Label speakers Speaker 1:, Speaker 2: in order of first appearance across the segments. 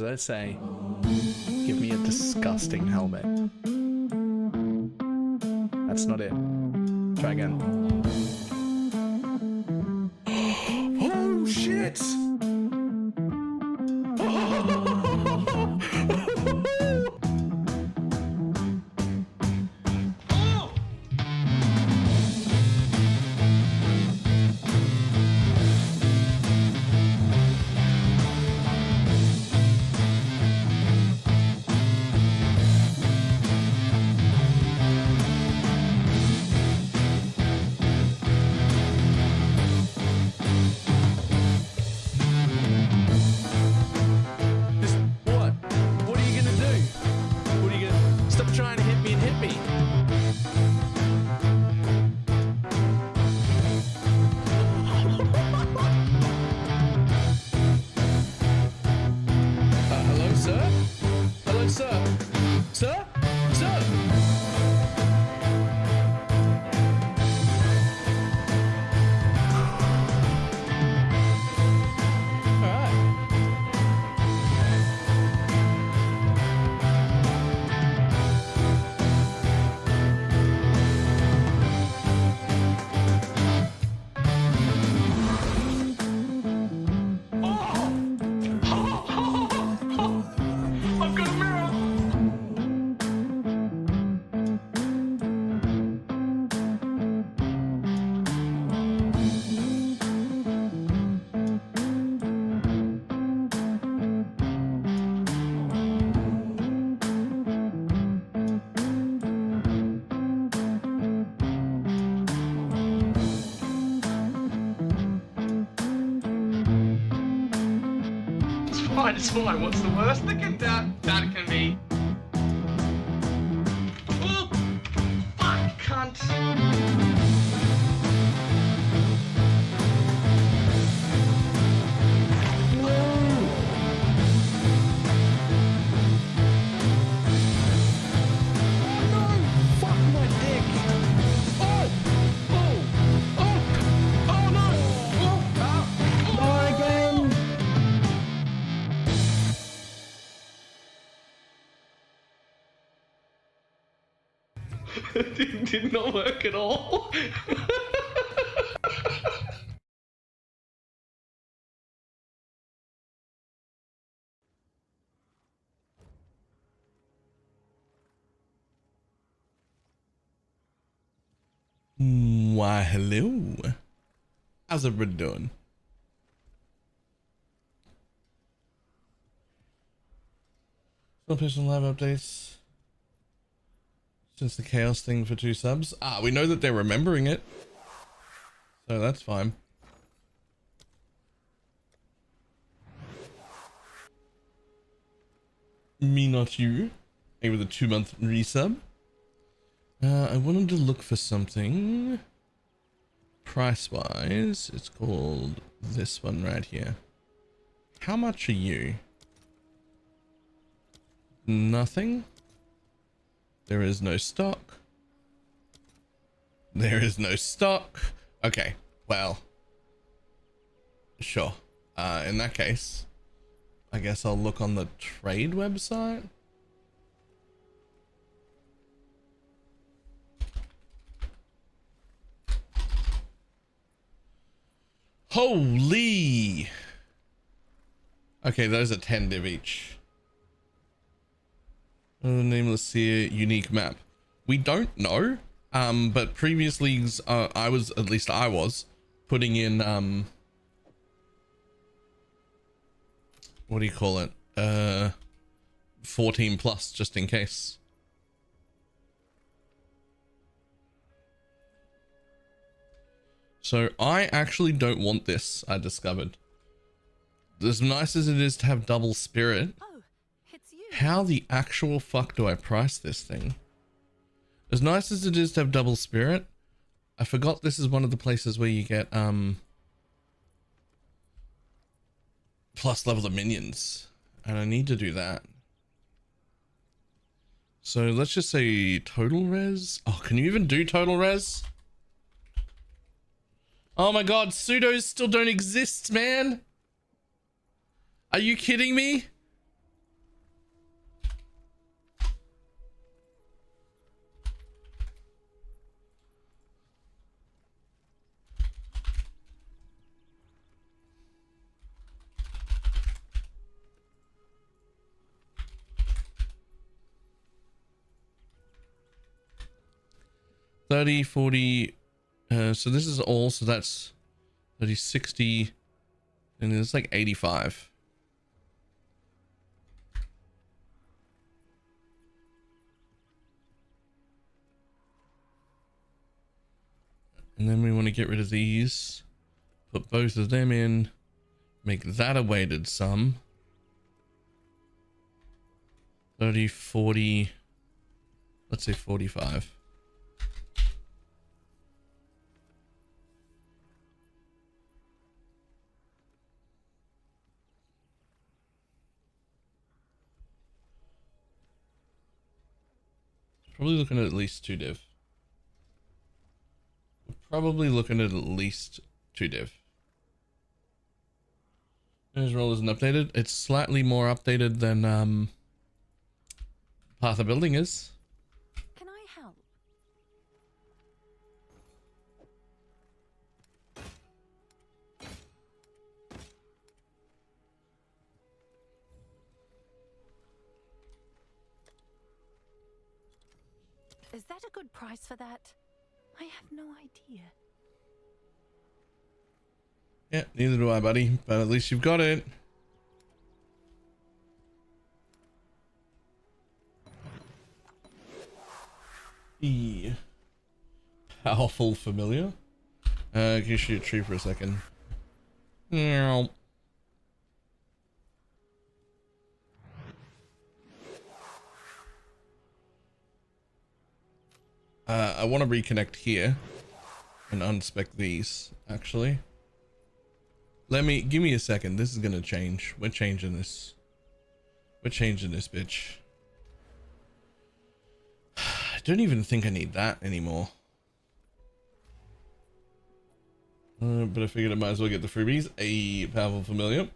Speaker 1: as I say, give me a disgusting helmet. That's not it. Try again. Oh shit!
Speaker 2: It's fine. What's the worst that can be? Oh, fuck, cunt. It did not work at all.
Speaker 1: Why, hello. How's everybody doing? Still pushing live updates since the chaos thing for 2 subs. We know that they're remembering it, so that's fine. Me not you. Maybe with a 2-month resub. I wanted to look for something price wise. It's called this one right here. How much are you? Nothing. There is no stock. There is no stock. Okay, well, sure. In that case, I guess I'll look on the trade website. Holy. Okay, those are 10 div each. Nameless Seer unique map. We don't know, but previous leagues, I was putting in, what do you call it? 14 plus, just in case. So I actually don't want this, I discovered. As nice as it is to have double spirit, how the actual fuck do I price this thing? As nice as it is to have double spirit, I forgot this is one of the places where you get plus level of minions, and I need to do that. So let's just say total res. Oh, can you even do total res? Oh my god, pseudos still don't exist, man. Are you kidding me? 30, 40. So this is all. So that's 30, 60. And it's like 85. And then we want to get rid of these, put both of them in, make that a weighted sum. 30, 40, let's say 45. Probably looking at least 2 div. Probably looking at least 2 div. His role isn't updated. It's slightly more updated than Path of Building is.
Speaker 3: Can I help? Is that a good price for that? I have no idea.
Speaker 1: Yeah, neither do I, buddy. But at least you've got it. E. Powerful familiar. Can you shoot a tree for a second? Meow. I want to reconnect here and unspec these, actually. Give me a second. This is gonna change. We're changing this. We're changing this bitch. I don't even think I need that anymore. But I figured I might as well get the freebies. A powerful familiar.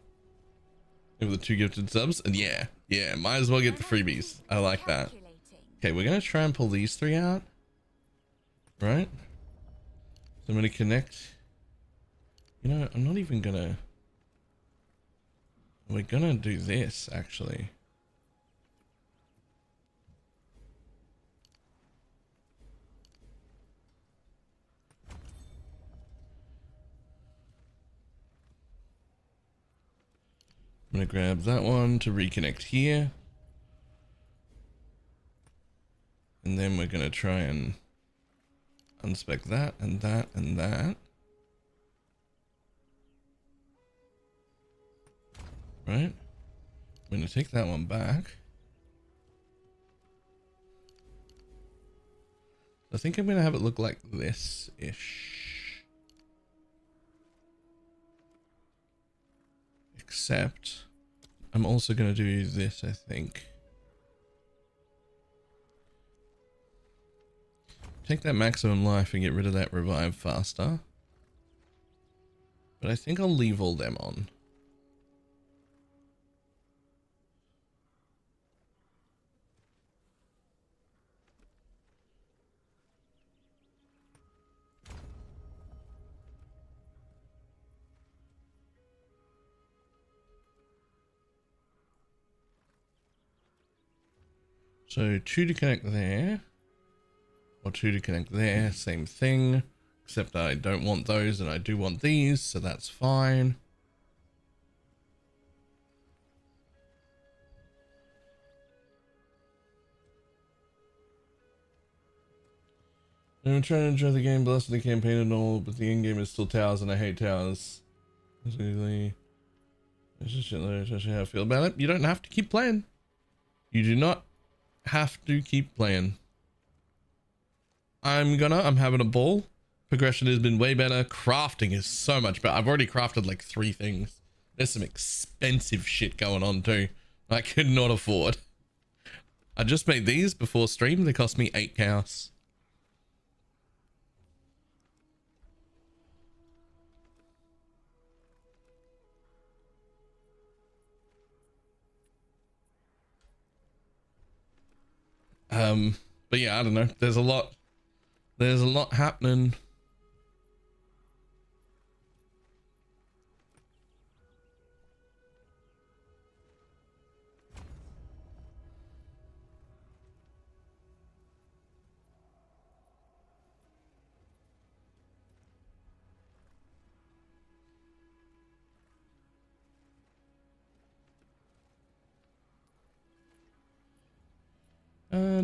Speaker 1: With the 2 gifted subs. And yeah, might as well get the freebies. I like that. Okay, we're gonna try and pull these 3 out. Right? So I'm gonna connect. You know, I'm not even gonna. We're gonna do this actually. I'm gonna grab that one to reconnect here. And then we're gonna try and unspec that and that and that. Right? I'm gonna take that one back. I think I'm gonna have it look like this-ish. Except I'm also gonna do this, I think. Take that maximum life and get rid of that revive faster. But I think I'll leave all them on. So 2 to connect there, or 2 to connect there, same thing, except I don't want those and I do want these, so that's fine. I'm trying to enjoy the game, blessed the campaign and all, but the end game is still towers and I hate towers. Basically, it's just how I feel about it. You don't have to keep playing. You do not have to keep playing. I'm having a ball. Progression has been way better. Crafting is so much better. I've already crafted like 3 things. There's some expensive shit going on too. I could not afford. I just made these before stream. They cost me 8 chaos. But yeah, I don't know. There's a lot happening.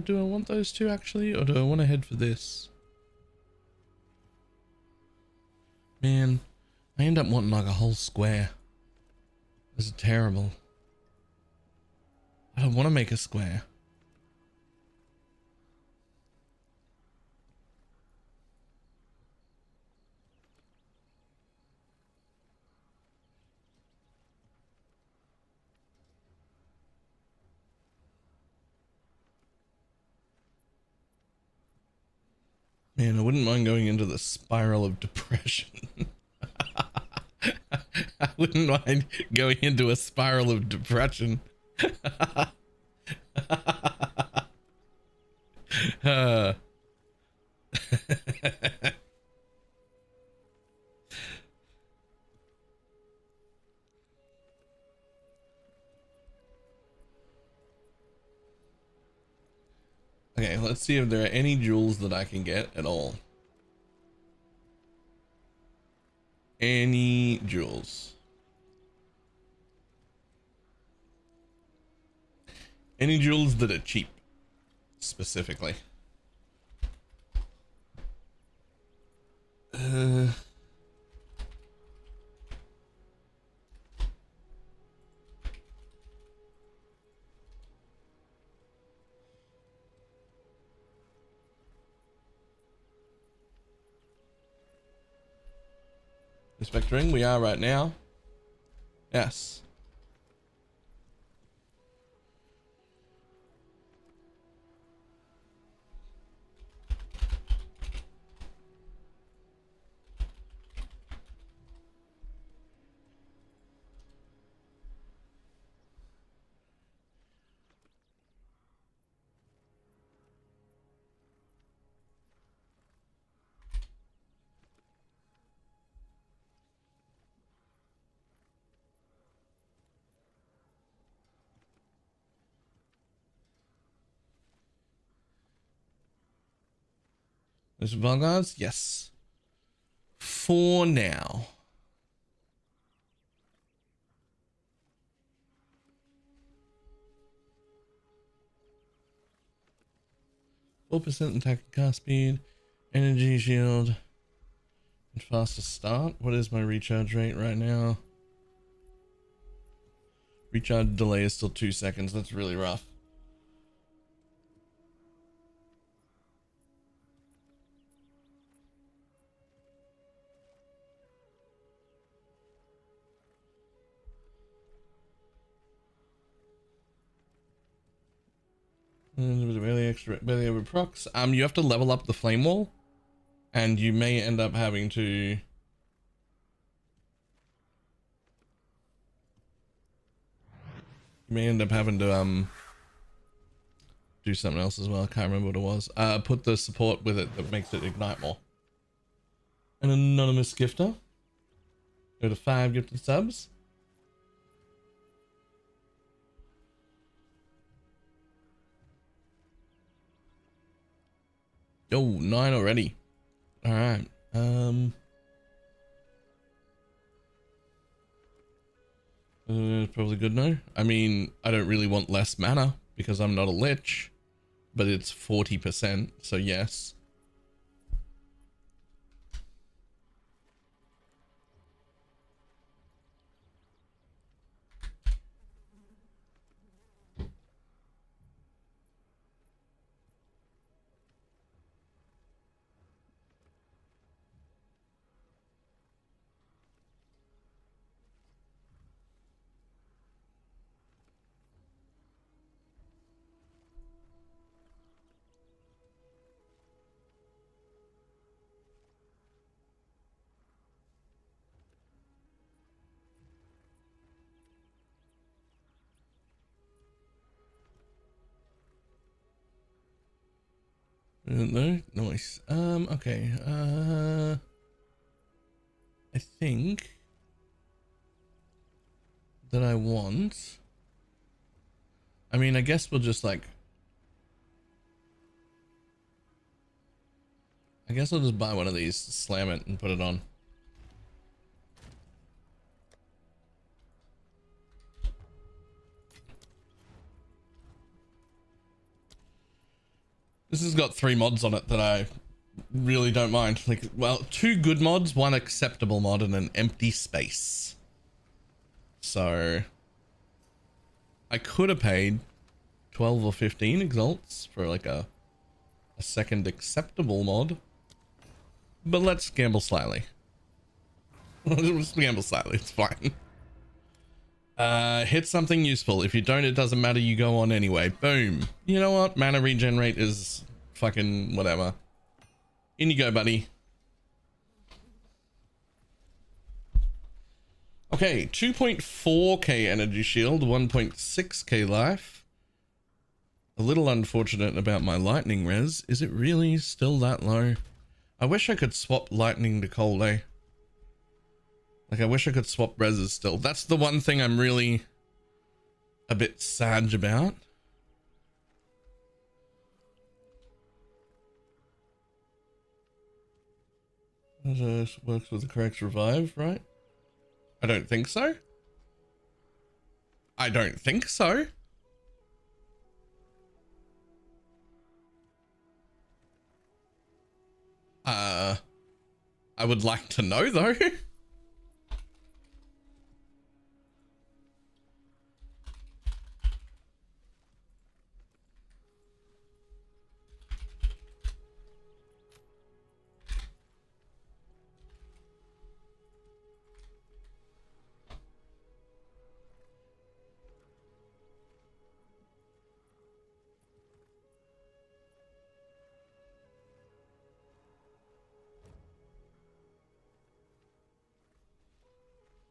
Speaker 1: Do I want those two actually, or do I want to head for this? Man, I end up wanting like a whole square. This is terrible. I don't want to make a square. Man, I wouldn't mind going into the spiral of depression. I wouldn't mind going into a spiral of depression. uh. Okay, let's see if there are any jewels that I can get at all. Any jewels? Any jewels that are cheap, specifically? Inspectoring, we are right now. Yes. There's Vanguards? Yes. For now. %, attack and cast speed, energy shield, and faster start. What is my recharge rate right now? Recharge delay is still 2 seconds. That's really rough. Barely over procs. You have to level up the flame wall, and you may end up having to. You may end up having to do something else as well. I can't remember what it was. Put the support with it that makes it ignite more. An anonymous gifter. Go to 5 gifted subs. Oh, 9 already. All right. Probably good now. I mean, I don't really want less mana because I'm not a lich, but it's 40%, so yes. No, nice. Okay. I think that I want. I mean, I guess we'll just like. I guess I'll just buy one of these, slam it, and put it on. This has got 3 mods on it that I really don't mind. Like, well, 2 good mods, 1 acceptable mod, and an empty space. So I could have paid 12 or 15 exalts for like a second acceptable mod, but let's gamble slightly. Let's gamble slightly, it's fine. Hit something useful. If you don't, it doesn't matter, you go on anyway. Boom. You know what? Mana regen rate is fucking whatever. In you go, buddy. Okay, 2.4k energy shield, 1.6k life. A little unfortunate about my lightning res. Is it really still that low? I wish I could swap lightning to cold, eh? Like, I wish I could swap reses still. That's the one thing I'm really a bit sad about. This works with the correct revive, right? I don't think so. I don't think so. I would like to know though.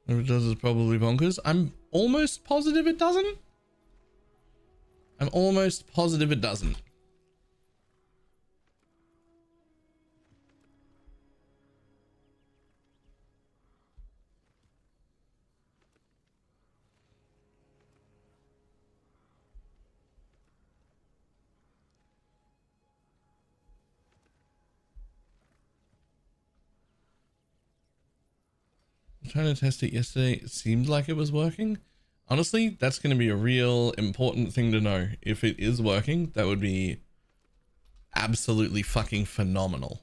Speaker 1: If it does, it's probably bonkers. I'm almost positive it doesn't. I'm almost positive it doesn't. Trying to test it yesterday. It seemed like it was working. Honestly, that's going to be a real important thing to know. If it is working, that would be absolutely fucking phenomenal.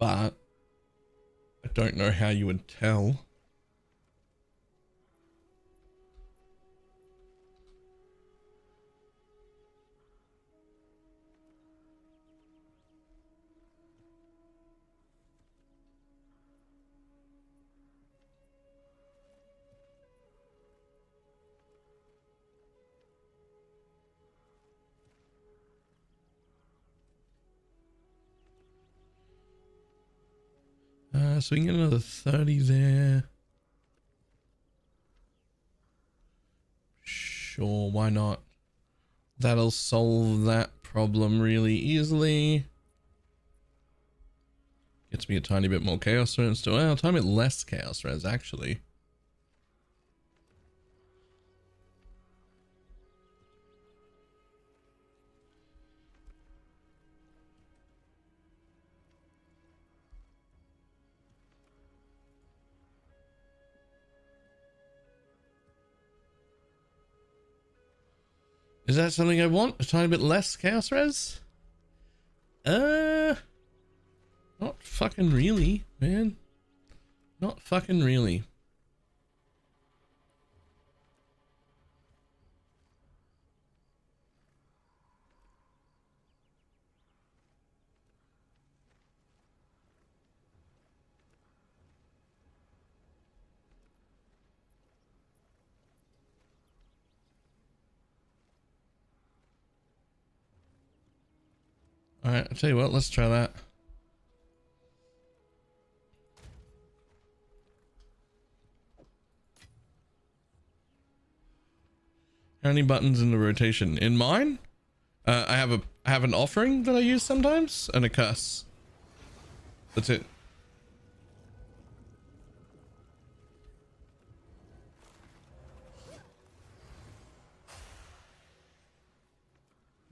Speaker 1: But I don't know how you would tell. So we can get another 30 there. Sure, why not? That'll solve that problem really easily. Gets me a tiny bit more chaos res too. Well, a tiny bit less chaos res actually. Is that something I want? A tiny bit less chaos res? Not fucking really, man. Not fucking really. Alright, I'll tell you what, let's try that. How many buttons in the rotation? In mine? I have an offering that I use sometimes and a curse. That's it.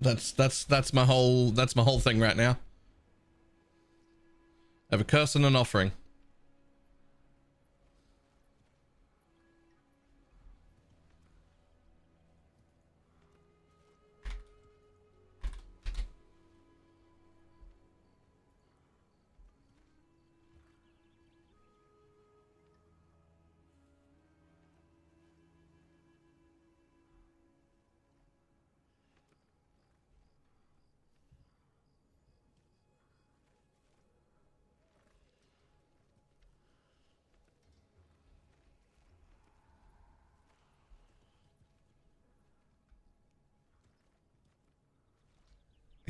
Speaker 1: That's my whole thing right now. I have a curse and an offering.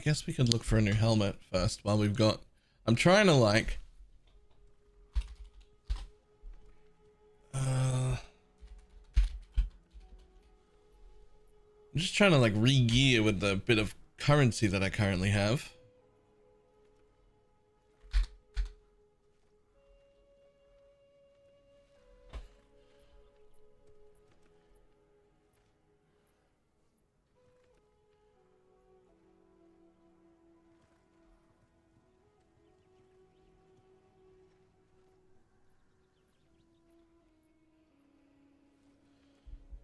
Speaker 1: I guess we could look for a new helmet first while we've got... I'm trying to like... I'm just trying to like re-gear with the bit of currency that I currently have.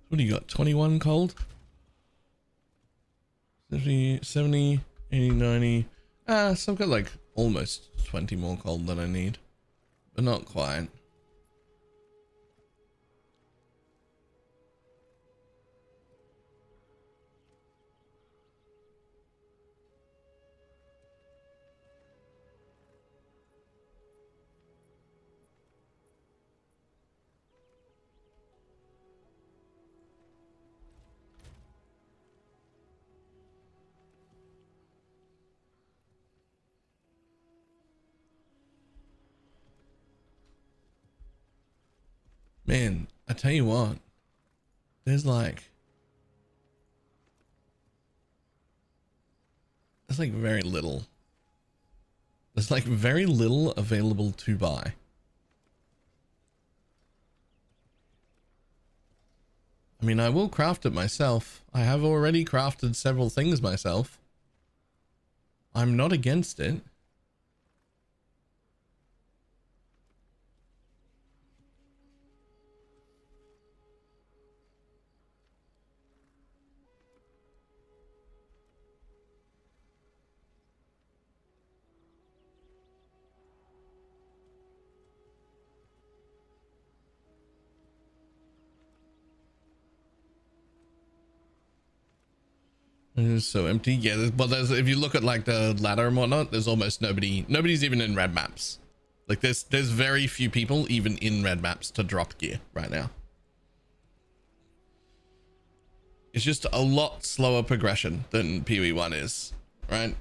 Speaker 1: What do you got? 21 cold? 70, 70, 80, 90. Ah, so I've got like almost 20 more cold than I need, but not quite. Man, I tell you what, there's like very little. There's like very little available to buy. I mean, I will craft it myself. I have already crafted several things myself. I'm not against it. It is so empty. Yeah, but there's, if you look at like the ladder and whatnot, there's almost nobody's even in red maps. Like there's very few people even in red maps to drop gear right now. It's just a lot slower progression than PoE1 is, right?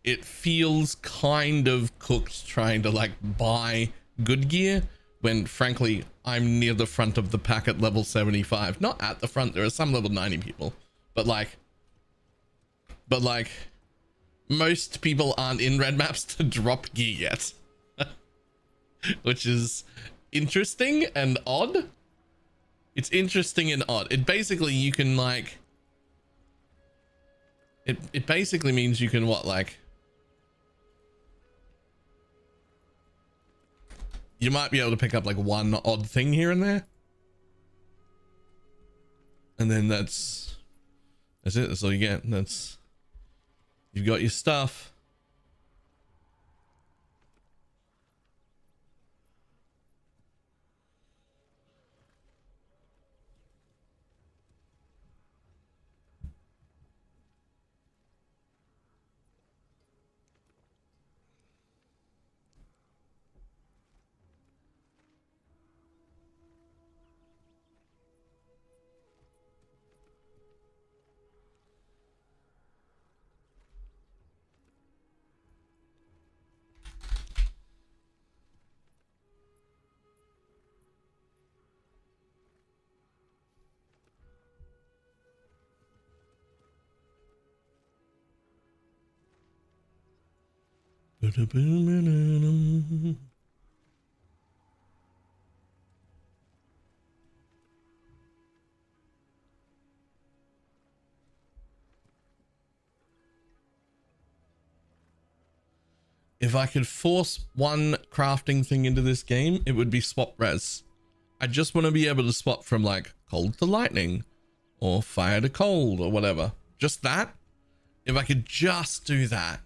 Speaker 1: It feels kind of cooked trying to like buy good gear when frankly I'm near the front of the pack at level 75. Not at the front, there are some level 90 people, but like most people aren't in red maps to drop gear yet. Which is interesting and odd. It's interesting and odd. It basically you can like it basically means you can what, like you might be able to pick up like one odd thing here and there. And then that's it. That's all you get. You've got your stuff. If I could force one crafting thing into this game, it would be swap res. I just want to be able to swap from like cold to lightning or fire to cold or whatever. Just that. If I could just do that.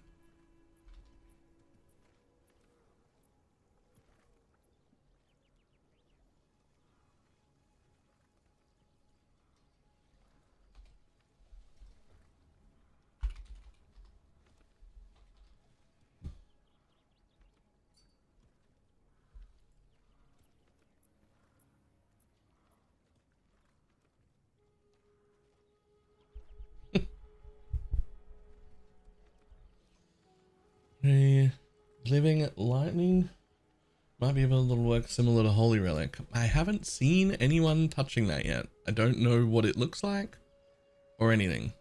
Speaker 1: Living Lightning might be able to work similar to Holy Relic. I haven't seen anyone touching that yet. I don't know what it looks like or anything.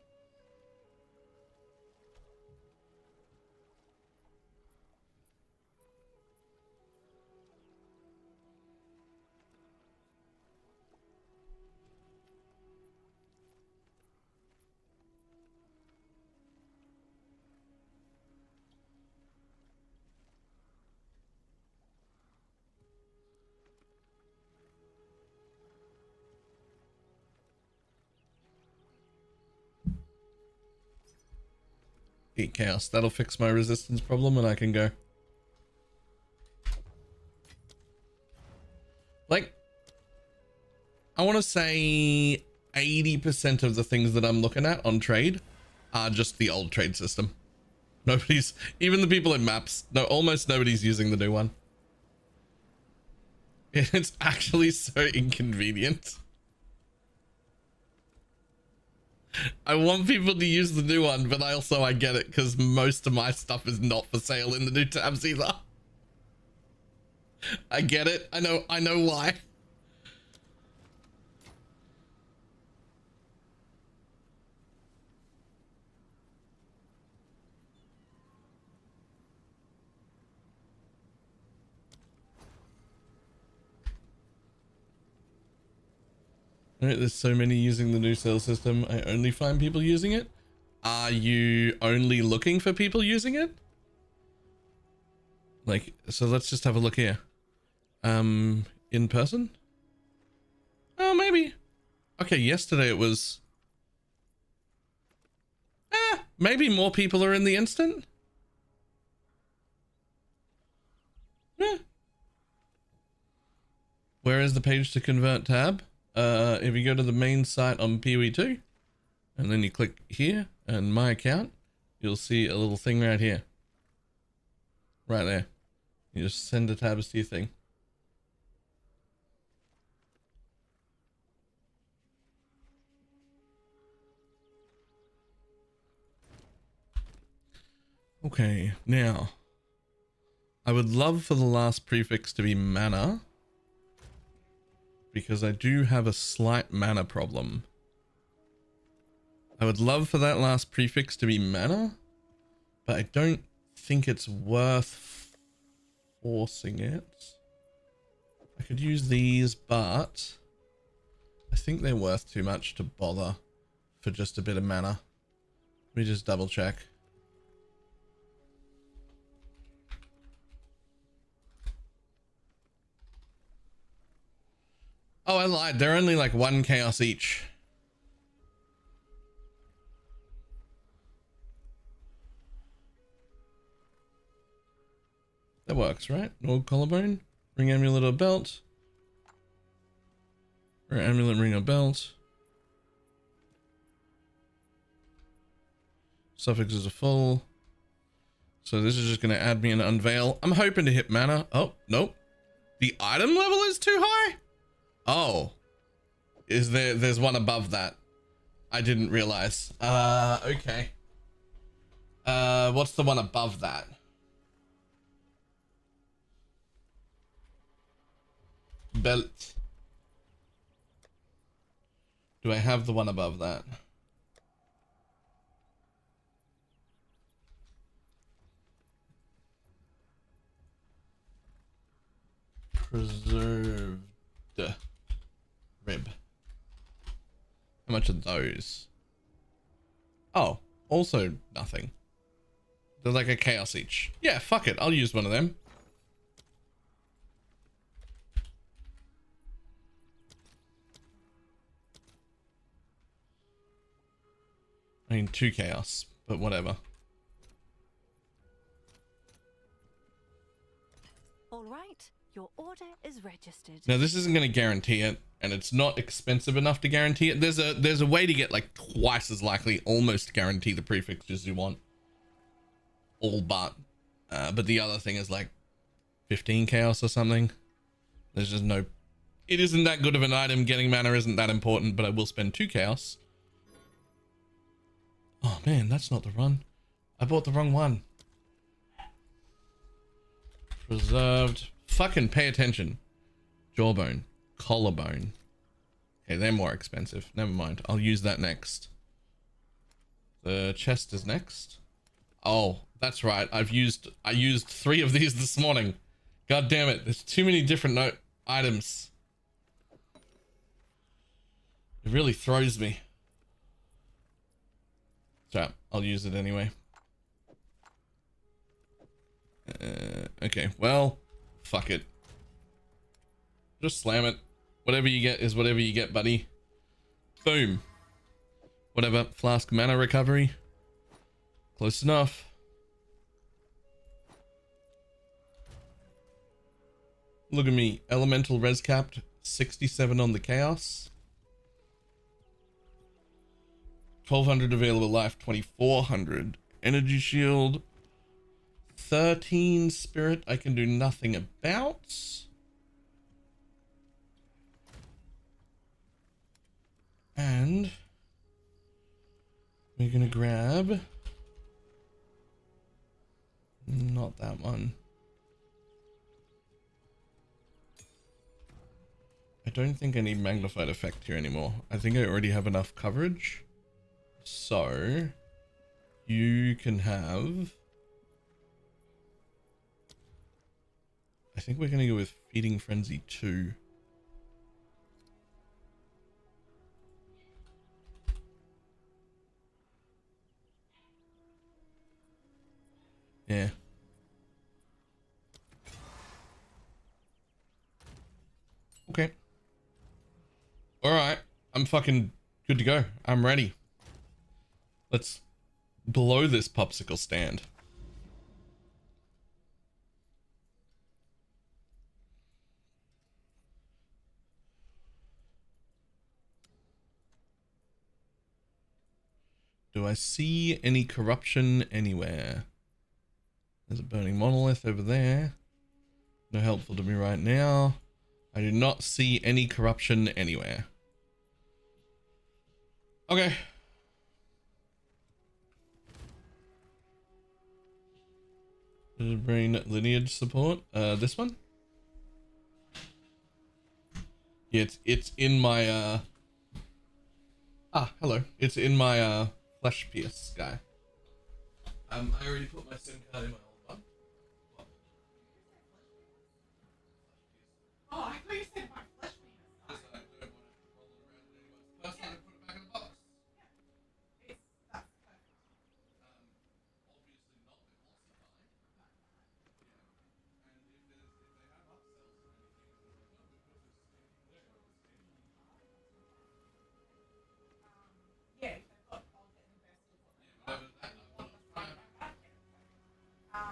Speaker 1: Eat chaos. That'll fix my resistance problem and I can go. Like, I want to say 80% of the things that I'm looking at on trade are just the old trade system. Nobody's, even the people in maps, no, almost nobody's using the new one. It's actually so inconvenient. I want people to use the new one, but I get it because most of my stuff is not for sale in the new tabs either. I get it. I know why. Right, there's so many using the new sale system. I only find people using it. Are you only looking for people using it? Like, so let's just have a look here. In person? Oh, maybe. Okay, yesterday it was... maybe more people are in the instant? Yeah. Where is the page to convert tab? If you go to the main site on PoE2 and then you click here and my account, you'll see a little thing right here. Right there. You just send the tabs to your thing. Okay, now I would love for the last prefix to be mana, because I do have a slight mana problem. I would love for that last prefix to be mana, but I don't think it's worth forcing it. I could use these, but I think they're worth too much to bother for just a bit of mana. Let me just double check. Oh, I lied. They're only like 1 chaos each. That works, right? Old collarbone, ring amulet or belt. Or amulet, ring or belt. Suffixes are full. So this is just going to add me an unveil. I'm hoping to hit mana. Oh, nope. The item level is too high? Oh. There's one above that. I didn't realize. Okay. What's the one above that? Belt. Do I have the one above that? Preserved rib. How much are those? Oh, also nothing. They're like a chaos each. Yeah, fuck it. I'll use one of them. I mean, 2 chaos, but whatever.
Speaker 3: All right, your order is registered.
Speaker 1: Now, this isn't going to guarantee it, and it's not expensive enough to guarantee it. There's a way to get like twice as likely, almost guarantee the prefixes you want. All but the other thing is like 15 chaos or something. There's just no... It isn't that good of an item. Getting mana isn't that important, but I will spend 2 chaos. Oh man, that's not the run. I bought the wrong one. Preserved. Fucking pay attention. Jawbone. Collarbone. Okay, they're more expensive. Never mind. I'll use that next. The chest is next. Oh, that's right. I used 3 of these this morning. God damn it. There's too many different items. It really throws me. So I'll use it anyway. Okay, well, fuck it. Just slam it. Whatever you get is whatever you get, buddy. Boom. Whatever. Flask mana recovery. Close enough. Look at me. Elemental res capped. 67 on the chaos. 1200 available life. 2400 energy shield. 13 spirit I can do nothing about. And we're gonna grab not that one. I don't think I need magnified effect here anymore. I think I already have enough coverage. So you can have, I think we're gonna go with Feeding Frenzy 2. Yeah. Okay. Alright. I'm fucking good to go. I'm ready. Let's blow this popsicle stand. Do I see any corruption anywhere? There's a burning monolith over there. No helpful to me right now. I do not see any corruption anywhere. Okay. Does it bring lineage support? This one? Yeah, it's in my hello. It's in my flesh pierce guy. I already put my SIM card in my old one.
Speaker 2: Oh, I thought you said my flesh penis.
Speaker 1: Because I don't want it rolling around anyway. First time I put it back in the box.
Speaker 2: That's perfect.
Speaker 1: Obviously not emulsifying. And if they have upsells or anything, we've got this standing there.
Speaker 2: Yeah, if they've got, I'll get the best of what they've got.
Speaker 1: Whatever that. I want to try it.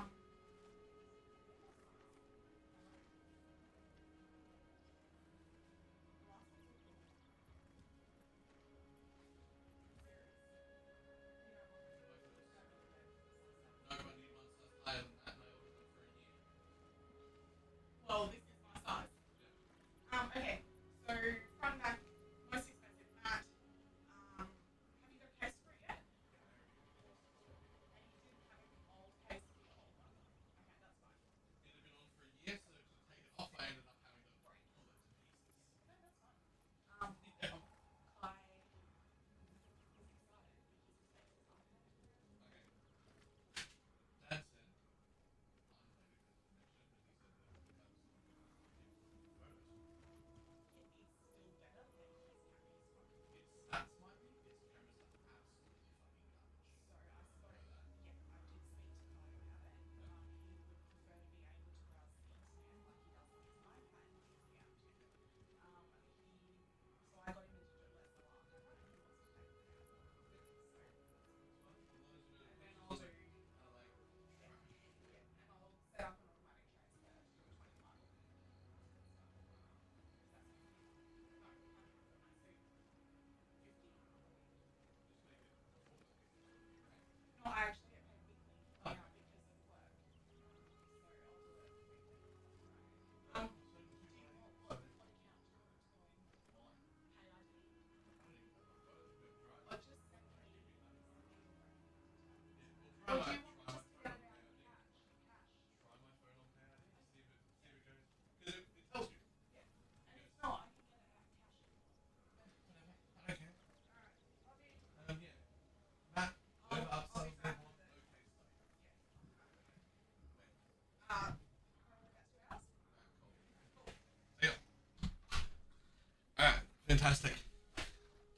Speaker 1: fantastic.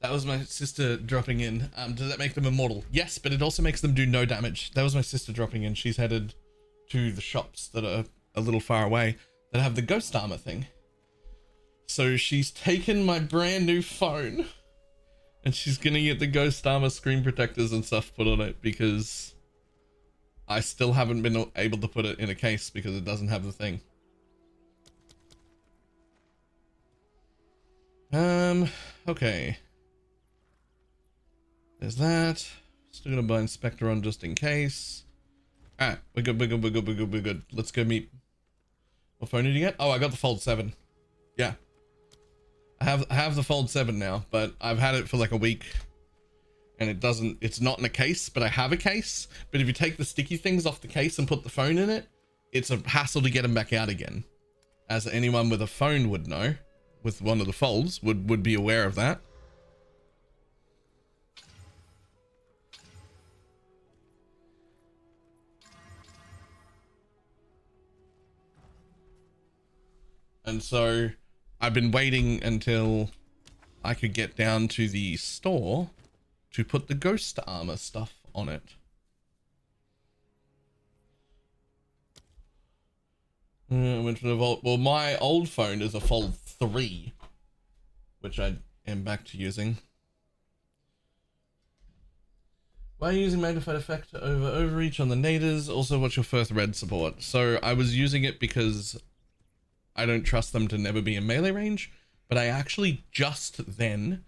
Speaker 1: That was my sister dropping in. Does that make them immortal? Yes, but it also makes them do no damage. That was my sister dropping in. She's headed to the shops that are a little far away that have the ghost armor thing. So she's taken my brand new phone and she's gonna get the ghost armor screen protectors and stuff put on it because I still haven't been able to put it in a case because it doesn't have the thing. Okay. There's that. Still gonna buy Inspector on just in case. Alright, we're good, we're good, we're good, we're good, we're good. Let's go meet. What phone did you get? Oh, I got the Fold 7. Yeah. I have the Fold 7 now, but I've had it for like a week. And it's not in a case, but I have a case. But if you take the sticky things off the case and put the phone in it, it's a hassle to get them back out again. As anyone with a phone would know, with one of the folds, would be aware of that. And so I've been waiting until I could get down to the store to put the ghost armor stuff on it. Went for the Volt. Well, my old phone is a Fold 3, which I am back to using. Why are you using magnified effect over overreach on the natives? Also, what's your first red support? So I was using it because I don't trust them to never be in melee range, but I actually just then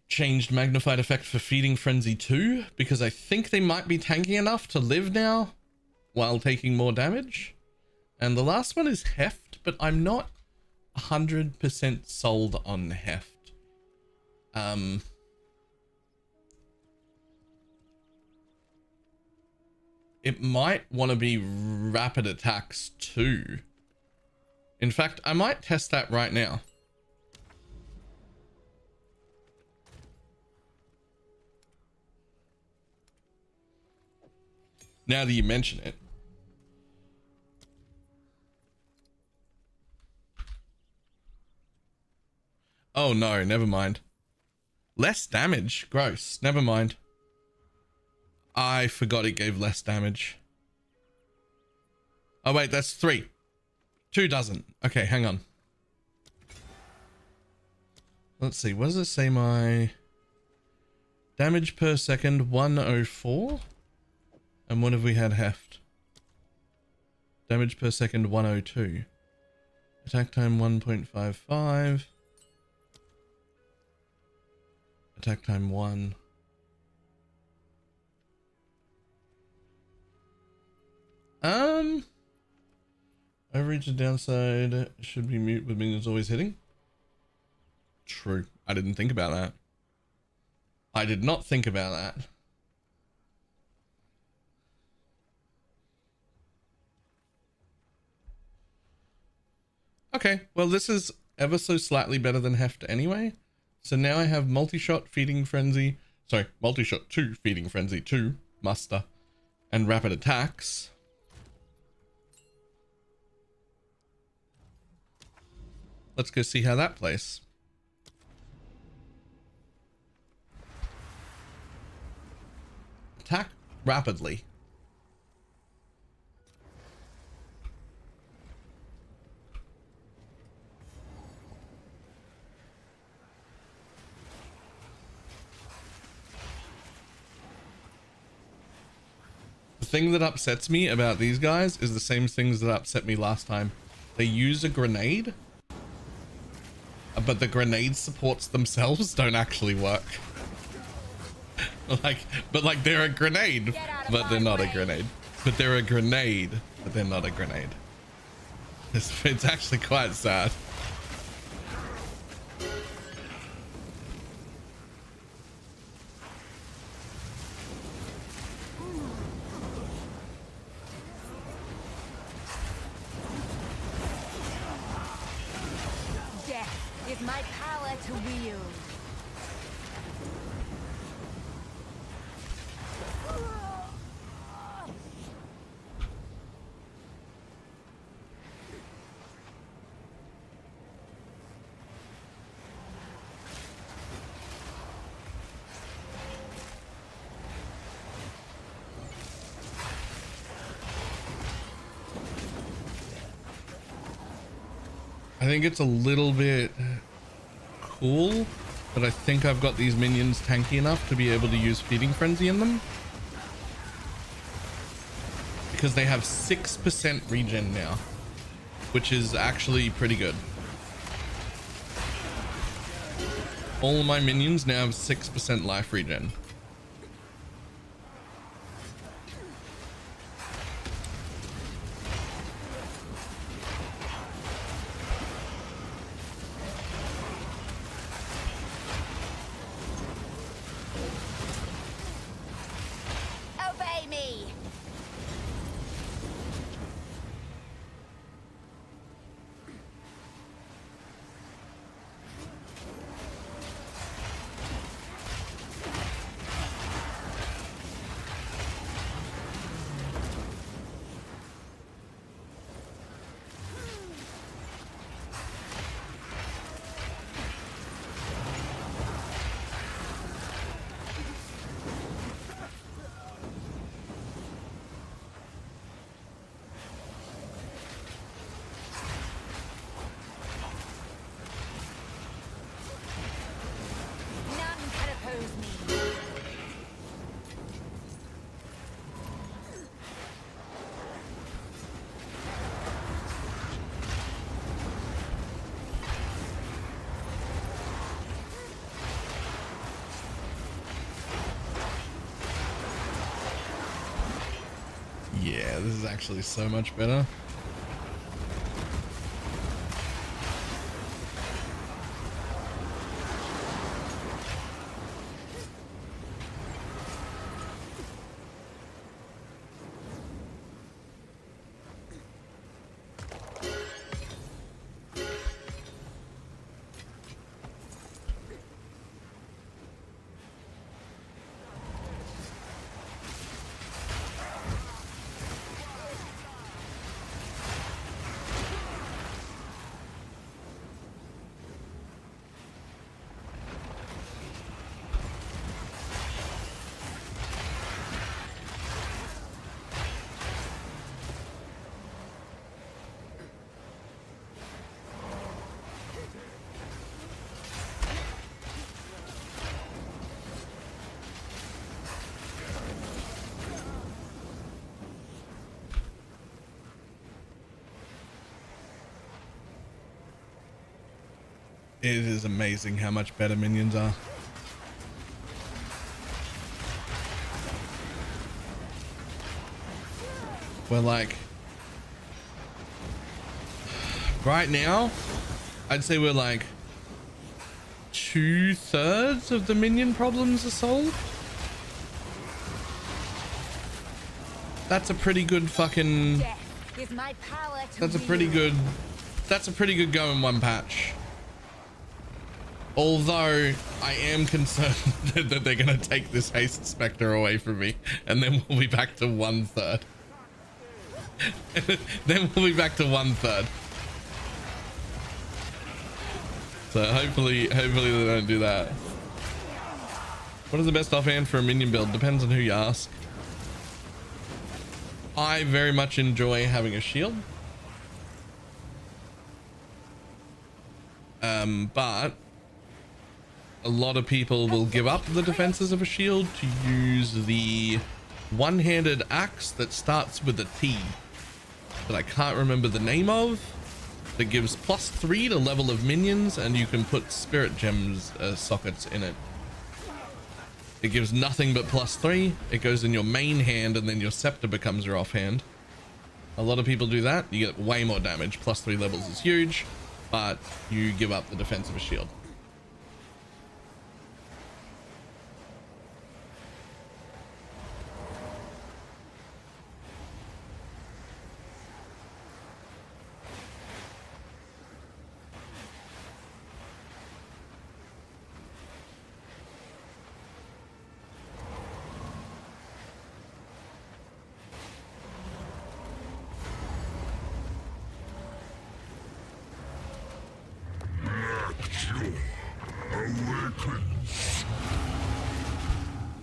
Speaker 1: changed magnified effect for feeding frenzy 2 because I think they might be tanky enough to live now while taking more damage. And the last one is heft, but I'm not 100% sold on heft. It might want to be rapid attacks too. In fact, I might test that right now. Now that you mention it. Oh no, never mind. Less damage. Gross. Never mind. I forgot it gave less damage. Oh wait, that's 3. 2 doesn't. Okay, hang on. Let's see. What does it say? My damage per second 104. And what have we had heft? Damage per second 102. Attack time 1.55. Attack time 1. Overreach the downside should be mute with minions always hitting. True. I didn't think about that. I did not think about that. Okay, well this is ever so slightly better than heft anyway. So now I have multi-shot feeding frenzy, sorry, multi-shot 2 feeding frenzy 2 muster and rapid attacks. Let's go see how that plays. Attack rapidly. The thing that upsets me about these guys is the same things that upset me last time. They use a grenade, but the grenade supports themselves don't actually work. Like they're a grenade, but they're not a grenade. But they're a grenade, but they're not a grenade. It's actually quite sad.
Speaker 3: Death is my power to wield.
Speaker 1: I think it's a little bit cool, but I think I've got these minions tanky enough to be able to use Feeding Frenzy in them. Because they have 6% regen now, which is actually pretty good. All of my minions now have 6% life regen.
Speaker 3: Obey me.
Speaker 1: Yeah, this is actually so much better. It is amazing how much better minions are. We're like, right now, I'd say we're like 2/3 of the minion problems are solved. That's a pretty good fucking, that's a pretty good go in one patch. Although I am concerned that they're going to take this haste spectre away from me, and then we'll be back to 1/3. Then we'll be back to 1/3. So hopefully they don't do that. What is the best offhand for a minion build? Depends on who you ask. I very much enjoy having a shield. But a lot of people will give up the defenses of a shield to use the one-handed axe that starts with a T that I can't remember the name of, that gives +3 to level of minions, and you can put spirit gems sockets in it. It gives nothing but +3. It goes in your main hand, and then your scepter becomes your offhand. A lot of people do that. You get way more damage. +3 levels is huge, but you give up the defense of a shield.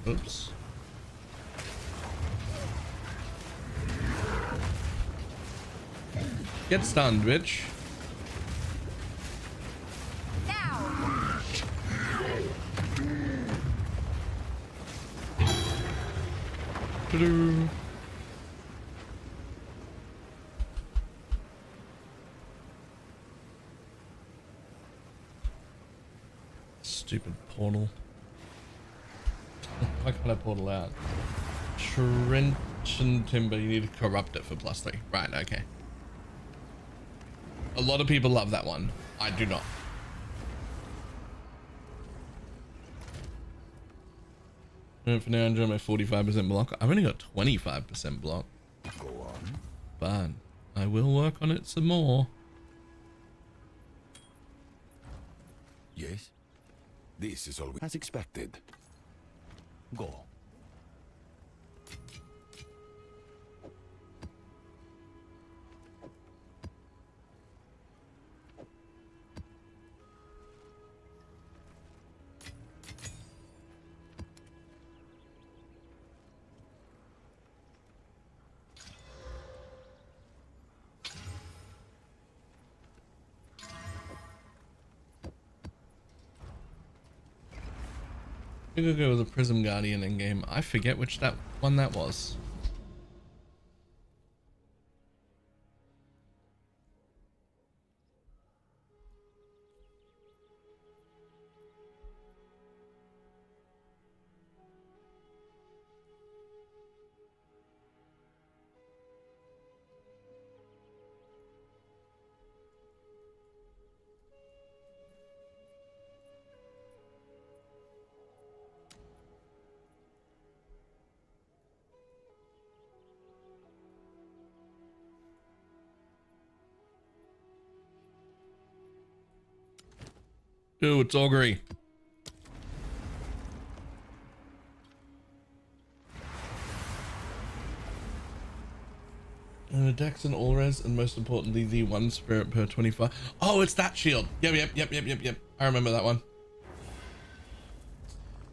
Speaker 1: Oops. Get stunned, bitch. Doo-doo. Stupid portal. Why can't I portal out? Trenton Timber, you need to corrupt it for +3. Right, okay. A lot of people love that one. I do not. And for now, I enjoy my 45% block. I've only got 25% block.
Speaker 4: Go on.
Speaker 1: But I will work on it some more.
Speaker 4: Yes. This is all as expected. Go.
Speaker 1: I'm gonna go with the Prism Guardian in game. I forget which one that was. Ew, it's augury. Dex and all res, and most importantly, the 1 spirit per 25. Oh, it's that shield. Yep. I remember that one.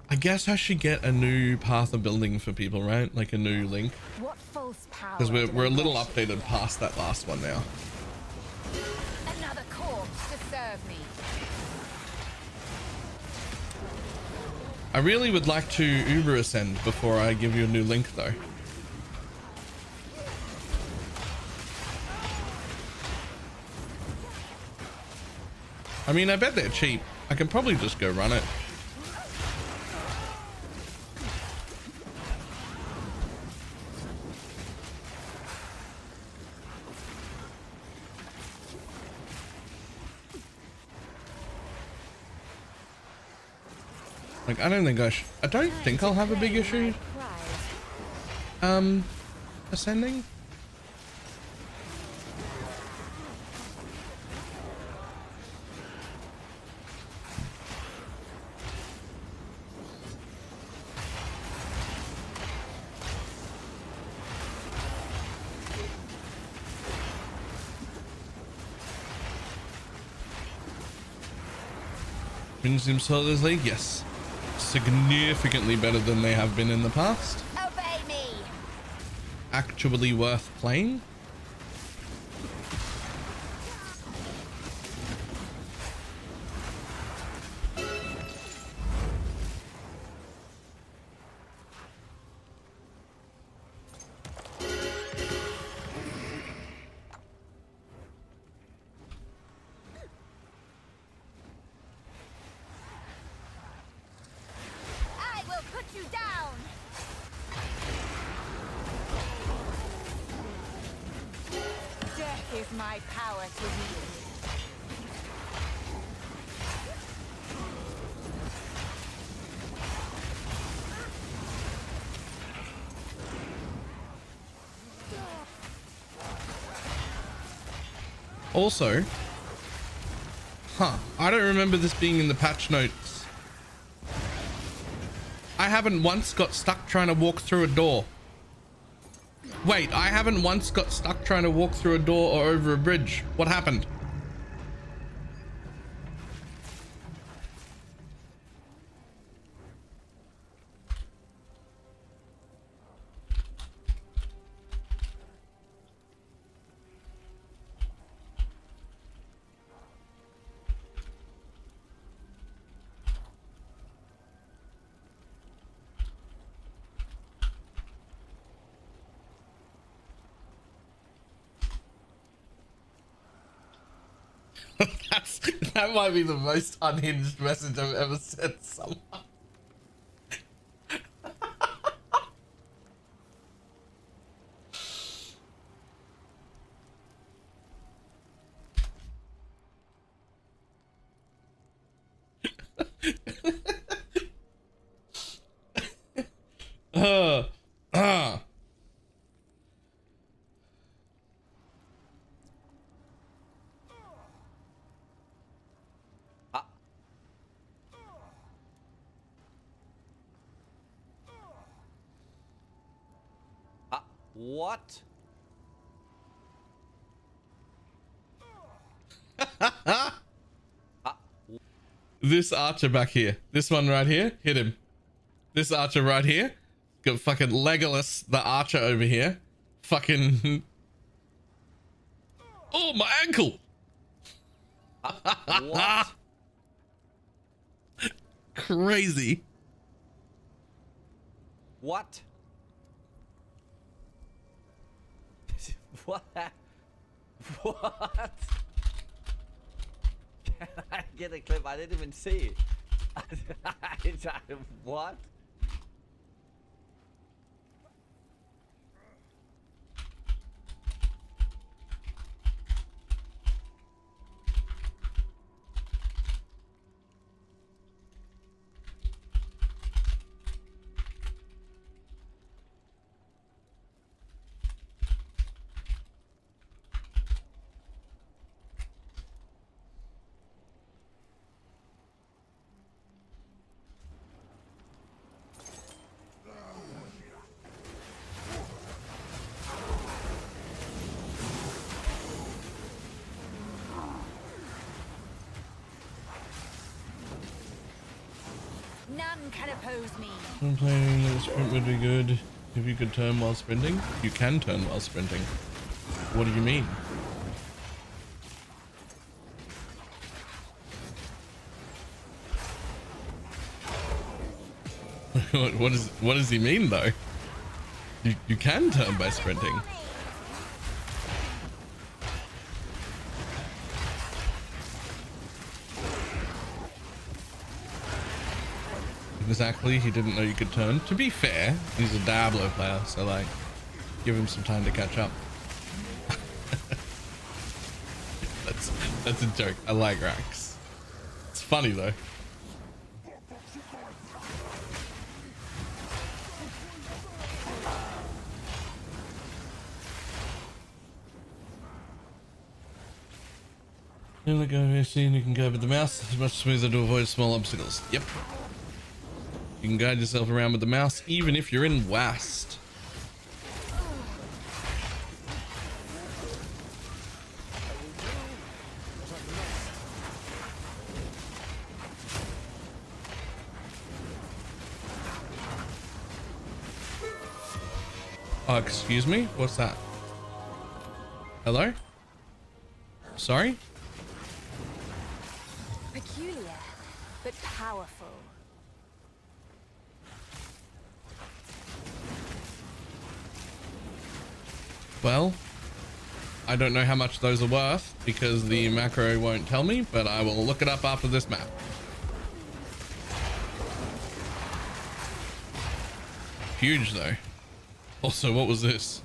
Speaker 1: I guess I should get a new path of building for people, right? Like a new link.
Speaker 3: What false power?
Speaker 1: Because we're a little updated past that last one now.
Speaker 3: Another corpse to serve me.
Speaker 1: I really would like to Uber ascend before I give you a new link though. I mean, I bet they're cheap. I can probably just go run it. Like, I don't think I don't think I'll have a big issue. Ascending. Wins himself this league, yes. Significantly better than they have been in the past.
Speaker 3: Obey me.
Speaker 1: Actually worth playing.
Speaker 3: My power to wield.
Speaker 1: Also, I don't remember this being in the patch notes. I haven't once got stuck trying to walk through a door. Wait, I haven't once got stuck trying to walk through a door or over a bridge. What happened? That might be the most unhinged message I've ever sent someone. uh, uh.
Speaker 5: What?
Speaker 1: This archer back here. This one right here. Hit him. This archer right here. Got fucking Legolas, the archer over here. Fucking... Oh, my ankle!
Speaker 5: What?
Speaker 1: Crazy.
Speaker 5: What? What? What? Can I get a clip? I didn't even see it. What?
Speaker 3: None can oppose me.
Speaker 1: I'm playing that sprint would be good if you could turn while sprinting. You can turn while sprinting. What do you mean? What does he mean though? You can turn by sprinting. Exactly, he didn't know you could turn. To be fair, he's a Diablo player, so like, give him some time to catch up. That's a joke. I like Rax. It's funny though. Here we go, here, see, you can go with the mouse. It's much smoother to avoid small obstacles. Yep. You can guide yourself around with the mouse, even if you're in Wast. Oh, excuse me? What's that? Hello? Sorry?
Speaker 3: Peculiar, but powerful.
Speaker 1: Well, I don't know how much those are worth because the macro won't tell me, but I will look it up after this map. Huge though. Also, what was this?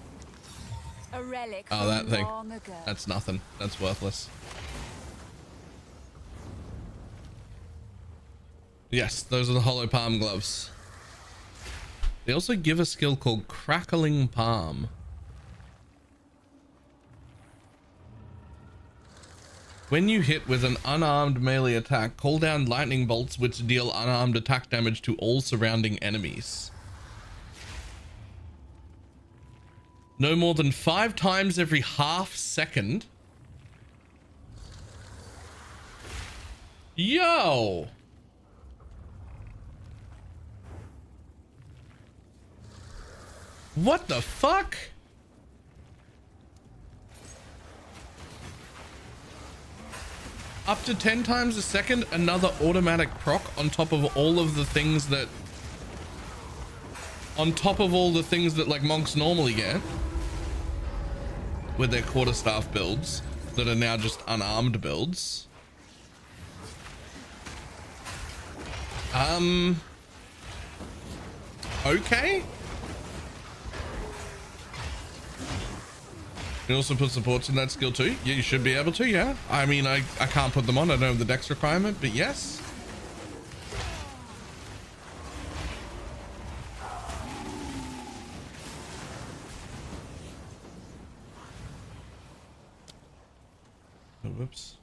Speaker 3: A relic.
Speaker 1: Oh, that
Speaker 3: from
Speaker 1: thing.
Speaker 3: long ago.
Speaker 1: That's nothing. That's worthless. Yes, those are the hollow palm gloves. They also give a skill called Crackling Palm. When you hit with an unarmed melee attack, call down lightning bolts which deal unarmed attack damage to all surrounding enemies. No more than 5 times every half second. Yo! What the fuck? Up to 10 times a second, another automatic proc on top of all of the things that... On top of all the things that like monks normally get. With their quarterstaff builds. that are now just unarmed builds. Okay. You also put supports in that skill too? Yeah, you should be able to, yeah. I mean, I can't put them on. I don't have the dex requirement, but yes. Oh, whoops.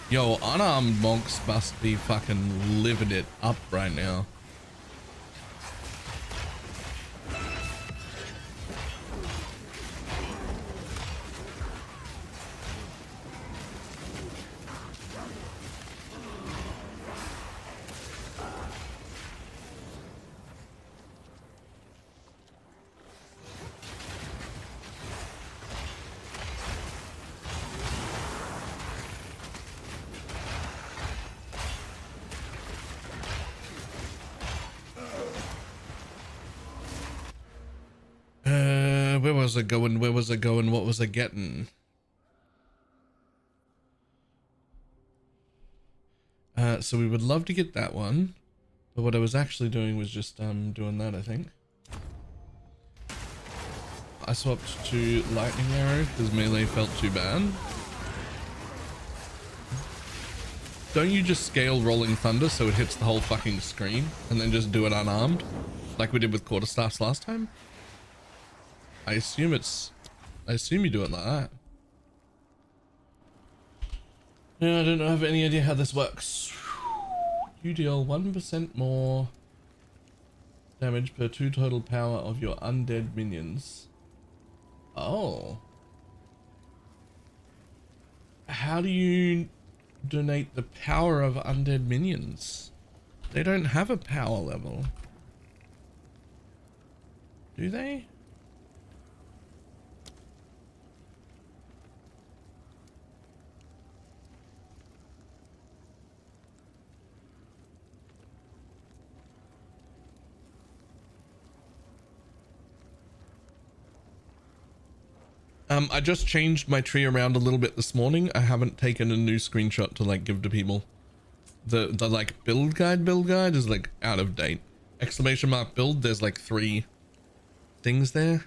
Speaker 1: Yo, unarmed monks must be fucking living it up right now. Where was I going? Where was I going? What was I getting? So we would love to get that one, but what I was actually doing was just doing that, I think. I swapped to lightning arrow because melee felt too bad. Don't you just scale rolling thunder so it hits the whole fucking screen and then just do it unarmed like we did with quarterstaffs last time? I assume you do it like that. Yeah, I don't have any idea how this works. You deal 1% more damage per 2 total power of your undead minions. Oh. How do you donate the power of undead minions? They don't have a power level. Do they? I just changed my tree around a little bit this morning. I haven't taken a new screenshot to like give to people. The like build guide is like out of date. Exclamation mark build, there's like 3 things there.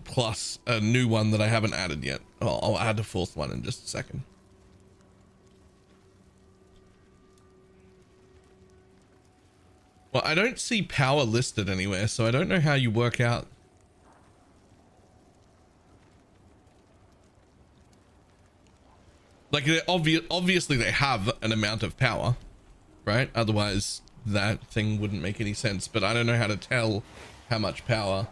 Speaker 1: Plus a new one that I haven't added yet. I'll add a 4th one in just a second. Well, I don't see power listed anywhere, so I don't know how you work out. Like, obviously they have an amount of power, right? Otherwise, that thing wouldn't make any sense. But I don't know how to tell how much power.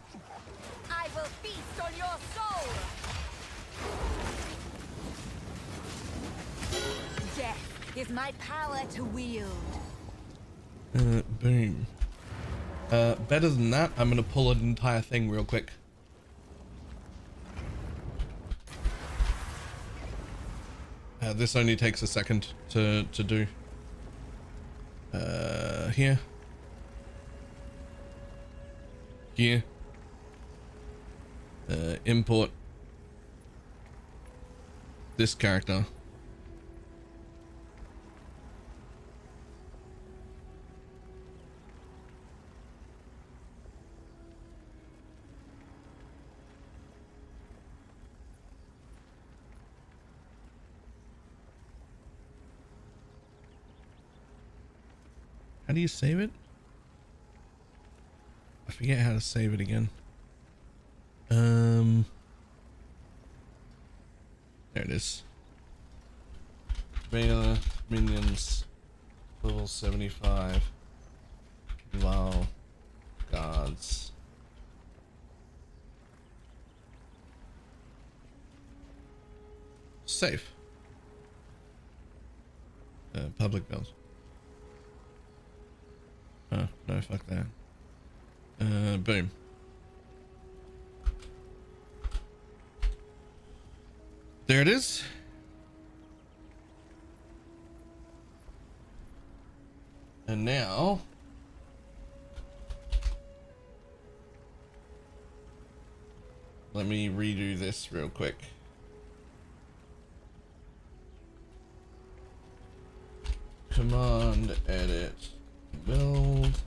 Speaker 3: I will feast on your soul. Death is my power to wield.
Speaker 1: Boom. Better than that, I'm gonna pull an entire thing real quick. This only takes a second to do. Here. Here. Import. this character. How do you save it? I forget how to save it again. There it is. Baylor minions level 75. Wow. Guards. Save. Public build. Oh, no, fuck that. Boom. There it is. And now let me redo this real quick. Command edit build.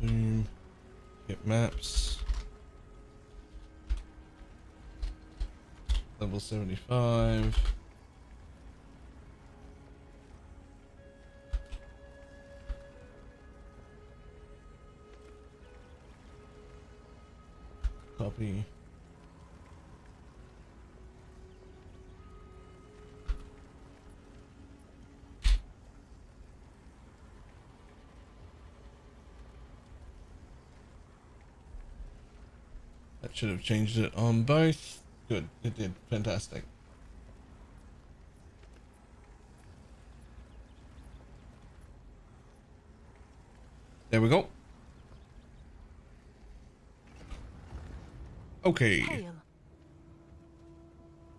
Speaker 1: Boom. Get maps. Level 75. Copy. That should have changed it on both. Good, it did. Fantastic. There we go. Okay.
Speaker 3: Hail.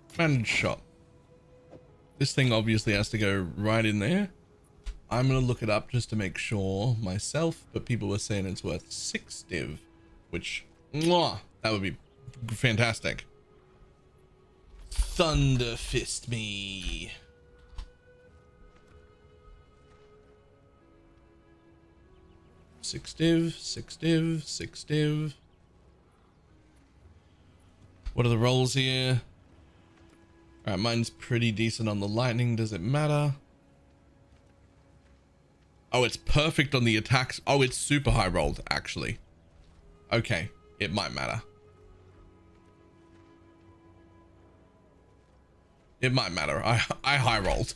Speaker 1: Fan shop. This thing obviously has to go right in there. I'm gonna look it up just to make sure myself, but people were saying it's worth 6 div, which, mwah, that would be fantastic. Thunder fist me. Six div, 6 div, 6 div. What are the rolls here? All right, mine's pretty decent on the lightning. Does it matter? Oh, it's perfect on the attacks. Oh, it's super high rolled, actually. Okay, it might matter. It might matter. I high rolled.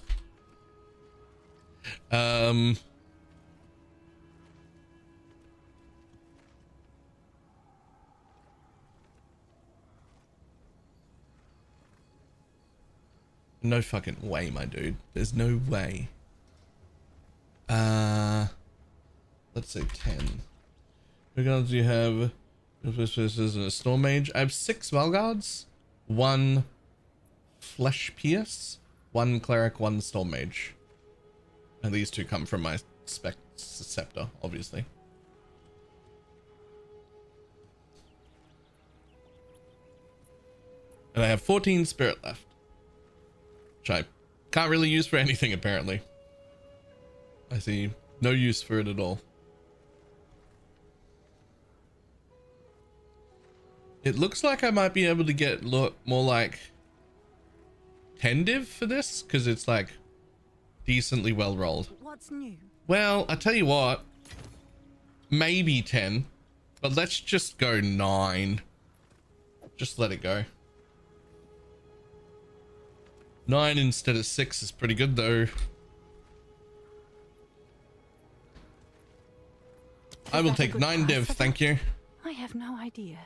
Speaker 1: No fucking way, my dude. There's no way. Let's say 10. Regards, you have this is a storm mage. I have 6 Valguards, 1 Flesh Pierce, 1 cleric, 1 storm mage. And these 2 come from my scepter, obviously. And I have 14 spirit left. Which I can't really use for anything, apparently. I see no use for it at all. It looks like I might be able to get more like 10 div for this, because it's like decently well rolled.
Speaker 3: What's new?
Speaker 1: Well, I tell you what, maybe 10, but let's just go 9. Just let it go. 9 instead of 6 is pretty good though. I will take 9 div, thank you.
Speaker 3: I have no idea.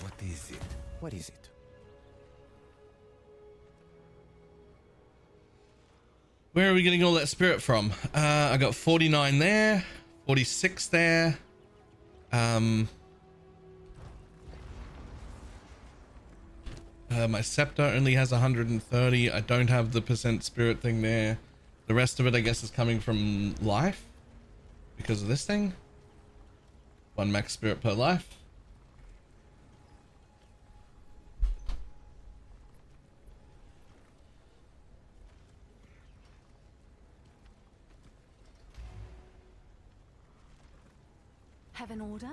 Speaker 4: What is it? What is it?
Speaker 1: Where are we getting all that spirit from? I got 49 there, 46 there. My scepter only has 130. I don't have the percent spirit thing there. The rest of it, I guess, is coming from life because of this thing. 1 max spirit per life.
Speaker 3: Have an order?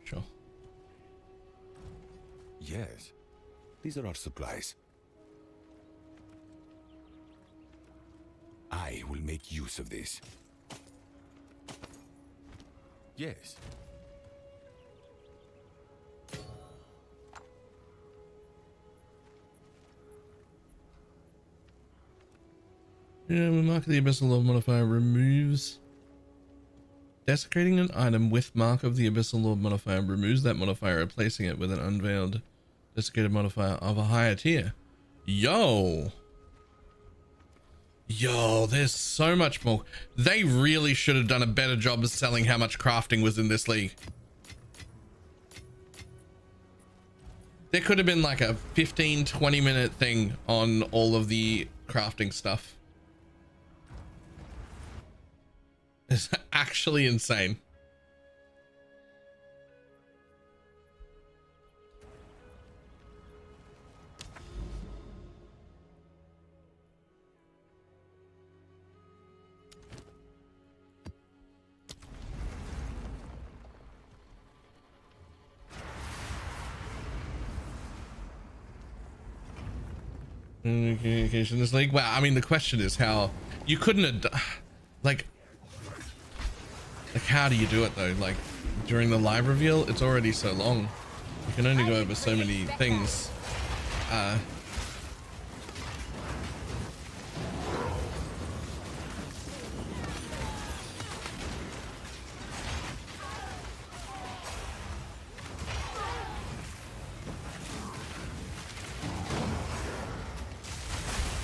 Speaker 1: Sure.
Speaker 4: Yes. These are our supplies. I will make use of this. Yes.
Speaker 1: Yeah, Mark of the Abyssal Lord modifier removes. Desecrating an item with Mark of the Abyssal Lord modifier removes that modifier, replacing it with an unveiled desiccated modifier of a higher tier. Yo! Yo, there's so much more. They really should have done a better job of selling how much crafting was in this league. There could have been like a 15-20 minute thing on all of the crafting stuff. It's actually insane. Communication this league. Well, I mean, the question is how you couldn't have like how do you do it though? Like during the live reveal, it's already so long. You can only go over so many things.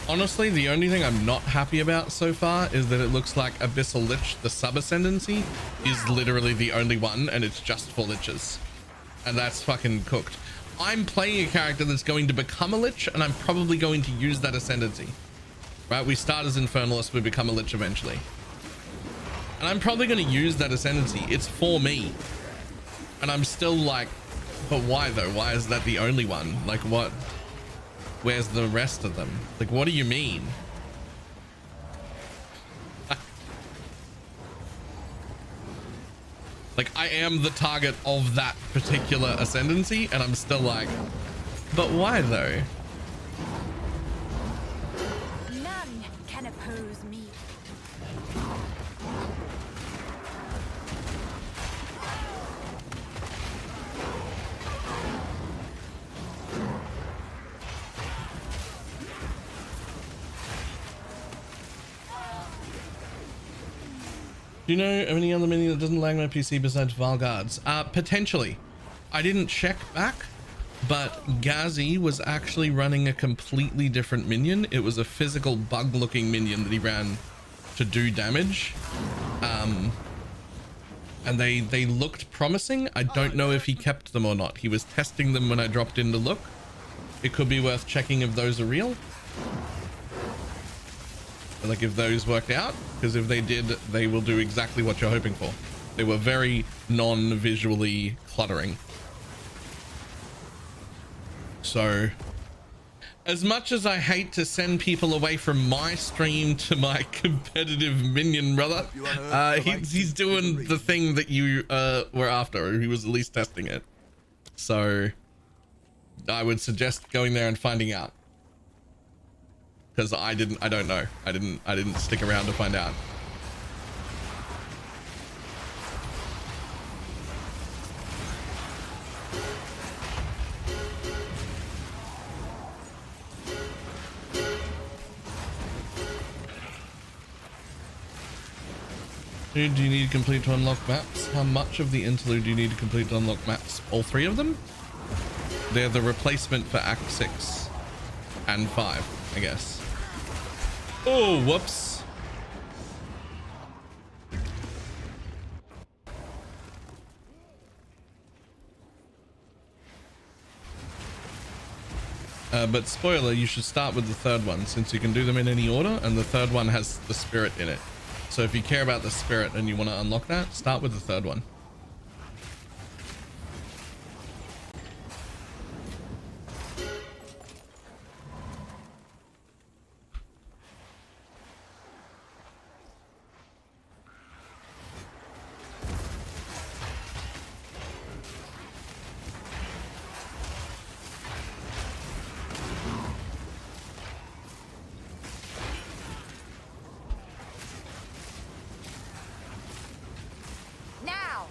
Speaker 1: Honestly, the only thing I'm not happy about so far is that it looks like Abyssal Lich, the sub-ascendancy, is literally the only one, and it's just for liches. And that's fucking cooked. I'm playing a character that's going to become a lich, and I'm probably going to use that ascendancy. Right? We start as Infernalist, we become a lich eventually. And I'm probably going to use that ascendancy. It's for me. And I'm still like, but why though? Why is that the only one? Like what? Where's the rest of them? Like, what do you mean? Like, I am the target of that particular ascendancy, and I'm still like, but why though?
Speaker 3: None can oppose me.
Speaker 1: Do you know of any other minion that doesn't lag my PC besides Vile Guards? Potentially. I didn't check back, but Ghazi was actually running a completely different minion. It was a physical bug-looking minion that he ran to do damage. And they looked promising. I don't know if he kept them or not. He was testing them when I dropped in to look. It could be worth checking if those are real. Like if those worked out, because if they did, they will do exactly what you're hoping for. They were very non-visually cluttering. So as much as I hate to send people away from my stream to my competitive minion brother, he's doing the thing that you were after, or he was at least testing it. So I would suggest going there and finding out. Because I don't know. I didn't stick around to find out. Do you need to complete to unlock maps? How much of the interlude do you need to complete to unlock maps? All 3 of them? They're the replacement for Act 6 and 5, I guess. Oh, whoops. But spoiler, you should start with the 3rd one since you can do them in any order, and the 3rd one has the spirit in it. So if you care about the spirit and you want to unlock that, start with the 3rd one.
Speaker 3: Now!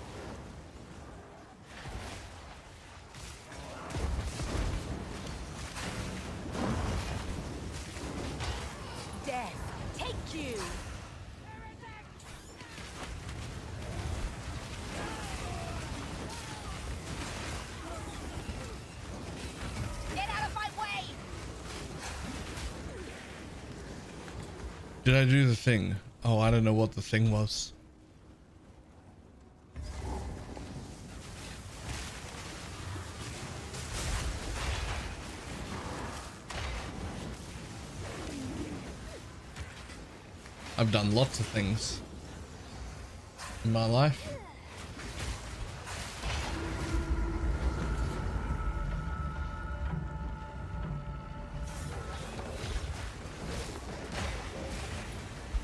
Speaker 3: Death, take you! Get out of my way!
Speaker 1: Did I do the thing? Oh, I don't know what the thing was. I've done lots of things in my life.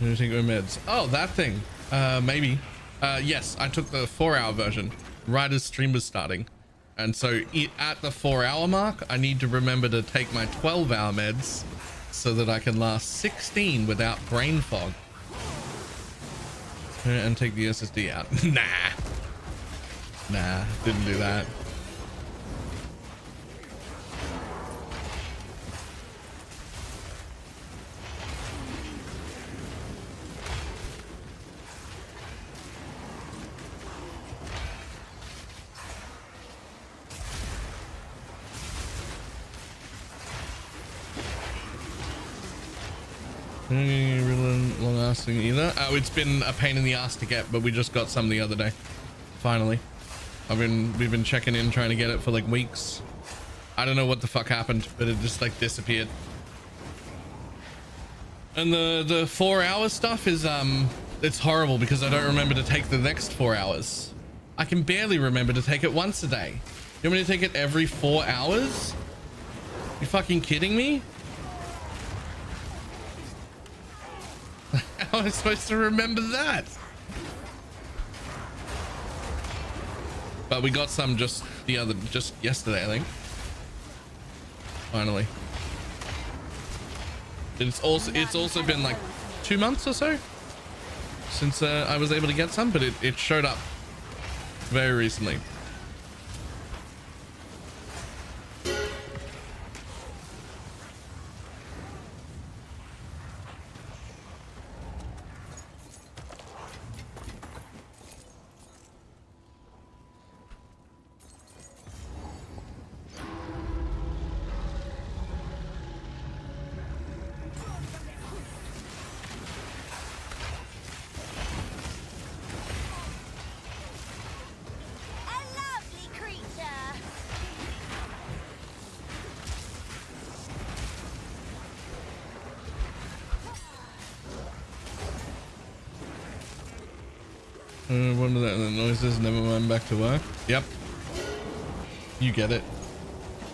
Speaker 1: Do you take your meds? Oh, that thing. Maybe. Yes, I took the 4-hour version right as stream was starting. And so at the 4-hour mark, I need to remember to take my 12-hour meds so that I can last 16 without brain fog. And take the SSD out. Nah, didn't do that. Really long lasting either. Oh, it's been a pain in the ass to get, but we just got some the other day. Finally. We've been checking in trying to get it for like weeks. I don't know what the fuck happened, but it just like disappeared. And the 4-hour stuff is it's horrible because I don't remember to take the next 4 hours. I can barely remember to take it once a day. You want me to take it every 4 hours? You fucking kidding me? How am I supposed to remember that? But we got some just yesterday, I think. Finally. It's also been like 2 months or so since I was able to get some, but it showed up very recently. One of the noises, never mind, back to work. Yep. You get it.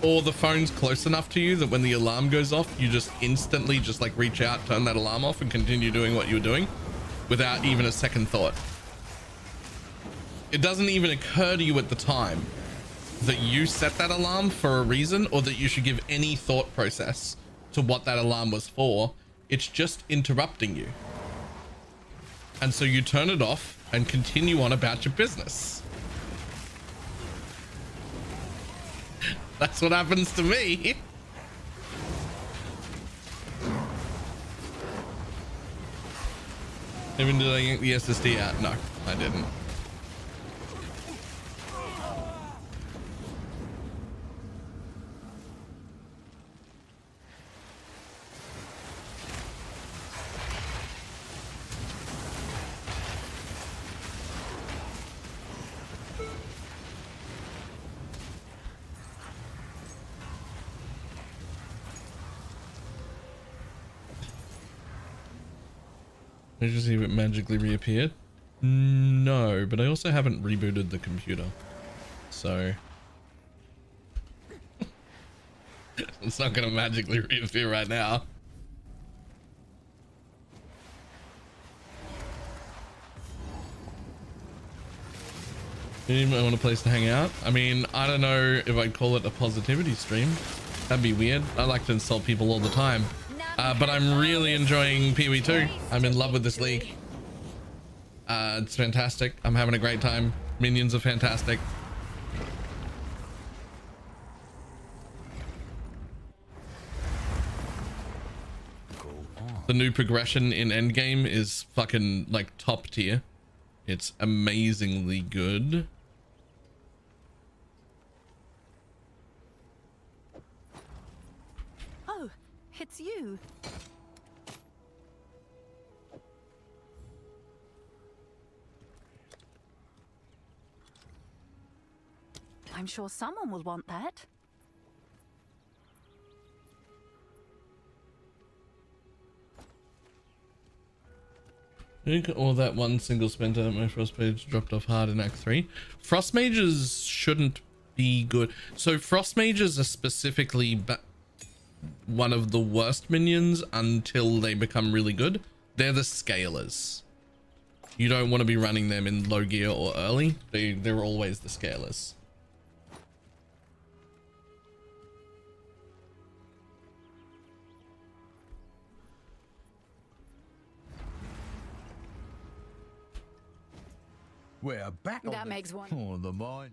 Speaker 1: Or the phone's close enough to you that when the alarm goes off, you just instantly just like reach out, turn that alarm off and continue doing what you were doing without even a second thought. It doesn't even occur to you at the time that you set that alarm for a reason or that you should give any thought process to what that alarm was for. It's just interrupting you. And so you turn it off and continue on about your business. That's what happens to me. Even did I yank the SSD out? No, I didn't. Did you see if it magically reappeared? No, but I also haven't rebooted the computer, so it's not gonna magically reappear right now. You might want a place to hang out. I mean, I don't know if I'd call it a positivity stream. That'd be weird. I like to insult people all the time. But I'm really enjoying Pee Wee 2. I'm in love with this league. It's fantastic. I'm having a great time. Minions are fantastic. The new progression in Endgame is fucking like top tier. It's amazingly good.
Speaker 3: Oh, it's you. I'm sure someone will want that.
Speaker 1: Look at all that one single splinter. My frost mage dropped off hard in Act 3. Frost mages shouldn't be good. So frost mages are specifically one of the worst minions until they become really good. They're the scalers. You don't want to be running them in low gear or early. They're always the scalers.
Speaker 6: We're back on
Speaker 3: That makes one.
Speaker 6: on the mind.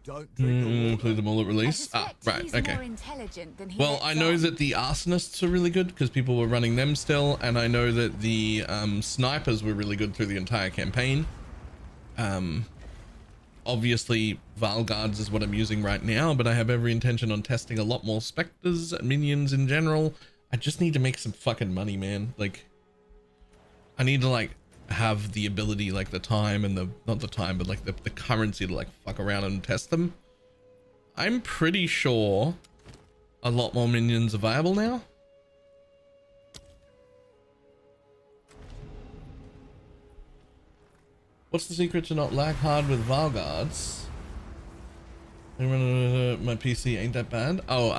Speaker 6: Don't drink the water.
Speaker 1: Include them all at release. Right, okay. Well, I know that the arsonists are really good because people were running them still, and I know that the snipers were really good through the entire campaign. Obviously Valguards is what I'm using right now, but I have every intention on testing a lot more specters and minions in general. I just need to make some fucking money, man. Like, I need to like have the ability, like the time and not the time, but like the currency to like fuck around and test them. I'm pretty sure a lot more minions are viable now. What's the secret to not lag hard with Valguards? My PC ain't that bad. Oh,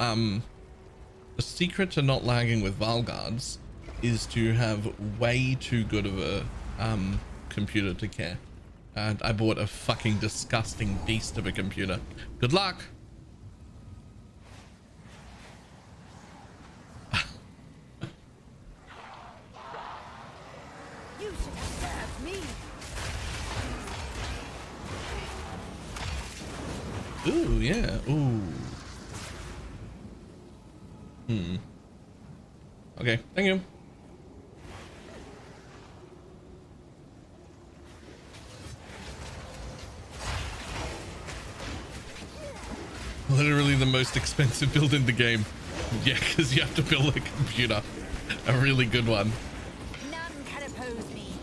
Speaker 1: the secret to not lagging with Valguards is to have way too good of a computer to care. And I bought a fucking disgusting beast of a computer. Good luck.
Speaker 3: You should have served me.
Speaker 1: Ooh, yeah. Ooh. Okay, thank you. Literally the most expensive build in the game. Yeah, because you have to build a computer. A really good one.
Speaker 3: None can oppose me.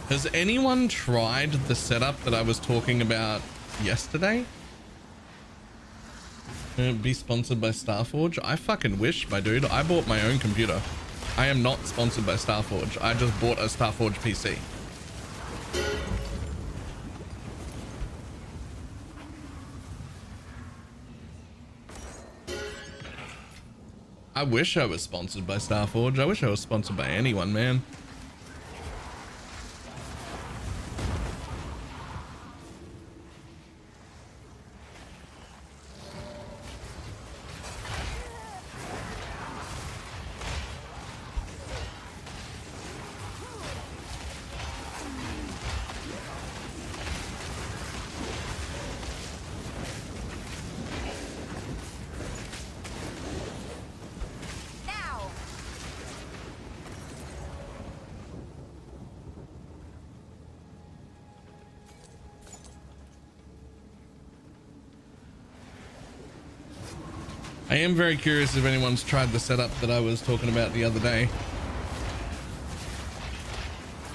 Speaker 1: Has anyone tried the setup that I was talking about yesterday? Be sponsored by Starforge? I fucking wish, my dude. I bought my own computer. I am not sponsored by Starforge. I just bought a Starforge PC. I wish I was sponsored by Starforge. I wish I was sponsored by anyone, man. I am very curious if anyone's tried the setup that I was talking about the other day.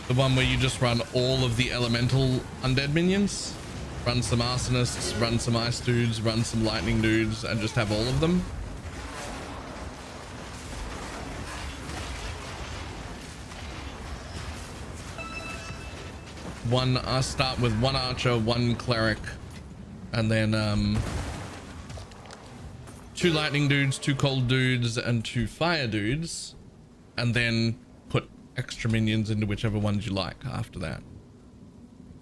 Speaker 1: The one where you just run all of the elemental undead minions. Run some arsonists, run some ice dudes, run some lightning dudes, and just have all of them. I start with one archer, one cleric, and then 2 lightning dudes, 2 cold dudes, and 2 fire dudes, and then put extra minions into whichever ones you like after that.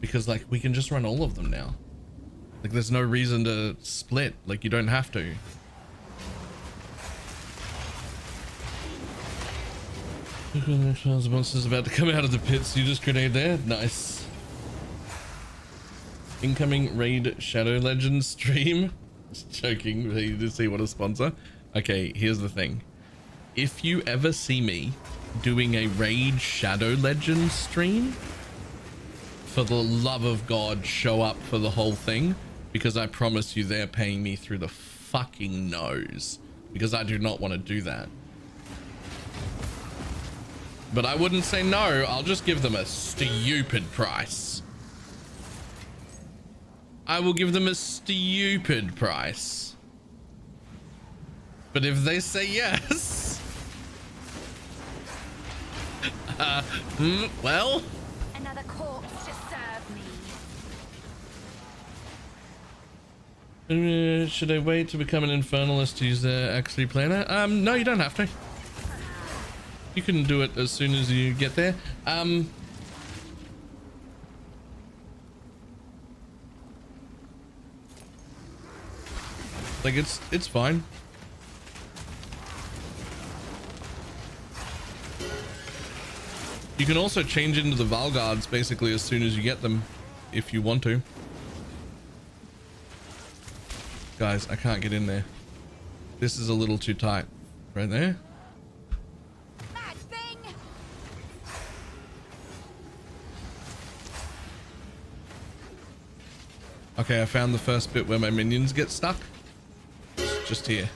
Speaker 1: Because like we can just run all of them now. Like there's no reason to split. Like you don't have to. The monster's about to come out of the pits. You just grenade there. Nice. Incoming Raid Shadow Legends stream. Just joking. You just see what a sponsor. Okay, here's the thing. If you ever see me doing a Raid Shadow Legends stream, for the love of God, show up for the whole thing, because I promise you they're paying me through the fucking nose, because I do not want to do that. But I wouldn't say no. I'll just give them a stupid price. I will give them a stupid price. But if they say yes, well,
Speaker 3: Another corpse to serve me.
Speaker 1: should I wait to become an infernalist to use the X3 planner? No, you don't have to. You can do it as soon as you get there. Like it's fine. You can also change into the Valguards basically as soon as you get them, if you want to. Guys, I can't get in there. This is a little too tight. Right there.
Speaker 3: That thing.
Speaker 1: Okay, I found the first bit where my minions get stuck. Just here.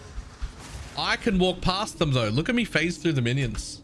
Speaker 1: I can walk past them though. Look at me phase through the minions.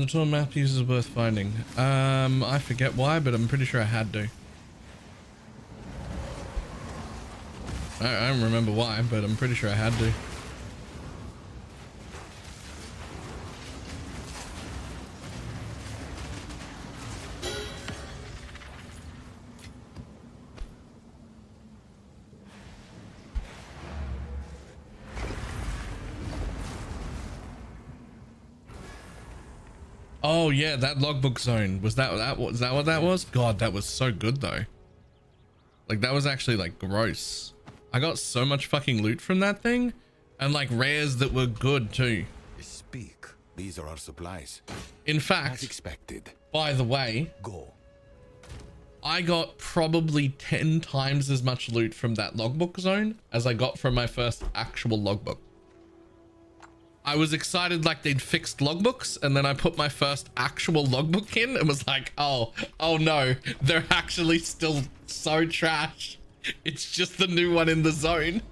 Speaker 1: The tool map uses worth finding. I forget why, but I'm pretty sure I had to. I don't remember why, but I'm pretty sure I had to. Oh yeah, that logbook zone. Was that what that was? God, that was so good though. Like that was actually like gross. I got so much fucking loot from that thing, and like rares that were good too.
Speaker 4: Speak. These are our supplies.
Speaker 1: In
Speaker 4: As
Speaker 1: fact,
Speaker 4: expected.
Speaker 1: by the way,
Speaker 4: Go.
Speaker 1: I got probably 10 times as much loot from that logbook zone as I got from my first actual logbook. I was excited like they'd fixed logbooks, and then I put my first actual logbook in and was like, oh no, they're actually still so trash. It's just the new one in the zone.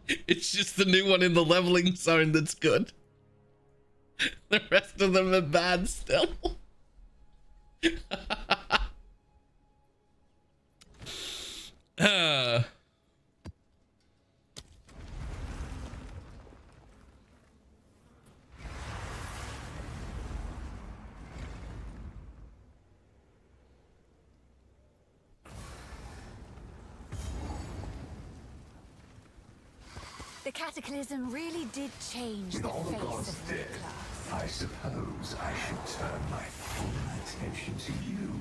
Speaker 1: It's just the new one in the leveling zone that's good. The rest of them are bad still.
Speaker 3: The cataclysm really did change the face of the class.
Speaker 7: I suppose I should turn my full attention to you.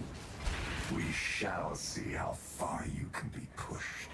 Speaker 7: We shall see how far you can be pushed.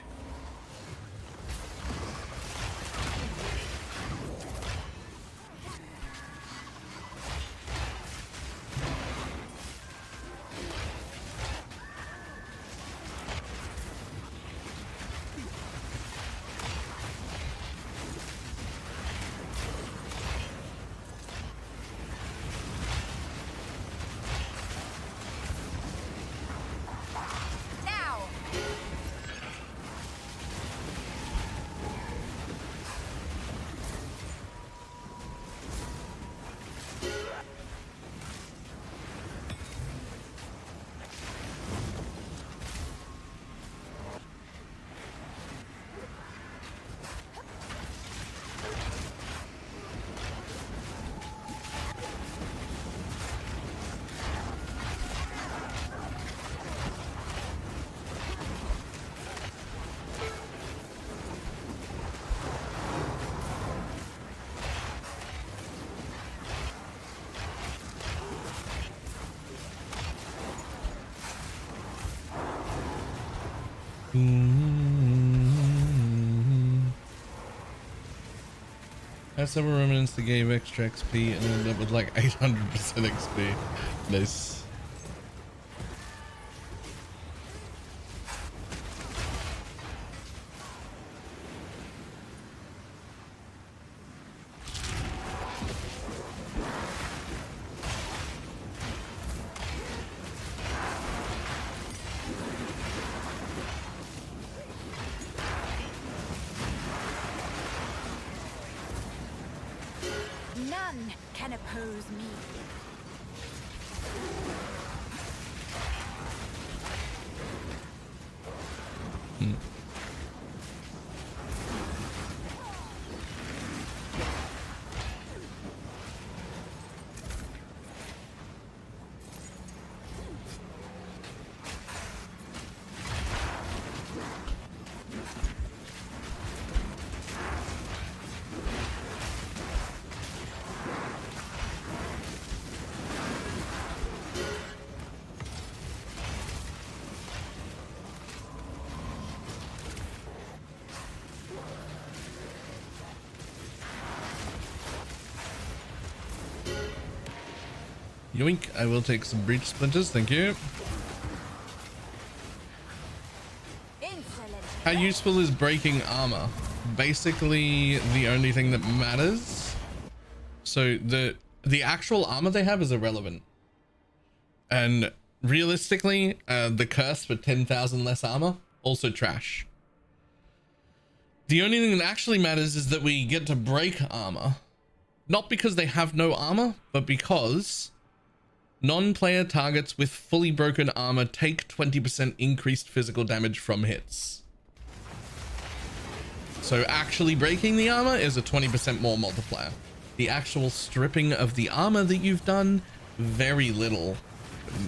Speaker 1: Had several remnants that gave extra XP and ended up with like 800% XP. Nice.
Speaker 3: None can oppose me.
Speaker 1: Yoink, I will take some breach splinters, thank you. How useful is breaking armor? Basically the only thing that matters. So the actual armor they have is irrelevant. And realistically, the curse for 10,000 less armor, also trash. The only thing that actually matters is that we get to break armor. Not because they have no armor, but because non-player targets with fully broken armor take 20% increased physical damage from hits. So actually breaking the armor is a 20% more multiplier. The actual stripping of the armor that you've done, very little.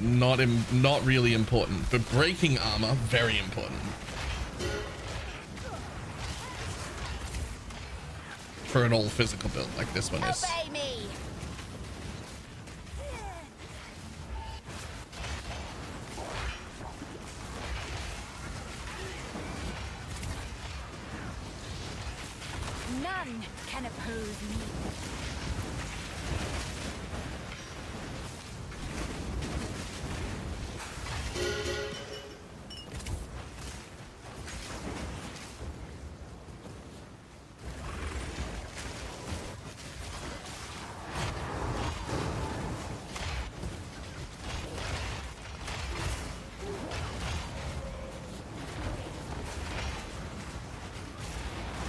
Speaker 1: Not really important, but breaking armor, very important. For an all physical build like this one is.
Speaker 3: Obey me. None can oppose me.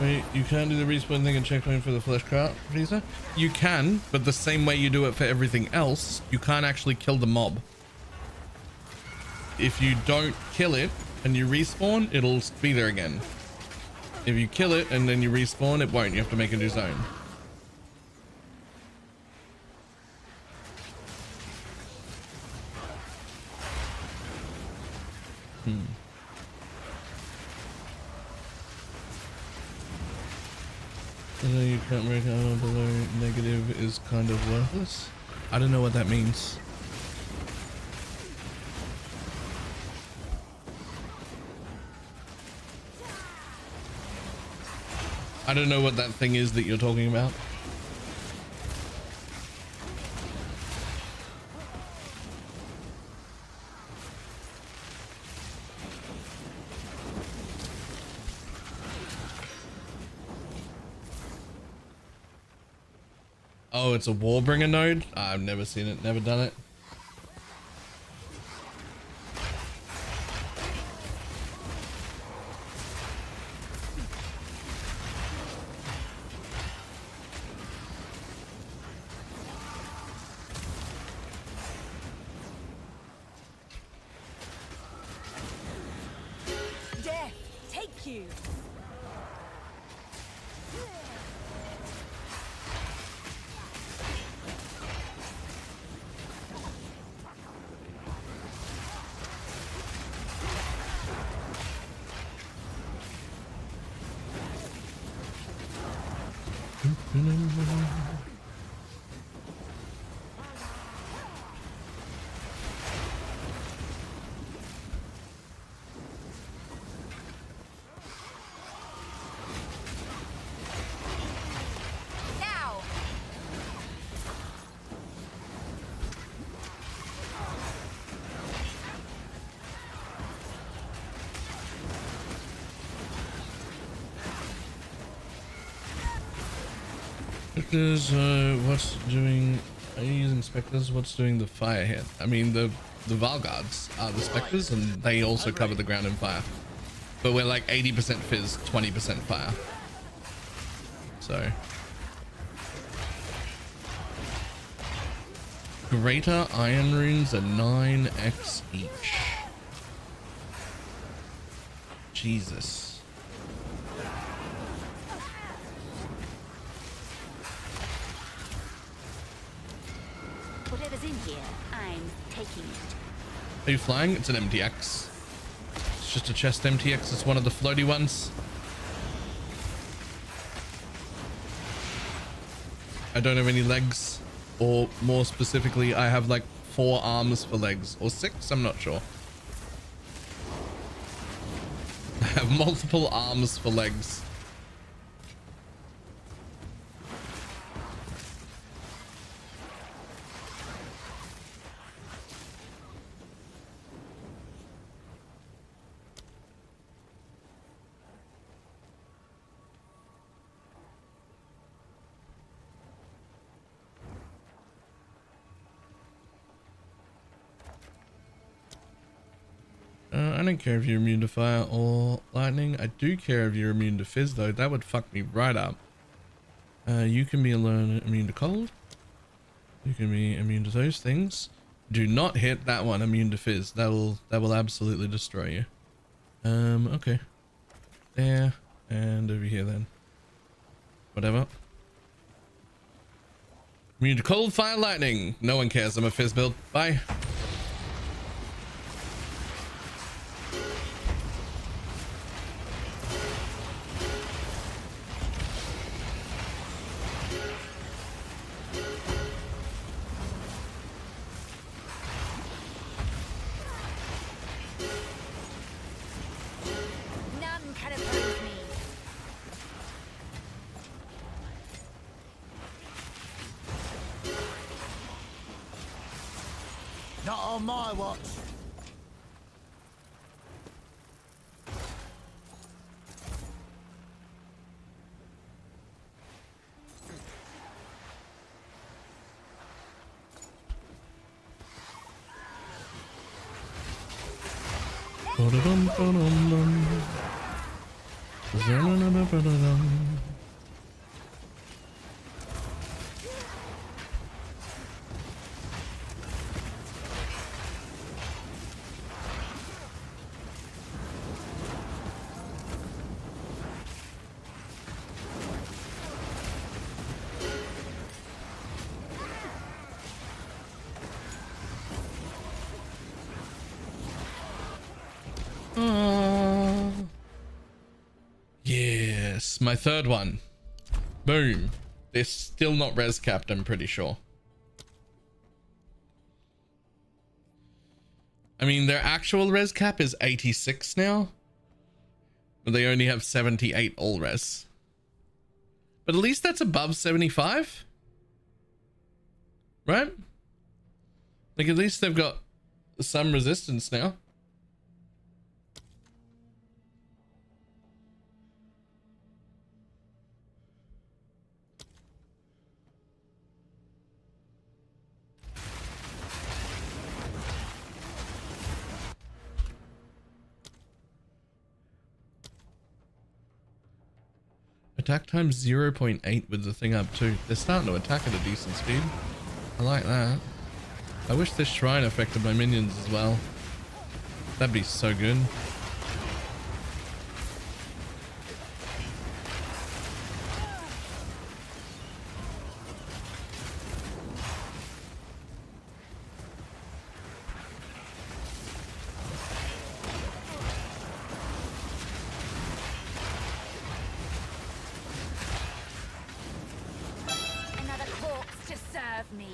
Speaker 1: Wait, you can't do the respawn thing and checkpoint for the flesh cart, Visa? You can, but the same way you do it for everything else, you can't actually kill the mob. If you don't kill it and you respawn, it'll be there again. If you kill it and then you respawn, it won't. You have to make a new zone. Although you can't break out below negative is kind of worthless. I don't know what that means. I don't know what that thing is that you're talking about. Oh, it's a Warbringer node? I've never seen it, never done it.
Speaker 3: Death, take you. Now.
Speaker 1: Spectres, what's doing? Are you using Spectres? What's doing the fire hit? I mean, the Valguards are the Spectres, and they also cover the ground in fire. But we're like 80% fizz, 20% fire. So. Greater iron runes are 9x each. Jesus.
Speaker 3: Whatever's in here, I'm taking it.
Speaker 1: Are you flying? It's an MTX. It's just a chest MTX. It's one of the floaty ones. I don't have any legs, or more specifically, I have like 4 arms for legs, or 6, I'm not sure. I have multiple arms for legs. I don't care if you're immune to fire or lightning. I do care if you're immune to fizz though. That would fuck me right up. You can be immune to cold. You can be immune to those things. Do not hit that one, immune to fizz. That will absolutely destroy you. Okay. There and over here then. Whatever. Immune to cold, fire, lightning. No one cares. I'm a fizz build. Bye.
Speaker 3: None can oppose me.
Speaker 6: Not on my watch.
Speaker 1: Yes, my third one. Boom. They're still not res capped, I'm pretty sure. I mean, their actual res cap is 86 now, but they only have 78 all res. But at least that's above 75, right? Like, at least they've got some resistance now. Attack time 0.8 with the thing up too. They're starting to attack at a decent speed. I like that. I wish this shrine affected my minions as well. That'd be so good.
Speaker 3: Another corpse to serve me.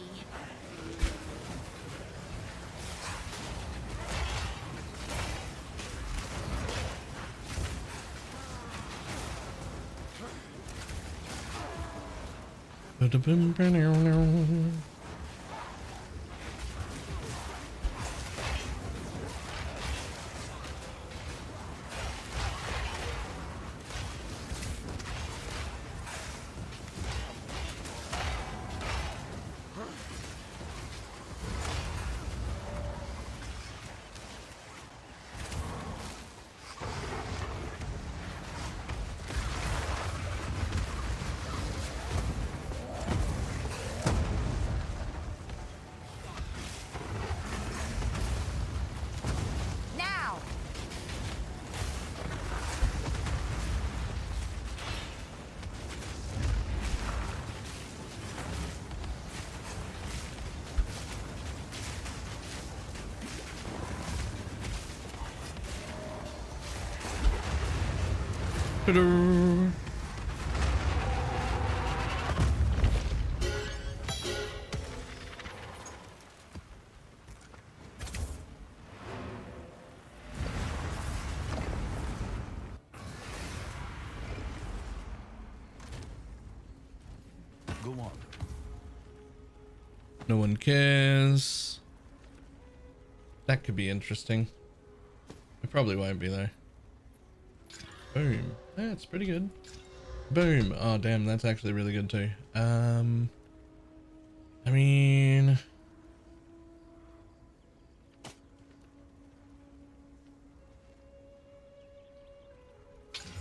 Speaker 3: Now.
Speaker 1: Ta-da.
Speaker 4: Go on.
Speaker 1: No one cares. That could be interesting. It probably won't be though. Boom. Yeah, it's pretty good. Boom. Oh damn, that's actually really good too. I mean,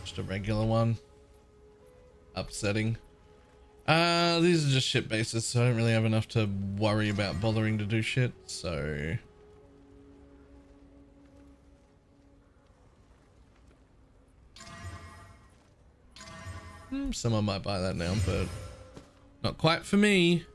Speaker 1: just a regular one. Upsetting. These are just shit bases, so I don't really have enough to worry about bothering to do shit, so someone might buy that now, but not quite for me.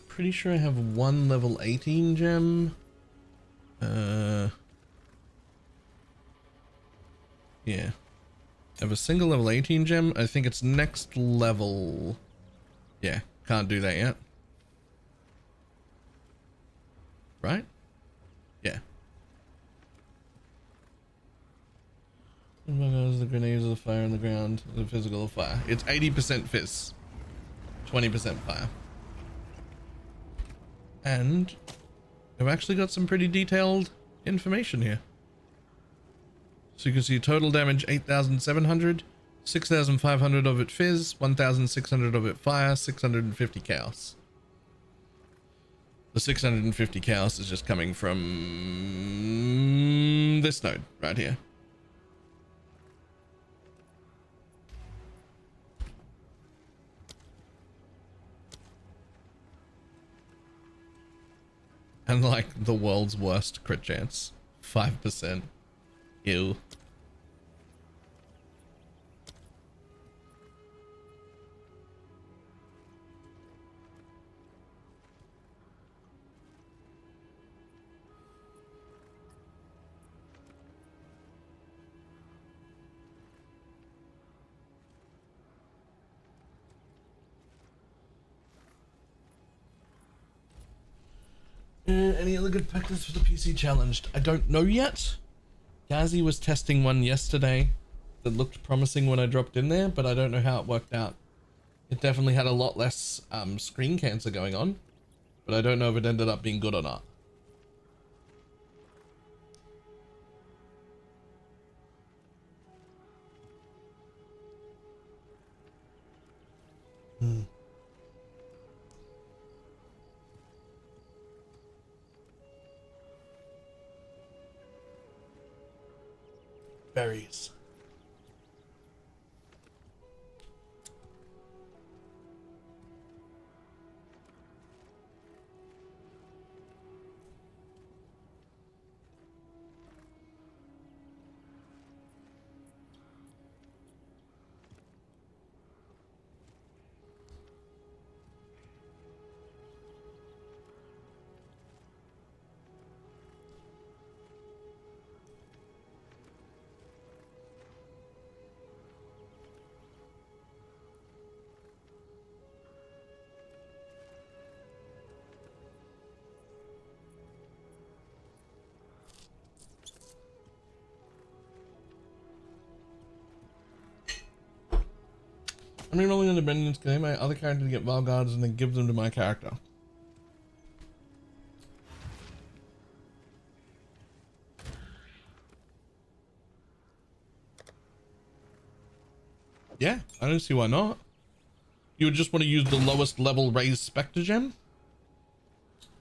Speaker 1: Pretty sure I have one level 18 gem. Yeah. I have a single level 18 gem. I think it's next level. Yeah, can't do that yet. Right? Yeah. The grenades of the fire on the ground, the physical fire. It's 80% fizz, 20% fire. And I've actually got some pretty detailed information here. So you can see total damage 8,700, 6,500 of it fizz, 1,600 of it fire, 650 chaos. The 650 chaos is just coming from this node right here. And like the world's worst crit chance, 5%. Ew. Any other good practice for the PC challenged? I don't know yet. Gazzy was testing one yesterday that looked promising when I dropped in there, but I don't know how it worked out. It definitely had a lot less screen cancer going on, but I don't know if it ended up being good or not. Berries. I'm rolling on the minions to my other character to get Val Guards and then give them to my character. Yeah, I don't see why not. You would just want to use the lowest level raised Spectre gem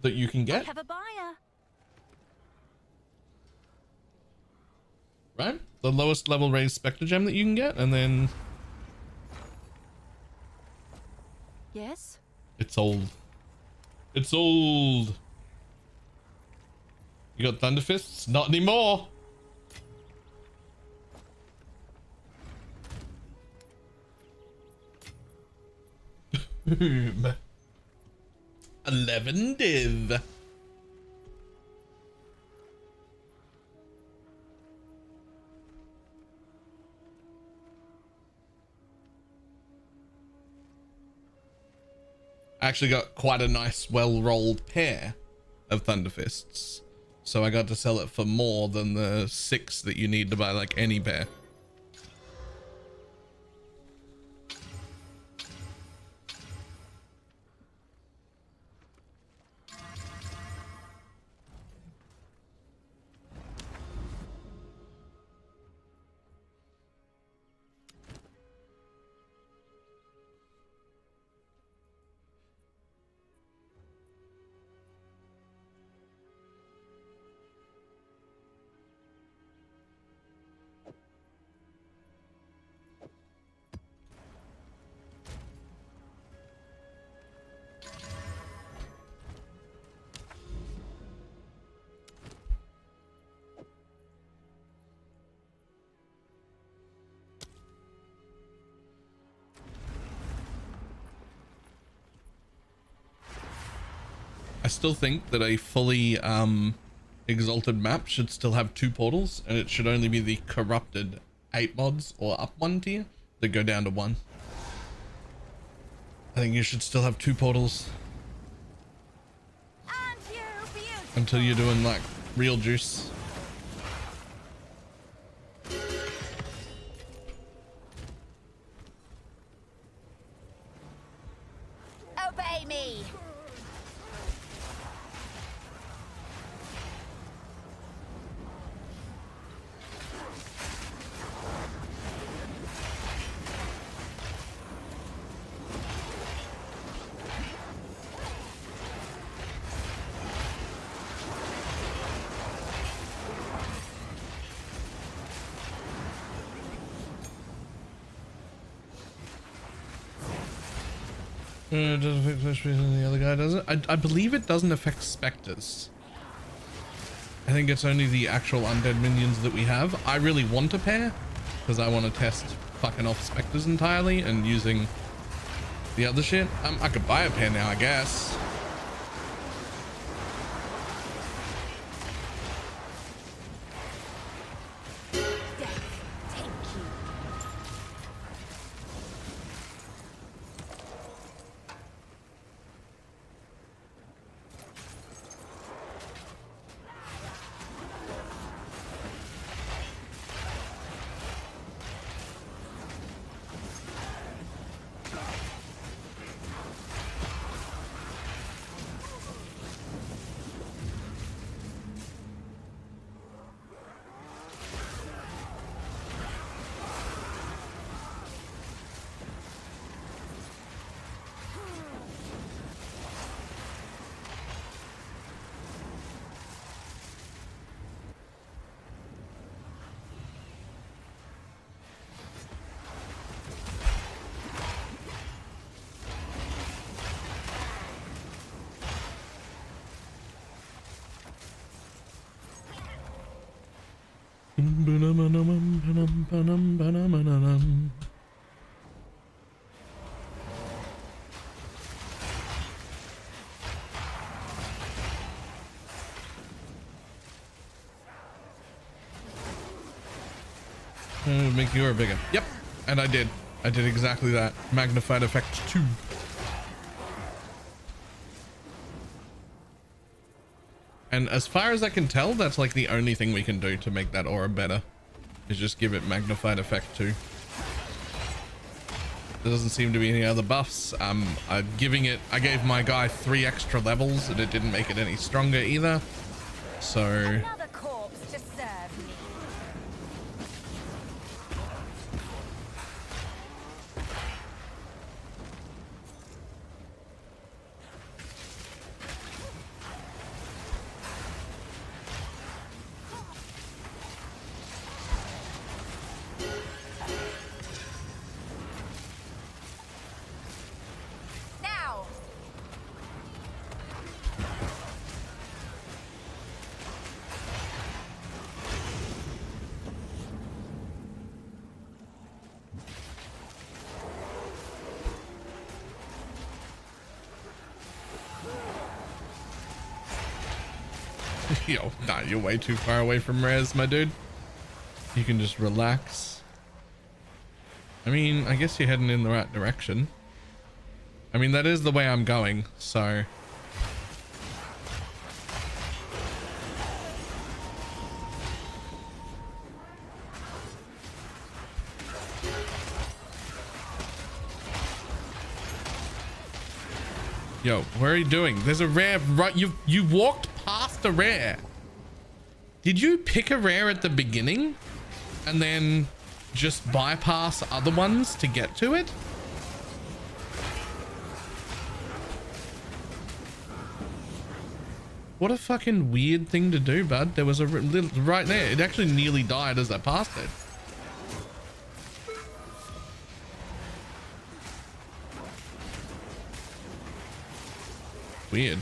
Speaker 1: that you can get.
Speaker 3: I have a buyer.
Speaker 1: Right? The lowest level raised Spectre gem that you can get, and then
Speaker 3: Yes?
Speaker 1: it's old. It's old. You got Thunder Fists? Not anymore. Boom. 11 div. I actually got quite a nice well-rolled pair of Thunder Fists, so I got to sell it for more than the 6 that you need to buy like any pair. I still think that a fully exalted map should still have 2 portals, and it should only be the corrupted 8 mods or up 1 tier that go down to 1. I think you should still have 2 portals until you're doing like real juice. It doesn't affect flesh and the other guy doesn't. I believe it doesn't affect specters. I think it's only the actual undead minions that we have. I really want a pair because I want to test fucking off specters entirely and using the other shit. I could buy a pair now, I guess. Make your bigger. Yep, and I did. I did exactly that. Magnified effect 2. And as far as I can tell, that's like the only thing we can do to make that aura better, is just give it magnified effect 2. There doesn't seem to be any other buffs. I gave my guy 3 extra levels and it didn't make it any stronger either. So
Speaker 3: Another corpse to serve me. Now.
Speaker 1: yo, nah, you're way too far away from res, my dude. You can just relax. I mean, I guess you're heading in the right direction. I mean, that is the way I'm going, so. Yo, where are you doing? There's a rare right. You walked past a rare. Did you pick a rare at the beginning and then just bypass other ones to get to it? What a fucking weird thing to do, bud. There was a little right there. It actually nearly died as I passed it. Weird.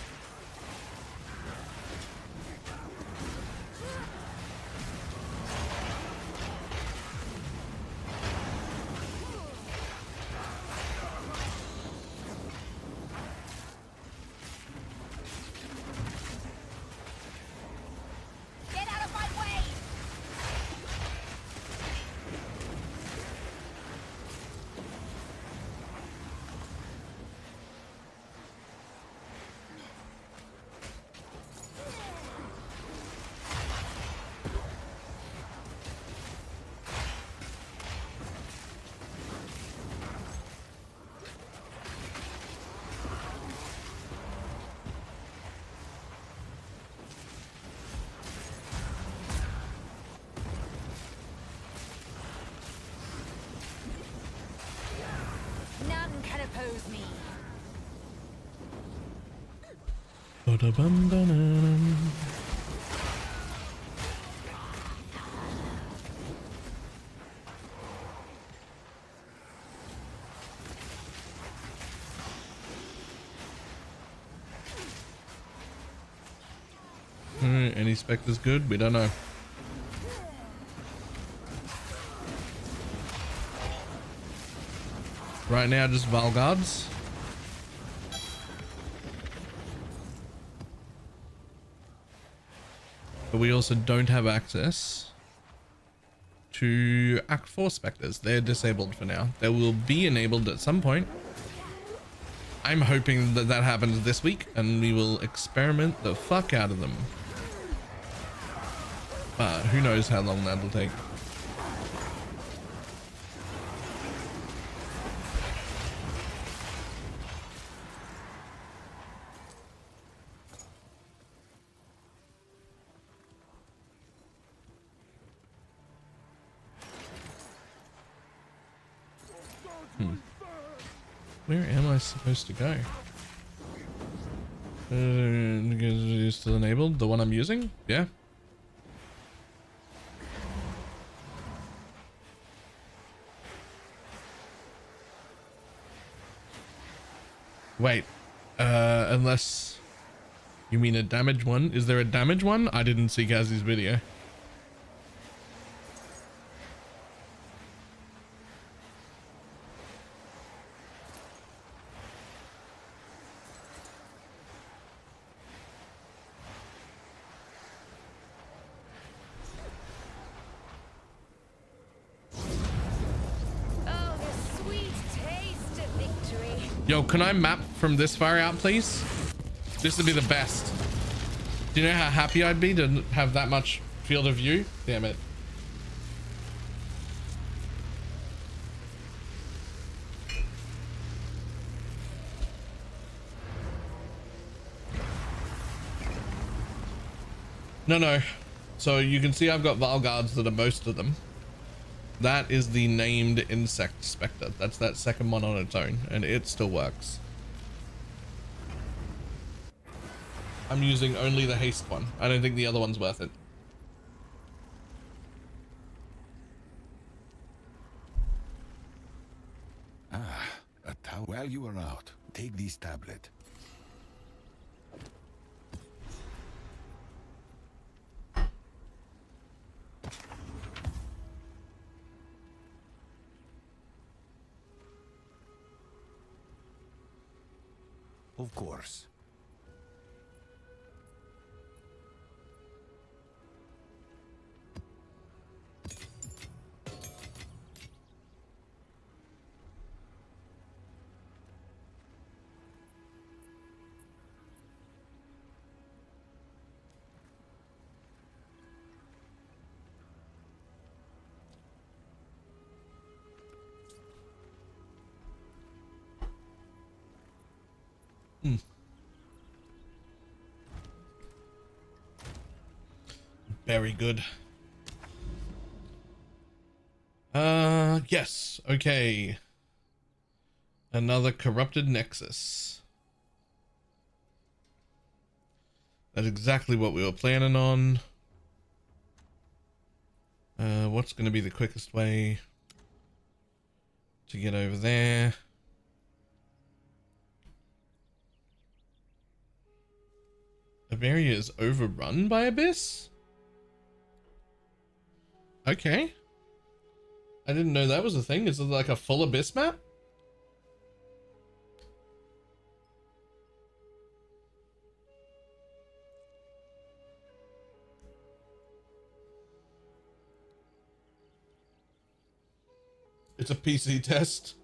Speaker 3: Get out of my way. None can oppose me.
Speaker 1: Ba-da-bum-ba-da-dum. Any specters good? We don't know. Right now, just Valguards. But we also don't have access to Act 4 specters. They're disabled for now. They will be enabled at some point. I'm hoping that that happens this week and we will experiment the fuck out of them. But who knows how long that'll take. Where am I supposed to go? Is still enabled? The one I'm using? Yeah. Wait. Unless you mean a damage one. Is there a damage one? I didn't see Gazzy's video. Yo, can I map from this far out, please? This would be the best. Do you know how happy I'd be to have that much field of view? Damn it. No. So you can see I've got Valguards that are most of them. That is the named insect spectre. That's that second one on its own, and it still works. I'm using only the haste one. I don't think the other one's worth it.
Speaker 4: While you are out, take this tablet. Of course.
Speaker 1: Very good. Yes. Okay. Another corrupted nexus. That's exactly what we were planning on. What's going to be the quickest way to get over there? Bavaria is overrun by Abyss? Okay. I didn't know that was a thing. Is it like a full Abyss map? It's a PC test.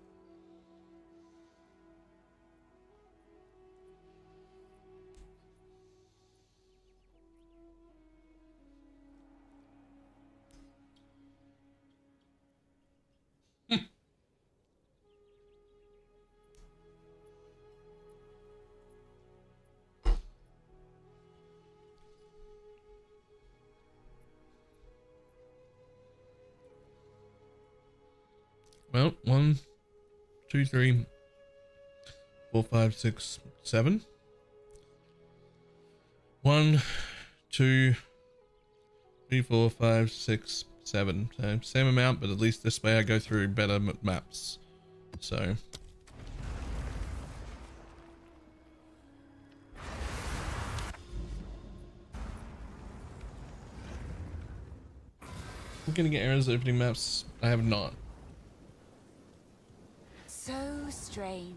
Speaker 1: Well, 1, 2, 3, 4, 5, 6, 7. 1, 2, 3, 4, 5, 6, 7. So same amount, but at least this way I go through better maps. So. I'm gonna get errors opening maps. I have not.
Speaker 3: So strange.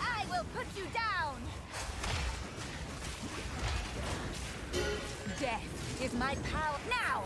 Speaker 3: I will put you down. Death is my power now.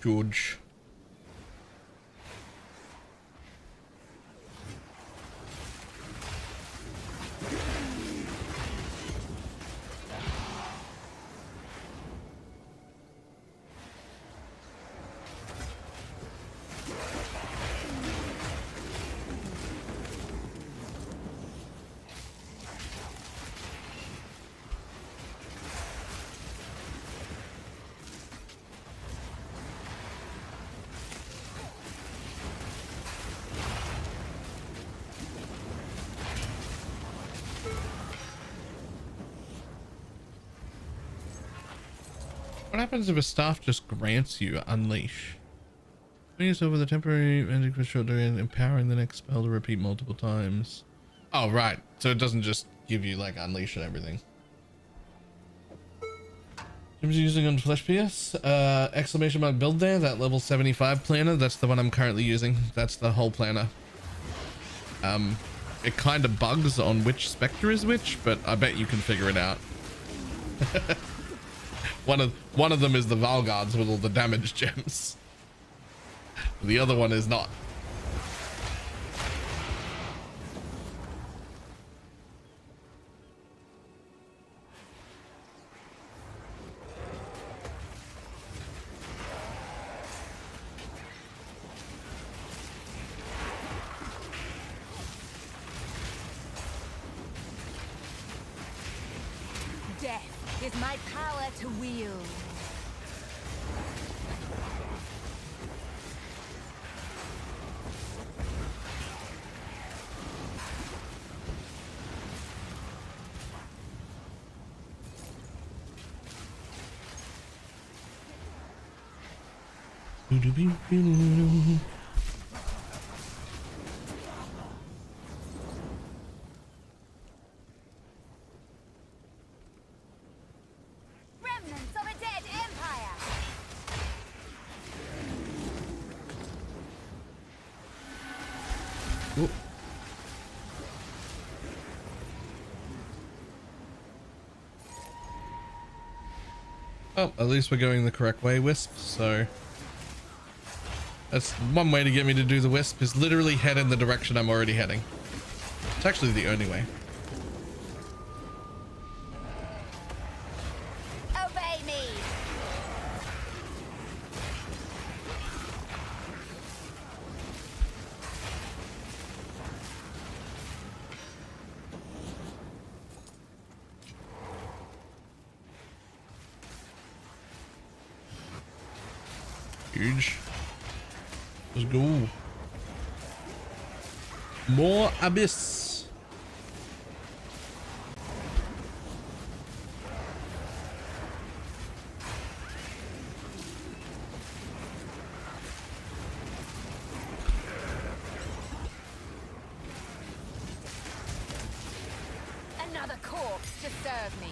Speaker 1: George. What happens if a staff just grants you Unleash? Putting yourself with a temporary magic for short period, empowering the next spell to repeat multiple times. Oh, right. So it doesn't just give you like Unleash and everything. Jim's using on Flesh PS. Exclamation mark build there. That level 75 planner. That's the one I'm currently using. That's the whole planner. It kind of bugs on which Spectre is which, but I bet you can figure it out. One of them is the Valgards with all the damage gems. The other one is not.
Speaker 3: Death is my power to wield. Remnants of a dead empire.
Speaker 1: Ooh. Oh, at least we're going the correct way, Wisp, so that's one way to get me to do the Wisp, is literally head in the direction I'm already heading. It's actually the only way.
Speaker 3: Obey me.
Speaker 1: Huge. Let's go. More Abyss.
Speaker 3: Another corpse to serve me.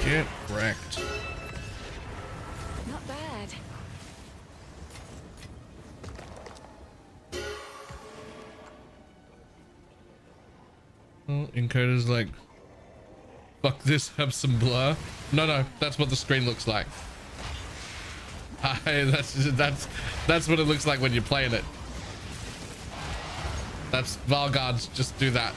Speaker 1: Get wrecked.
Speaker 3: Not bad.
Speaker 1: Oh, encoder's like, fuck this, have some blur. No, that's what the screen looks like. That's what it looks like when you're playing it. That's Valguards, just do that.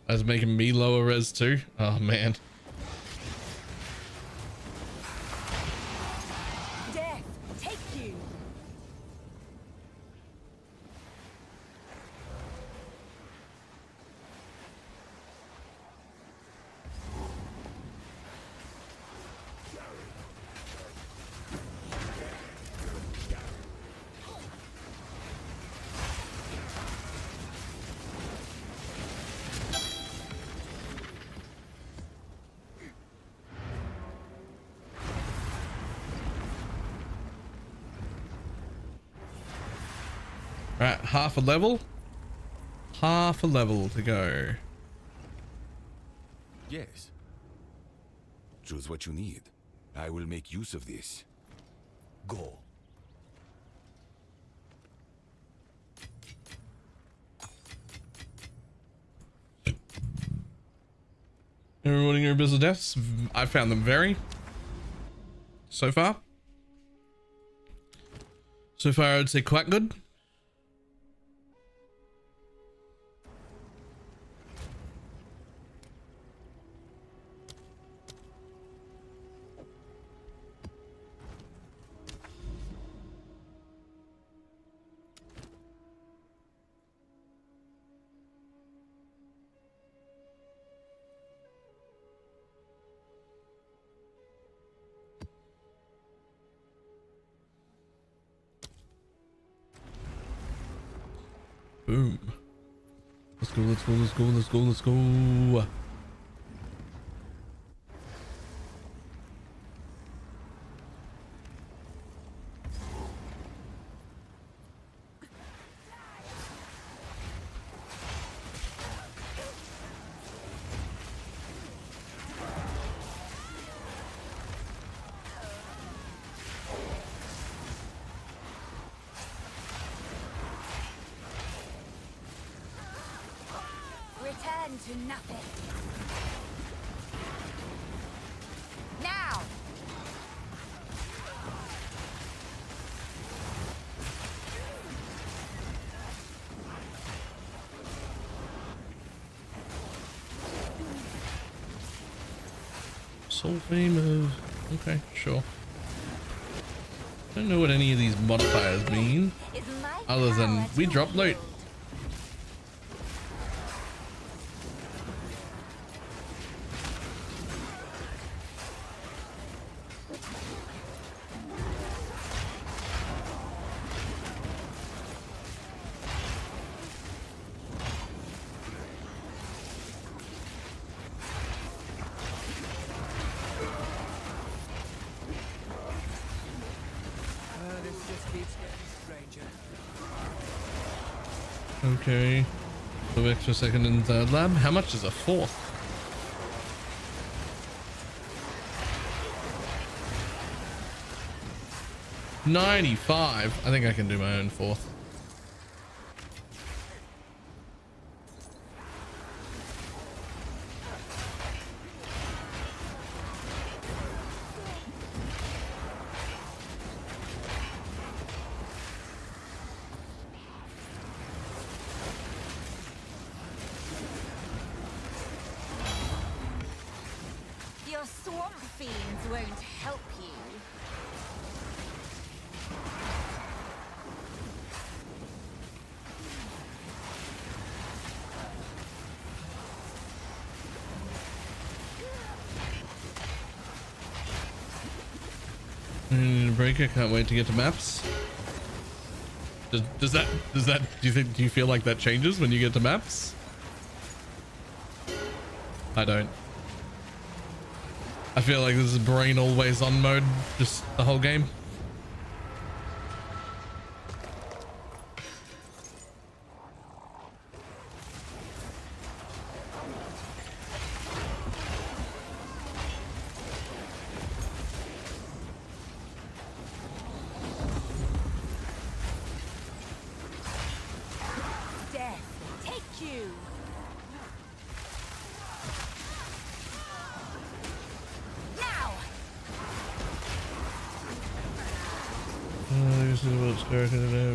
Speaker 1: That's making me lower res too. Oh man.
Speaker 3: Death, take you.
Speaker 1: Right, half a level to go.
Speaker 4: Yes. Choose what you need. I will make use of this. Go.
Speaker 1: Rewarding your abyssal deaths. I found them very. So far, I would say quite good. Boom. Let's go, let's go, let's go, let's go, let's go.
Speaker 3: Return to nothing. Now.
Speaker 1: Soul Fame. Okay, sure. Don't know what any of these modifiers mean,
Speaker 3: Is my
Speaker 1: other than
Speaker 3: power
Speaker 1: we
Speaker 3: to
Speaker 1: drop loot.
Speaker 3: wield.
Speaker 6: This just keeps getting stranger.
Speaker 1: Okay. So extra second and third lab. How much is a fourth? $95. I think I can do my own fourth.
Speaker 3: Your swamp fiends won't help you.
Speaker 1: Breaker, can't wait to get to maps. Does that do you feel like that changes when you get to maps? I don't. I feel like this is brain always on mode just the whole game.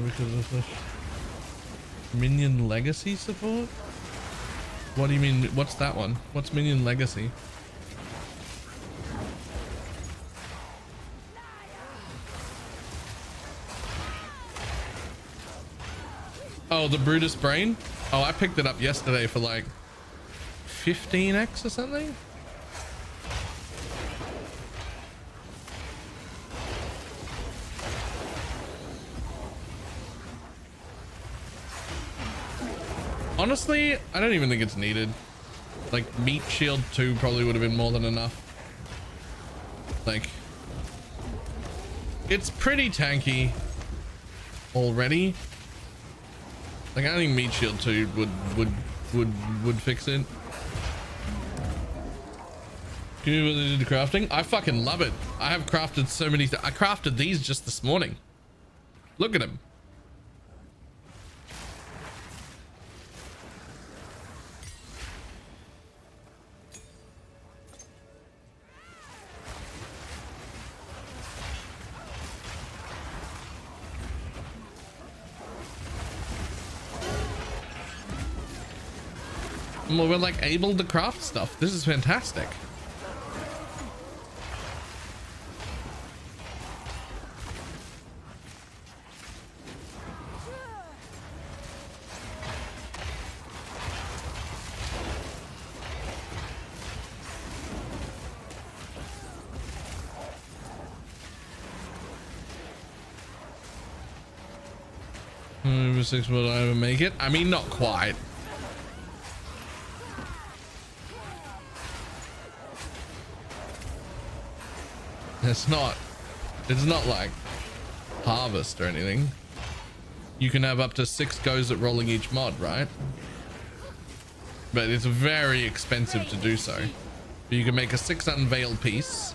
Speaker 1: Because of the Minion Legacy support? What do you mean? What's that one? What's Minion Legacy? Oh, the Brutus Brain? Oh, I picked it up yesterday for like 15x or something. Honestly, I don't even think it's needed. Like, Meat Shield 2 probably would have been more than enough. Like, it's pretty tanky already. Like, I don't think Meat Shield 2 would fix it. Can you really do the crafting? I fucking love it. I have crafted so many I crafted these just this morning. Look at them. Well, we're like able to craft stuff. This is fantastic. Number 6, will I ever make it? I mean, not quite. It's not like harvest or anything. You can have up to 6 goes at rolling each mod, right? But it's very expensive to do so. But you can make a 6 unveil piece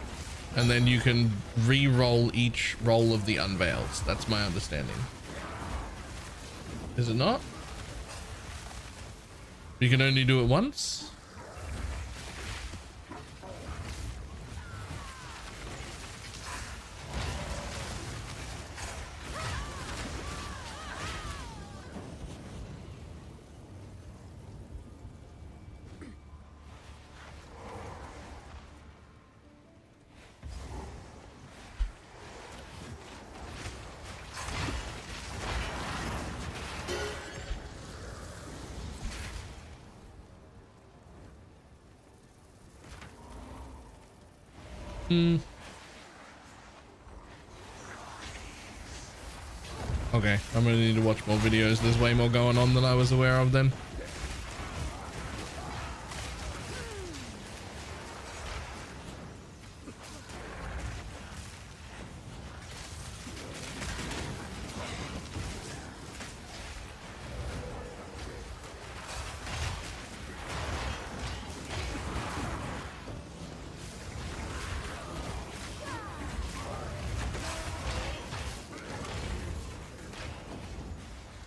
Speaker 1: and then you can re-roll each roll of the unveils. That's my understanding. Is it not? You can only do it once? Okay, I'm gonna need to watch more videos. There's way more going on than I was aware of then.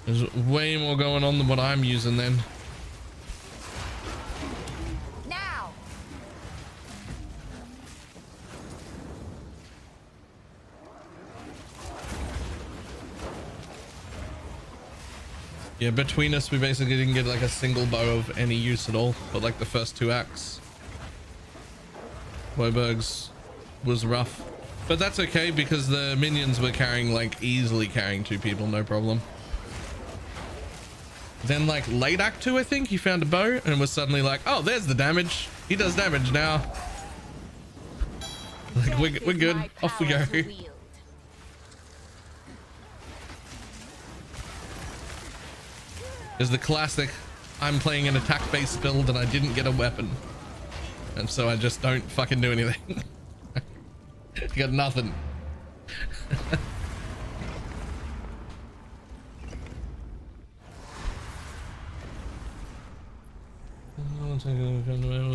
Speaker 1: There's way more going on than what I'm using then.
Speaker 3: Now.
Speaker 1: Yeah, between us we basically didn't get like a single bow of any use at all, but like the first 2 acts. Woberg's was rough. But that's okay because the minions were carrying, like easily carrying 2 people, no problem. Then like late act 2, I think he found a bow and was suddenly like, oh, there's the damage. He does damage now. Like we're good. Off we go. Is the classic, I'm playing an attack-based build and I didn't get a weapon. And so I just don't fucking do anything. Got nothing.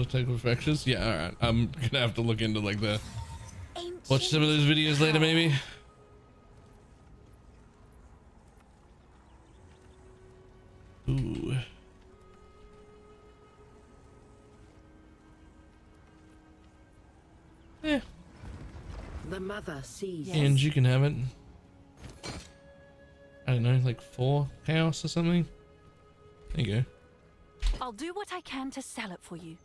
Speaker 1: Take reflections. Yeah, all right. I'm gonna have to look into like the watch some of those videos later, maybe. Ooh. Yeah.
Speaker 8: The mother sees.
Speaker 1: And you can have it. I don't know, like 4 chaos or something. There you go.
Speaker 3: I'll do what I can to sell it for you.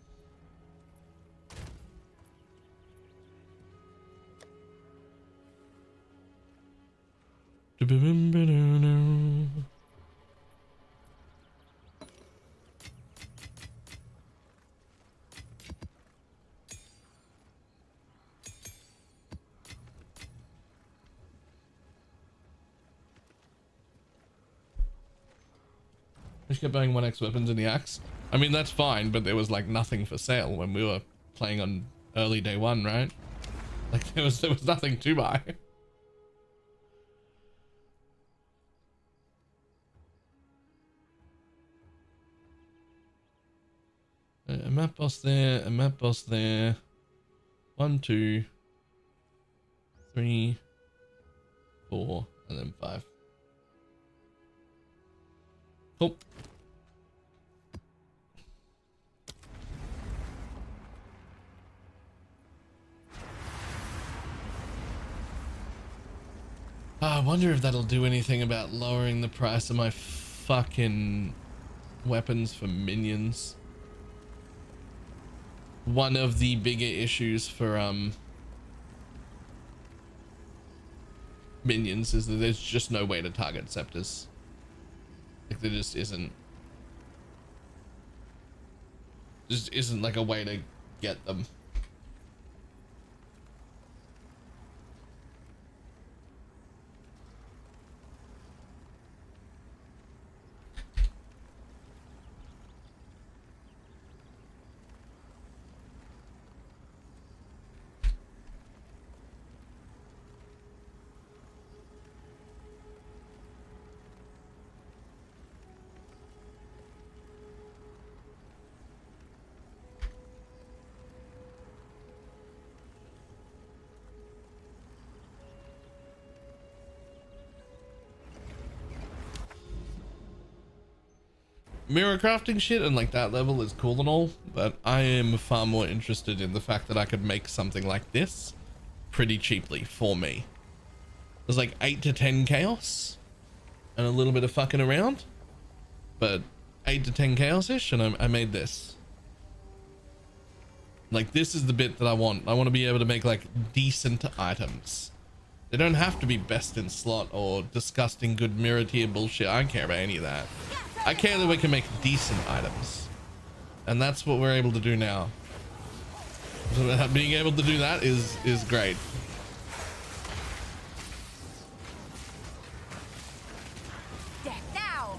Speaker 3: Just kept buying 1x weapons in the axe. I mean, that's fine, but there was like nothing for sale when we were playing on early day 1, right? Like there was nothing to buy. A map boss there, a map boss there. 1, 2, 3, 4, and then 5. Cool. I wonder if that'll do anything about lowering the price of my fucking weapons for minions. One of the bigger issues for minions is that there's just no way to target scepters. Like there just isn't like a way to get them. Mirror crafting shit and like that level is cool and all, but I am far more interested in the fact that I could make something like this pretty cheaply for me. There's like 8 to 10 chaos and a little bit of fucking around, but 8 to 10 chaos-ish, and I made this. Like this is the bit that I want. I want to be able to make like decent items. They don't have to be best in slot or disgusting good mirror tier bullshit. I don't care about any of that. I care that we can make decent items, and that's what we're able to do now. So being able to do that is great. Death now.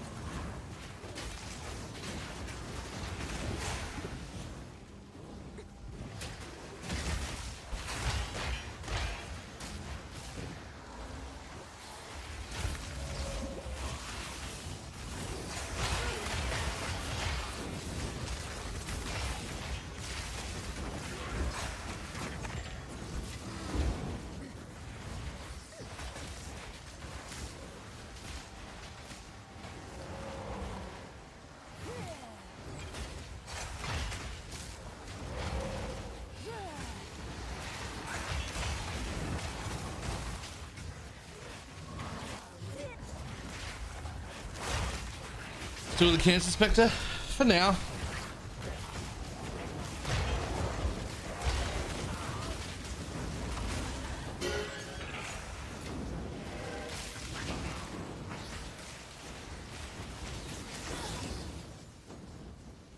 Speaker 1: Still the Cancer Spectre for now.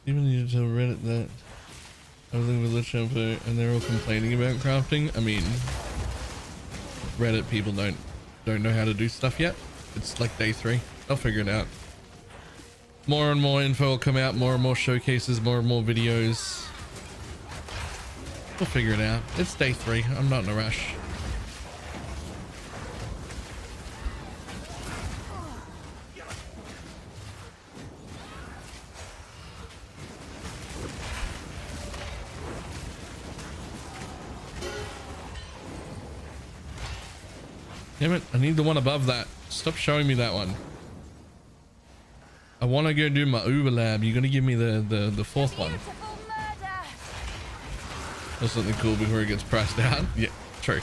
Speaker 1: Even need to tell Reddit that I was living with Lich Shampoo and they're all complaining about crafting. I mean, Reddit people don't know how to do stuff yet. It's like day 3. They'll figure it out. More and more info will come out, more and more showcases, more and more videos. We'll figure it out. It's day 3. I'm not in a rush. Damn it, I need the one above that. Stop showing me that one. I want to go do my Uber lab. You're going to give me the fourth one. Or something cool before it gets priced out. Yeah, true.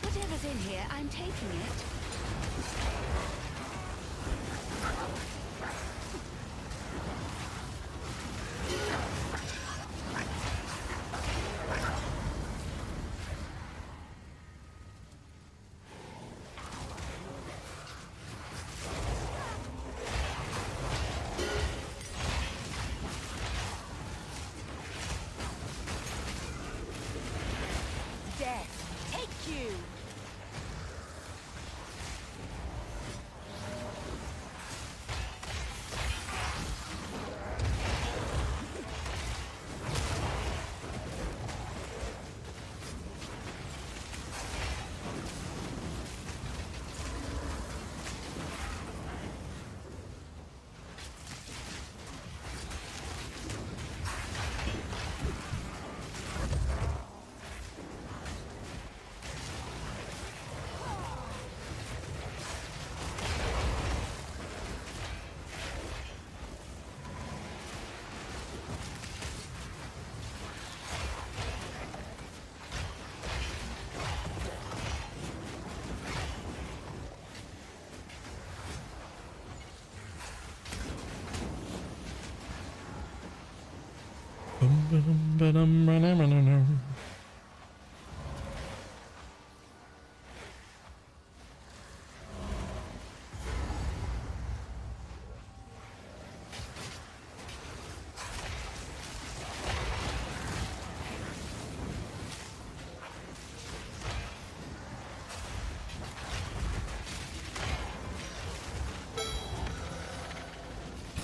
Speaker 9: Whatever's in here, I'm taking it. Death, take you.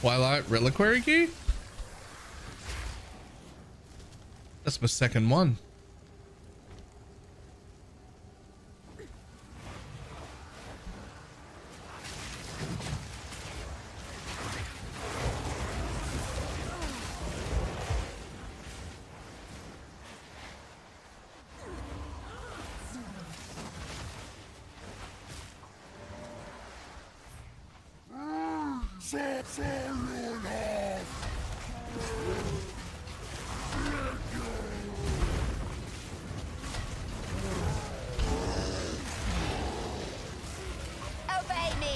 Speaker 1: Twilight Reliquary Key? That's my second one.
Speaker 9: Obey me.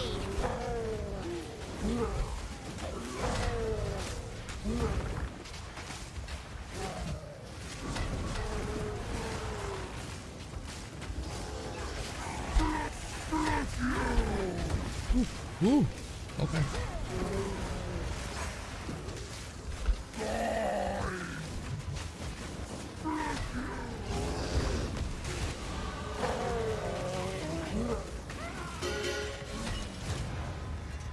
Speaker 1: Ooh, okay.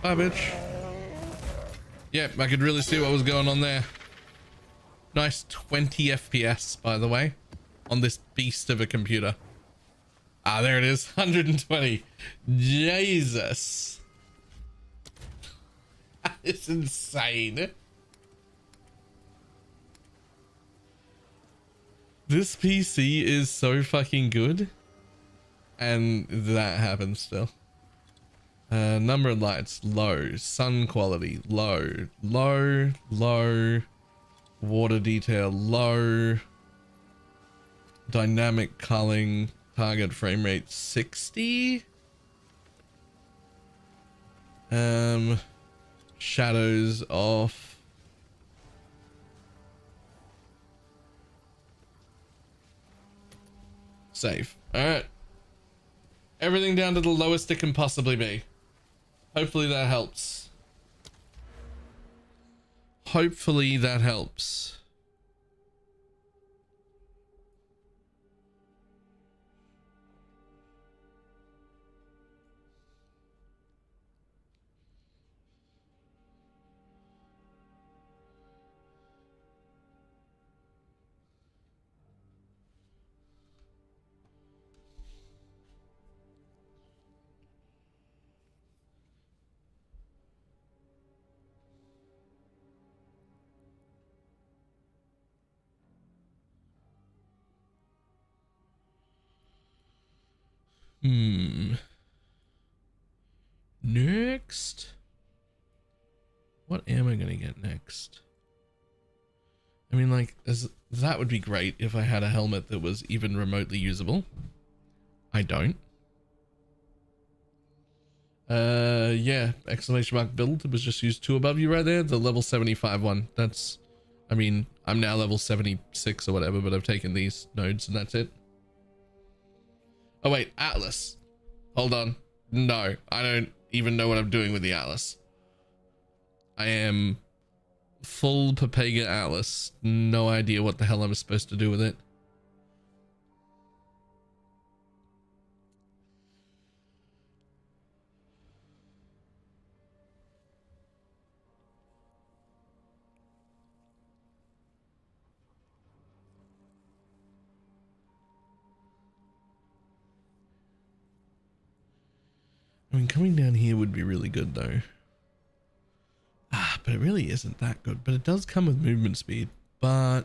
Speaker 1: Bye, bitch. Yep, I could really see what was going on there. Nice 20 FPS, by the way, on this beast of a computer. Ah, there it is, 120. Jesus. It's insane. This PC is so fucking good. And that happens still. Number of lights, low. Sun quality, low. Low. Water detail, low. Dynamic culling, target frame rate 60. Shadows off. Save. Alright. Everything down to the lowest it can possibly be. Hopefully that helps. Hopefully that helps. Next. What am I gonna get next? I mean, like, that would be great if I had a helmet that was even remotely usable. I don't. Yeah, exclamation mark build. It was just used 2 above you right there. The level 75 one. That's, I mean, I'm now level 76 or whatever, but I've taken these nodes and that's it. Oh wait, Atlas. Hold on. No, I don't even know what I'm doing with the Atlas. I am full Papega Atlas. No idea what the hell I'm supposed to do with it. I mean, coming down here would be really good though. Ah, but it really isn't that good. But it does come with movement speed. But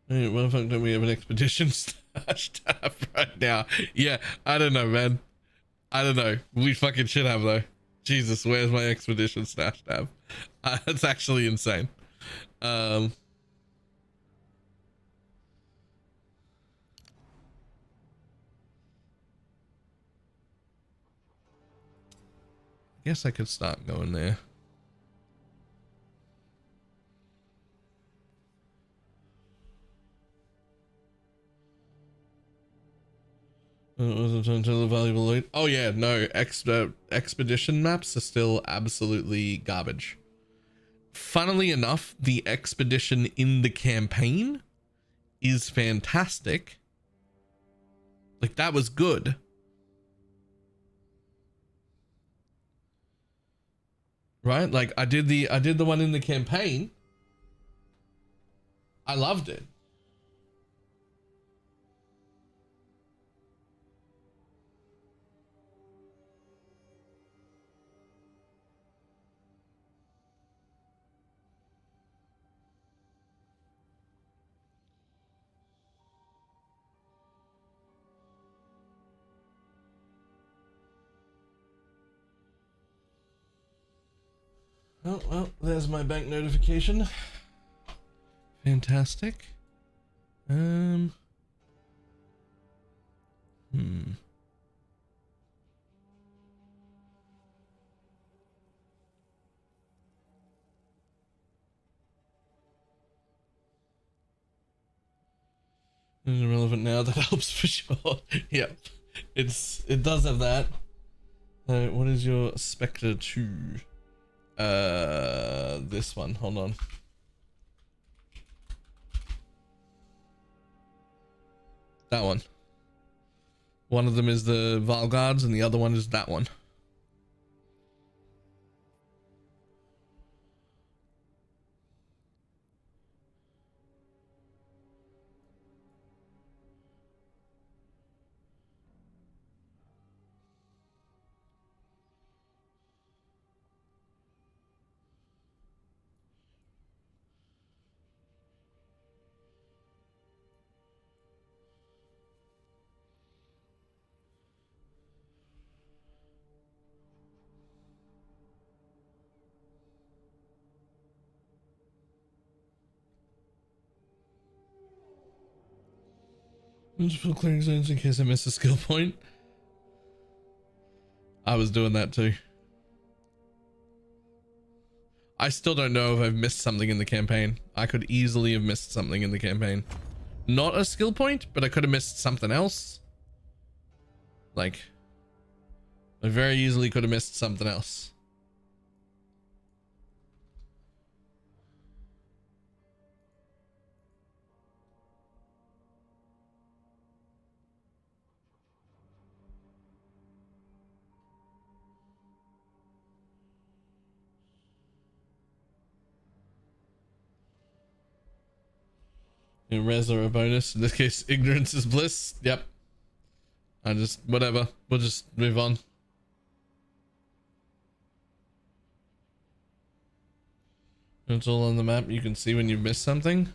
Speaker 1: hey, what the fuck, don't we have an expedition stash tab right now? Yeah, I don't know, man. I don't know. We fucking should have though. Jesus, where's my expedition stash tab? That's actually insane. Guess I could start going there. It wasn't until a valuable loot. Oh yeah, no, expedition maps are still absolutely garbage. Funnily enough, the expedition in the campaign is fantastic. Like, that was good. Right? Like, I did the one in the campaign. I loved it. Oh, well, there's my bank notification. Fantastic. It's irrelevant now. That helps for sure. Yep. It does have that. What is your Spectre 2? This one. Hold on. That one. One of them is the Valguards and the other one is that one. Multiple clearing zones in case I miss a skill point. I was doing that too. I still don't know if I've missed something in the campaign. I could easily have missed something in the campaign. Not a skill point, but I could have missed something else. Like, I very easily could have missed something else. Res or a bonus. In this case, ignorance is bliss. Yep. I just, whatever. We'll just move on. It's all on the map. You can see when you've missed something.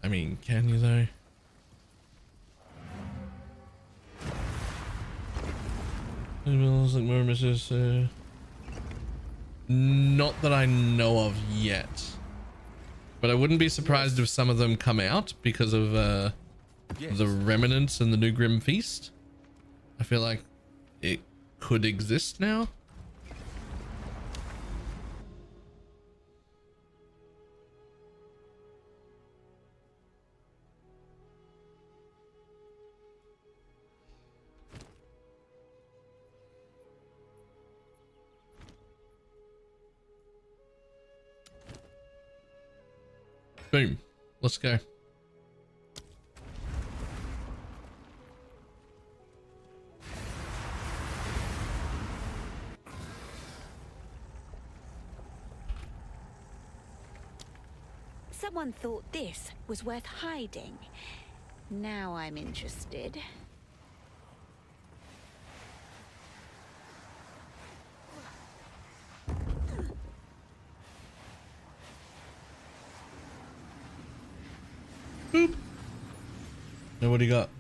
Speaker 1: I mean, can you though? Like more misses. Not that I know of yet. But I wouldn't be surprised if some of them come out because of the remnants and the new Grim Feast. I feel like it could exist now. Boom. Let's go.
Speaker 9: Someone thought this was worth hiding. Now I'm interested.
Speaker 1: Boop. Now what do you got?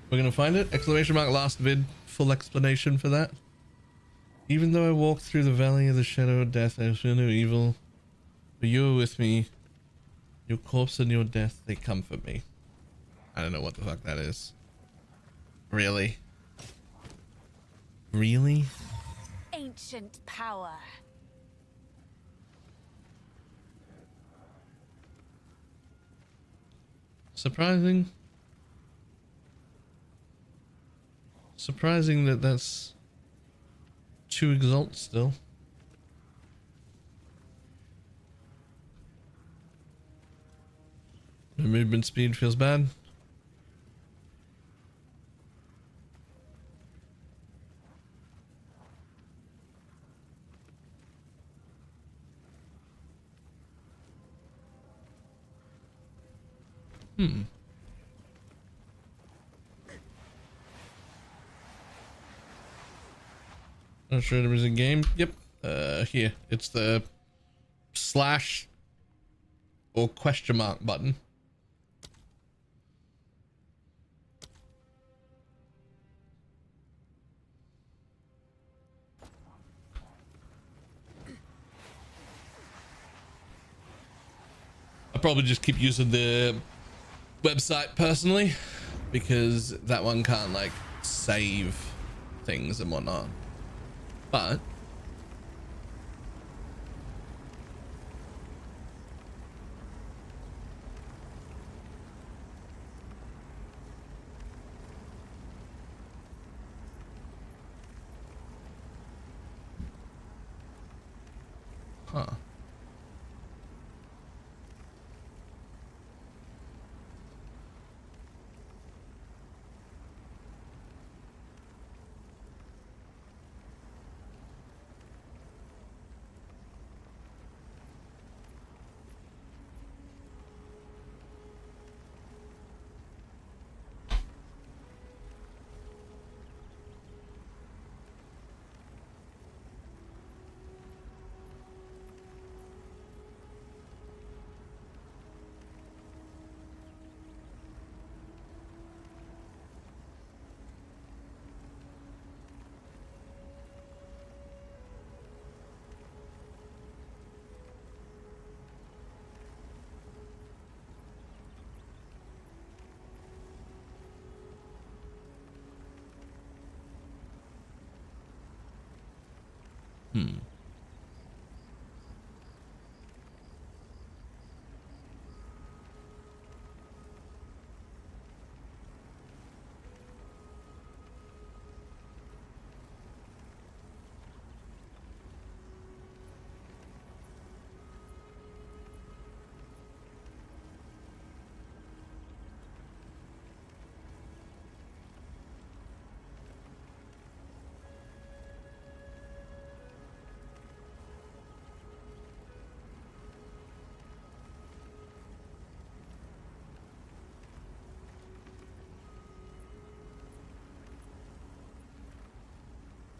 Speaker 1: We're gonna find it? Exclamation mark last vid. Full explanation for that. Even though I walk through the valley of the shadow of death, I feel no evil. But you are with me. Your corpse and your death, they comfort me. I don't know what the fuck that is. Really? Really?
Speaker 9: Ancient power.
Speaker 1: Surprising. Surprising that that's 2 exalt still. My movement speed feels bad. Not sure there was a game. Yep. Here. It's the slash or question mark button. I probably just keep using the website personally because that one can't like save things and whatnot. But huh.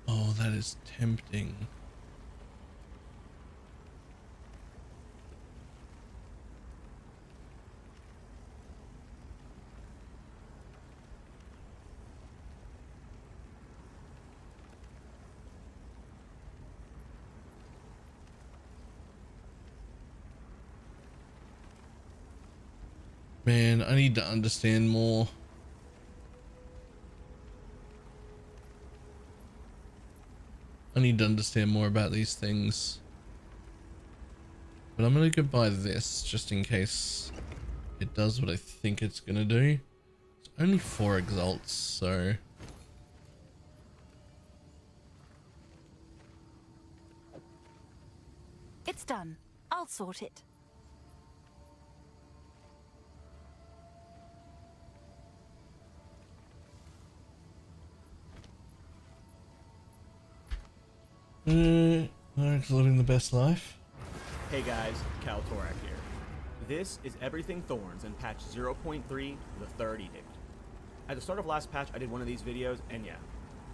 Speaker 1: Oh, that is tempting. Man, I need to understand more. I need to understand more about these things. But I'm gonna go buy this just in case it does what I think it's gonna do. It's only 4 exalts, so...
Speaker 9: It's done. I'll sort it.
Speaker 1: Eric's living the best life.
Speaker 10: Hey guys, Cal Torak here. This is Everything Thorns in patch 0.3, the third edict. At the start of last patch, I did one of these videos, and yeah,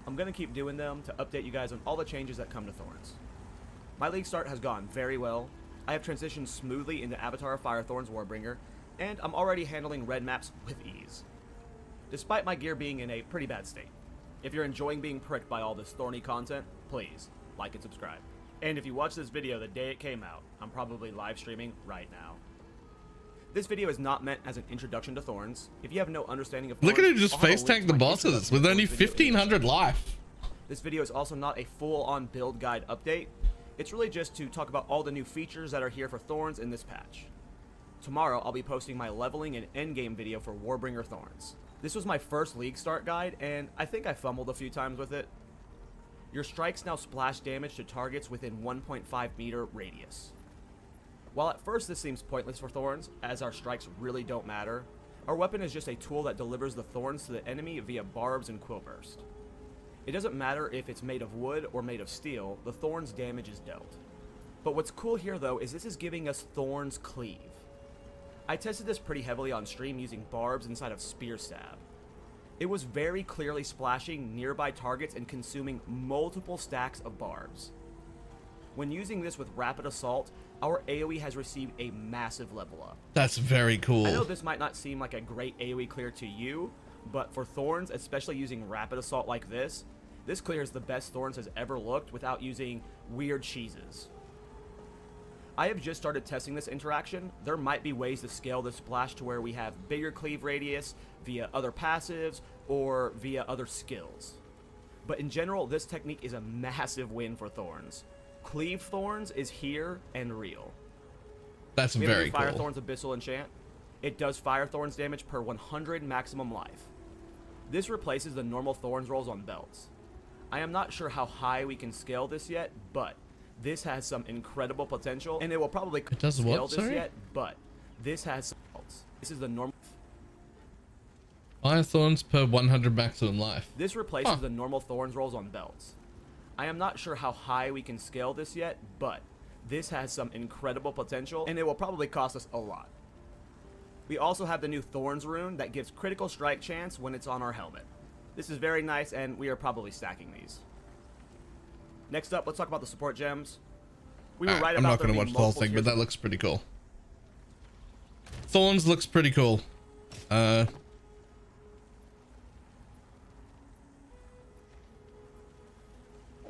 Speaker 10: I'm gonna keep doing them to update you guys on all the changes that come to Thorns. My league start has gone very well. I have transitioned smoothly into Avatar of Firethorns Warbringer, and I'm already handling red maps with ease, despite my gear being in a pretty bad state. If you're enjoying being pricked by all this thorny content, please like and subscribe. And if you watch this video the day it came out, I'm probably live streaming right now. This video is not meant as an introduction to Thorns. If you have no understanding of Thorns,
Speaker 1: Look at him just
Speaker 10: I'll have a
Speaker 1: face
Speaker 10: link
Speaker 1: tank
Speaker 10: to
Speaker 1: the
Speaker 10: my
Speaker 1: bosses
Speaker 10: introduction
Speaker 1: with
Speaker 10: to
Speaker 1: only
Speaker 10: Thorns video in the
Speaker 1: 1500 life.
Speaker 10: This video is also not a full-on build guide update. It's really just to talk about all the new features that are here for Thorns in this patch. Tomorrow, I'll be posting my leveling and endgame video for Warbringer Thorns. This was my first league start guide, and I think I fumbled a few times with it. Your strikes now splash damage to targets within 1.5 meter radius. While at first this seems pointless for Thorns, as our strikes really don't matter, our weapon is just a tool that delivers the Thorns to the enemy via barbs and quill burst. It doesn't matter if it's made of wood or made of steel, the Thorns damage is dealt. But what's cool here though is this is giving us Thorns Cleave. I tested this pretty heavily on stream using barbs inside of Spear Stab. It was very clearly splashing nearby targets and consuming multiple stacks of barbs. When using this with Rapid Assault, our AoE has received a massive level up.
Speaker 1: That's very cool.
Speaker 10: I know this might not seem like a great AoE clear to you, but for Thorns, especially using Rapid Assault like this clear is the best Thorns has ever looked without using weird cheeses. I have just started testing this interaction. There might be ways to scale this splash to where we have bigger cleave radius via other passives or via other skills. But in general, this technique is a massive win for Thorns. Cleave Thorns is here and real.
Speaker 1: That's
Speaker 10: we have
Speaker 1: very
Speaker 10: Fire
Speaker 1: cool.
Speaker 10: Thorns Abyssal enchant. It does Fire Thorns damage per 100 maximum life. This replaces the normal Thorns rolls on belts. I am not sure how high we can scale this yet, but this has some incredible potential, and it will probably
Speaker 1: It does
Speaker 10: scale
Speaker 1: what,
Speaker 10: this
Speaker 1: sorry?
Speaker 10: yet, but this has some belts. This is the normal.
Speaker 1: Fire thorns per 100 maximum life.
Speaker 10: This replaces the normal Thorns rolls on belts. I am not sure how high we can scale this yet, but this has some incredible potential, and it will probably cost us a lot. We also have the new Thorns rune that gives critical strike chance when it's on our helmet. This is very nice, and we are probably stacking these. Next up, let's talk about the support gems. We were right
Speaker 1: I'm
Speaker 10: about
Speaker 1: not
Speaker 10: there
Speaker 1: going to
Speaker 10: being
Speaker 1: watch the whole
Speaker 10: multiple
Speaker 1: thing, but
Speaker 10: tiers
Speaker 1: that looks pretty cool. Thorns looks pretty cool.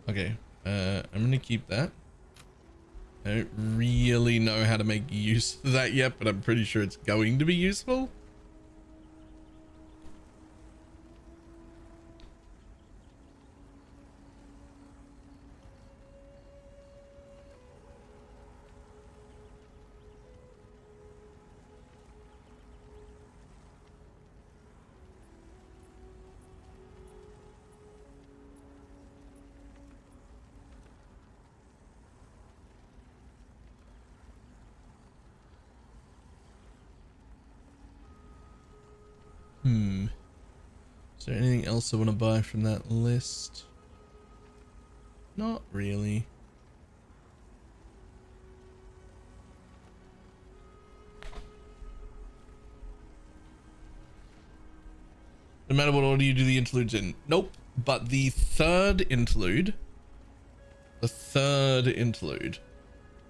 Speaker 1: Okay, I'm gonna keep that. I don't really know how to make use of that yet, but I'm pretty sure it's going to be useful. Is there anything else I want to buy from that list? Not really. No matter what order you do the interludes in. Nope. But the third interlude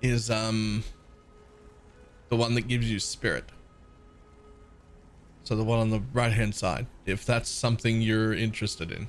Speaker 1: is the one that gives you spirit. So the one on the right hand side, if that's something you're interested in.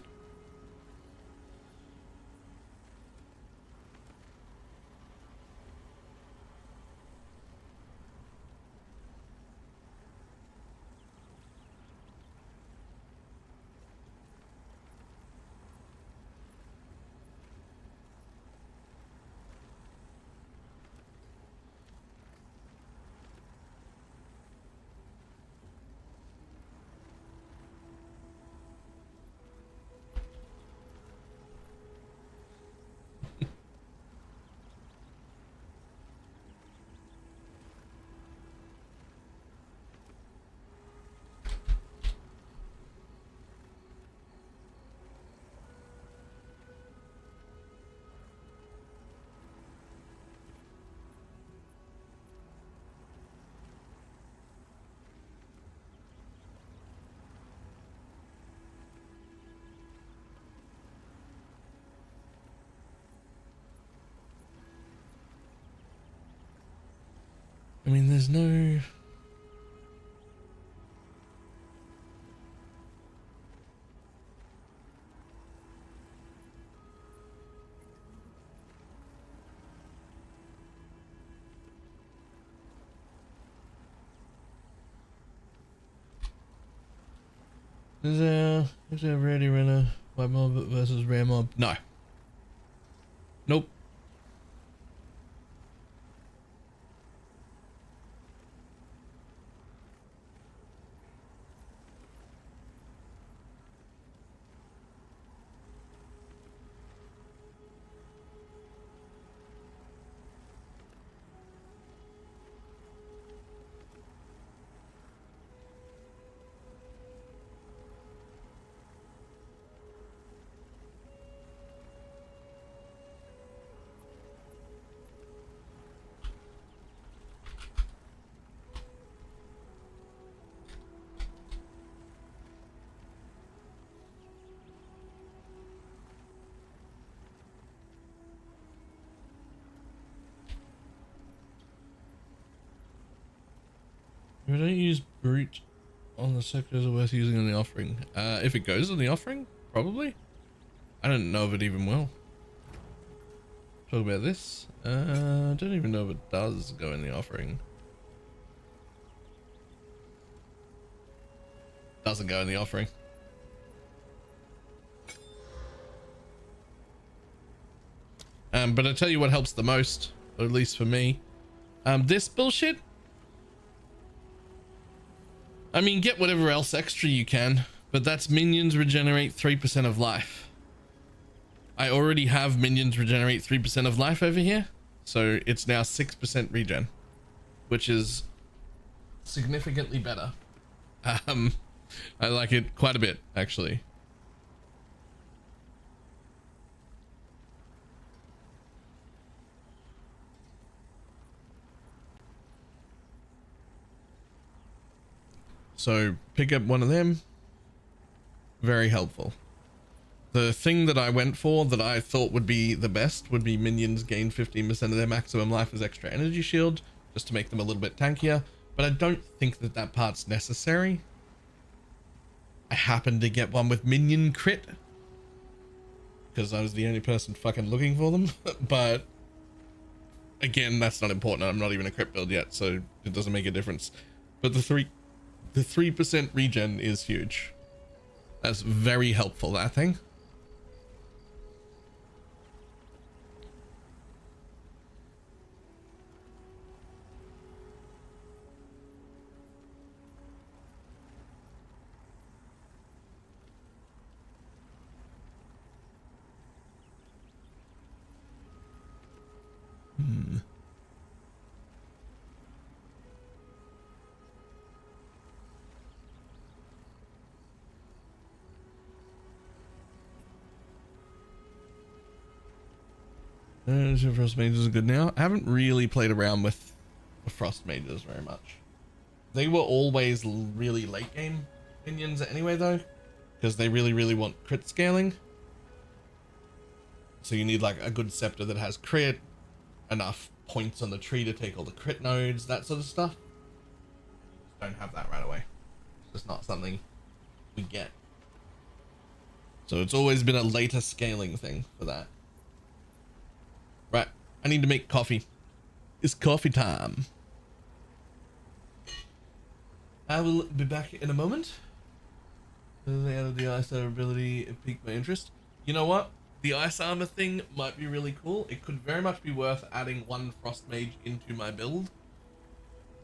Speaker 1: I mean, there's no... Is there ready runner white mob versus rare mob? No. Nope. If I don't use brute on the sectors, are worth using on the offering. If it goes on the offering, probably. I don't know if it even will. Talk about this. I don't even know if it does go in the offering. Doesn't go in the offering. But I tell you what helps the most, or at least for me. This bullshit. I mean, get whatever else extra you can, but that's minions regenerate 3% of life. I already have minions regenerate 3% of life over here, so it's now 6% regen, which is significantly better. I like it quite a bit, actually. So pick up one of them. Very helpful. The thing that I went for that I thought would be the best would be minions gain 15% of their maximum life as extra energy shield, just to make them a little bit tankier. But I don't think that that part's necessary. I happened to get one with minion crit because I was the only person fucking looking for them. But again, that's not important. I'm not even a crit build yet, so it doesn't make a difference. But the 3% regen is huge. That's very helpful, that thing. Frost mages are good now. I haven't really played around with the frost mages very much. They were always really late game minions anyway though, because they really want crit scaling. So you need like a good scepter that has crit, enough points on the tree to take all the crit nodes, that sort of stuff. Don't have that right away. It's just not something we get. So it's always been a later scaling thing for that. Right, I need to make coffee. It's coffee time. I will be back in a moment. They added the ice armor ability, it piqued my interest. You know what? The ice armor thing might be really cool. It could very much be worth adding one frost mage into my build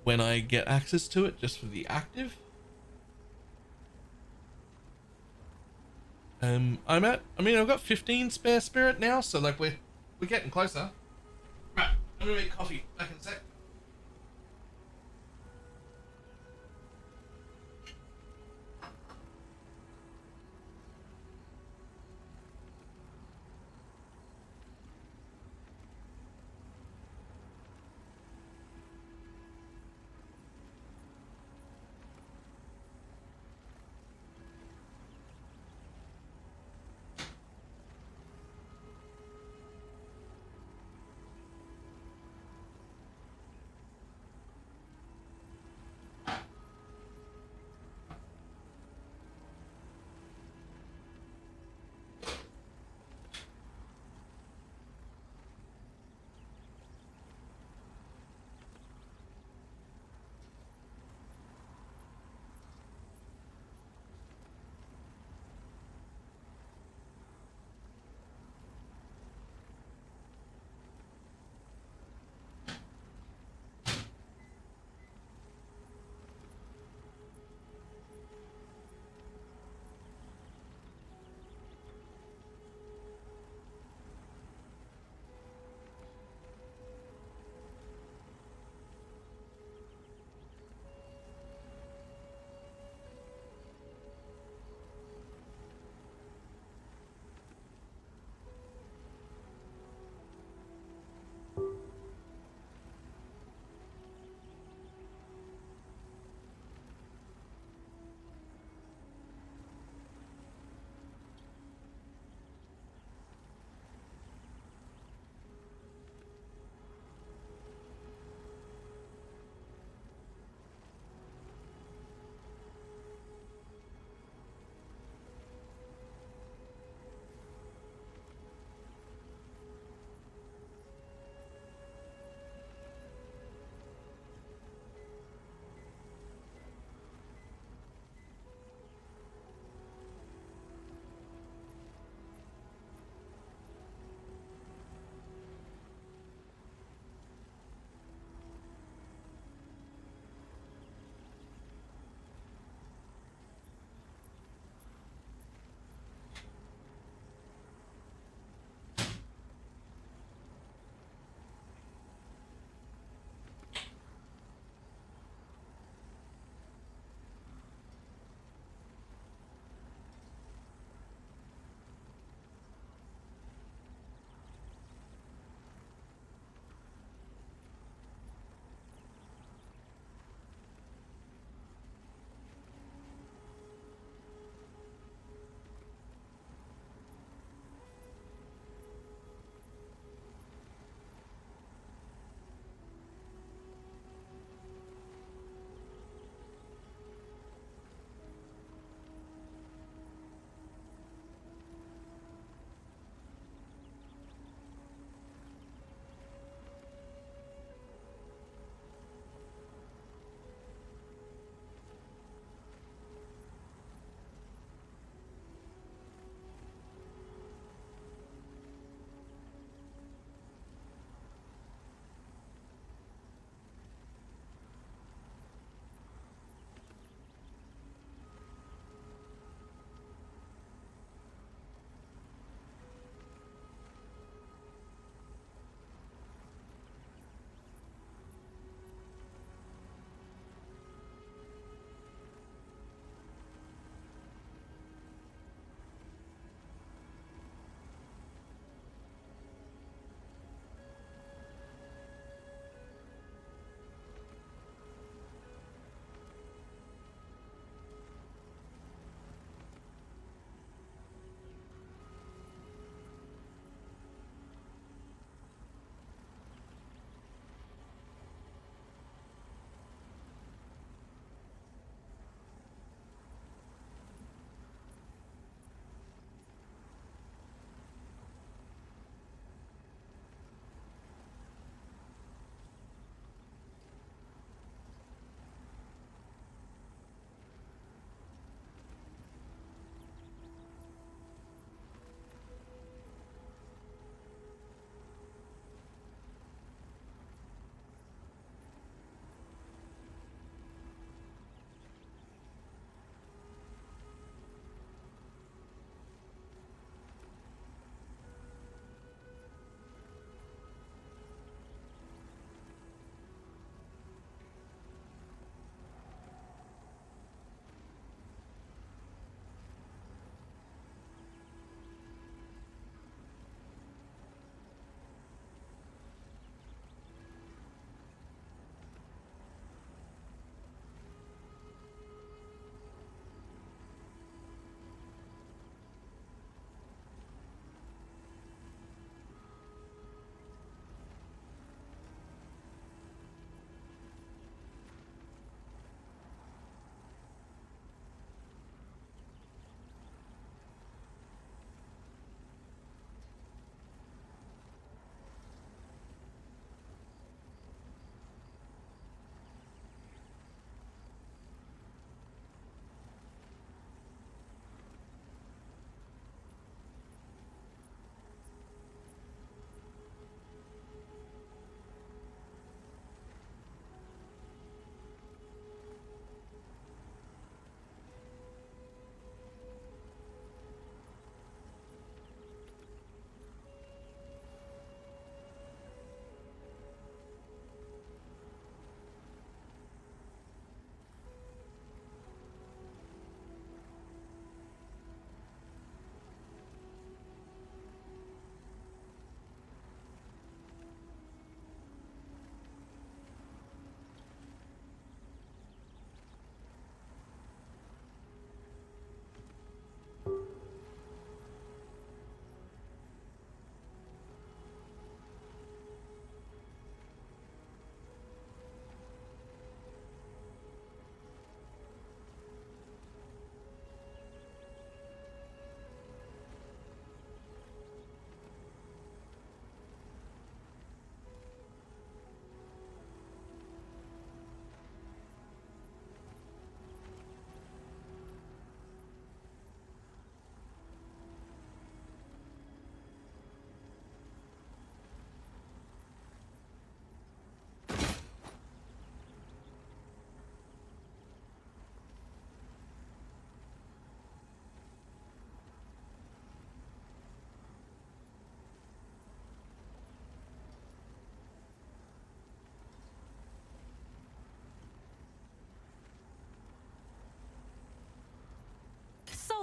Speaker 1: when I get access to it, just for the active. I've got 15 spare spirit now, so like we're getting closer. Right, I'm gonna make coffee. Back in a sec.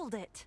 Speaker 9: Hold it.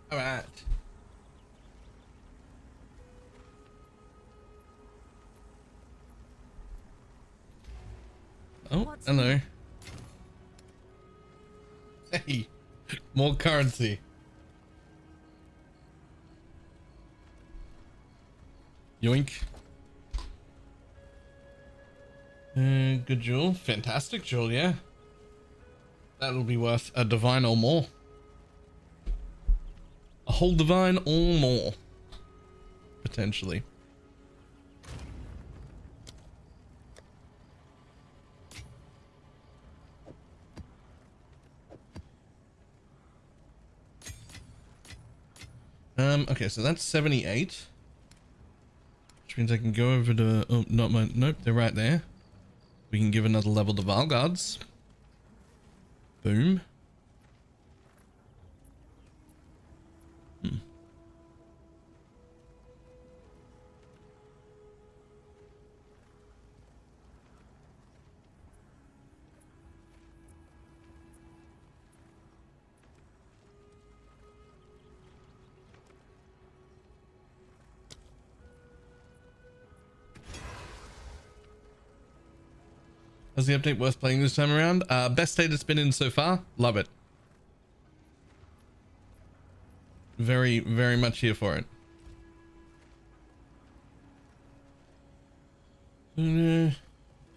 Speaker 1: All right. Oh, hello. Hey, more currency. Yoink. Good jewel. Fantastic jewel, yeah. That'll be worth a divine or more. A whole divine or more. Potentially. Okay, so that's 78. Which means I can go over to, oh, not my, nope, they're right there. We can give another level to Valguards. Boom. Is the update worth playing this time around? Best state it's been in so far. Love it. Very, very much here for it.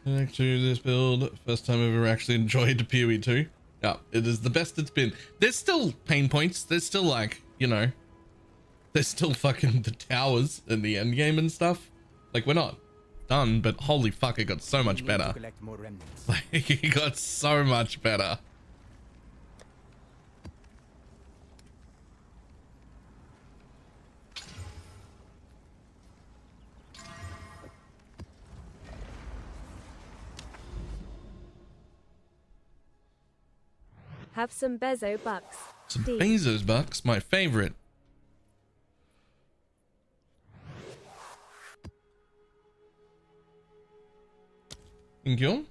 Speaker 1: Back to this build. First time I've ever actually enjoyed PoE 2. Yeah, it is the best it's been. There's still pain points. There's still like, you know, there's still fucking the towers in the end game and stuff. Like, we're not done, but holy fuck, it got so much better. Like, it got so much better.
Speaker 11: Have some Bezo bucks.
Speaker 1: Some Bezos bucks, my favorite. Thank you.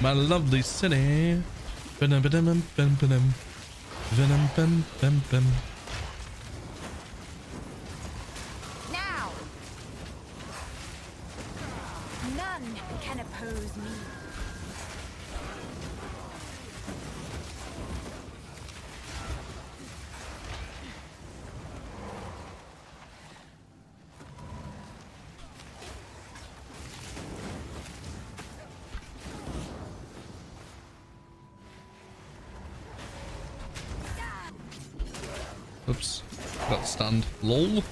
Speaker 1: My lovely city. Ba-dum-ba-dum-bum-bum-bum. Ba-dum-bum-bum-bum.
Speaker 9: Now! None can oppose me.
Speaker 1: Oops, got stunned. LOL.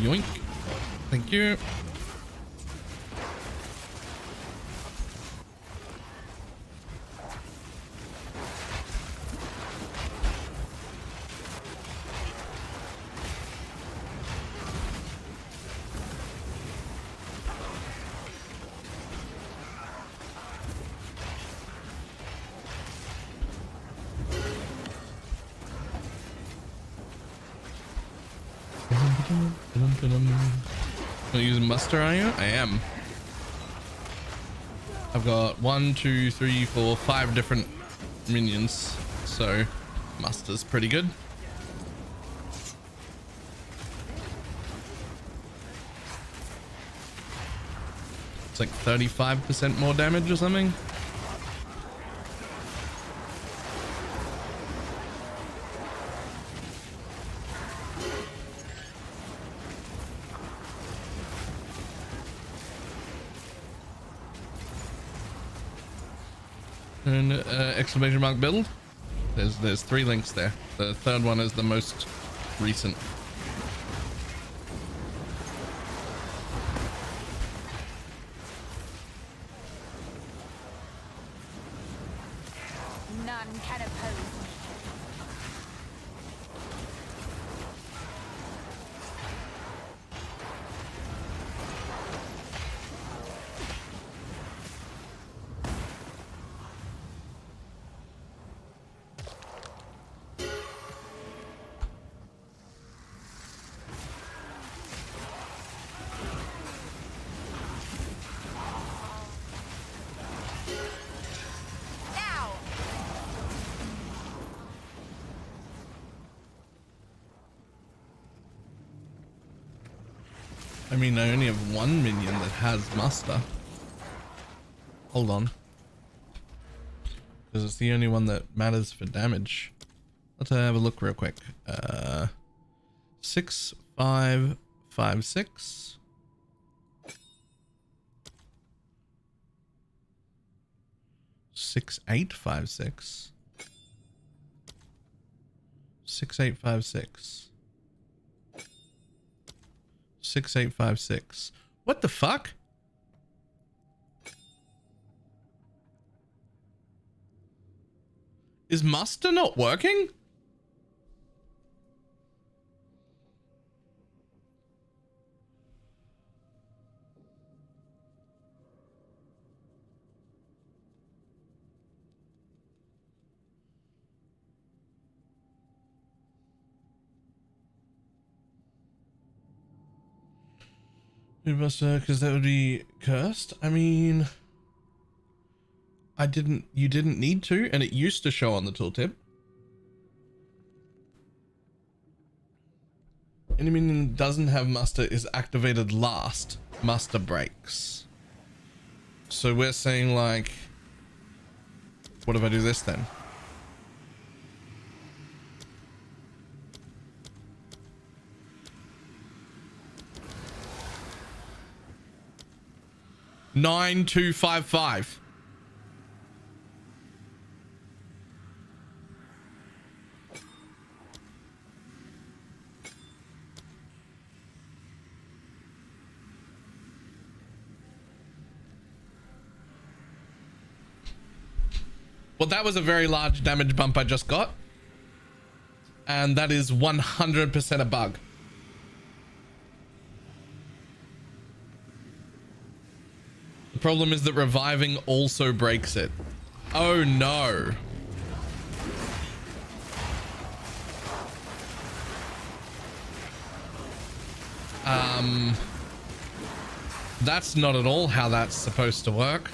Speaker 1: Yoink. Thank you. Not using muster, are you? I am. I've got 1, 2, 3, 4, 5 different minions, so muster's pretty good. It's like 35% more damage or something. And exclamation mark build. There's 3 links there. The third one is the most recent.
Speaker 9: None can oppose me. Now!
Speaker 1: I mean, I only have 1 minion that has muster. Hold on. Because it's the only one that matters for damage. Let's have a look real quick. 6, 5, 5, 6. 6, 8, 5, 6. 6, 8, 5, 6. 6856. What the fuck? Is muster not working? Muster, because that would be cursed. I mean, you didn't need to, and it used to show on the tooltip. Any minion that doesn't have muster is activated last. Muster breaks. So we're saying, like, what if I do this then? Nine, 2, 5, 5. Well, that was a very large damage bump I just got. And that is 100% a bug. The problem is that reviving also breaks it. Oh no. That's not at all how that's supposed to work.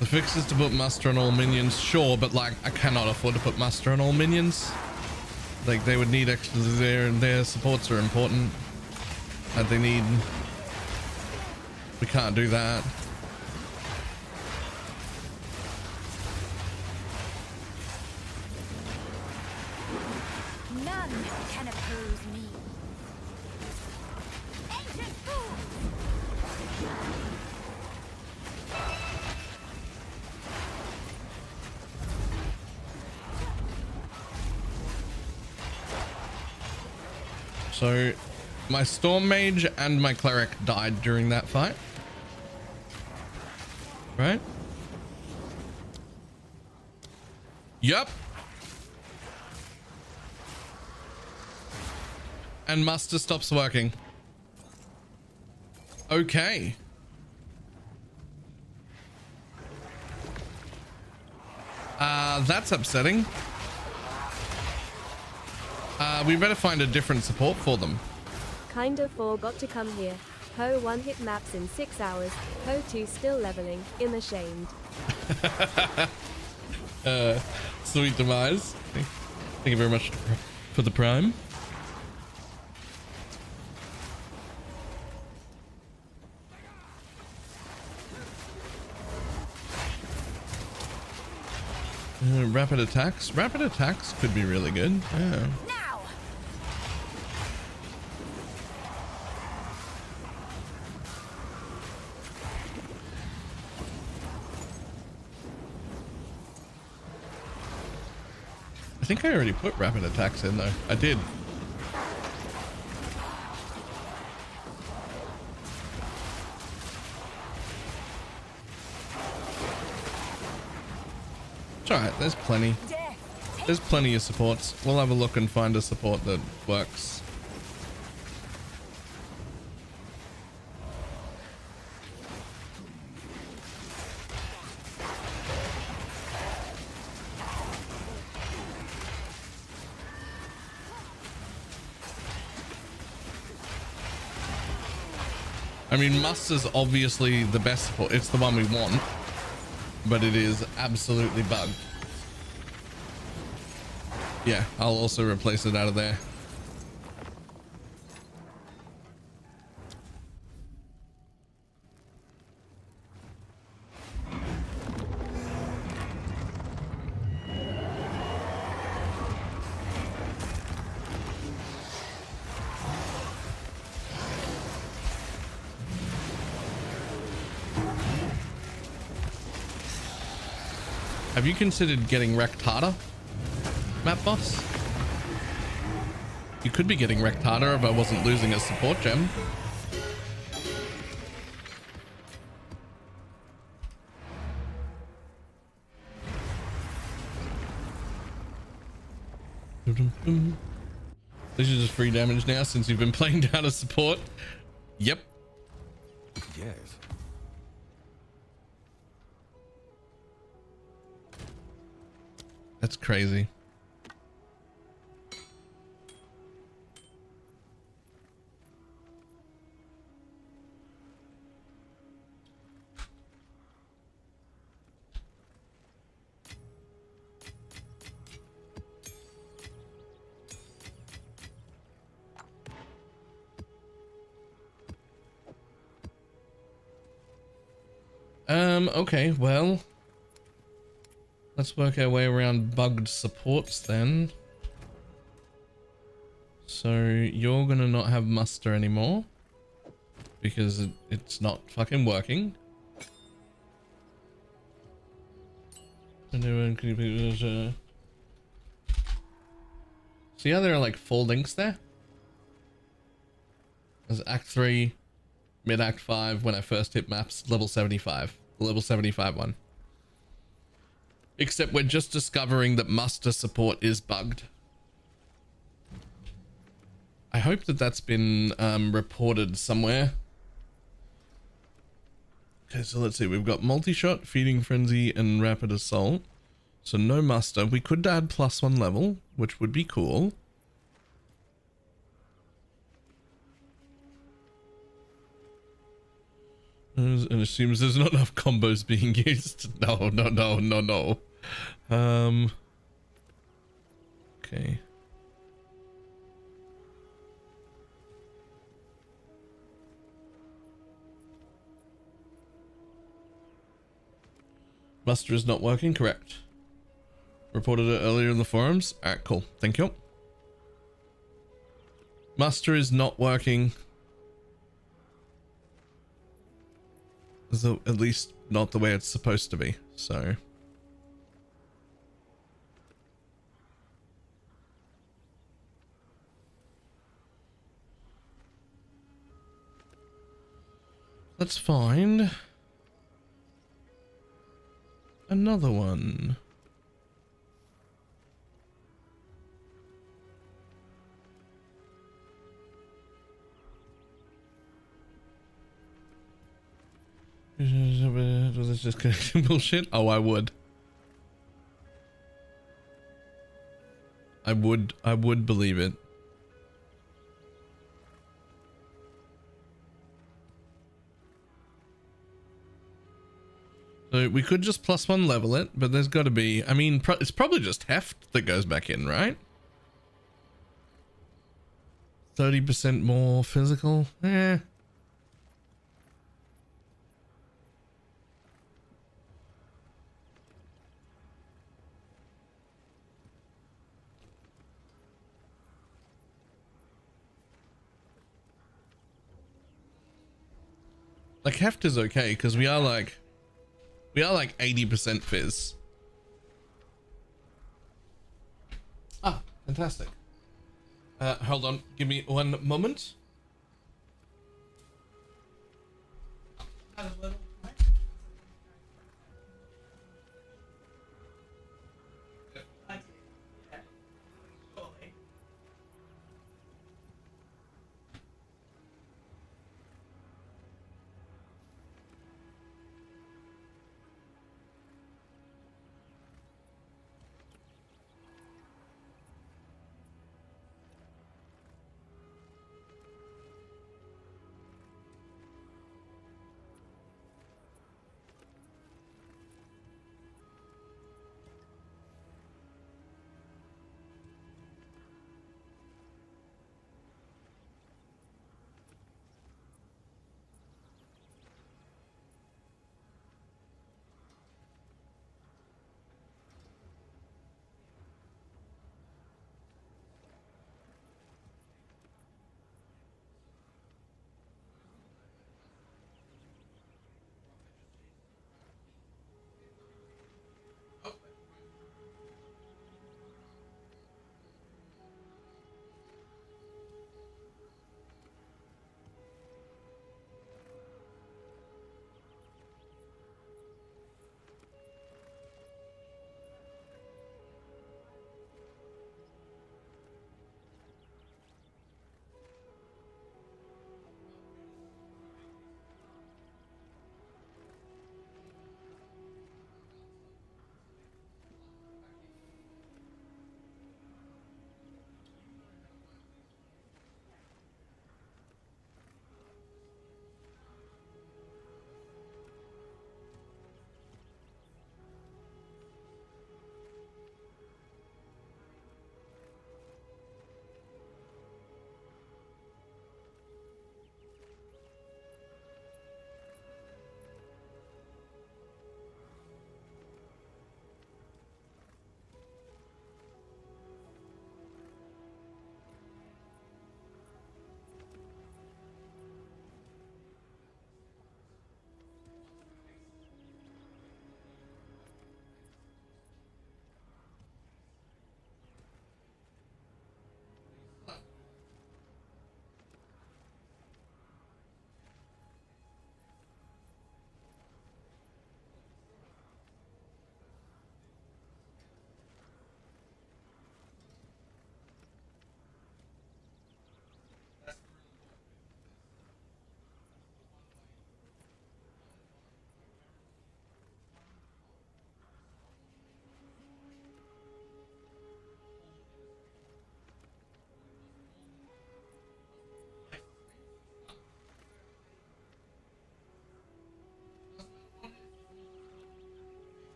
Speaker 1: The fix is to put muster on all minions, sure, but like I cannot afford to put muster on all minions. Like they would need extra, their supports are important. And they need, we can't do that.
Speaker 9: None can oppose me. Ancient fool!
Speaker 1: So my storm mage and my cleric died during that fight. Right? Yep. And muster stops working. Okay. That's upsetting. We better find a different support for them.
Speaker 11: Kinda forgot to come here. Ho 1 hit maps in 6 hours. Ho 2 still leveling. I'm ashamed.
Speaker 1: Sweet demise. Thank you very much for the prime. Rapid attacks. Rapid attacks could be really good. Yeah.
Speaker 9: Now!
Speaker 1: I think I already put rapid attacks in though. I did. It's alright, there's plenty. There's plenty of supports. We'll have a look and find a support that works. I mean, Must is obviously the best support. It's the one we want, but it is absolutely bugged. Yeah, I'll also replace it out of there. Have you considered getting wrecked harder, map boss? You could be getting wrecked harder if I wasn't losing a support gem. This is just free damage now since you've been playing down a support. Yep.
Speaker 4: Yes.
Speaker 1: That's crazy. Okay, well, let's work our way around bugged supports then. So you're gonna not have muster anymore because it's not fucking working. See how there are like 4 links there? There's Act 3, Mid Act 5 when I first hit maps, level 75. The level 75 one. Except we're just discovering that muster support is bugged. I hope that that's been reported somewhere. Okay, so let's see. We've got multi-shot, feeding frenzy, and rapid assault. So no muster. We could add +1 level, which would be cool. And assumes there's not enough combos being used. No. Okay. Muster is not working, correct. Reported it earlier in the forums. Alright, cool. Thank you. Muster is not working. At least not the way it's supposed to be, so. Let's find another one. Was this just connection bullshit? Oh, I would. I would believe it. So we could just +1 level it, but there's got to be, I mean, it's probably just heft that goes back in, right? 30% more physical. Like heft is okay because we are like 80% fizz. Fantastic. Hold on, give me one moment.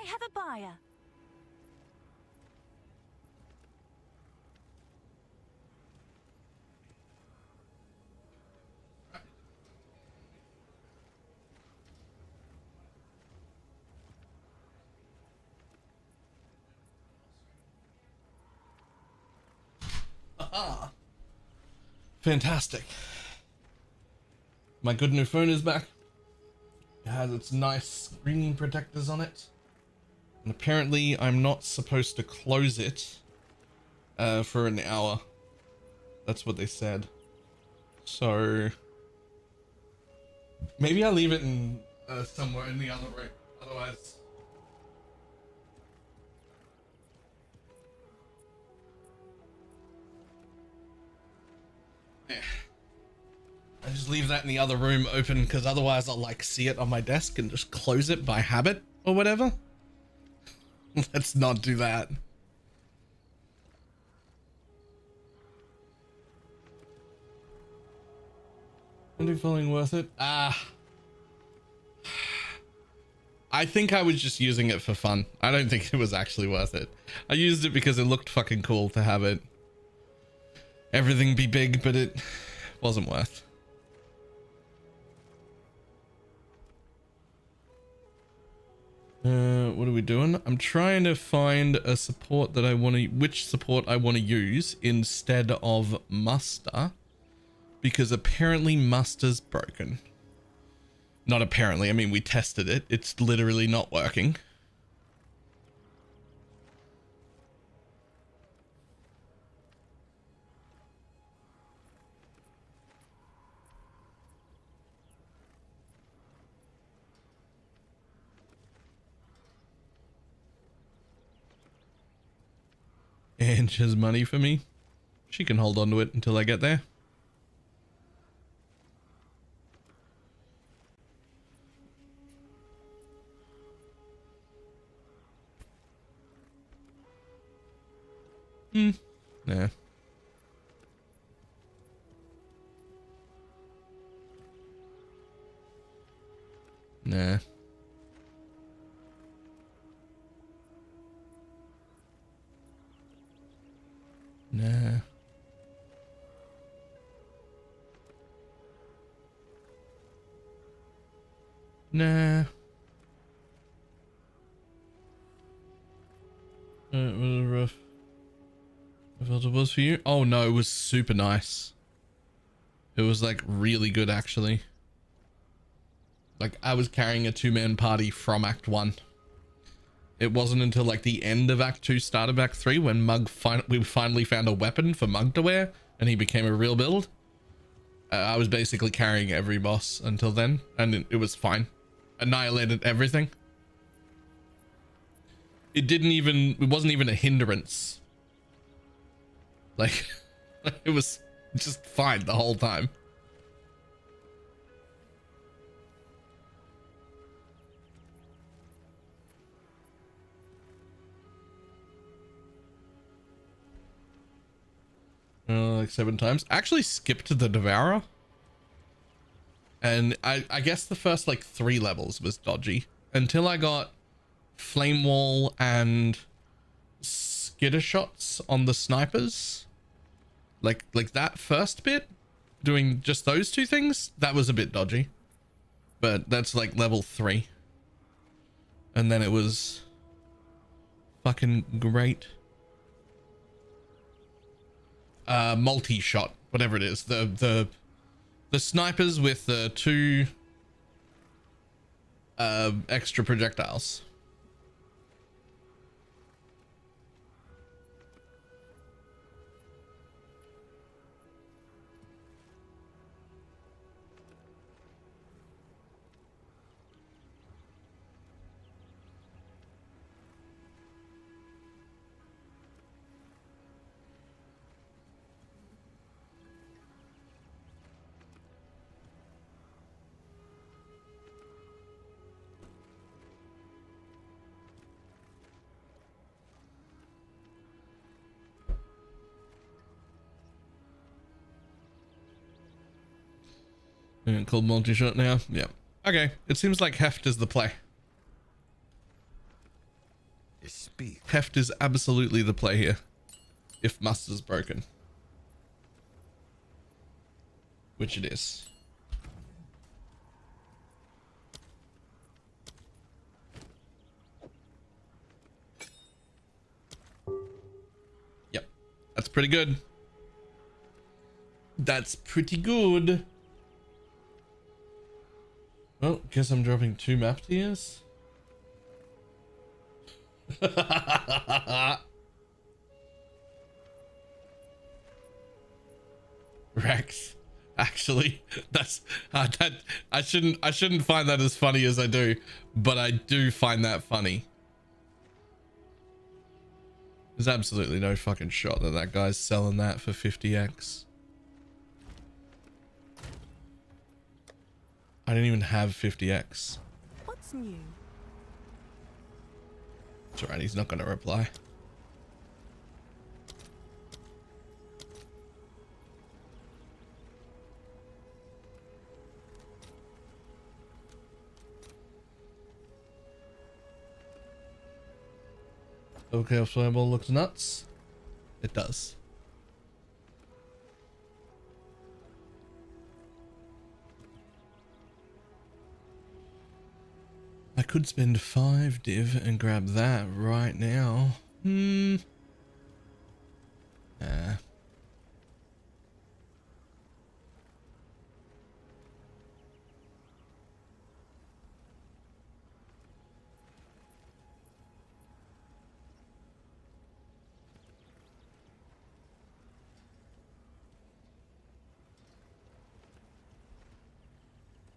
Speaker 9: I have a buyer.
Speaker 1: Aha. Fantastic. My good new phone is back. It has its nice screen protectors on it. And apparently I'm not supposed to close it for an hour. That's what they said. So maybe I'll leave it in somewhere in the other room. Otherwise, yeah. I just leave that in the other room open because otherwise I'll like see it on my desk and just close it by habit or whatever. Let's not do that. Any feeling worth it? I think I was just using it for fun. I don't think it was actually worth it. I used it because it looked fucking cool to have it. Everything be big, but it wasn't worth. What are we doing? I'm trying to find a support that I want to, which support I want to use instead of muster, because apparently muster's broken. Not apparently, I mean we tested it. It's literally not working. And she has money for me. She can hold on to it until I get there. Nah. Nah. Nah. Nah. It was rough. I felt it was for you. Oh no, it was super nice. It was like really good actually. Like I was carrying a two-man party from Act 1. It wasn't until like the end of Act 2, start of Act 3 when we finally found a weapon for Mug to wear and he became a real build. I was basically carrying every boss until then and it was fine. Annihilated everything. It wasn't even a hindrance. Like, it was just fine the whole time. Like 7 times. I actually skipped the Devourer. And I guess the first like 3 levels was dodgy. Until I got Flame Wall and skitter shots on the snipers. Like that first bit, doing just those 2 things, that was a bit dodgy. But that's like level 3. And then it was fucking great. Multi-shot, whatever it is. The snipers with the 2 extra projectiles. Called multi-shot now. Yeah. Okay. It seems like heft is the play.
Speaker 4: Speak.
Speaker 1: Heft is absolutely the play here. If mustard's broken. Which it is. Yep. That's pretty good. That's pretty good. Well, guess I'm dropping 2 map tiers. Rex, actually, that's that I shouldn't find that as funny as I do, but I do find that funny. There's absolutely no fucking shot that that guy's selling that for 50x. I don't even have 50x.
Speaker 9: What's new?
Speaker 1: It's alright, he's not gonna reply. Okay, if Fireball looks nuts. It does. I could spend 5 div and grab that right now. Nah.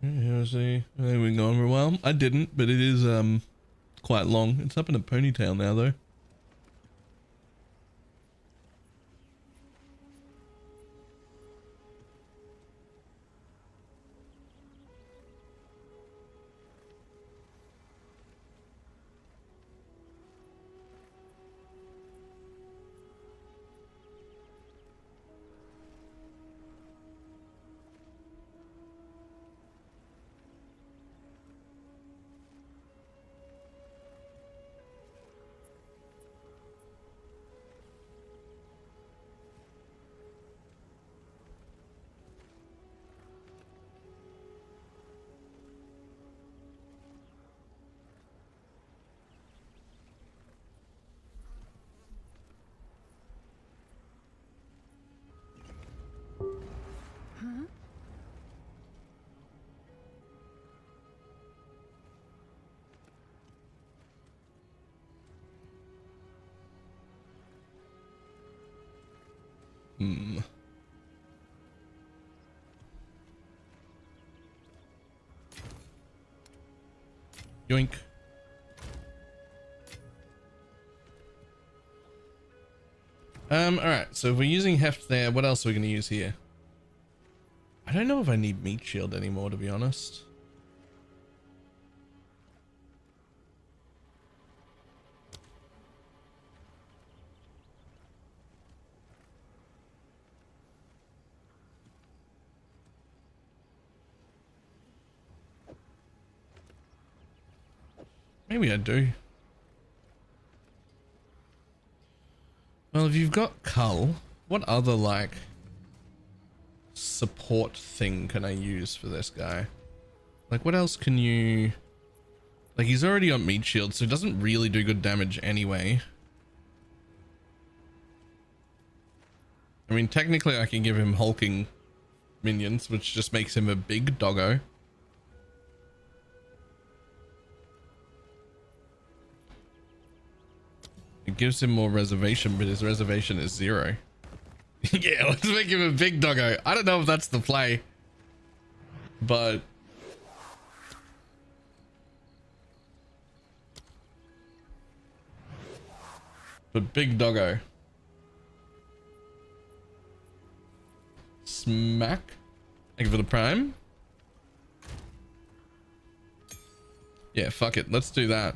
Speaker 1: Here's the, there we go. Well, I didn't, but it is quite long. It's up in a ponytail now though. Yoink. Alright, so if we're using heft there, what else are we going to use here? I don't know if I need meat shield anymore, to be honest. Maybe I do. Well, if you've got Cull, what other, like, support thing can I use for this guy? Like, what else can you... Like, he's already on meat shield, so he doesn't really do good damage anyway. I mean, technically I can give him hulking minions, which just makes him a big doggo. It gives him more reservation, but his reservation is 0. Yeah, let's make him a big doggo. I don't know if that's the play, but big doggo. Smack. Thank you for the prime. Yeah, fuck it. Let's do that.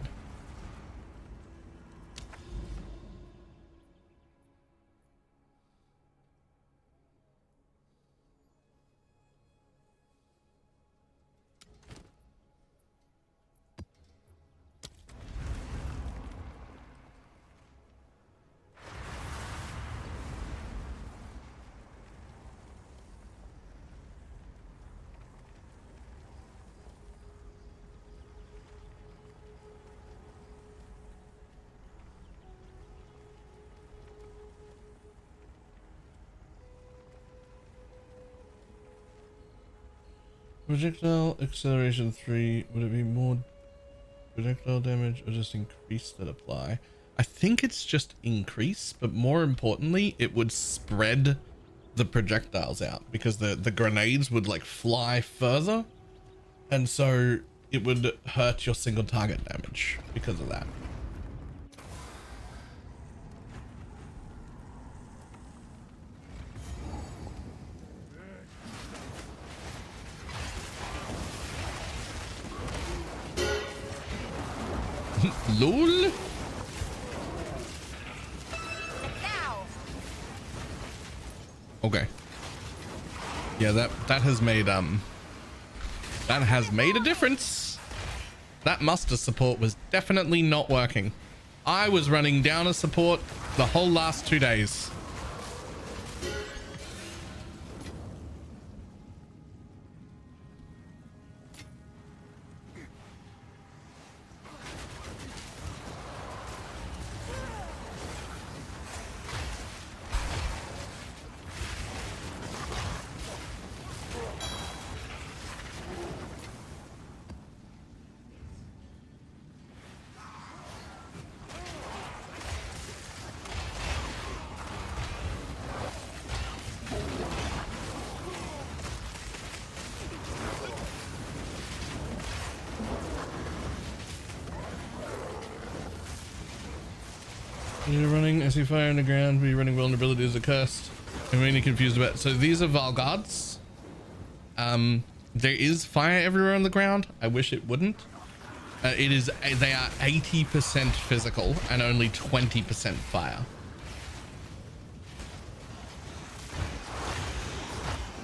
Speaker 1: Projectile acceleration 3. Would it be more projectile damage or just increase that apply? I think it's just increase, but more importantly, it would spread the projectiles out because the grenades would like fly further. And so it would hurt your single target damage because of that. LOL. Okay. Yeah, that has made a difference. That muster support was definitely not working. I was running down a support the whole last 2 days. You're running SE fire on the ground, but you're running vulnerability as a curse. I'm really confused about. So these are Valgards. There is fire everywhere on the ground. I wish it wouldn't. They are 80% physical and only 20% fire.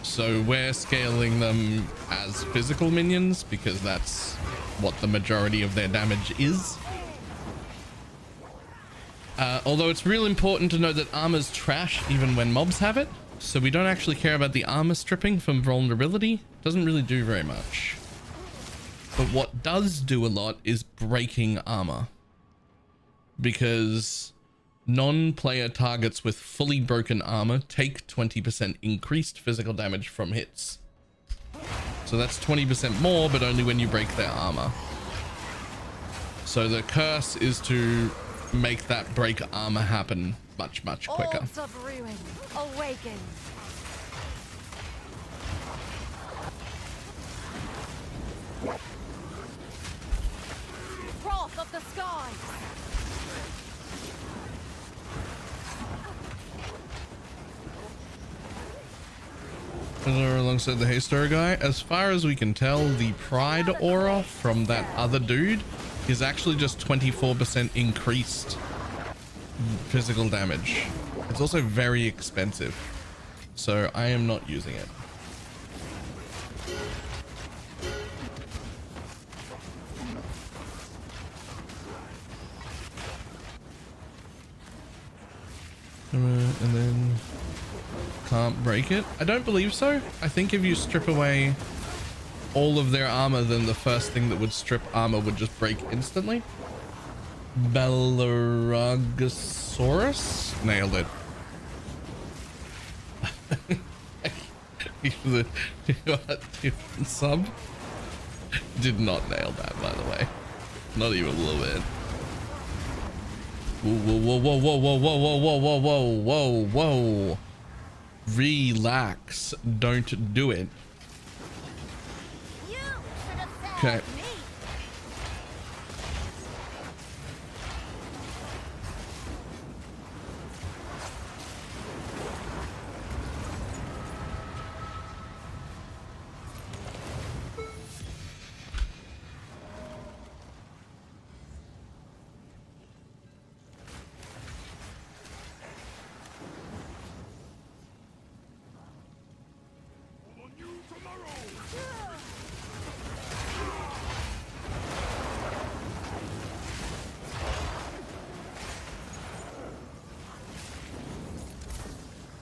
Speaker 1: So we're scaling them as physical minions because that's what the majority of their damage is. Although it's real important to know that armor's trash even when mobs have it, so we don't actually care about the armor stripping from vulnerability. Doesn't really do very much. But what does do a lot is breaking armor, because non-player targets with fully broken armor take 20% increased physical damage from hits. So that's 20% more, but only when you break their armor. So the curse is to make that break armor happen much quicker.
Speaker 9: Orbs of ruin, awaken. Wrath of the skies.
Speaker 1: Alongside the Haystar guy, as far as we can tell, the Pride aura from that other dude is actually just 24% increased physical damage. It's also very expensive, so I am not using it. And then can't break it. I don't believe so. I think if you strip away all of their armor, then the first thing that would strip armor would just break instantly. Baloragasaurus nailed it. The sub did not nail that, by the way. Not even a little bit. Whoa, whoa, whoa, whoa, whoa, whoa, whoa, whoa, whoa, whoa, whoa, whoa. Relax. Don't do it. Okay.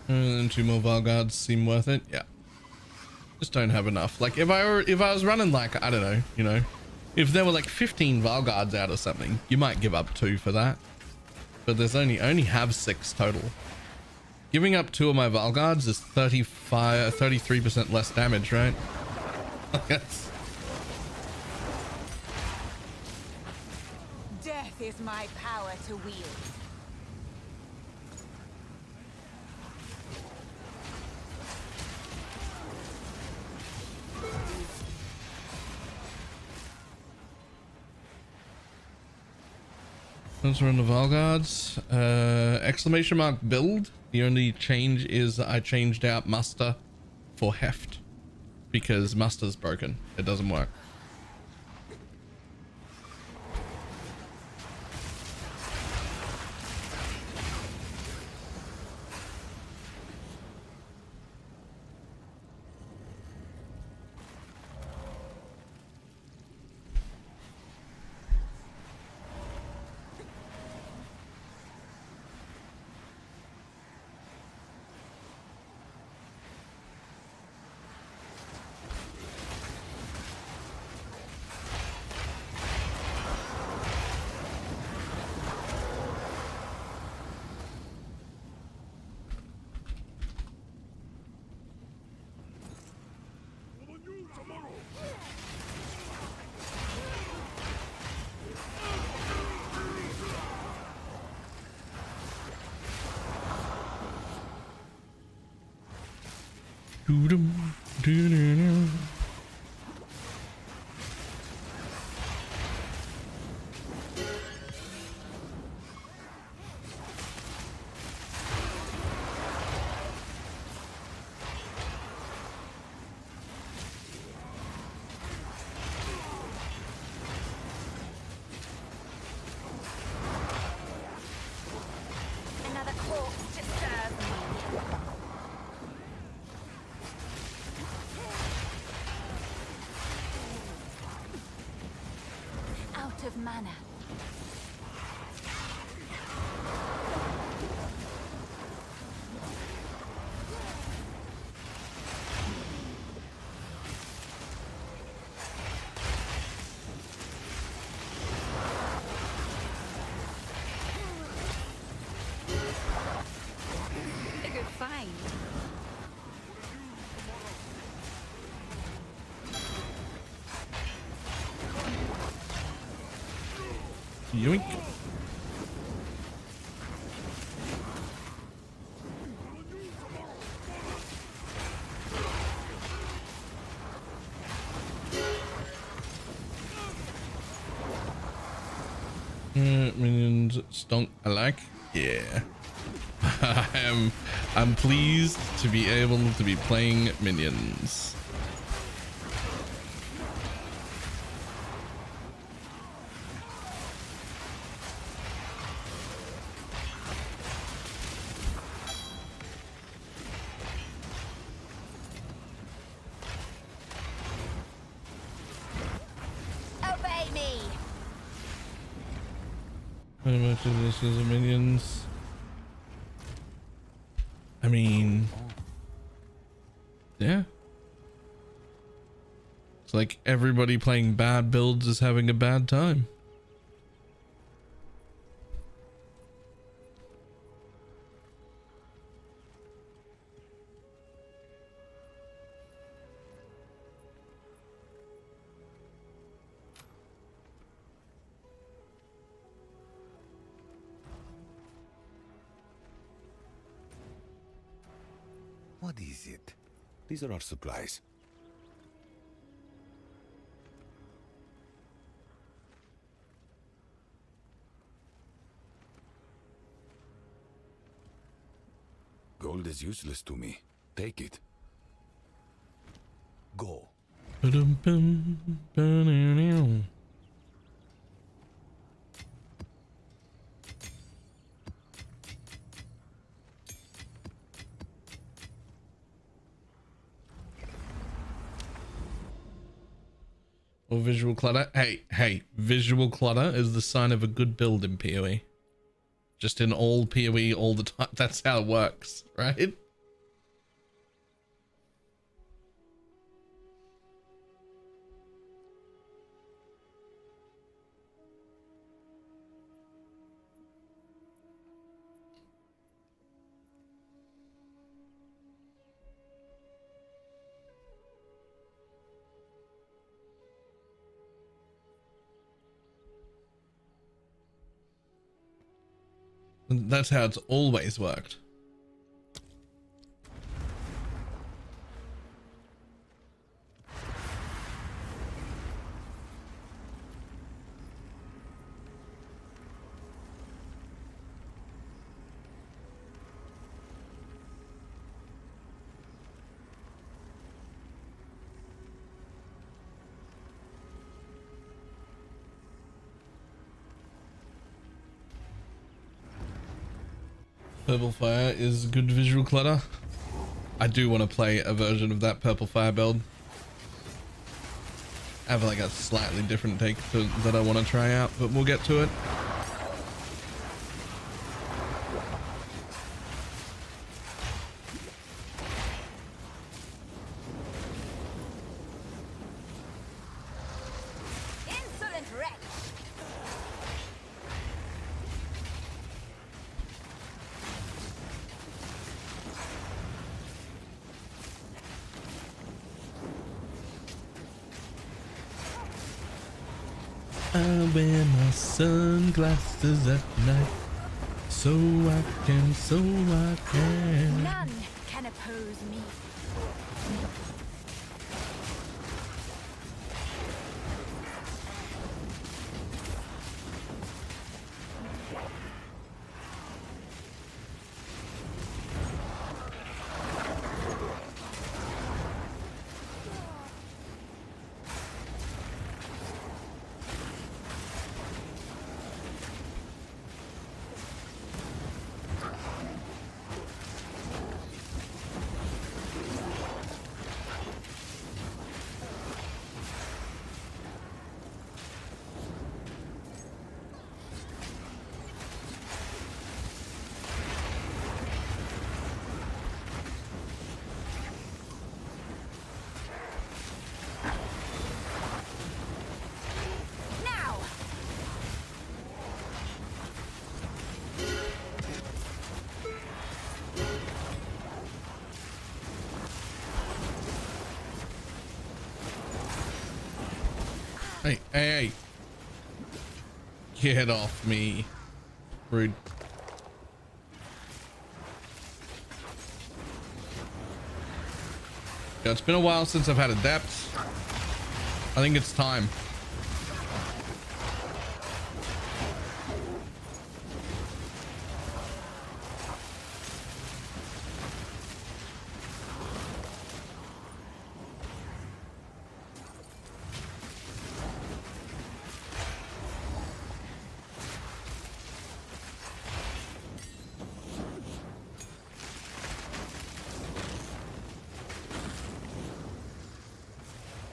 Speaker 1: And 2 more Valgards seem worth it. Yeah. Just don't have enough. Like if I was running like, I don't know, you know, if there were like 15 Valgards out or something, you might give up 2 for that. But there's only have 6 total. Giving up 2 of my Valgards is 33% less damage, right? Yes.
Speaker 9: Death is my power to wield.
Speaker 1: Those are in the Valgards. Exclamation mark build. The only change is I changed out muster for heft because muster's broken. It doesn't work.
Speaker 9: Another corpse to serve me. Out of mana. A good find.
Speaker 1: Yoink. Minions stunk alike. Yeah. I'm pleased to be able to be playing minions.
Speaker 9: Obey me.
Speaker 1: How much of this is minions? I mean, yeah. It's like everybody playing bad builds is having a bad time.
Speaker 4: What is it? These are our supplies. Gold is useless to me. Take it. Go.
Speaker 1: Or visual clutter. Hey, visual clutter is the sign of a good build in PoE. Just in all PoE all the time. That's how it works, right? That's how it's always worked. Purple Fire is good visual clutter. I do want to play a version of that Purple Fire build. I have like a slightly different take that I want to try out, but we'll get to it.
Speaker 9: Insolent wretch!
Speaker 1: I wear my sunglasses at night, so I can.
Speaker 9: None can oppose me.
Speaker 1: Hey, hey, hey. Get off me. Rude. Yeah, it's been a while since I've had a depth. I think it's time.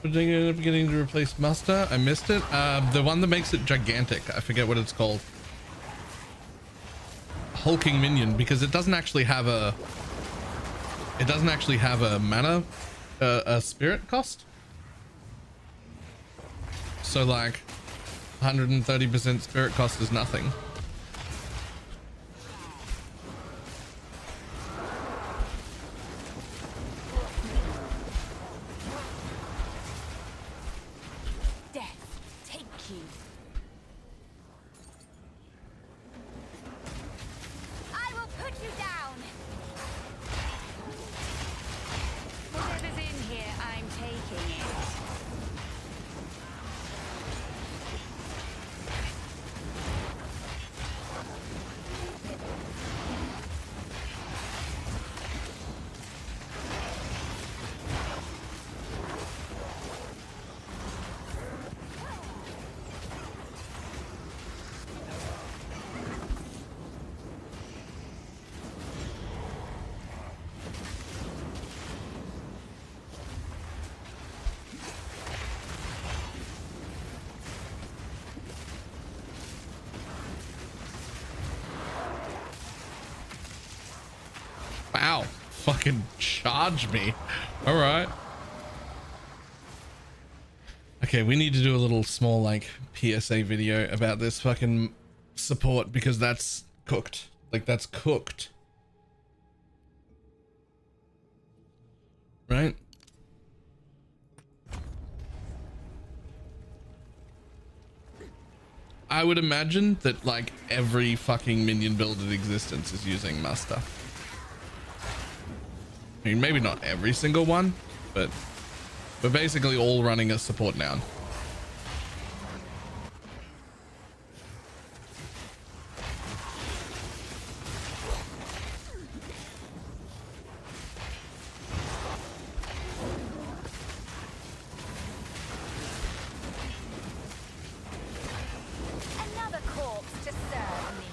Speaker 1: Did I end up getting to replace Muster? I missed it. The one that makes it gigantic. I forget what it's called. Hulking minion, because it doesn't actually have a. It doesn't actually have a mana, a spirit cost. So like, 130% spirit cost is nothing. Wow, fucking charge me. All right. Okay, we need to do a little small like PSA video about this fucking support, because that's cooked. Like, that's cooked. Right? I would imagine that like every fucking minion build in existence is using muster. I mean, maybe not every single one, but we're basically all running a support now.
Speaker 9: Another corpse to serve me.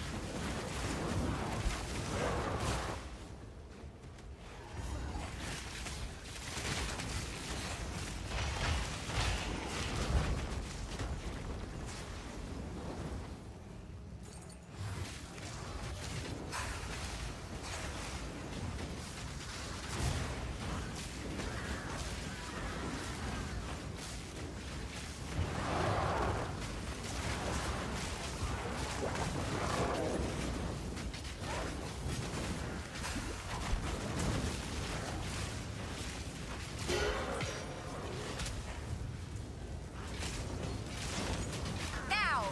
Speaker 9: Now.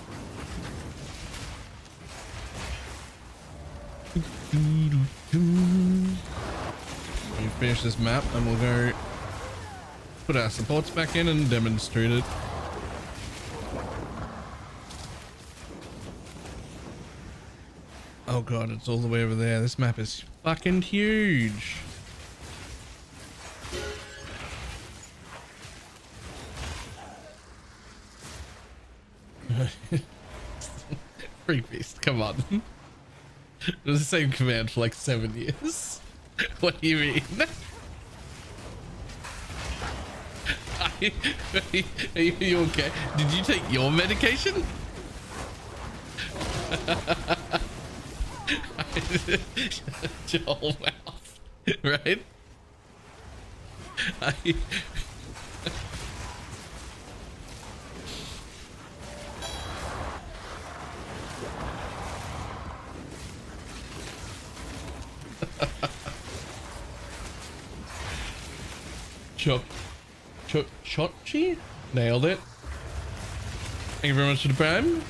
Speaker 1: We finish this map and we'll go put our supports back in and demonstrate it. Oh god, it's all the way over there. This map is fucking huge. Free Beast, come on. It was the same command for like 7 years. What do you mean? Are you okay? Did you take your medication? Joel mouth, right? Chochi? Nailed it. Thank you very much for the prime.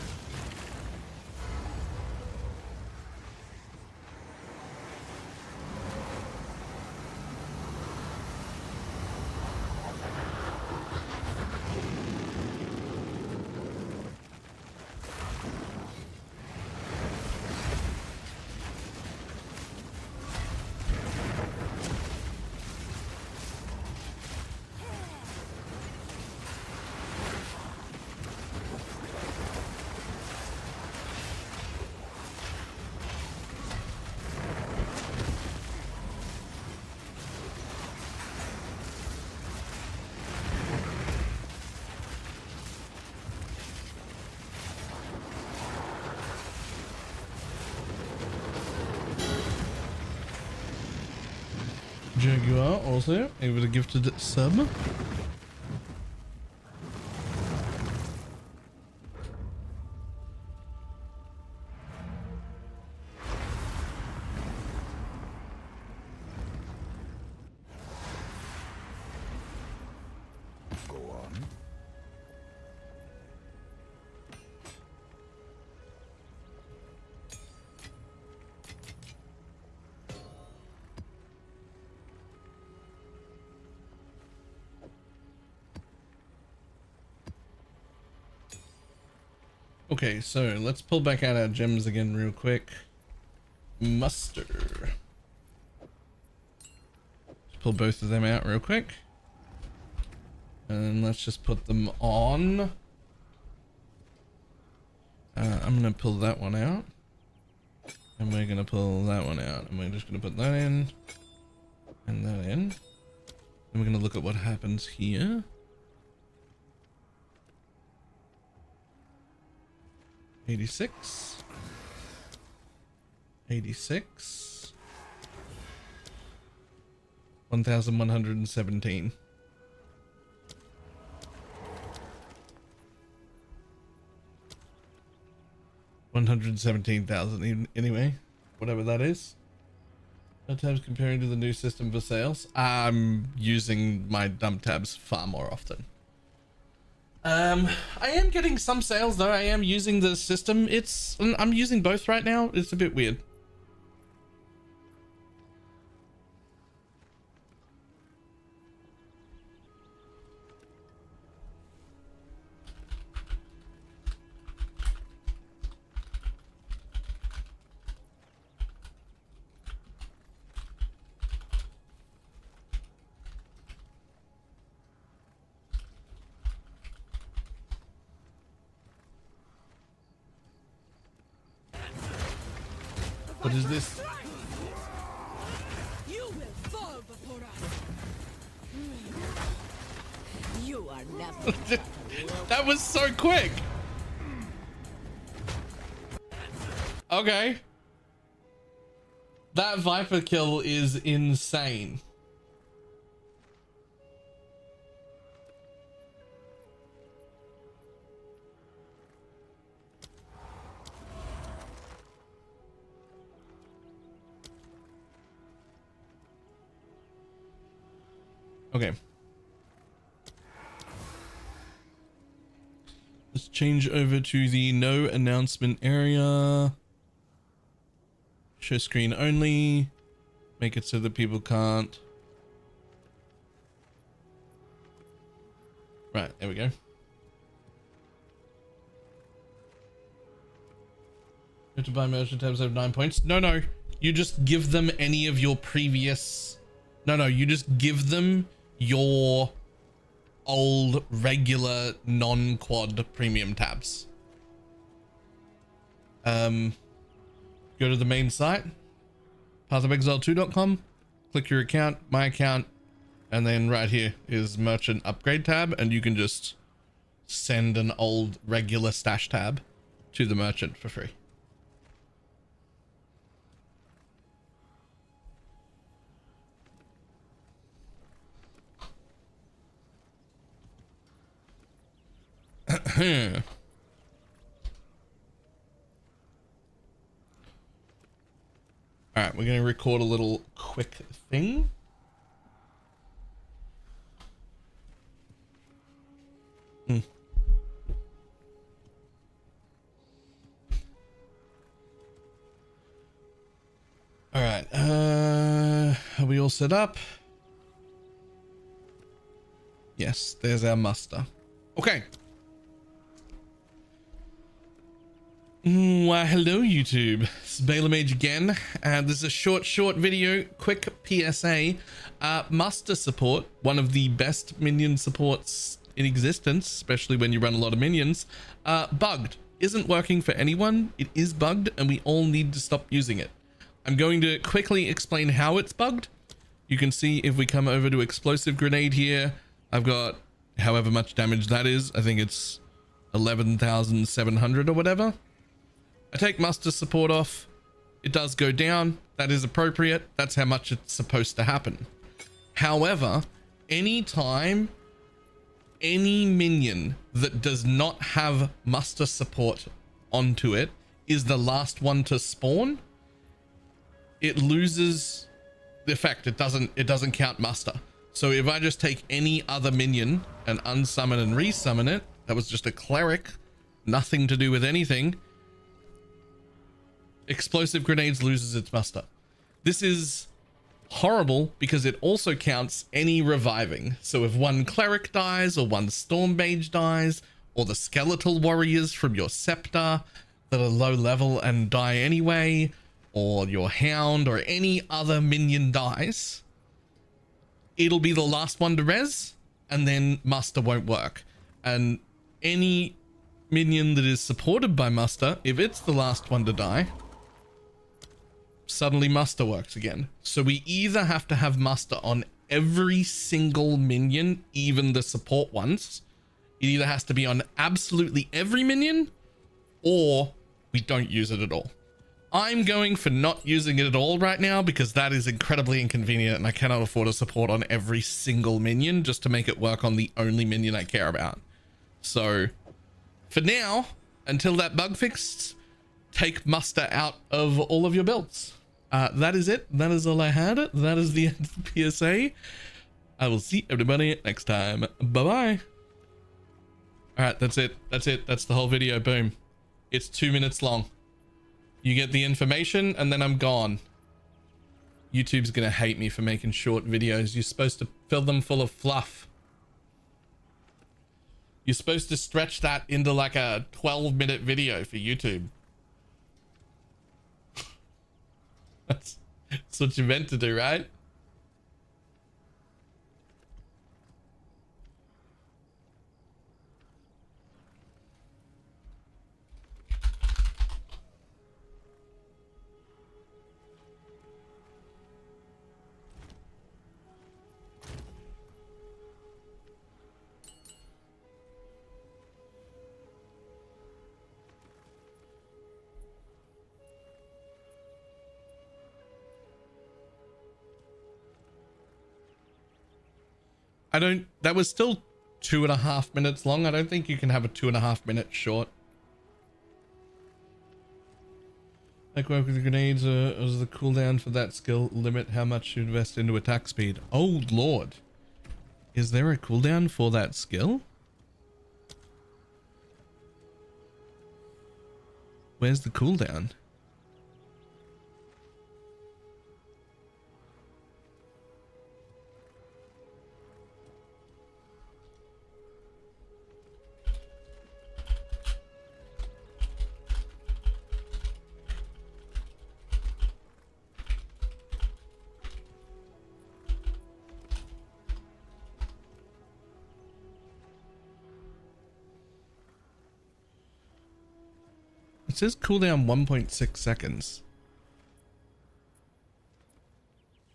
Speaker 1: Jaguar also able to gifted sub.
Speaker 4: Go on.
Speaker 1: Okay, so let's pull back out our gems again real quick. Muster. Let's pull both of them out real quick. And let's just put them on. I'm going to pull that one out. And we're going to pull that one out. And we're just going to put that in. And that in. And we're going to look at what happens here. 86. 86. 1117. $117,000 anyway, whatever that is. Dump tabs comparing to the new system for sales. I'm using my dump tabs far more often. I am getting some sales though. I am using the system. I'm using both right now. It's a bit weird. What is this?
Speaker 6: You will fall before us. You are never.
Speaker 1: That was so quick. Okay. That Viper kill is insane. Okay. Let's change over to the no announcement area. Show screen only. Make it so that people can't. Right, there we go. You have to buy merchant tabs have 9 points. No, you just give them any of your previous. No, you just give them your old regular non-quad premium tabs. Go to the main site, pathofexile2.com, click your account, my account, and then right here is merchant upgrade tab, and you can just send an old regular stash tab to the merchant for free. All right, we're going to record a little quick thing. All right, are we all set up? Yes, there's our muster. Okay. Why, hello YouTube, it's BalorMage again, and this is a short video, quick PSA. Muster support, one of the best minion supports in existence, especially when you run a lot of minions, bugged. Isn't working for anyone, it is bugged, and we all need to stop using it. I'm going to quickly explain how it's bugged. You can see if we come over to explosive grenade here, I've got however much damage that is, I think it's 11,700 or whatever. I take muster support off, it does go down, that is appropriate, that's how much it's supposed to happen. However, anytime any minion that does not have muster support onto it is the last one to spawn, it loses the effect. It doesn't count muster. So if I just take any other minion and unsummon and resummon it, that was just a cleric, nothing to do with anything, explosive grenades loses its muster. This is horrible because it also counts any reviving. So if one cleric dies or one storm mage dies, or the skeletal warriors from your scepter that are low level and die anyway, or your hound or any other minion dies, it'll be the last one to res, and then muster won't work. And any minion that is supported by muster, if it's the last one to die, suddenly muster works again. So we either have to have muster on every single minion, even the support ones. It either has to be on absolutely every minion, or we don't use it at all. I'm going for not using it at all right now because that is incredibly inconvenient and I cannot afford a support on every single minion just to make it work on the only minion I care about. So for now, until that bug fixed, take muster out of all of your builds. That is it. That is all I had. That is the end of the PSA. I will see everybody next time. Bye bye. All right, that's it. That's it. That's the whole video. Boom. It's 2 minutes long. You get the information and then I'm gone. YouTube's gonna hate me for making short videos. You're supposed to fill them full of fluff. You're supposed to stretch that into like a 12-minute video for YouTube. That's what you meant to do, right? That was still 2.5 minutes long. I don't think you can have a 2.5 minute short. Like work with the grenades, as the cooldown for that skill limit how much you invest into attack speed. Oh lord. Is there a cooldown for that skill? Where's the cooldown? It says cooldown 1.6 seconds.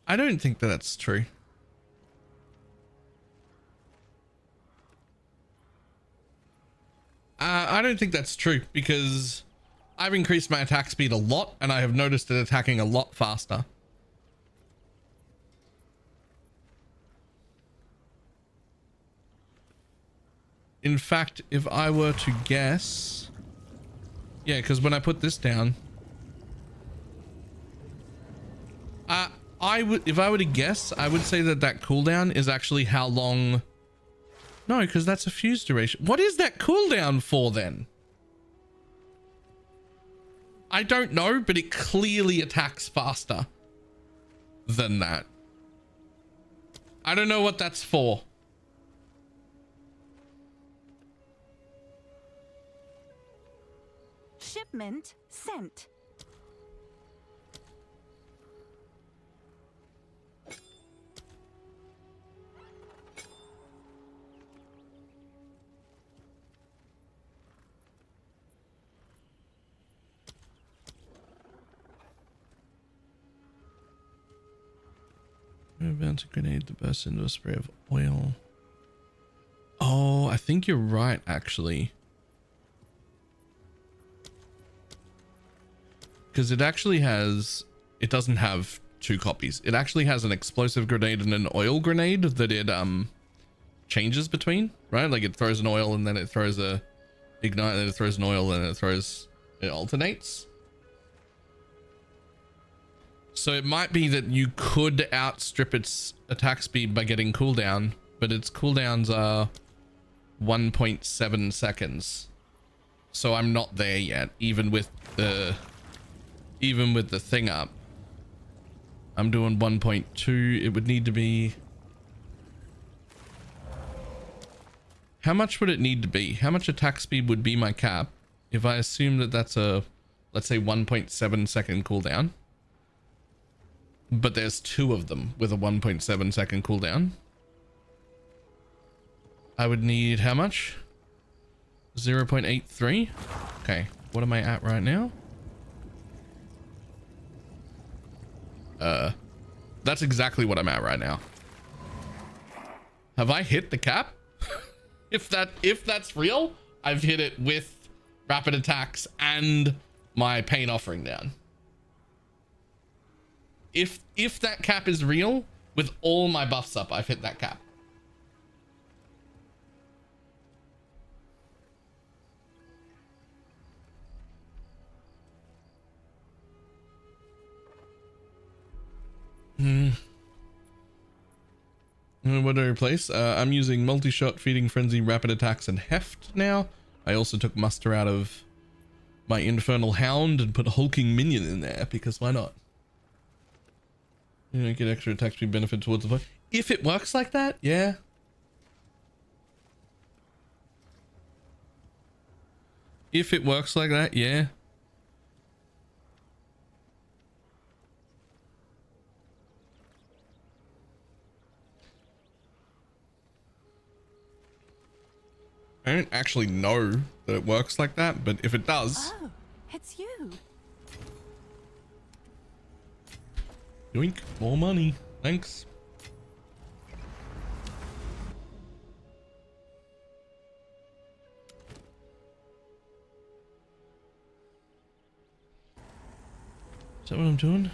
Speaker 1: I don't think that that's true. I don't think that's true because I've increased my attack speed a lot and I have noticed it attacking a lot faster. In fact, if I were to guess... Yeah, because when I put this down... if I were to guess, I would say that that cooldown is actually how long... No, because that's a fuse duration. What is that cooldown for then? I don't know, but it clearly attacks faster than that. I don't know what that's for.
Speaker 9: Shipment sent.
Speaker 1: About to grenade to burst into a spray of oil. Oh, I think you're right, actually. Because it actually has... It doesn't have 2 copies. It actually has an explosive grenade and an oil grenade that it changes between, right? Like it throws an oil and then it throws a ignite, and then it throws an oil and it alternates. So it might be that you could outstrip its attack speed by getting cooldown, but its cooldowns are 1.7 seconds. So I'm not there yet, even with the thing up. I'm doing 1.2. It would need to be... How much would it need to be? How much attack speed would be my cap if I assume that that's a, let's say 1.7 second cooldown? But there's 2 of them with a 1.7 second cooldown. I would need how much? 0.83. Okay, what am I at right now? That's exactly what I'm at right now. Have I hit the cap? if that's real, I've hit it with rapid attacks and my pain offering down. If that cap is real, with all my buffs up, I've hit that cap. What do I replace? I'm using multi-shot, feeding frenzy, rapid attacks, and heft now. I also took muster out of my infernal hound and put hulking minion in there because why not? You know, get extra attack speed benefit towards the fight. If it works like that, yeah. If it works like that, yeah. I don't actually know that it works like that, but if it does.
Speaker 9: Oh, it's you.
Speaker 1: Yoink, more money. Thanks. Is that what I'm doing?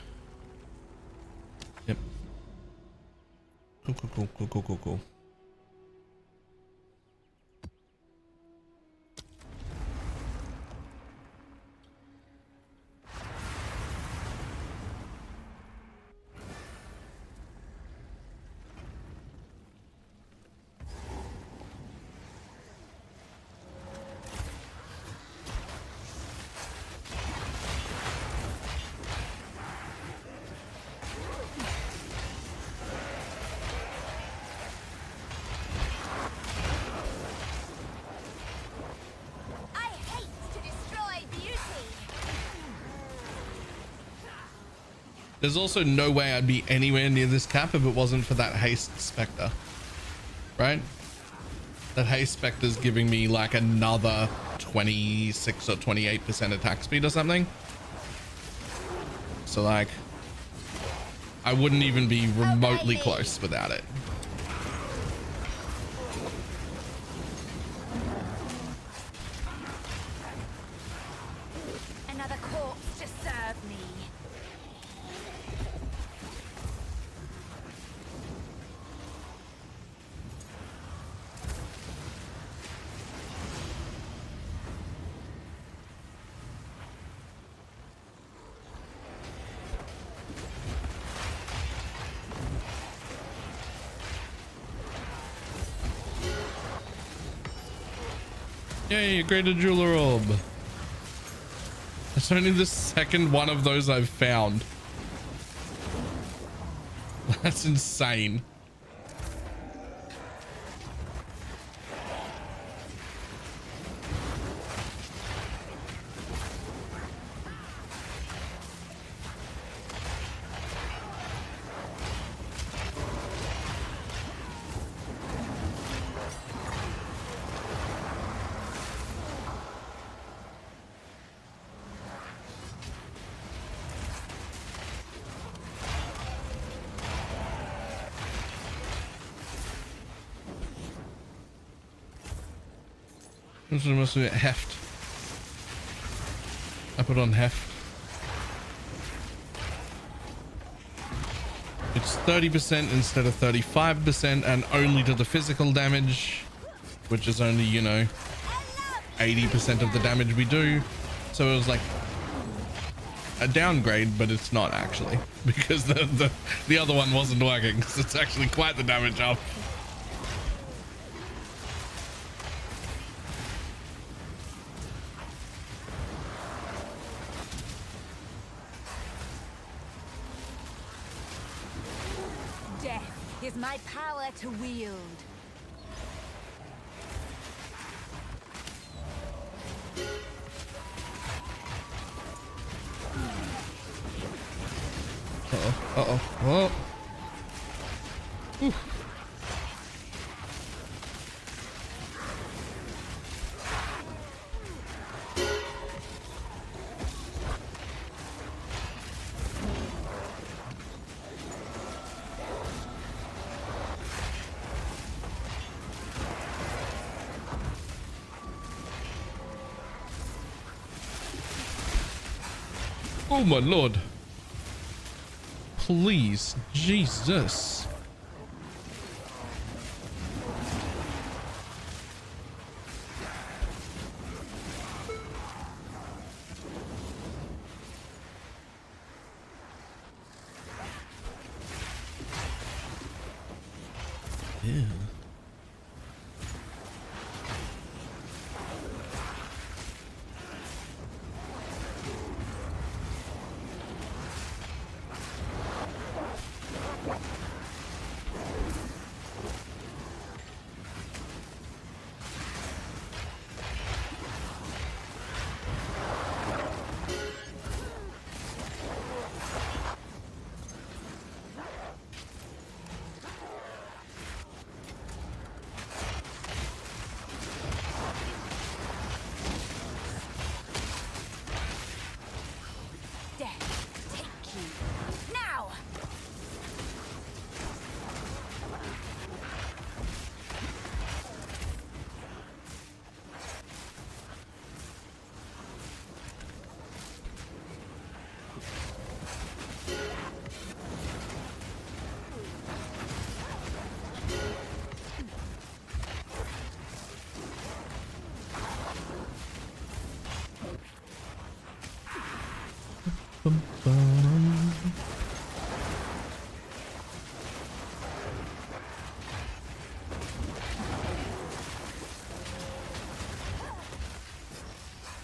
Speaker 1: Yep. Cool. There's also no way I'd be anywhere near this cap if it wasn't for that haste specter, right? That haste specter is giving me like another 26 or 28% attack speed or something. So like, I wouldn't even be remotely close without it.
Speaker 6: Another corpse to serve me.
Speaker 1: Yay, greater jeweler orb. That's only the second one of those I've found. That's insane. This is must be heft. I put on heft. It's 30% instead of 35% and only to the physical damage, which is only, you know, 80% of the damage we do. So it was like a downgrade, but it's not actually, because the other one wasn't working. So it's actually quite the damage up.
Speaker 6: Death is my power to wield.
Speaker 1: Oh. Ooh. Oh my lord. Please, Jesus. Ew.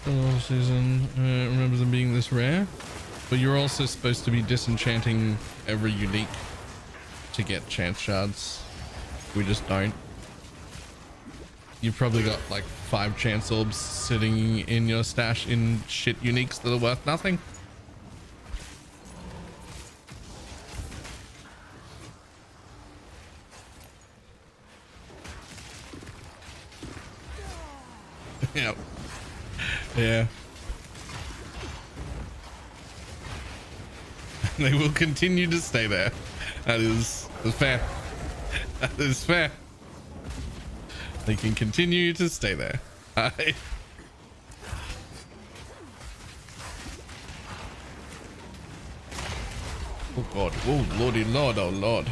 Speaker 1: Oh, Susan, I don't remember them being this rare, but you're also supposed to be disenchanting every unique to get chance shards. We just don't. You've probably got like 5 chance orbs sitting in your stash in shit uniques that are worth nothing. Yep. Yeah. They will continue to stay there. That's fair. That is fair. They can continue to stay there. Oh god. Oh lordy lord. Oh lord.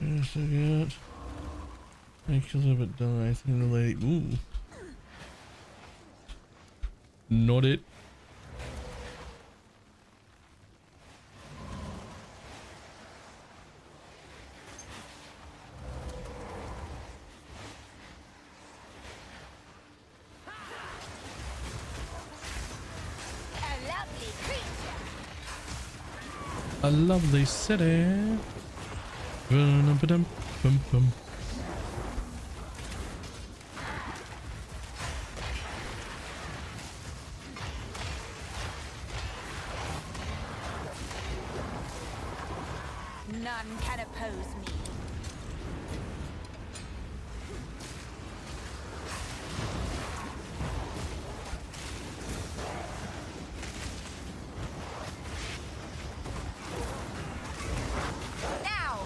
Speaker 1: Yes, I got. Make a little bit die. Sooner or later. Ooh. Not it. A lovely city. Bum-bum-bum-bum.
Speaker 6: None can oppose me. Now!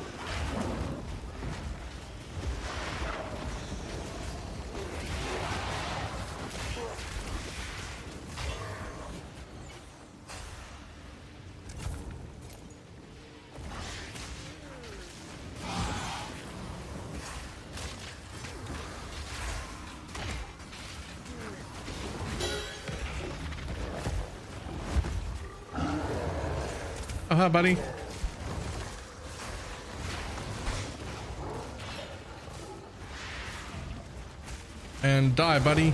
Speaker 1: Oh, hi, buddy. And die, buddy.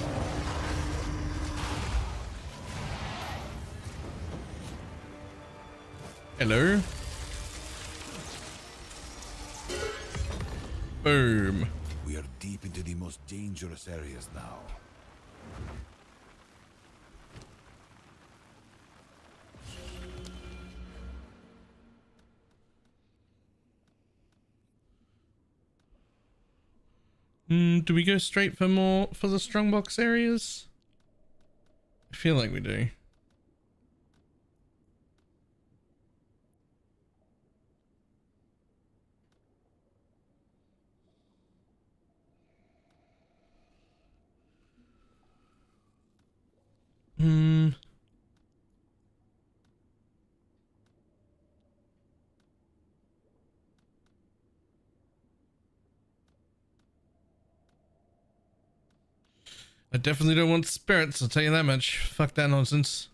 Speaker 1: Hello. Boom.
Speaker 4: We are deep into the most dangerous areas now.
Speaker 1: Do we go straight for more for the strongbox areas? I feel like we do. 'Cause Hmm. I definitely don't want spirits, I'll tell you that much. Fuck that nonsense.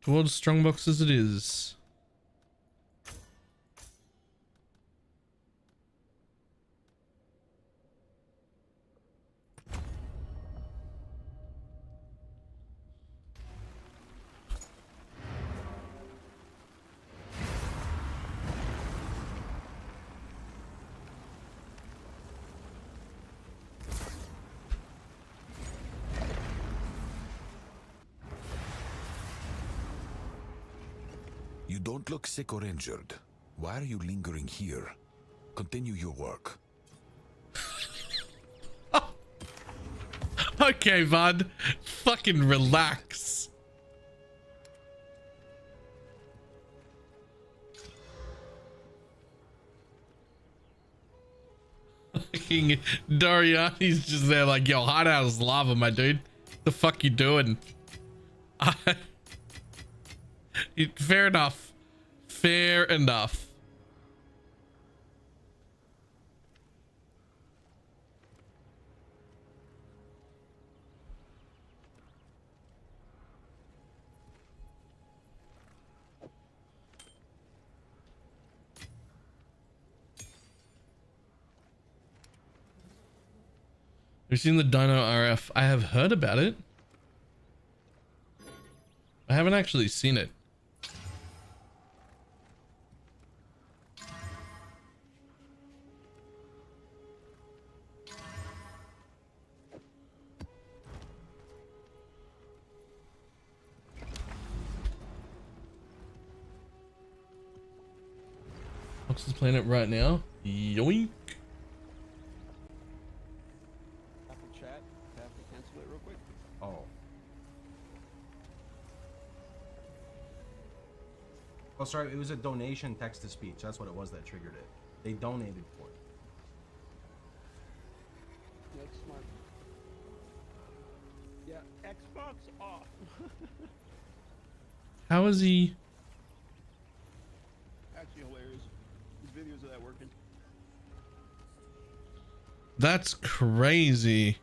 Speaker 1: Towards strongbox as it is.
Speaker 4: You don't look sick or injured. Why are you lingering here? Continue your work.
Speaker 1: Okay, bud. Fucking relax. Fucking Doriani's just there like, yo, hideout is lava, my dude. The fuck you doing? Fair enough. Fair enough. Have you seen the Dino RF? I have heard about it. I haven't actually seen it. Fox is playing it right now. Yoink.
Speaker 12: Chat, have to cancel it real quick.
Speaker 13: Oh. Oh, sorry. It was a donation text to speech. That's what it was that triggered it. They donated for it.
Speaker 12: That's smart. Yeah, Xbox off.
Speaker 1: How is he?
Speaker 12: Actually hilarious. His videos of that working.
Speaker 1: That's crazy.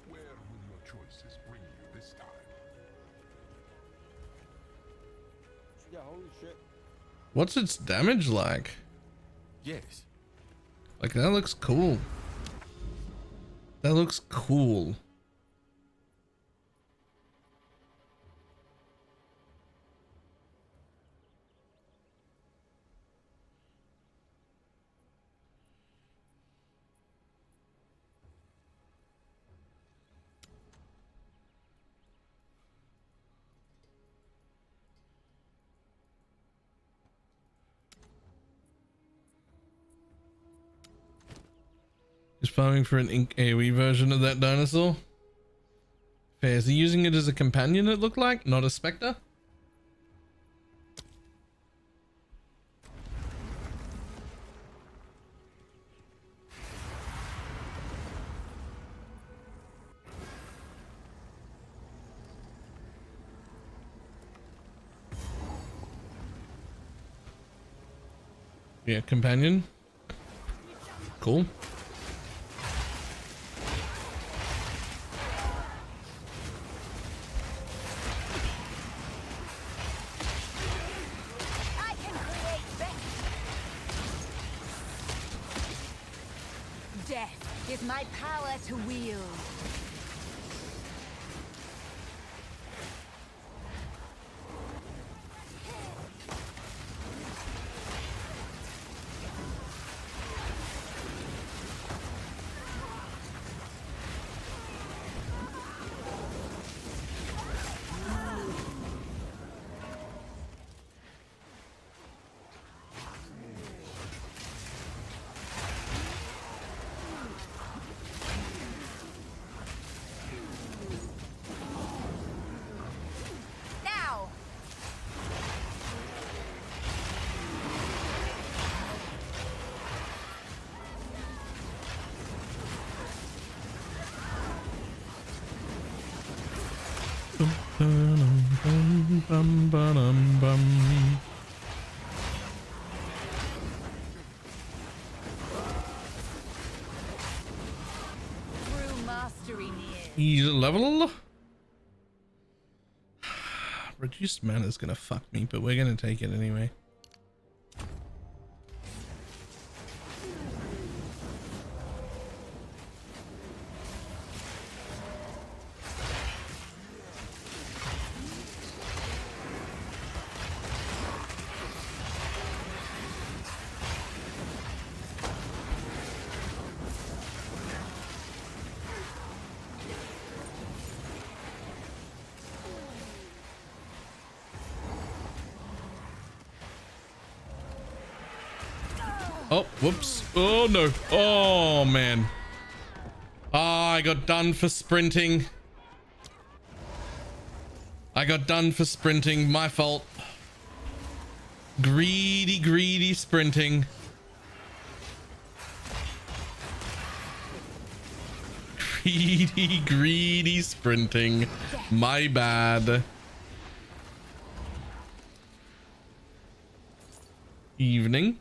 Speaker 7: Where will your choices bring you this time?
Speaker 12: Yeah, holy shit.
Speaker 1: What's its damage like?
Speaker 4: Yes.
Speaker 1: Like, that looks cool. That looks cool. He's farming for an ink AoE version of that dinosaur. Fair. Is he using it as a companion, it looked like? Not a spectre? Yeah, companion. Cool.
Speaker 6: I can create death is my power to wield. True mastery near.
Speaker 1: He's a level. Reduced mana is gonna fuck me, but we're gonna take it anyway. Oh, whoops. Oh, no. Oh, man. Ah, I got done for sprinting. I got done for sprinting. My fault. Greedy, greedy sprinting. Greedy, greedy sprinting. My bad. Evening.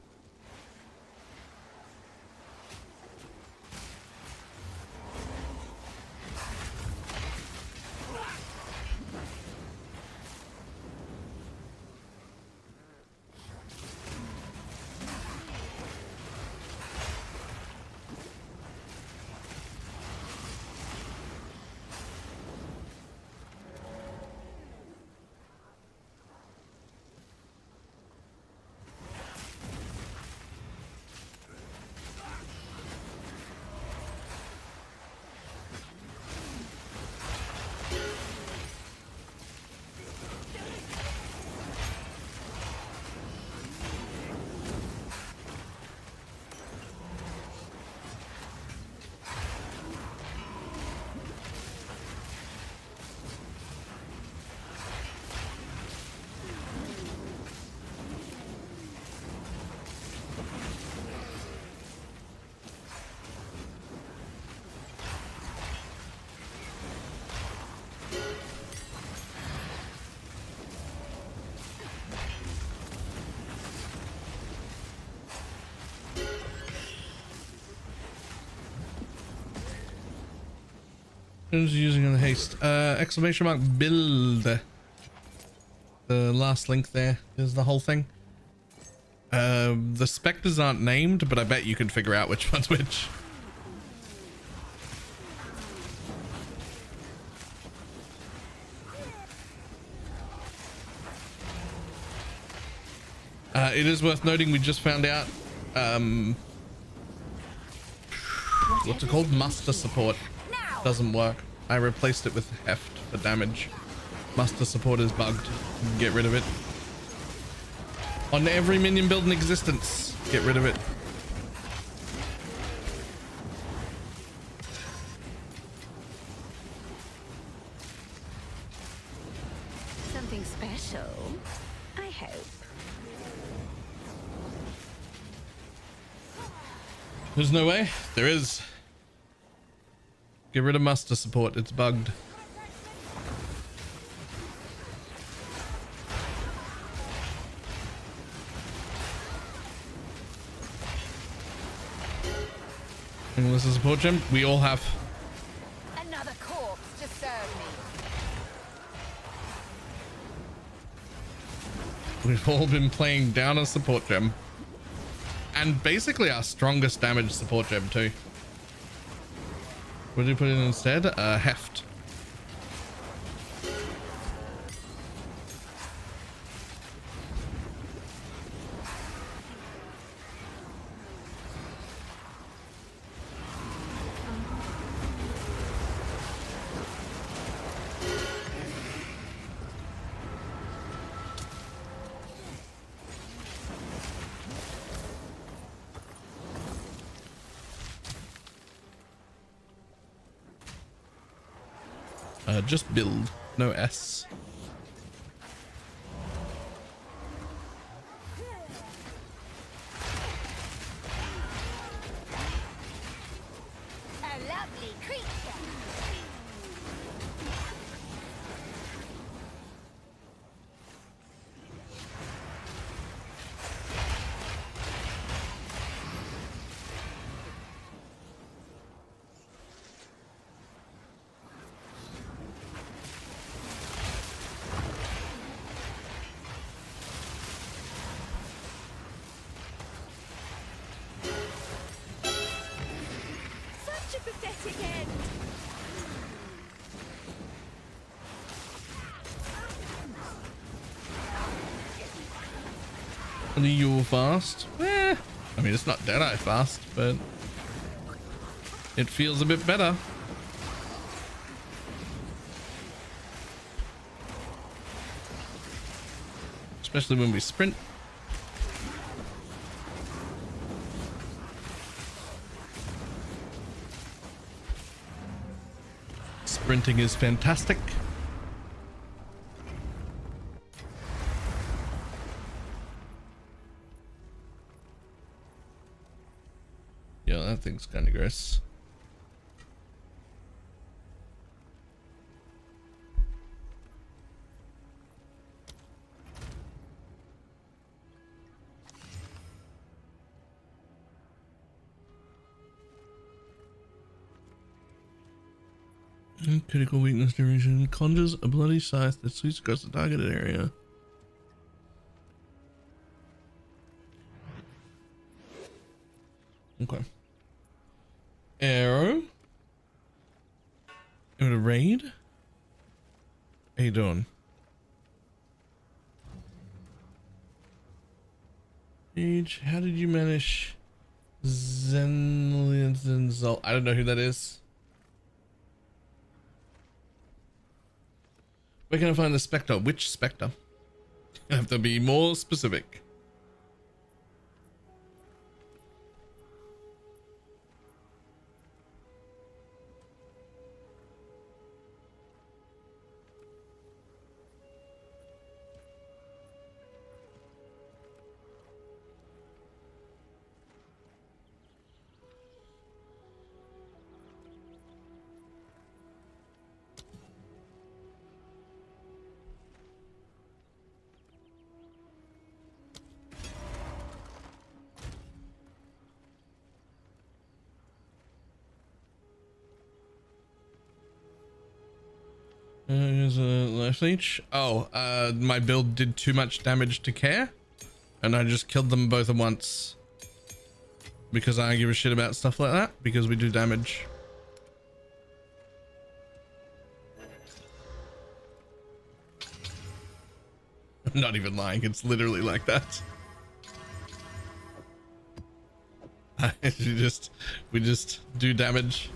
Speaker 1: Who's using in the haste? Exclamation mark build. The last link there is the whole thing. The specters aren't named, but I bet you can figure out which one's which. It is worth noting we just found out what's it called? Muster support doesn't work. I replaced it with heft for damage. Muster support is bugged. Get rid of it. On every minion build in existence, get rid of it.
Speaker 6: Something special, I hope.
Speaker 1: There's no way. There is. Get rid of muster support. It's bugged. English support gem. We all have.
Speaker 6: Another corpse to serve me.
Speaker 1: We've all been playing down a support gem. And basically our strongest damage support gem too. What did you put in instead? Heft. Just build, no S.
Speaker 6: A lovely creature.
Speaker 1: And you're fast. I mean, it's not Deadeye fast, but it feels a bit better. Especially when we sprint. Sprinting is fantastic. Yeah, that thing's kind of gross. Critical weakness duration conjures a bloody scythe that sweeps across the targeted area. Okay. Arrow. You want to raid? How you doing? Age, how did you manage Zenlizol? I don't know who that is. Where can I find the Spectre? Which Spectre? You have to be more specific. Here's a life leech. Oh, my build did too much damage to care, and I just killed them both at once. Because I don't give a shit about stuff like that, because we do damage. I'm not even lying, it's literally like that. We just do damage.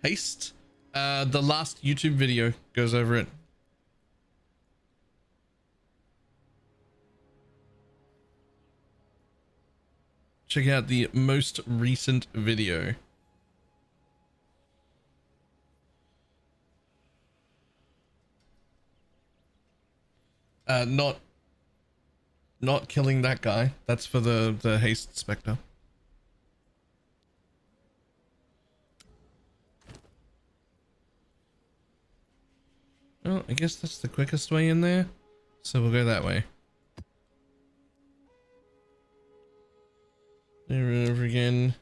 Speaker 1: Haste. The last YouTube video goes over it. Check out the most recent video. Not killing that guy. That's for the haste spectre. Well, I guess that's the quickest way in there, so we'll go that way. There over again.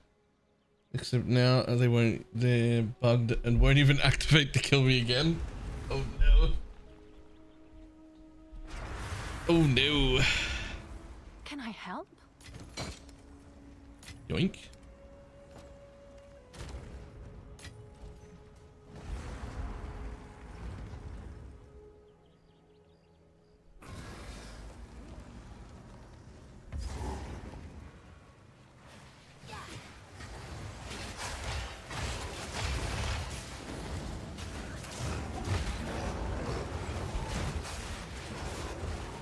Speaker 1: Except now they're bugged and won't even activate to kill me again. Oh no. Oh no.
Speaker 6: Can I help?
Speaker 1: Yoink.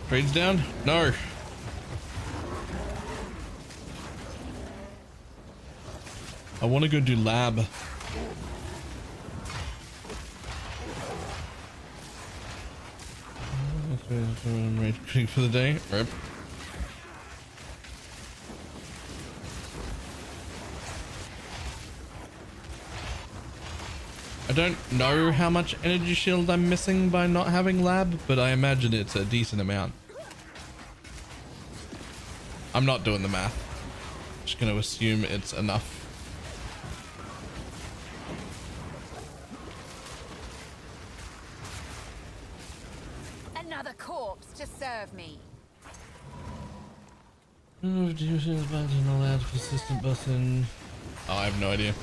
Speaker 1: Trade's down? No. I want to go do lab. I'm rage quitting for the day. Rip. I don't know how much energy shield I'm missing by not having lab, but I imagine it's a decent amount. I'm not doing the math. Just gonna assume it's enough.
Speaker 6: Another corpse to serve me.
Speaker 1: Oh, do you think back in the lab persistent button? Oh, I have no idea.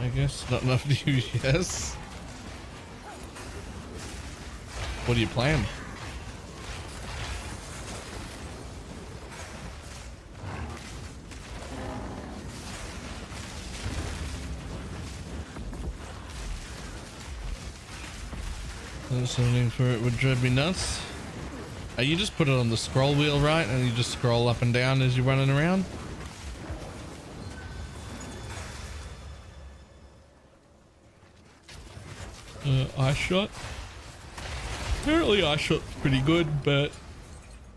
Speaker 1: I guess not enough to use. Yes. What do you plan? Something for it would drive me nuts. You just put it on the scroll wheel, right? And you just scroll up and down as you're running around. Ice shot. Apparently ice shot's pretty good, but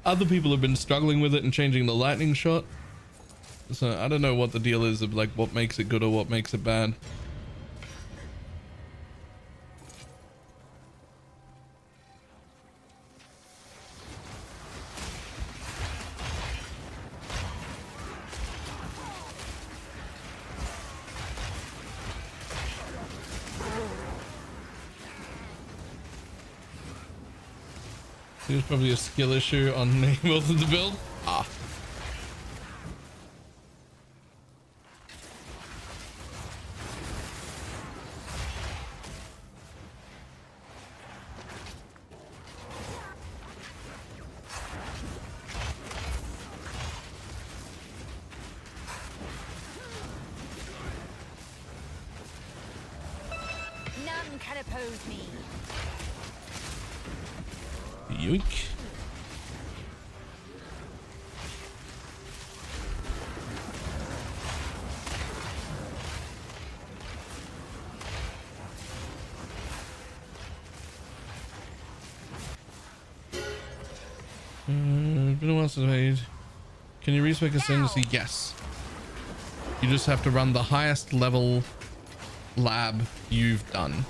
Speaker 1: other people have been struggling with it and changing the lightning shot. So I don't know what the deal is of like what makes it good or what makes it bad. There's probably a skill issue on most of the build. Ah.
Speaker 6: None can oppose me.
Speaker 1: Yoink. Been a while since I made. Can you respec ascendancy? Yes. You just have to run the highest level lab you've done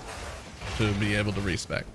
Speaker 1: to be able to respec.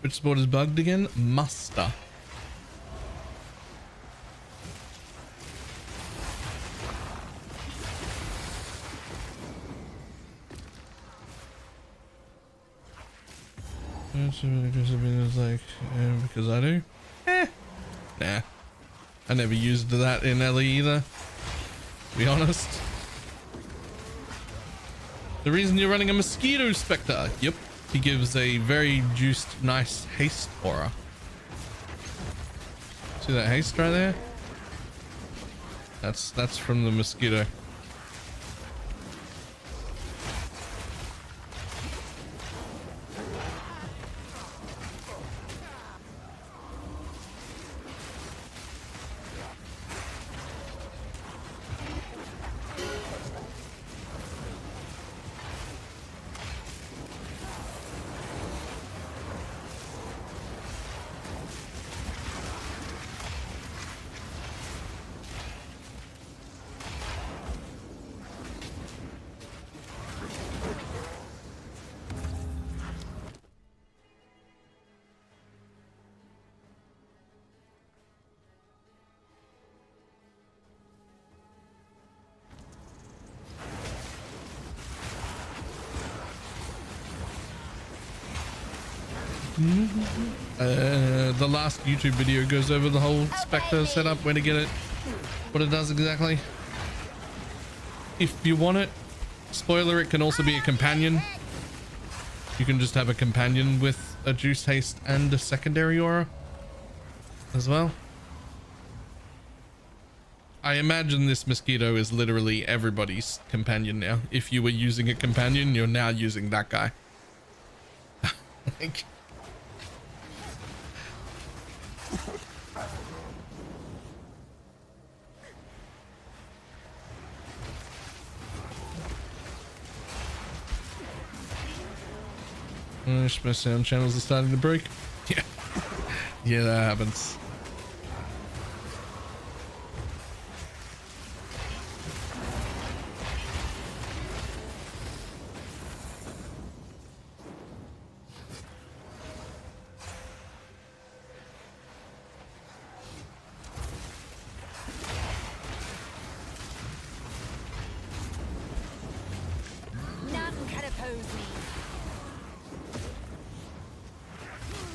Speaker 1: Which sport is bugged again? Muster. It's really just like, because I do? Nah. I never used that in LE either, to be honest. The reason you're running a mosquito spectre. Yep. He gives a very juiced, nice haste aura. See that haste right there? That's from the mosquito. The last YouTube video goes over the whole Spectre setup, where to get it, what it does exactly. If you want it, Spoiler, it can also be a companion. You can just have a companion with a juice haste and a secondary aura as well. I imagine this mosquito is literally everybody's companion now. If you were using a companion, you're now using that guy. Like, my sound channels are starting to break. Yeah. Yeah, that happens.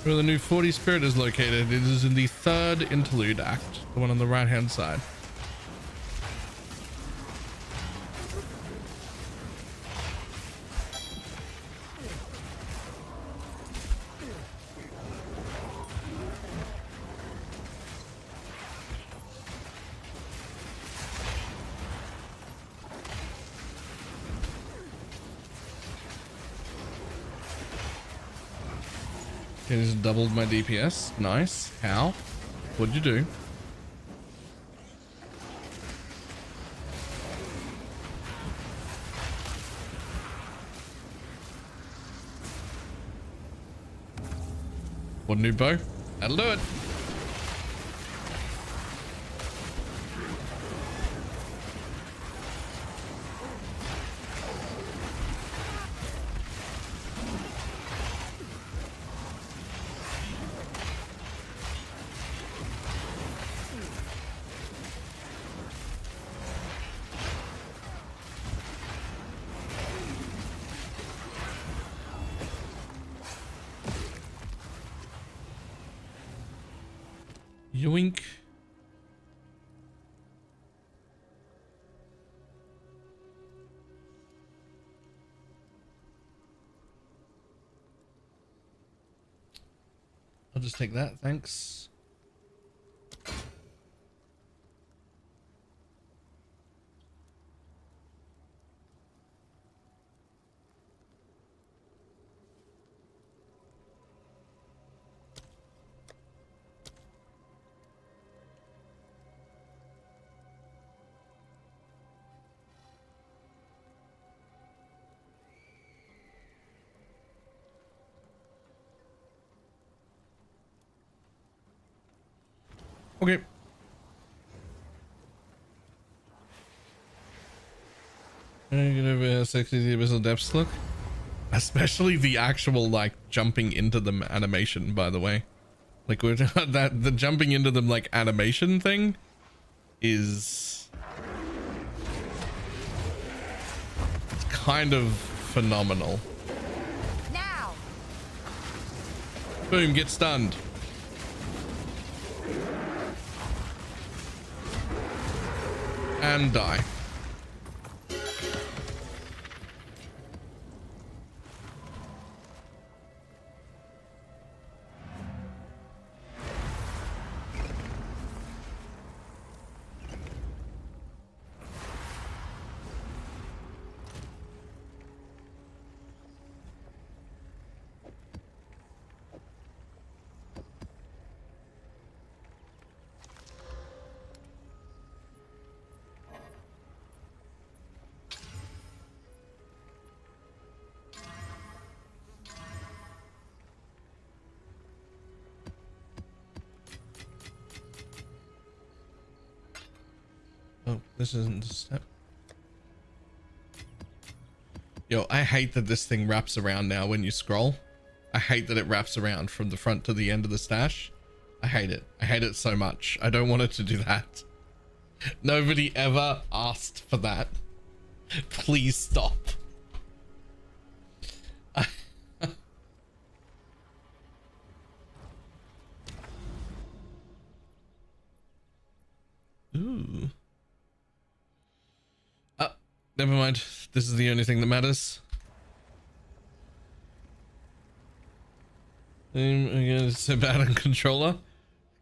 Speaker 1: Where the new 40 spirit is located, it is in the third interlude act, the one on the right hand side. Okay, just doubled my DPS. Nice. How? What'd you do? What new bow? That'll do it. Yoink. I'll just take that, thanks. Okay. Get over how sexy the abyssal depths look. Especially the actual like jumping into them animation, by the way. Like that the jumping into them like animation thing is it's kind of phenomenal.
Speaker 6: Now.
Speaker 1: Boom, get stunned. And die. Oh, this isn't the step. Yo, I hate that this thing wraps around now when you scroll. I hate that it wraps around from the front to the end of the stash. I hate it. I hate it so much. I don't want it to do that. Nobody ever asked for that. Please stop. Ooh. Never mind. this is the only thing that matters. Again, it's so bad on controller.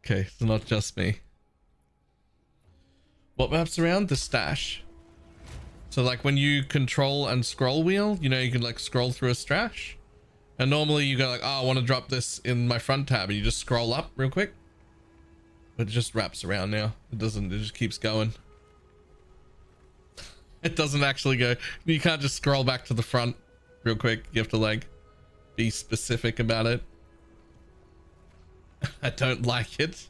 Speaker 1: Okay, it's not just me. What map's around? The stash. So like when you control and scroll wheel, you know, you can like scroll through a stash. And normally you go like, oh, I want to drop this in my front tab, and you just scroll up real quick. But it just wraps around now. It doesn't, it just keeps going. It doesn't actually go. You can't just scroll back to the front real quick. You have to like be specific about it. I don't like it.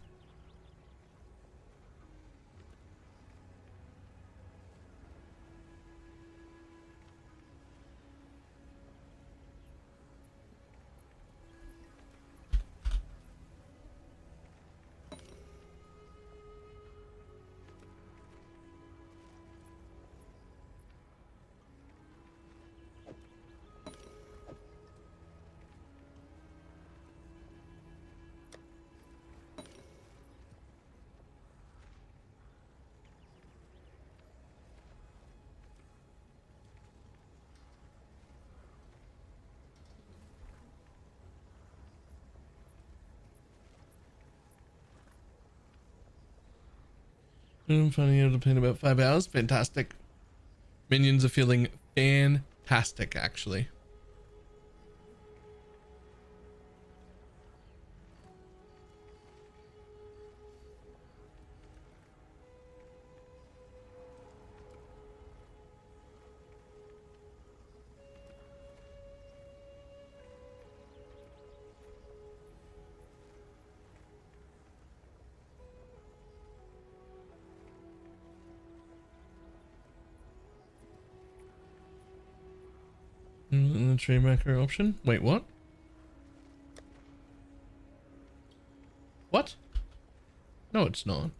Speaker 1: I'm finding able to play in about 5 hours. Fantastic. Minions are feeling fantastic, actually. The trade macro option. Wait, what? What? No, it's not.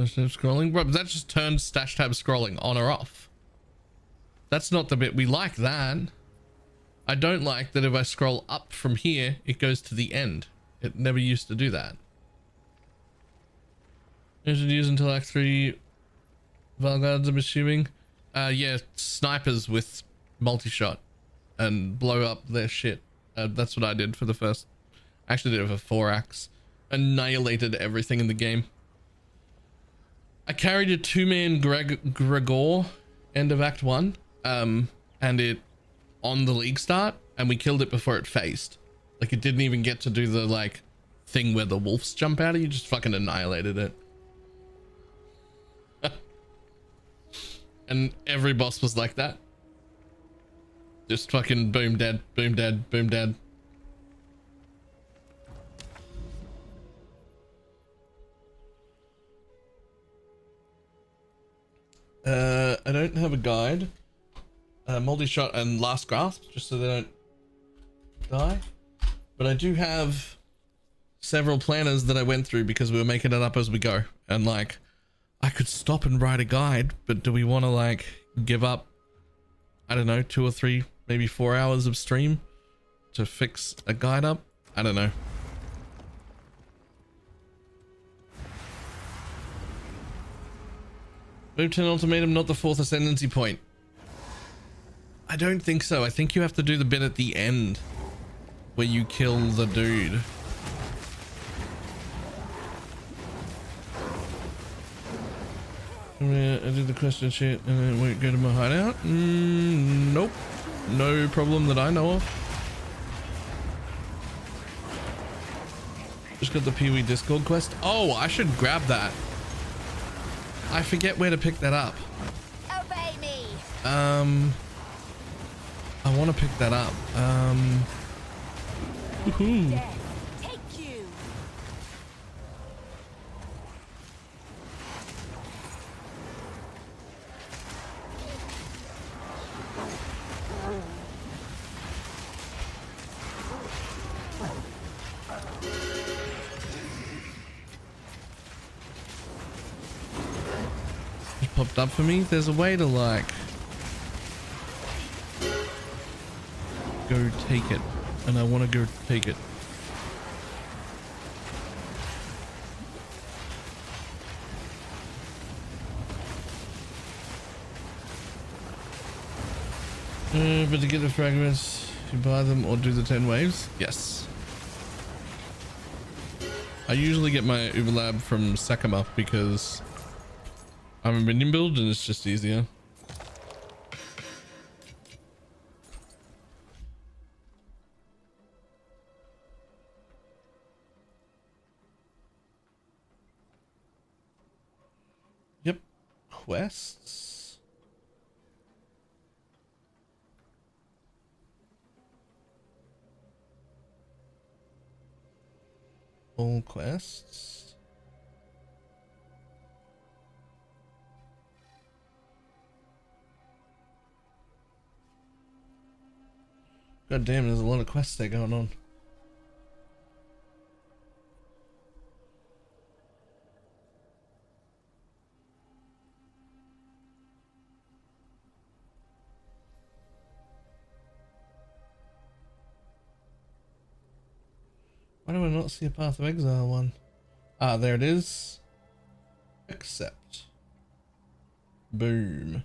Speaker 1: Scrolling, bro, that just turns stash tab scrolling on or off. That's not the bit we like. That I don't like that if I scroll up from here it goes to the end. It never used to do that. You should use until Act 3 Valguards, I'm assuming. Yeah, snipers with multi-shot and blow up their shit. That's what I did for the first. Actually did it for 4 acts. Annihilated everything in the game. I carried a 2-man Gregor end of Act 1, and it on the league start, and we killed it before it phased. Like, it didn't even get to do the like thing where the wolves jump out of you, just fucking annihilated it. And every boss was like that. Just fucking boom dead, boom dead, boom dead. I don't have a guide. Multi-shot and last grasp, just so they don't die. But I do have several planners that I went through because we were making it up as we go. And like, I could stop and write a guide, but do we want to like give up, I don't know, 2 or 3, maybe 4 hours of stream to fix a guide up? I don't know. Move to an ultimatum, not the 4th ascendancy point. I don't think so. I think you have to do the bit at the end where you kill the dude. I did the question shit and then won't go to my hideout. Nope. No problem that I know of. Just got the Pee-wee Discord quest. Oh, I should grab that. I forget where to pick that up.
Speaker 6: Obey me.
Speaker 1: I want to pick that up.
Speaker 6: Death, take you.
Speaker 1: popped up for me. There's a way to like go take it, and I want to go take it. But to get the fragments, you buy them or do the 10 waves? Yes. I usually get my Uberlab from Sakama because I'm a minion build and it's just easier. Yep. Quests. All quests. God damn, there's a lot of quests there going on. Why do I not see a Path of Exile one? Ah, there it is. Accept. Boom.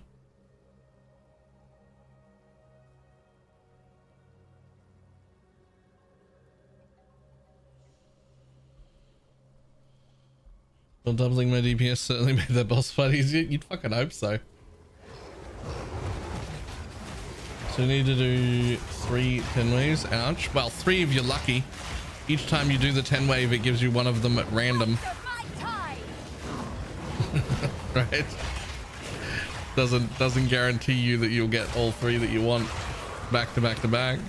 Speaker 1: Well, doubling my DPS certainly made that boss fight easier. You'd fucking hope so. So you need to do 3 10 waves. Ouch. Well, 3 if you're lucky. Each time you do the 10 wave, it gives you one of them at random. Right? Doesn't guarantee you that you'll get all 3 that you want back to back to back.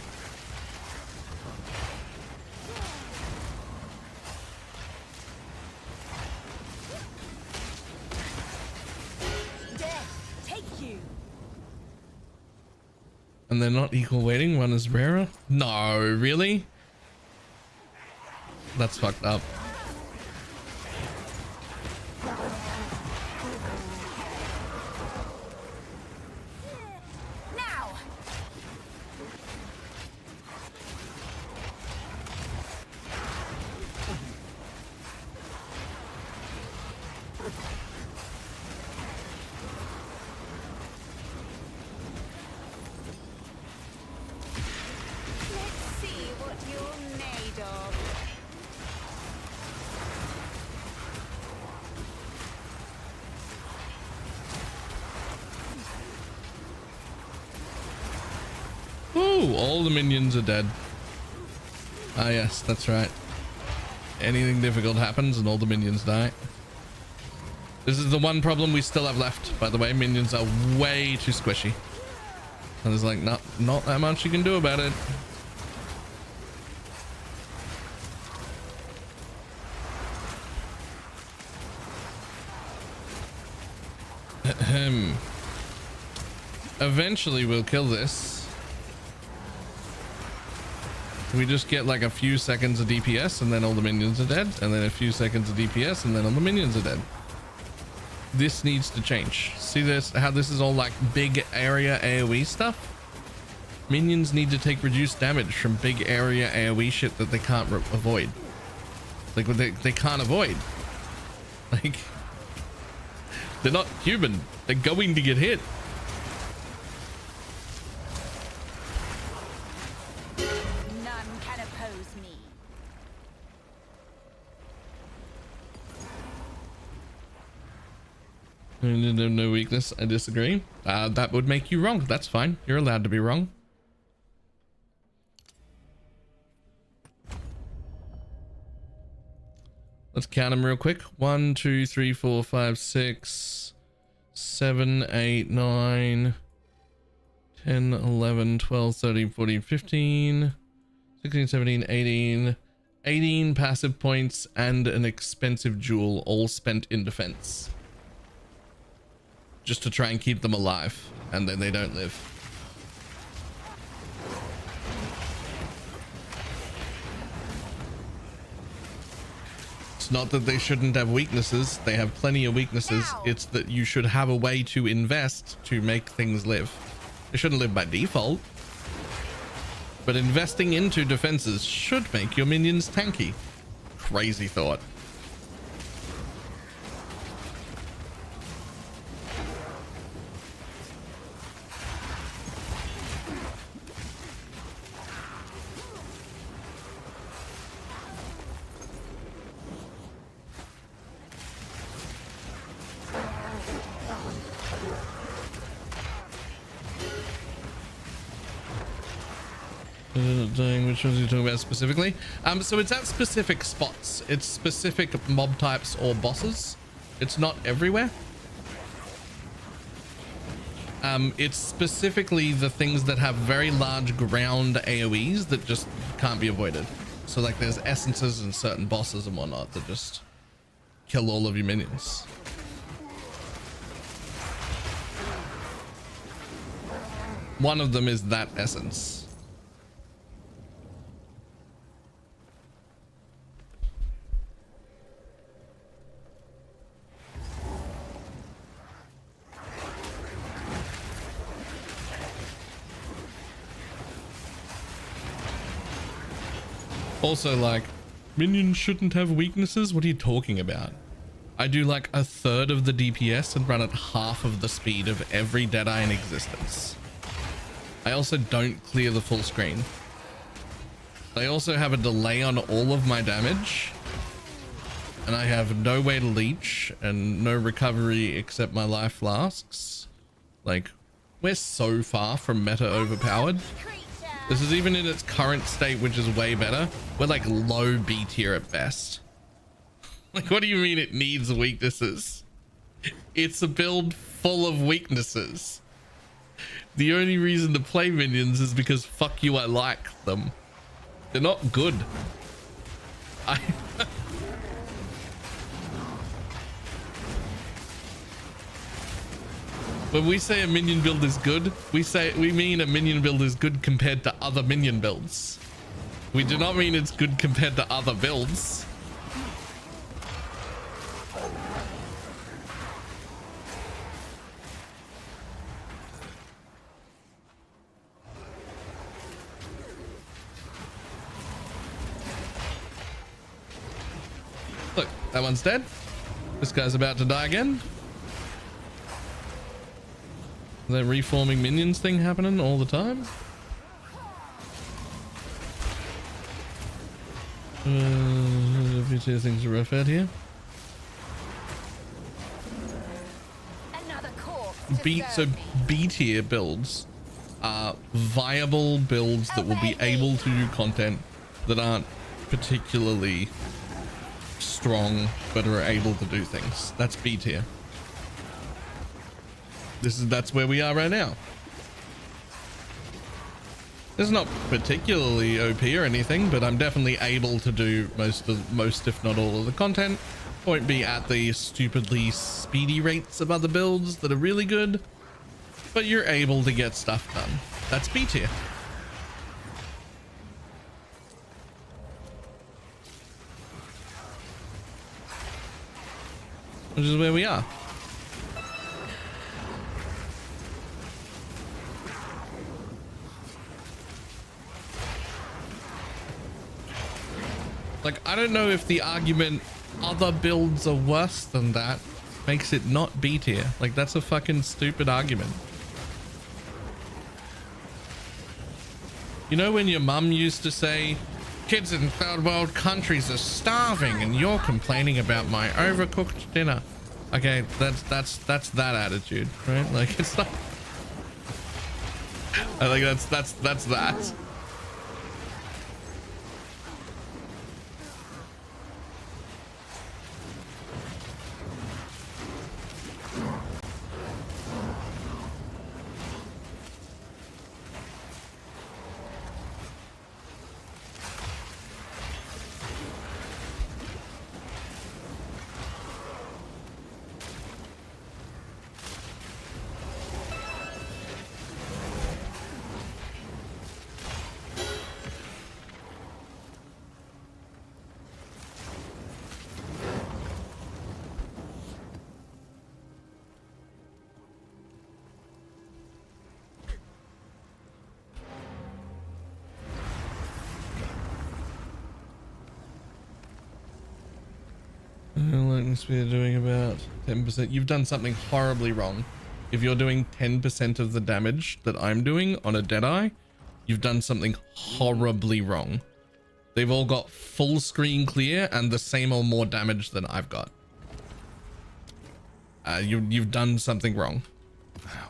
Speaker 6: Death, take you.
Speaker 1: And they're not equal weighting. One is rarer. No, really? That's fucked up.
Speaker 6: Now. Let's see what you're made of.
Speaker 1: Ooh, all the minions are dead. Ah, yes, that's right. Anything difficult happens and all the minions die. This is the one problem we still have left, by the way. Minions are way too squishy. And there's like not that much you can do about it. Eventually we'll kill this. We just get like a few seconds of DPS and then all the minions are dead, and then a few seconds of DPS and then all the minions are dead. This needs to change. See this, how this is all like big area AoE stuff? Minions need to take reduced damage from big area AoE shit that they can't avoid. Like they can't avoid. Like they're not human. They're going to get hit. No weakness. I disagree. That would make you wrong. That's fine. You're allowed to be wrong. Let's count them real quick. 1, 2, 3, 4, 5, 6, 7, 8, 9, 10, 11, 12, 13, 14, 15, 16, 17, 18. 18 passive points and an expensive jewel, all spent in defense. Just to try and keep them alive, and then they don't live. It's not that they shouldn't have weaknesses. They have plenty of weaknesses. It's that you should have a way to invest to make things live. They shouldn't live by default. But investing into defenses should make your minions tanky. Crazy thought. Which ones are you talking about specifically? So it's at specific spots. It's specific mob types or bosses. It's not everywhere. It's specifically the things that have very large ground AoEs that just can't be avoided. So like there's essences and certain bosses and whatnot that just kill all of your minions. One of them is that essence. Also, like, minions shouldn't have weaknesses? What are you talking about? I do like a third of the DPS and run at half of the speed of every Deadeye in existence. I also don't clear the full screen. I also have a delay on all of my damage. And I have no way to leech and no recovery except my life flasks. Like, we're so far from meta overpowered. This is even in its current state, which is way better. We're like low B tier at best. Like, what do you mean it needs weaknesses? It's a build full of weaknesses. The only reason to play minions is because fuck you, I like them. They're not good. When we say a minion build is good, we mean a minion build is good compared to other minion builds. We do not mean it's good compared to other builds. Look, that one's dead. This guy's about to die again. That reforming minions thing happening all the time. A few things are rough out here. So B tier builds are viable builds that will be able to do content that aren't particularly strong but are able to do things. That's B tier. That's where we are right now. It's not particularly OP or anything, but I'm definitely able to do most if not all of the content. Won't be at the stupidly speedy rates of other builds that are really good, but you're able to get stuff done. That's B tier. Which is where we are. Like, I don't know if the argument other builds are worse than that makes it not B tier. Like, that's a fucking stupid argument. You know when your mum used to say, kids in third world countries are starving and you're complaining about my overcooked dinner? Okay, that's that attitude, right? Like, it's not... I think that's that. Lightning spear doing about 10%. You've done something horribly wrong. If you're doing 10% of the damage that I'm doing on a Deadeye, you've done something horribly wrong. They've all got full screen clear and the same or more damage than I've got. You've done something wrong.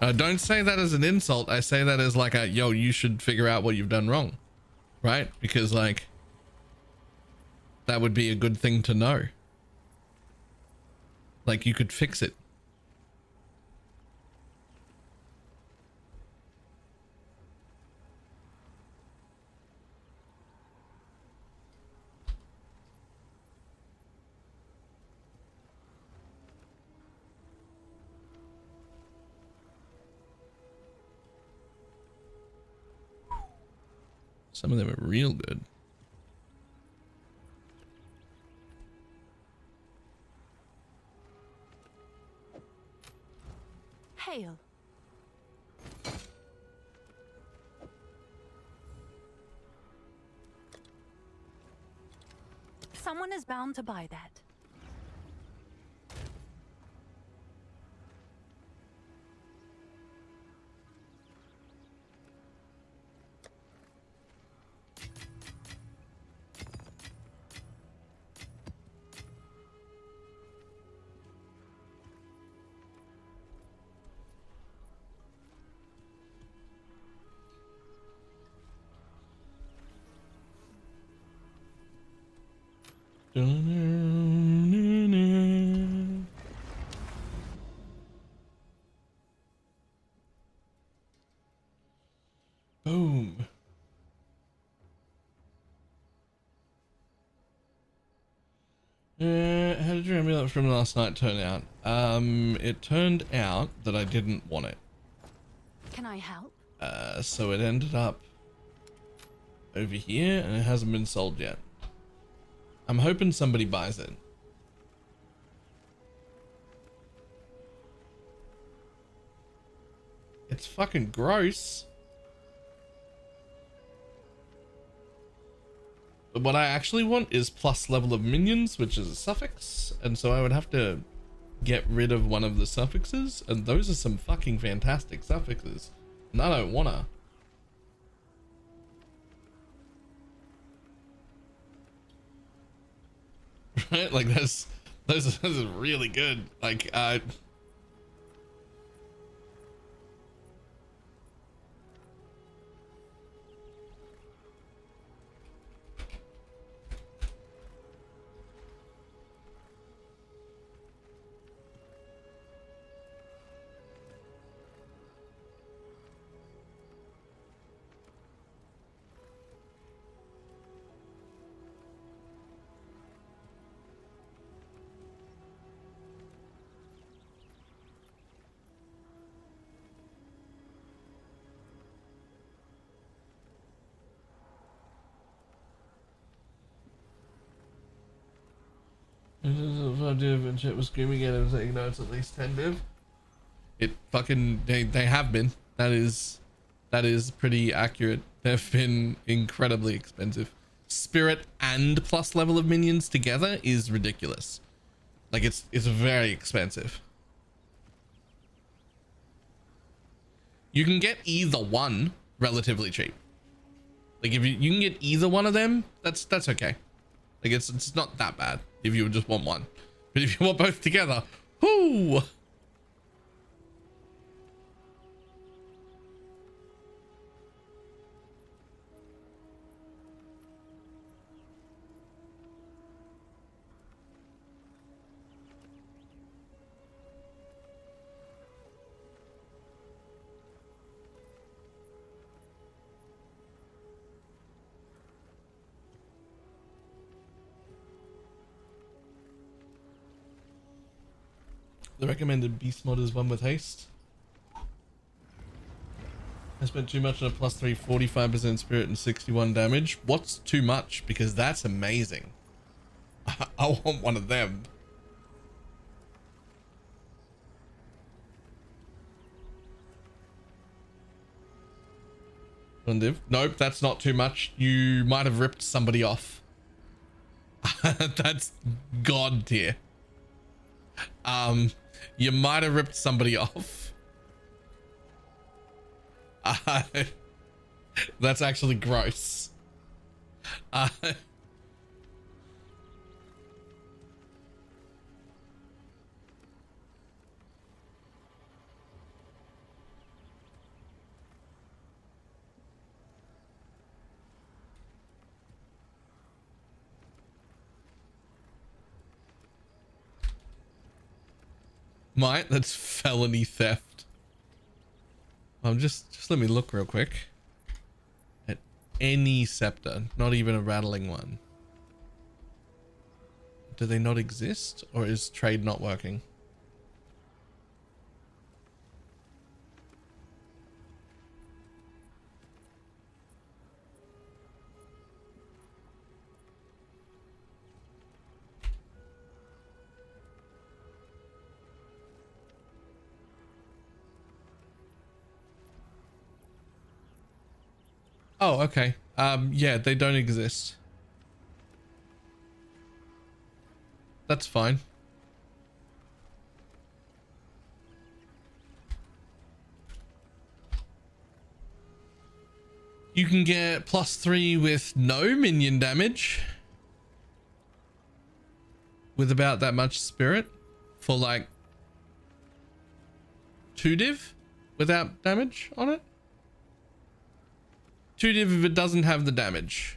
Speaker 1: Don't say that as an insult. I say that as like a, yo, you should figure out what you've done wrong. Right? Because like, that would be a good thing to know. Like you could fix it. Some of them are real good.
Speaker 9: Hail. Someone is bound to buy that.
Speaker 1: Boom. How did your amulet from last night turn out? It turned out that I didn't want it.
Speaker 9: Can I help?
Speaker 1: So it ended up over here and it hasn't been sold yet. I'm hoping somebody buys it. It's fucking gross. But what I actually want is plus level of minions, which is a suffix. And so I would have to get rid of one of the suffixes. And those are some fucking fantastic suffixes. And I don't wanna. Right? Like those are really good. Like it was screaming at him saying no, it's at least 10 div. It fucking they have been. That is pretty accurate. They've been incredibly expensive. Spirit and plus level of minions together is ridiculous. Like it's very expensive. You can get either one relatively cheap. Like if you can get either one of them, that's okay. Like it's not that bad if you just want one. But if you want both together, whoo! The recommended beast mod is one with haste. I spent too much on a plus 3 45% spirit and 61 damage. What's too much? Because that's amazing. I want one of them. Nope, that's not too much. You might have ripped somebody off. That's god tier. You might have ripped somebody off. That's actually gross. Might, that's felony theft. Just let me look real quick at any scepter, not even a rattling one. Do they not exist, or is trade not working? Oh, okay. Yeah, they don't exist. That's fine. You can get +3 with no minion damage. With about that much spirit for like 2 div without damage on it. 2 div if it doesn't have the damage.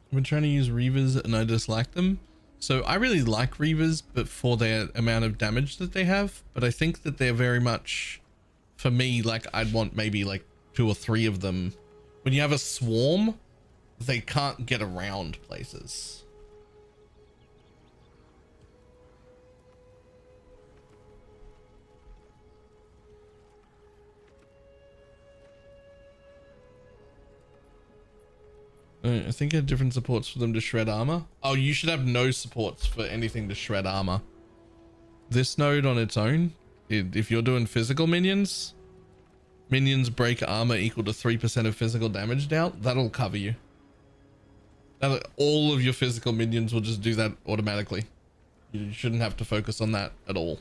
Speaker 1: I've been trying to use Reavers and I dislike them. So I really like Reavers, but for their amount of damage that they have. But I think that they're very much, for me, like I'd want maybe like 2 or 3 of them. When you have a swarm, they can't get around places. I think I have different supports for them to shred armor. Oh, you should have no supports for anything to shred armor. This node on its own, if you're doing physical minions, minions break armor equal to 3% of physical damage dealt, that'll cover you. All of your physical minions will just do that automatically. You shouldn't have to focus on that at all.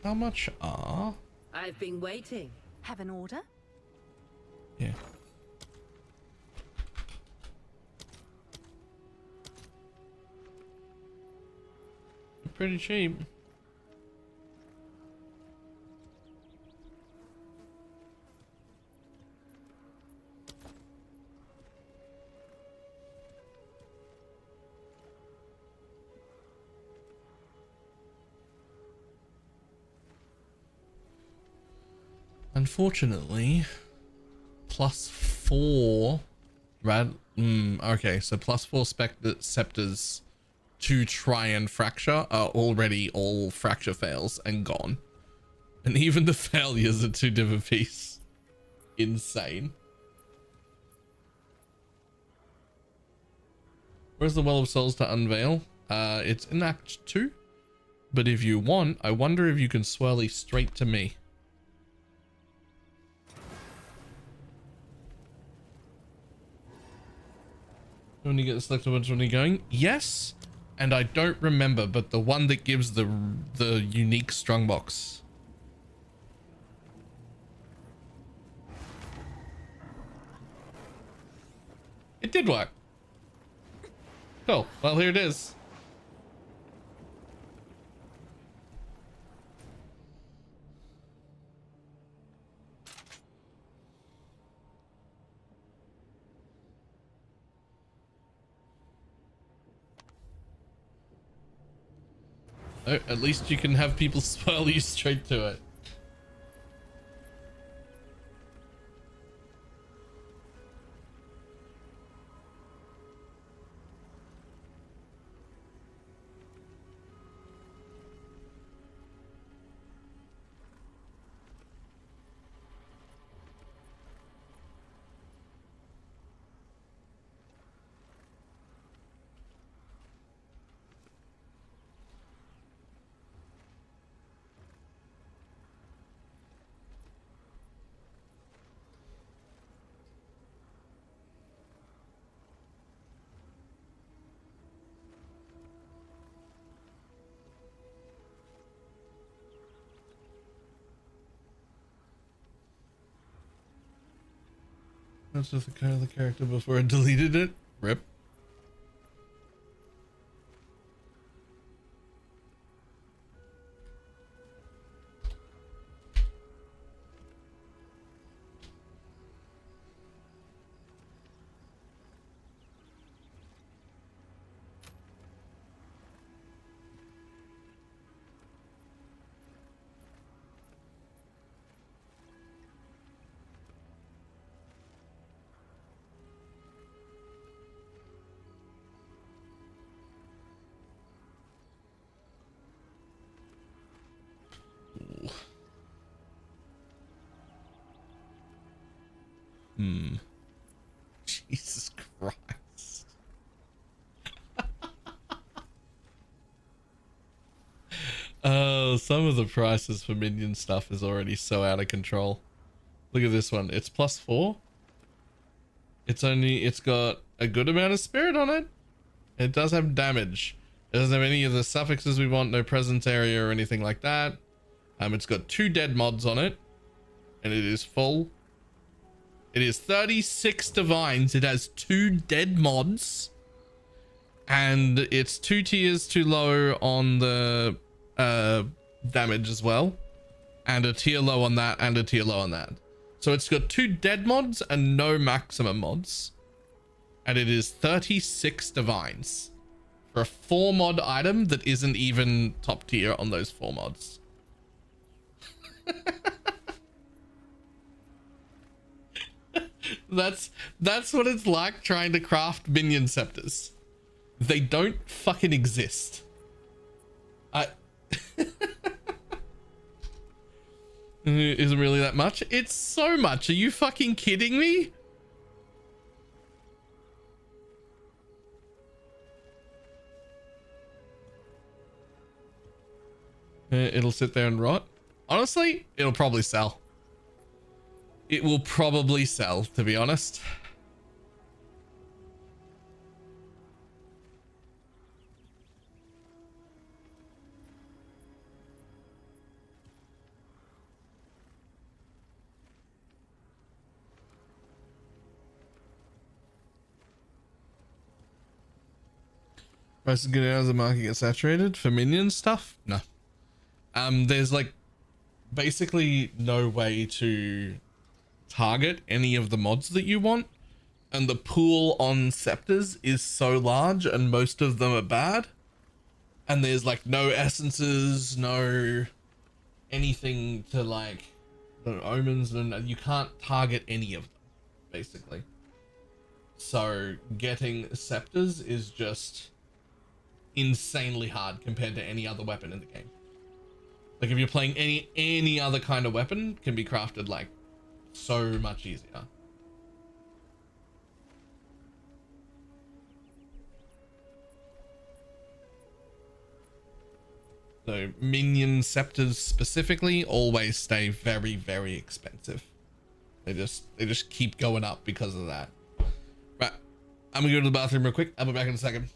Speaker 1: How much are?
Speaker 8: I've been waiting.
Speaker 9: Have an order?
Speaker 1: Yeah. Pretty cheap. Unfortunately, +4 okay, so +4 scepters to try and fracture are already all fracture fails and gone. And even the failures are 2 div a piece. Insane. Where's the Well of Souls to unveil? It's in Act 2. But if you want, I wonder if you can swirly straight to me. When you get selected, when you're going, yes, and I don't remember, but the one that gives the unique strongbox. It did work. Cool. Well, here it is. Oh, at least you can have people swirl you straight to it. That's just the kind of the character before I deleted it. Rip. Jesus Christ. Some of the prices for minion stuff is already so out of control. Look at this one. It's +4. It's got a good amount of spirit on it. It does have damage. It doesn't have any of the suffixes we want, no presence area or anything like that. It's got 2 dead mods on it, and it is full. It is 36 divines. It has 2 dead mods, and it's 2 tiers too low on the damage as well, and a tier low on that, and a tier low on that. So it's got 2 dead mods and no maximum mods, and it is 36 divines for a 4 mod item that isn't even top tier on those 4 mods. That's what it's like trying to craft minion scepters. They don't fucking exist. Isn't really that much. It's so much. Are you fucking kidding me? It'll sit there and rot. Honestly, it'll probably sell. It will probably sell, to be honest. Prices get out as the market gets saturated for minion stuff? No. There's like basically no way to target any of the mods that you want, and the pool on scepters is so large and most of them are bad, and there's like no essences, no anything to like the omens, and you can't target any of them basically. So getting scepters is just insanely hard compared to any other weapon in the game. Like if you're playing any other kind of weapon, can be crafted like so much easier. So minion scepters specifically always stay very, very expensive. They just keep going up because of that. Right, I'm gonna go to the bathroom real quick. I'll be back in a second.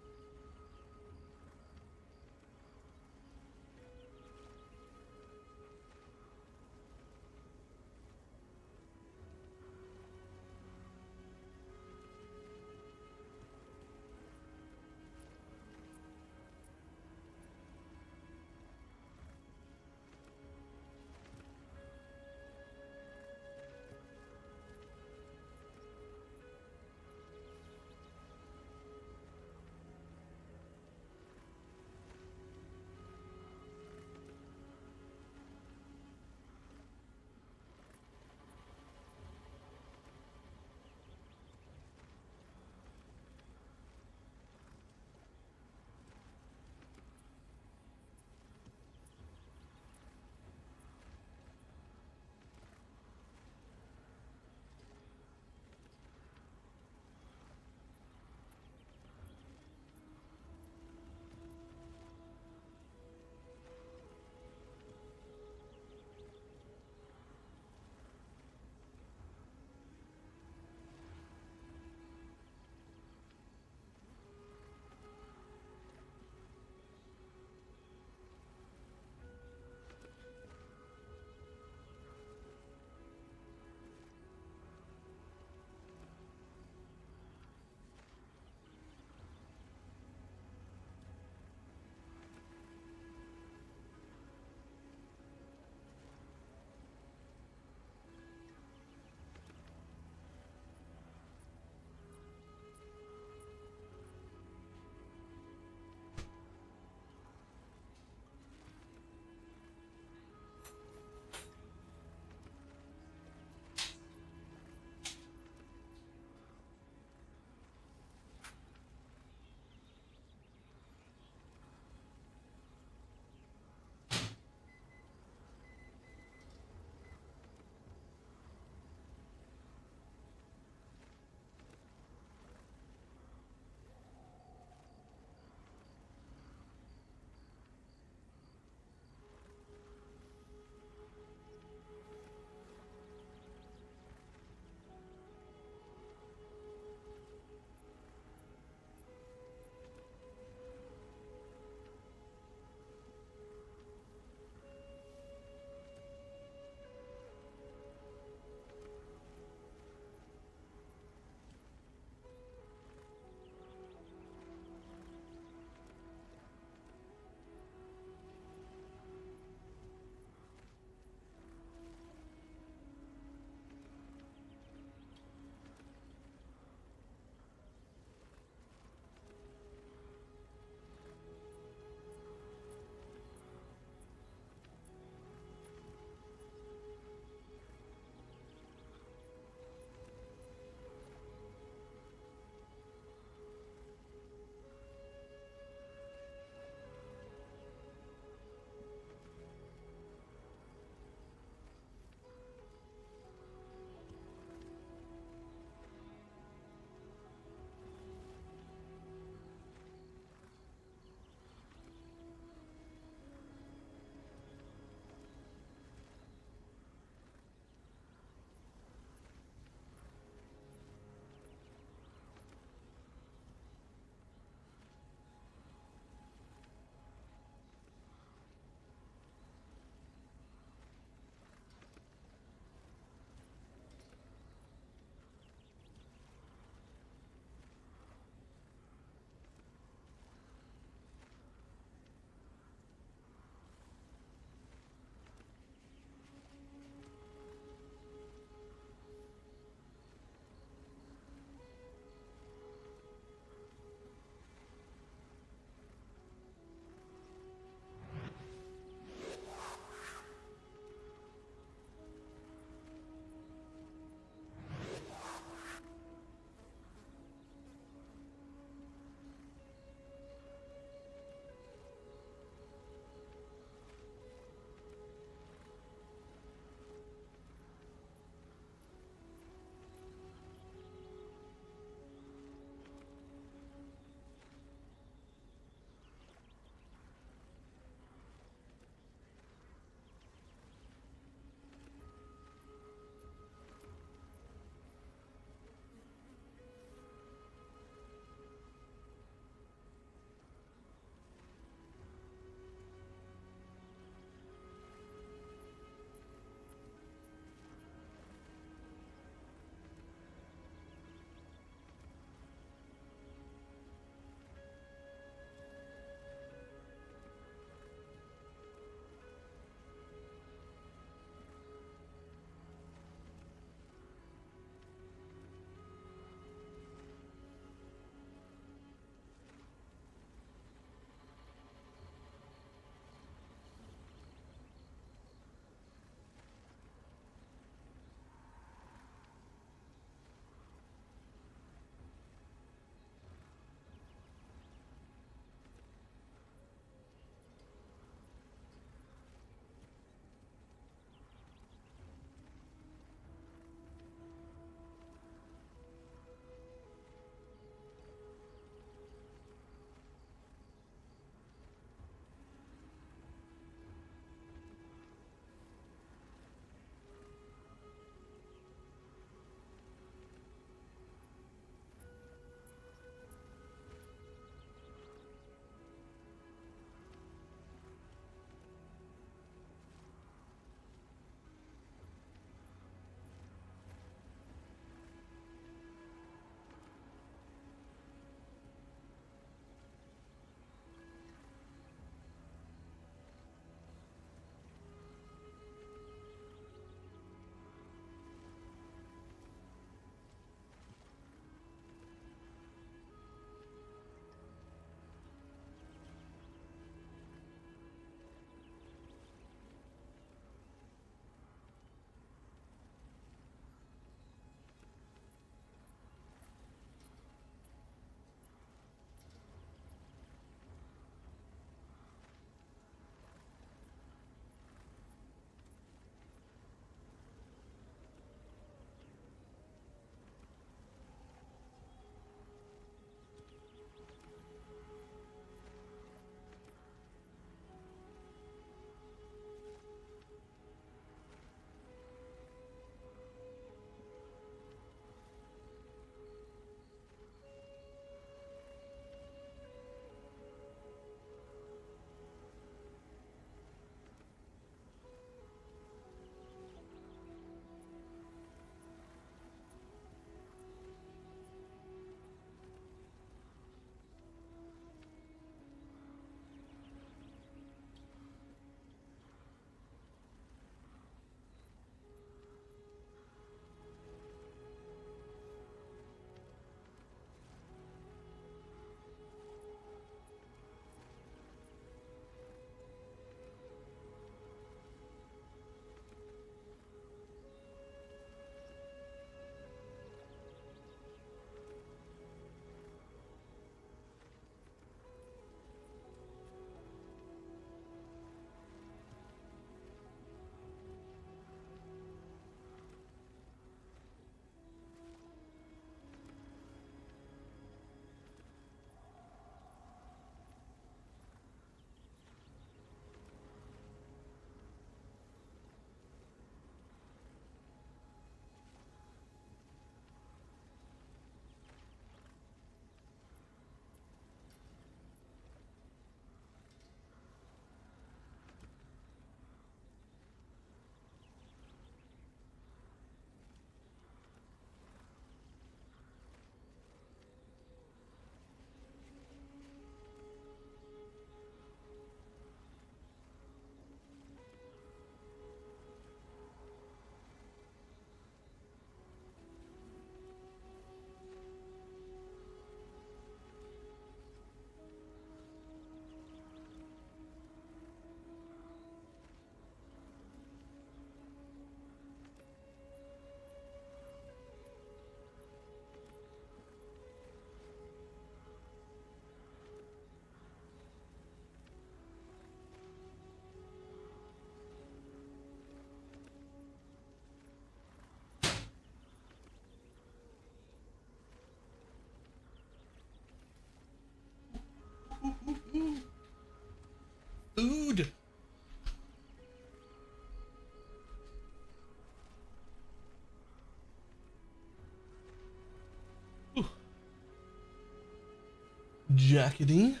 Speaker 1: Jackety. Thank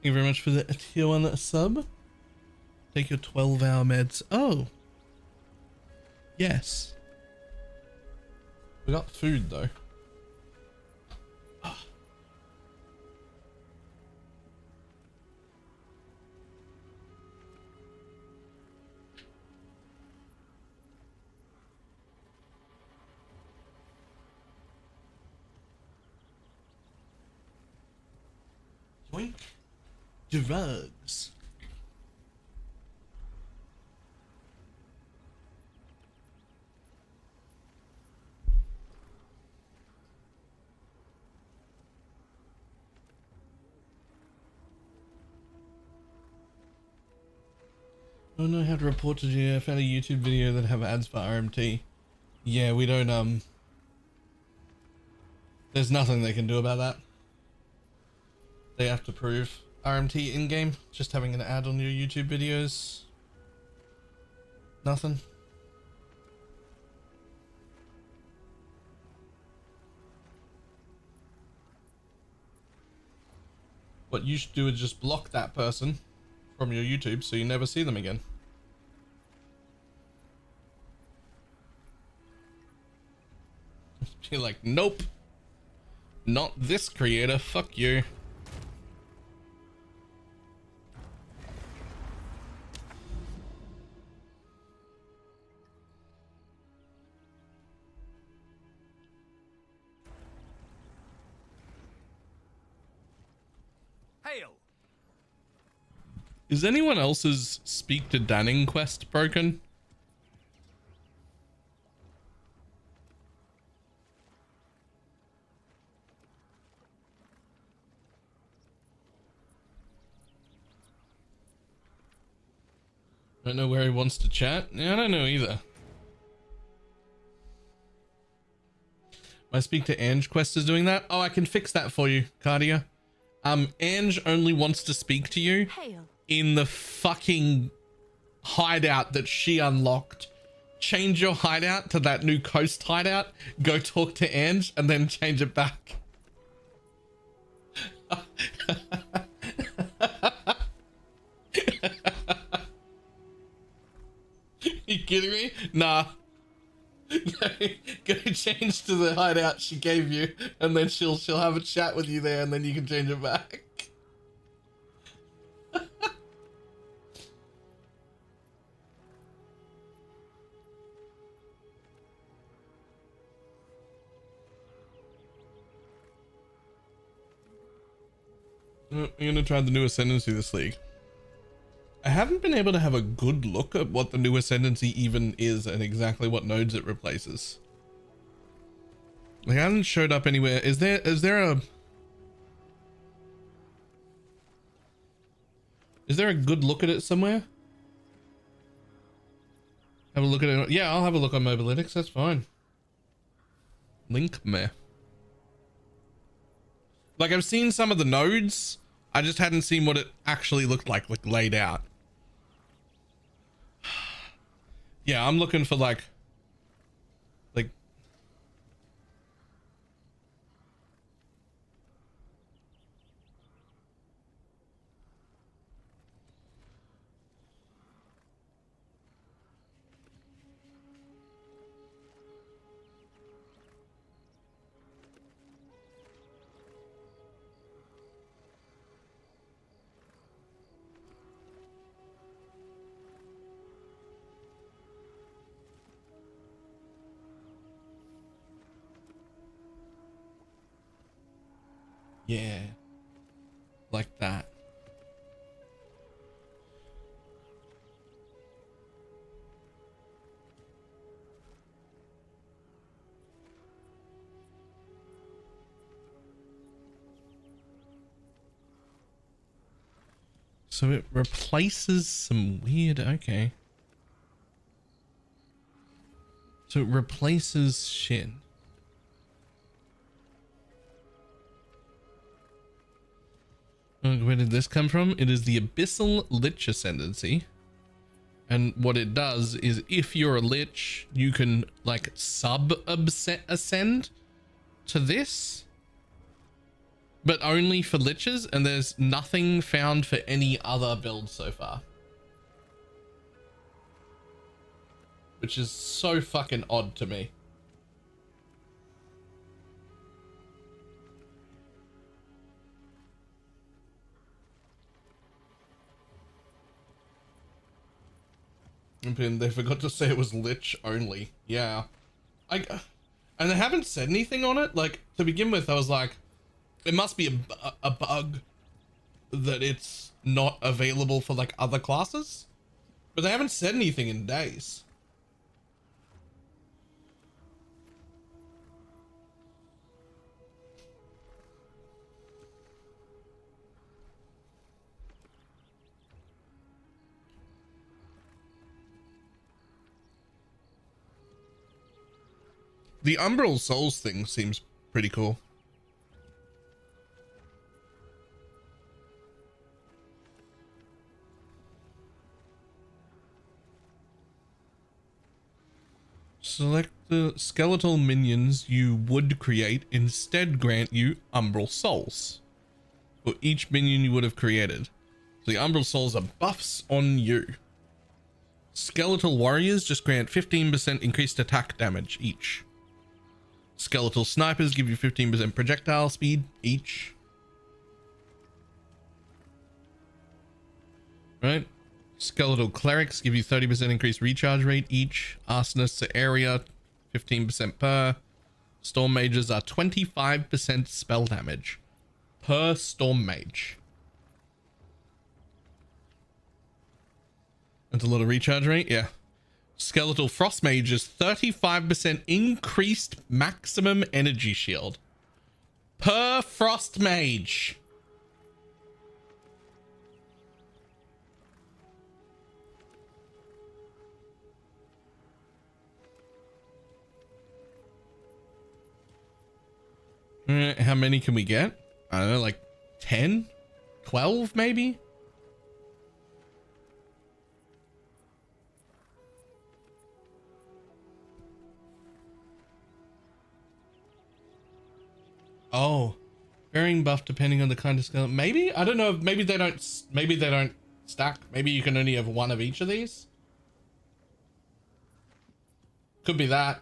Speaker 1: you very much for the tier 1 sub. Take your 12-hour meds. Oh. Yes. We got food though. Yoink. Drugs. I don't know how to report to you. I found a YouTube video that have ads for RMT. Yeah, we don't, there's nothing they can do about that. They have to prove RMT in-game. Just having an ad on your YouTube videos. Nothing. What you should do is just block that person from your YouTube so you never see them again. Be like, nope, not this creator, fuck you.
Speaker 4: Hail!
Speaker 1: Is anyone else's speak to Danning quest broken? I don't know where he wants to chat. Yeah, I don't know either. My speak to Ange quest is doing that. Oh, I can fix that for you, Cardia. Ange only wants to speak to you in the fucking hideout that she unlocked. Change your hideout to that new coast hideout. Go talk to Ange and then change it back. You kidding me? Nah. Go change to the hideout she gave you, and then she'll have a chat with you there, and then you can change it back. I'm gonna try the new Ascendancy this league. I haven't been able to have a good look at what the new Ascendancy even is and exactly what nodes it replaces. Like, it hasn't showed up anywhere. Is there a good look at it somewhere? Have a look at it. Yeah, I'll have a look on Mobalytics. That's fine. Link me. Like, I've seen some of the nodes. I just hadn't seen what it actually looked like laid out. Yeah, I'm looking for like yeah, like that. So it replaces some weird, okay. So it replaces shit. Where did this come from? It is the Abyssal Lich Ascendancy. And what it does is if you're a Lich, you can like sub-ascend to this. but only for liches, and there's nothing found for any other build so far. Which is so fucking odd to me. And they forgot to say it was lich only. Yeah. And they haven't said anything on it. Like, to begin with, I was like, it must be a bug that it's not available for like other classes. But they haven't said anything in days. The Umbral Souls thing seems pretty cool. Select the skeletal minions you would create, instead grant you Umbral Souls for each minion you would have created. So the Umbral Souls are buffs on you. Skeletal warriors just grant 15% increased attack damage each. Skeletal snipers give you 15% projectile speed each. Right? Skeletal clerics give you 30% increased recharge rate each. Arsonists area 15% per. Storm mages are 25% spell damage per storm mage. That's a lot of recharge rate, yeah. Skeletal frost mage is 35% increased maximum energy shield per frost mage. How many can we get? I don't know, like 10, 12 maybe. Oh, varying buff depending on the kind of skeleton. Maybe, I don't know. Maybe they don't stack. Maybe you can only have one of each of these. Could be that.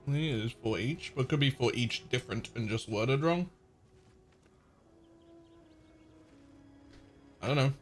Speaker 1: It is for each, but could be for each different and just worded wrong. I don't know.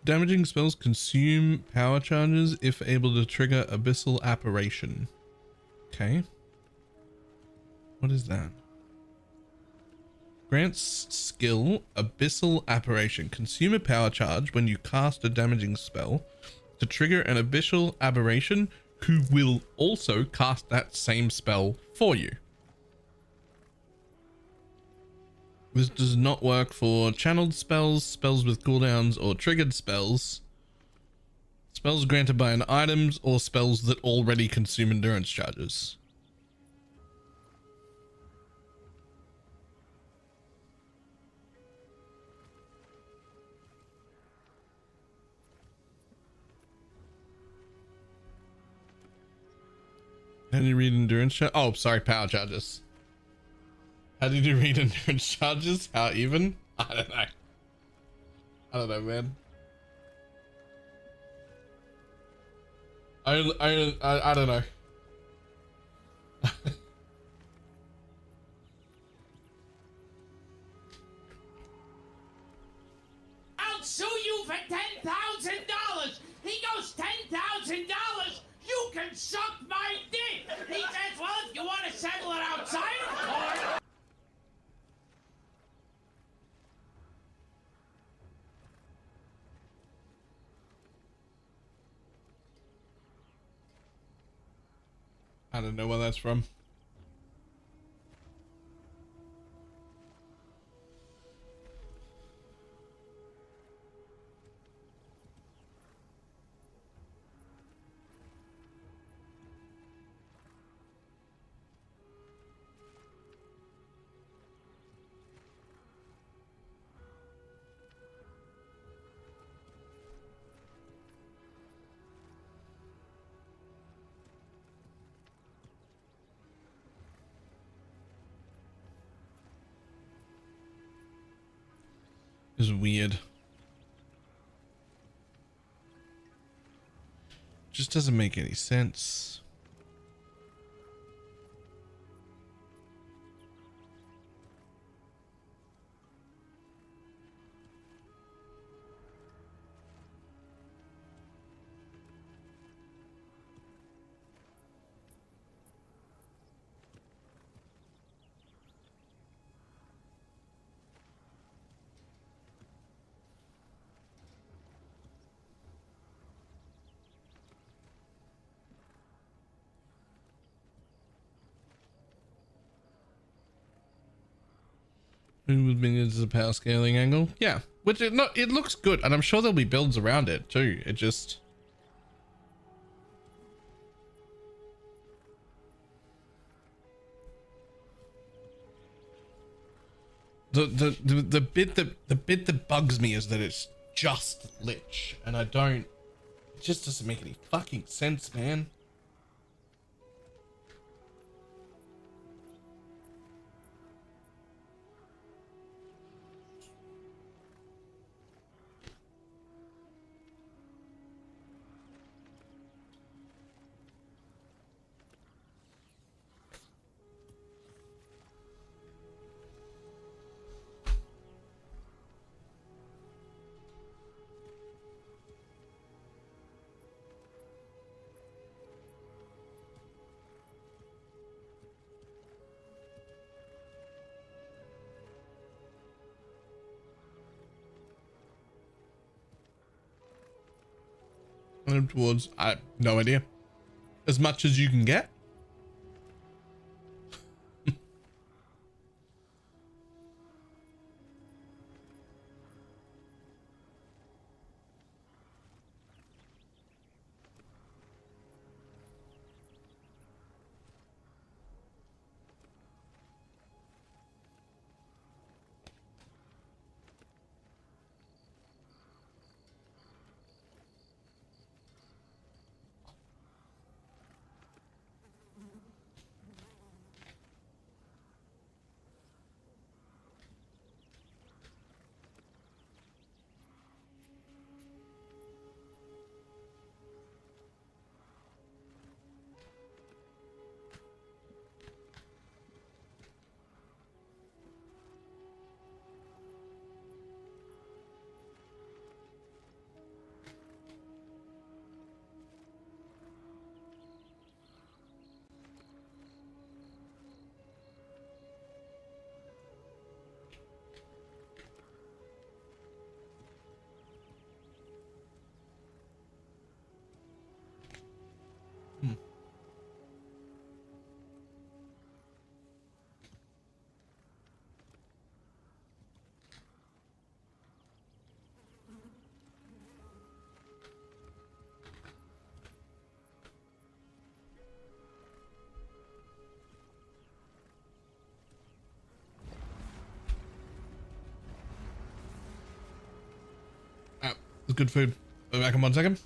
Speaker 1: Damaging spells consume power charges if able to trigger abyssal apparition. Okay. What is that? Grants skill abyssal apparition. Consume a power charge when you cast a damaging spell to trigger an abyssal aberration who will also cast that same spell for you. This does not work for channeled spells, spells with cooldowns, or triggered spells. Spells granted by an item, or spells that already consume endurance charges. How do you read endurance charges? Oh, sorry, power charges. How did you read endurance charges? How even? I don't know. I don't know, man. I don't know. I don't know where that's from. Is weird. Just doesn't make any sense. With minions as a power scaling angle, yeah. Which it looks good, and I'm sure there'll be builds around it too. It just the bit that bugs me is that it's just Lich, and I don't. It just doesn't make any fucking sense, man. Towards, I have no idea. As much as you can get. It's good food. Be back in 1 second.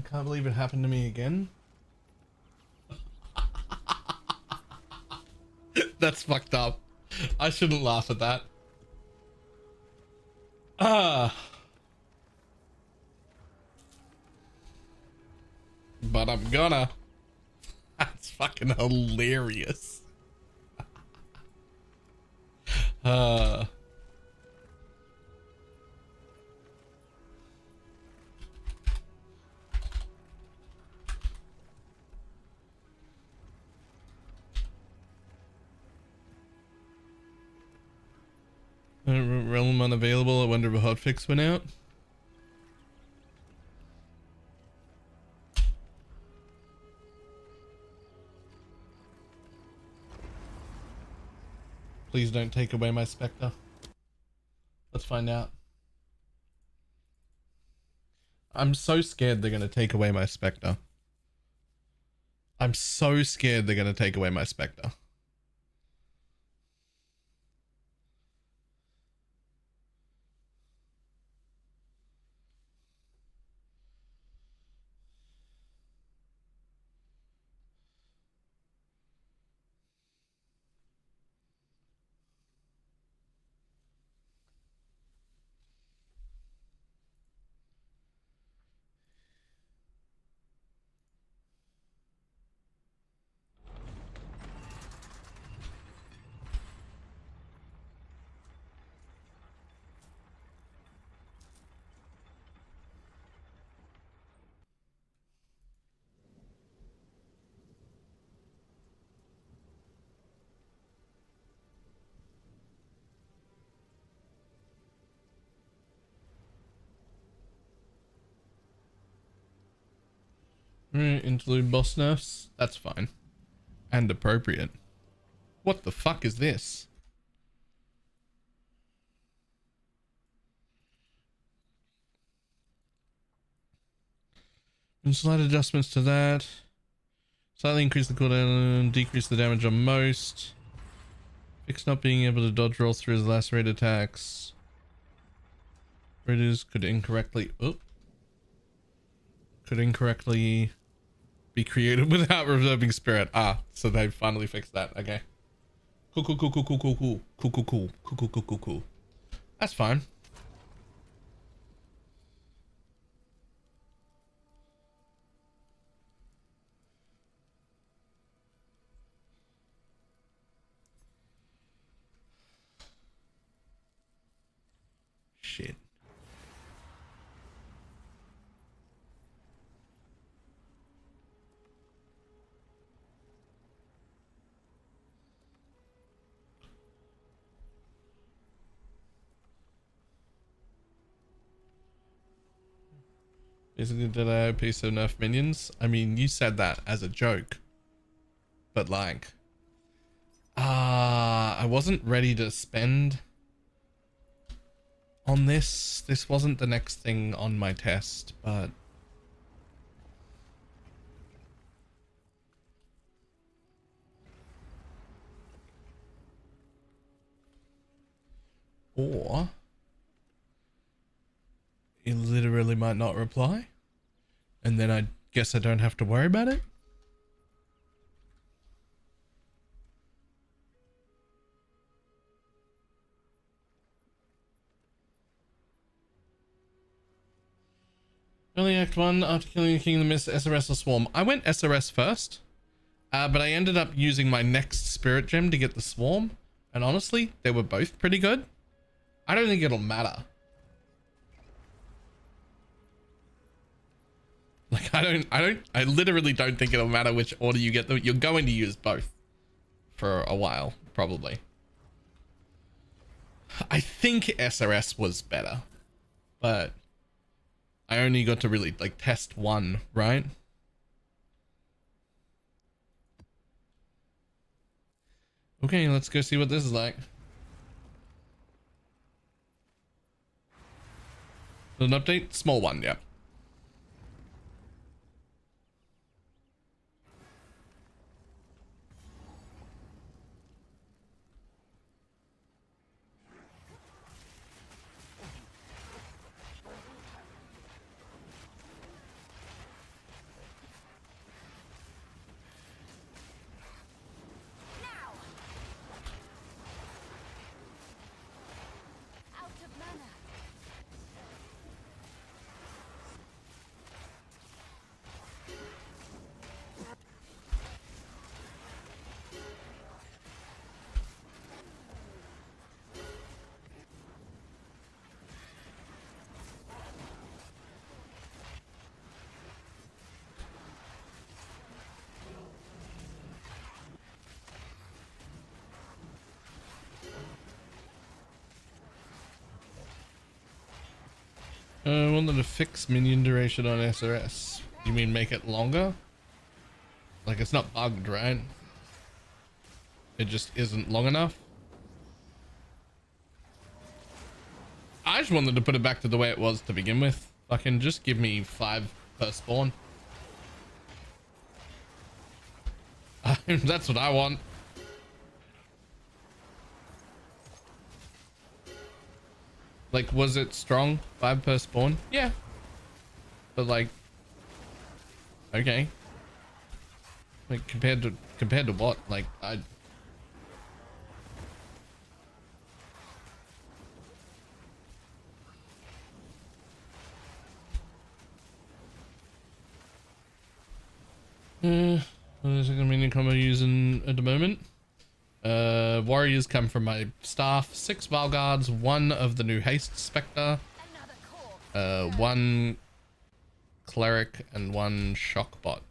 Speaker 1: can't believe it happened to me again. That's fucked up. I shouldn't laugh at that. But I'm gonna. That's fucking hilarious. Realm unavailable. I wonder if a hotfix went out. Please don't take away my Spectre. Let's find out. I'm so scared they're going to take away my Spectre. I'm so scared they're going to take away my Spectre. Interlude boss nerfs. That's fine. And appropriate. What the fuck is this? And slight adjustments to that. Slightly increase the cooldown and decrease the damage on most. Fix not being able to dodge roll through his lacerate attacks. Raiders could incorrectly be created without reserving spirit. Ah, so they finally fixed that. Okay. Cool. That's fine. Shit. Basically, did I have a piece of nerf minions? I mean, you said that as a joke. But like... I wasn't ready to spend on this. This wasn't the next thing on my test, but... Or... it literally might not reply. And then I guess I don't have to worry about it. Early Act 1, after killing the King of the Mist, SRS or Swarm. I went SRS first, but I ended up using my next Spirit Gem to get the Swarm. And honestly, they were both pretty good. I don't think it'll matter. Like, I literally don't think it'll matter which order you get them. You're going to use both for a while, probably. I think SRS was better, but I only got to really like test one, right? Okay, let's go see what this is like. An update? Small one, yeah. I wanted to fix minion duration on SRS. You mean make it longer? Like it's not bugged, right? It just isn't long enough. I just wanted to put it back to the way it was to begin with. Fucking just give me 5 per spawn. That's what I want. Like, was it strong? 5 per spawn? Yeah. But like, okay. Like compared to what? Like I. What is it gonna minion combo using at the moment? Warriors come from my staff, 6 Valguards, 1 of the new haste spectre, 1 cleric and 1 shock bot.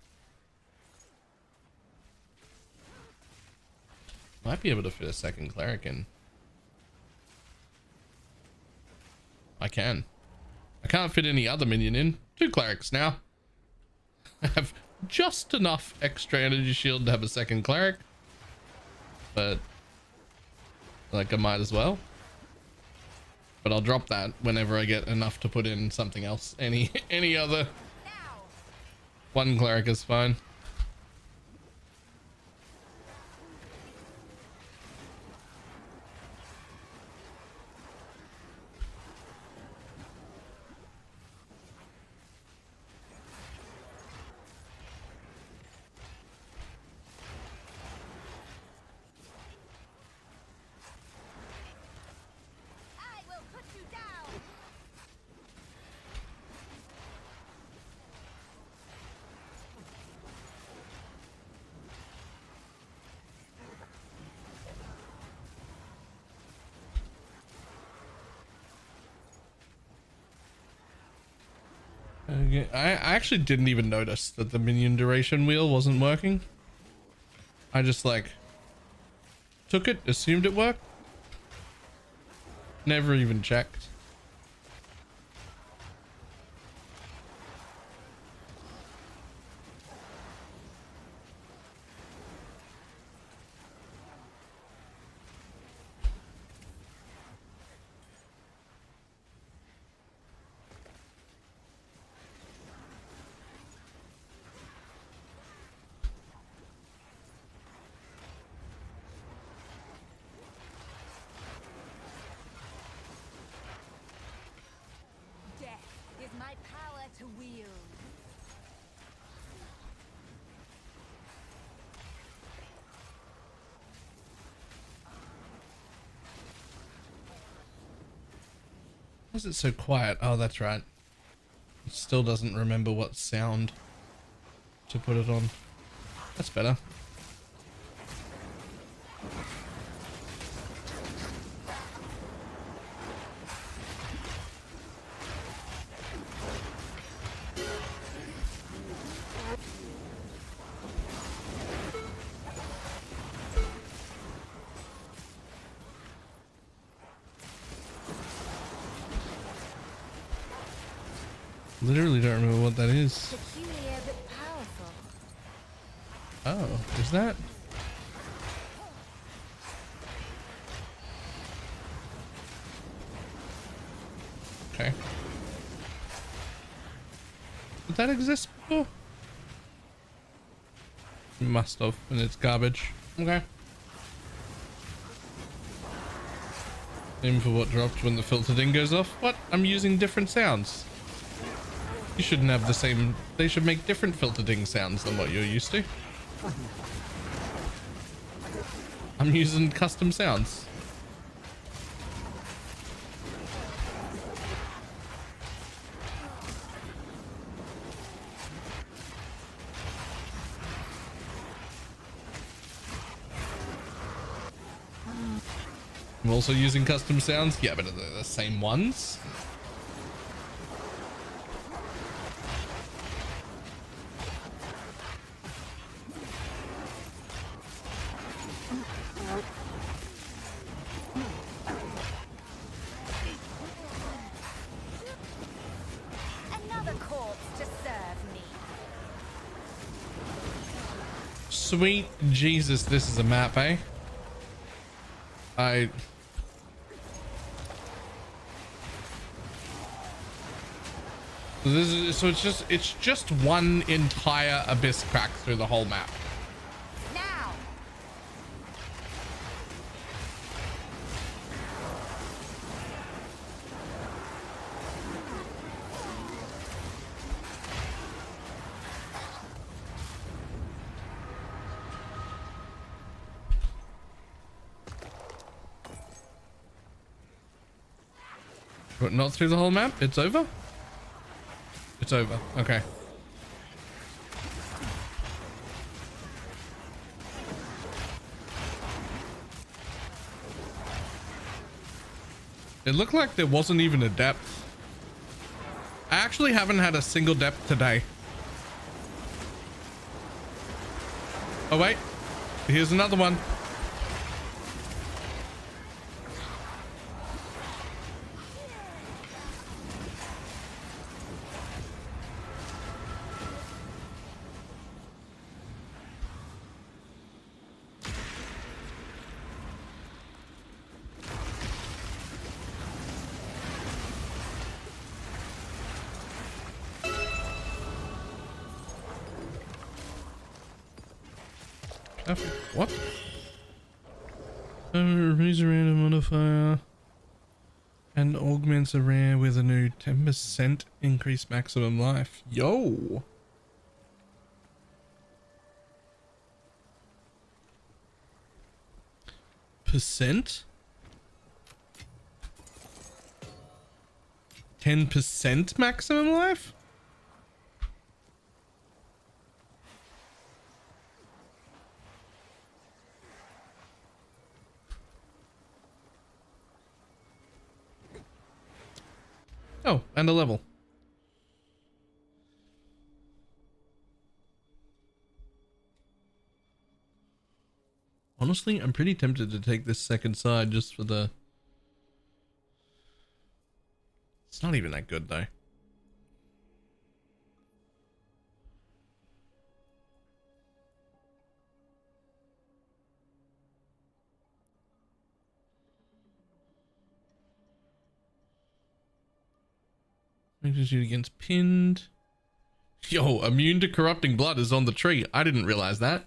Speaker 1: Might be able to fit a 2nd cleric in. I can. I can't fit any other minion in. 2 clerics now. I have just enough extra energy shield to have a 2nd cleric. But like I might as well. But I'll drop that whenever I get enough to put in something else. Any other 1 cleric is fine. Okay. I actually didn't even notice that the minion duration wheel wasn't working. I just like took it, assumed it worked. Never even checked. Why is it so quiet? Oh, that's right. It still doesn't remember what sound to put it on. That's better. Literally don't remember what that is.
Speaker 6: Peculiar but powerful.
Speaker 1: Oh, is that? Okay. Did that exist before? It must have, and it's garbage. Okay. Aim for what dropped when the filter ding goes off. What? I'm using different sounds. You shouldn't have the same. They should make different filter ding sounds than what you're used to. I'm using custom sounds. I'm also using custom sounds. Yeah, but they're the same ones. Sweet Jesus, this is a map, eh? So it's just one entire abyss crack through the whole map.
Speaker 6: Now.
Speaker 1: But not through the whole map? It's over? It's over. Okay. It looked like there wasn't even a depth. I actually haven't had a single depth today. Oh wait, here's another one. What? Raise a random modifier and augments a rare with a new 10% increased maximum life. Yo! Percent? 10% maximum life? Oh, and a level. Honestly, I'm pretty tempted to take this second side just for the... It's not even that good though. Makes you against pinned. Yo, immune to corrupting blood is on the tree. I didn't realize that.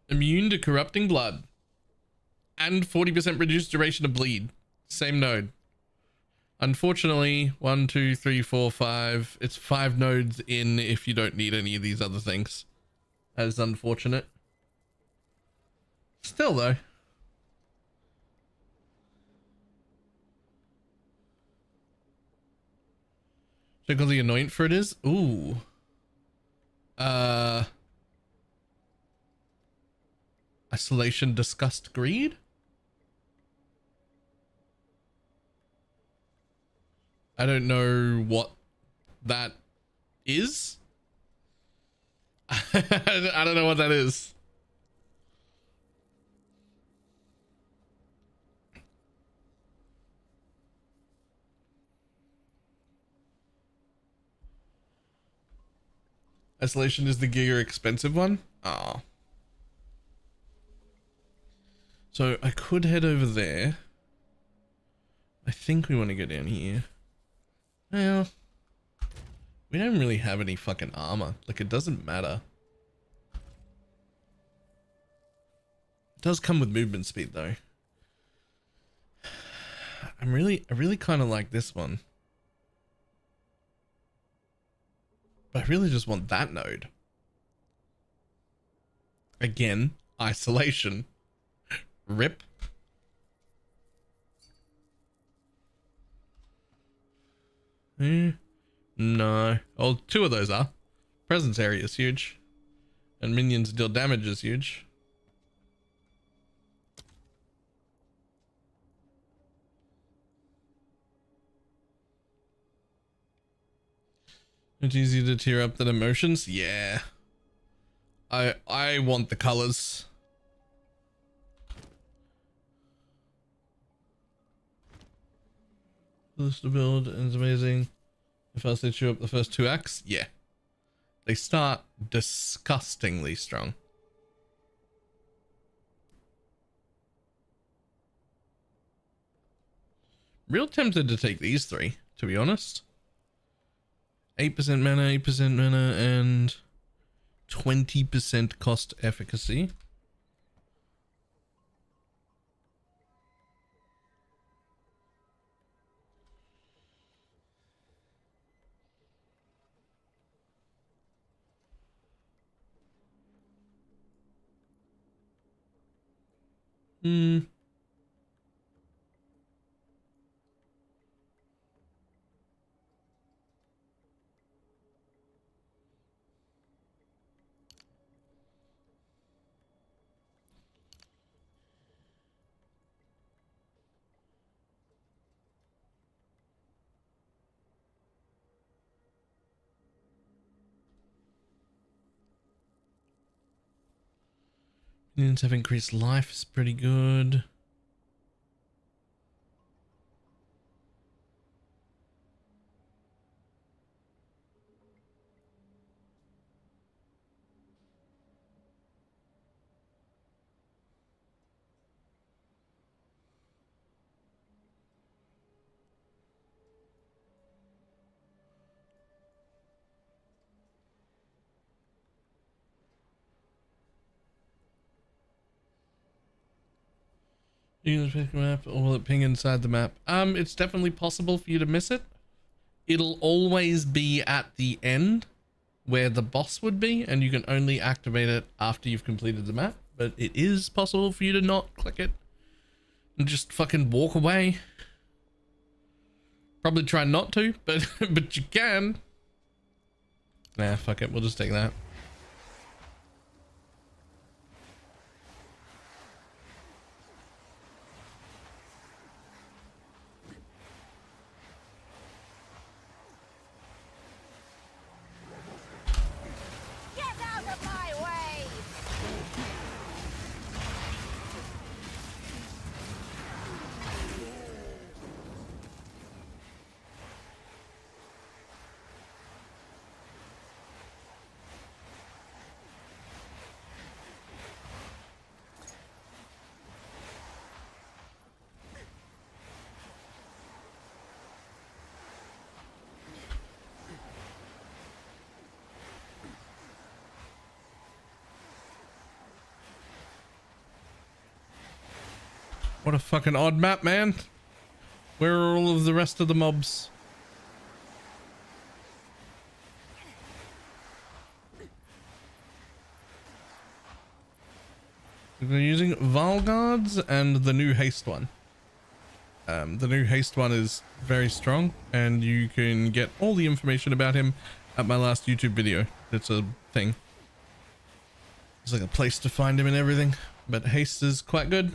Speaker 1: Immune to corrupting blood. And 40% reduced duration of bleed. Same node. Unfortunately, 1, 2, 3, 4, 5. It's 5 nodes in if you don't need any of these other things. That is unfortunate. Still though. Check what the anoint for it is. Ooh. Isolation, disgust, greed. I don't know what that is. I don't know what that is. Isolation is the giga expensive one. Ah. So I could head over there. I think we want to go down here. Well, we don't really have any fucking armor. Like, it doesn't matter. It does come with movement speed though. I really kind of like this one. But I really just want that node. Again, isolation. Rip. No. Oh, 2 of those are. Presence area is huge. And minions deal damage is huge. It's easier to tear up than emotions. Yeah. I want the colors. This build is amazing. If else they chew up the first 2 acts, yeah. They start disgustingly strong. Real tempted to take these 3, to be honest. 8% mana, 8% mana, and 20% cost efficacy. Minions have increased life, is pretty good. You can pick a map, or will it ping inside the map? It's definitely possible for you to miss it. It'll always be at the end where the boss would be, and you can only activate it after you've completed the map. But it is possible for you to not click it and just fucking walk away. Probably try not to, but but you can. Nah, fuck it, we'll just take that. What a fucking odd map, man. Where are all of the rest of the mobs? They're using Valguards and the new haste one. The new haste one is very strong, and you can get all the information about him at my last YouTube video. It's a thing. It's like a place to find him and everything, but haste is quite good.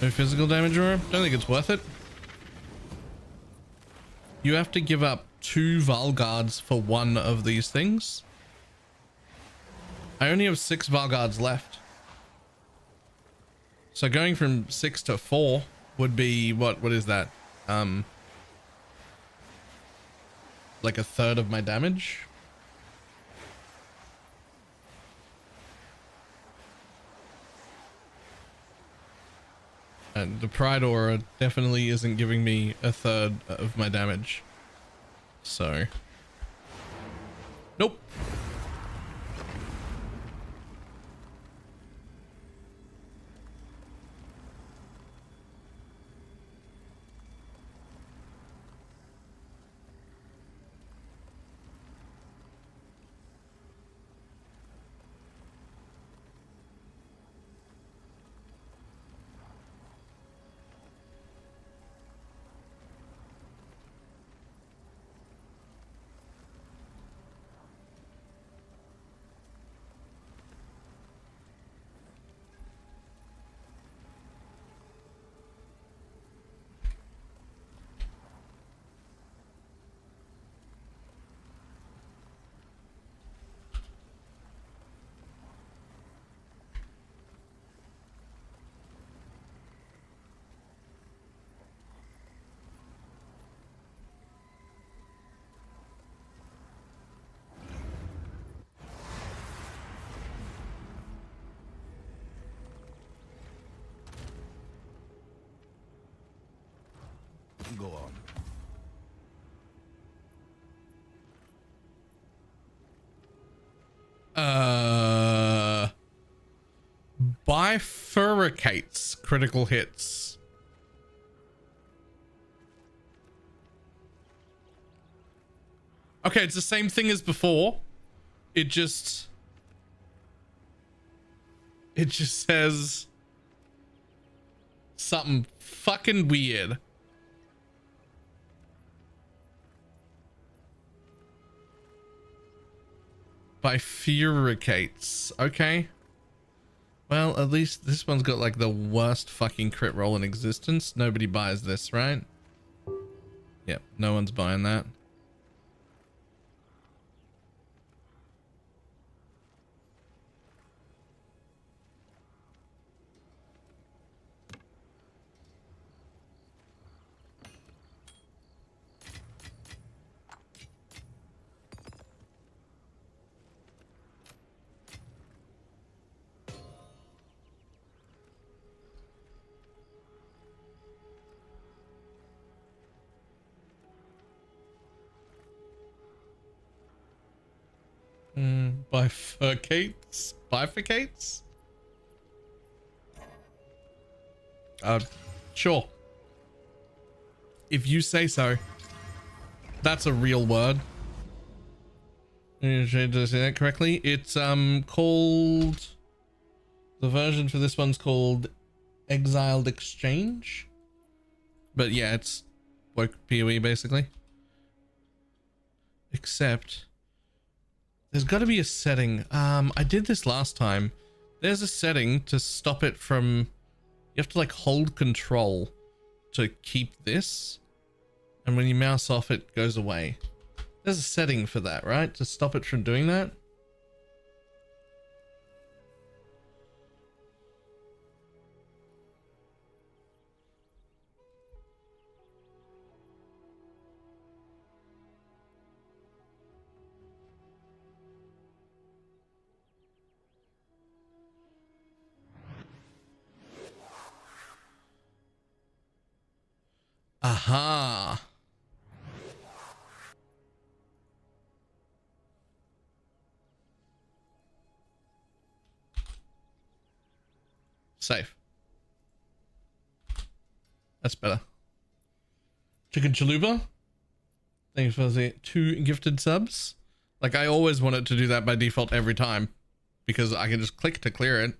Speaker 1: No physical damage, or don't think it's worth it. You have to give up 2 Valguards for one of these things. I only have 6 Valguards left. So going from 6 to 4 would be what is that? Like a third of my damage. And the Pride Aura definitely isn't giving me a third of my damage. So. Nope.
Speaker 4: Go on.
Speaker 1: Bifurcates critical hits. Okay, it's the same thing as before. It just says something fucking weird. Bifurcates. Okay. Well, at least this one's got like the worst fucking crit roll in existence. Nobody buys this, right? Yep, no one's buying that. Bifurcates? Bifurcates? Sure. If you say so. That's a real word. Did I say that correctly? It's called, the version for this one's called Exiled Exchange. But yeah, it's woke PoE basically. Except there's got to be a setting. I did this last time. There's a setting to stop it from, you have to like hold control to keep this, and when you mouse off it goes away. There's a setting for that, right? To stop it from doing that. Aha. Safe. That's better. Chicken Chalupa. Thanks for the 2 gifted subs. Like, I always want it to do that by default every time, because I can just click to clear it.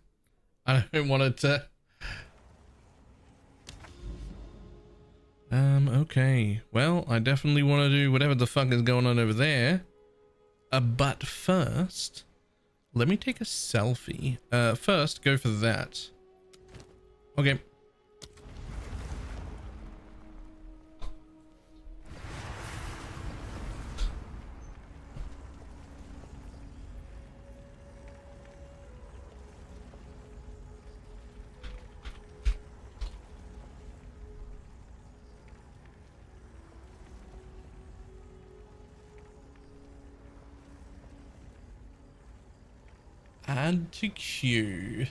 Speaker 1: I don't want it to. Okay. Well, I definitely want to do whatever the fuck is going on over there. But first, let me take a selfie. First, go for that. Okay. Add to queue.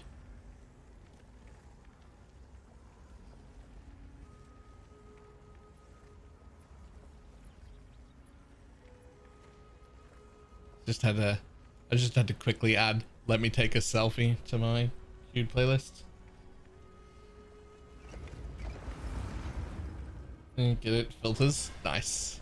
Speaker 1: I just had to quickly add, let me take a selfie to my queued playlist. Get it? Filters? Nice.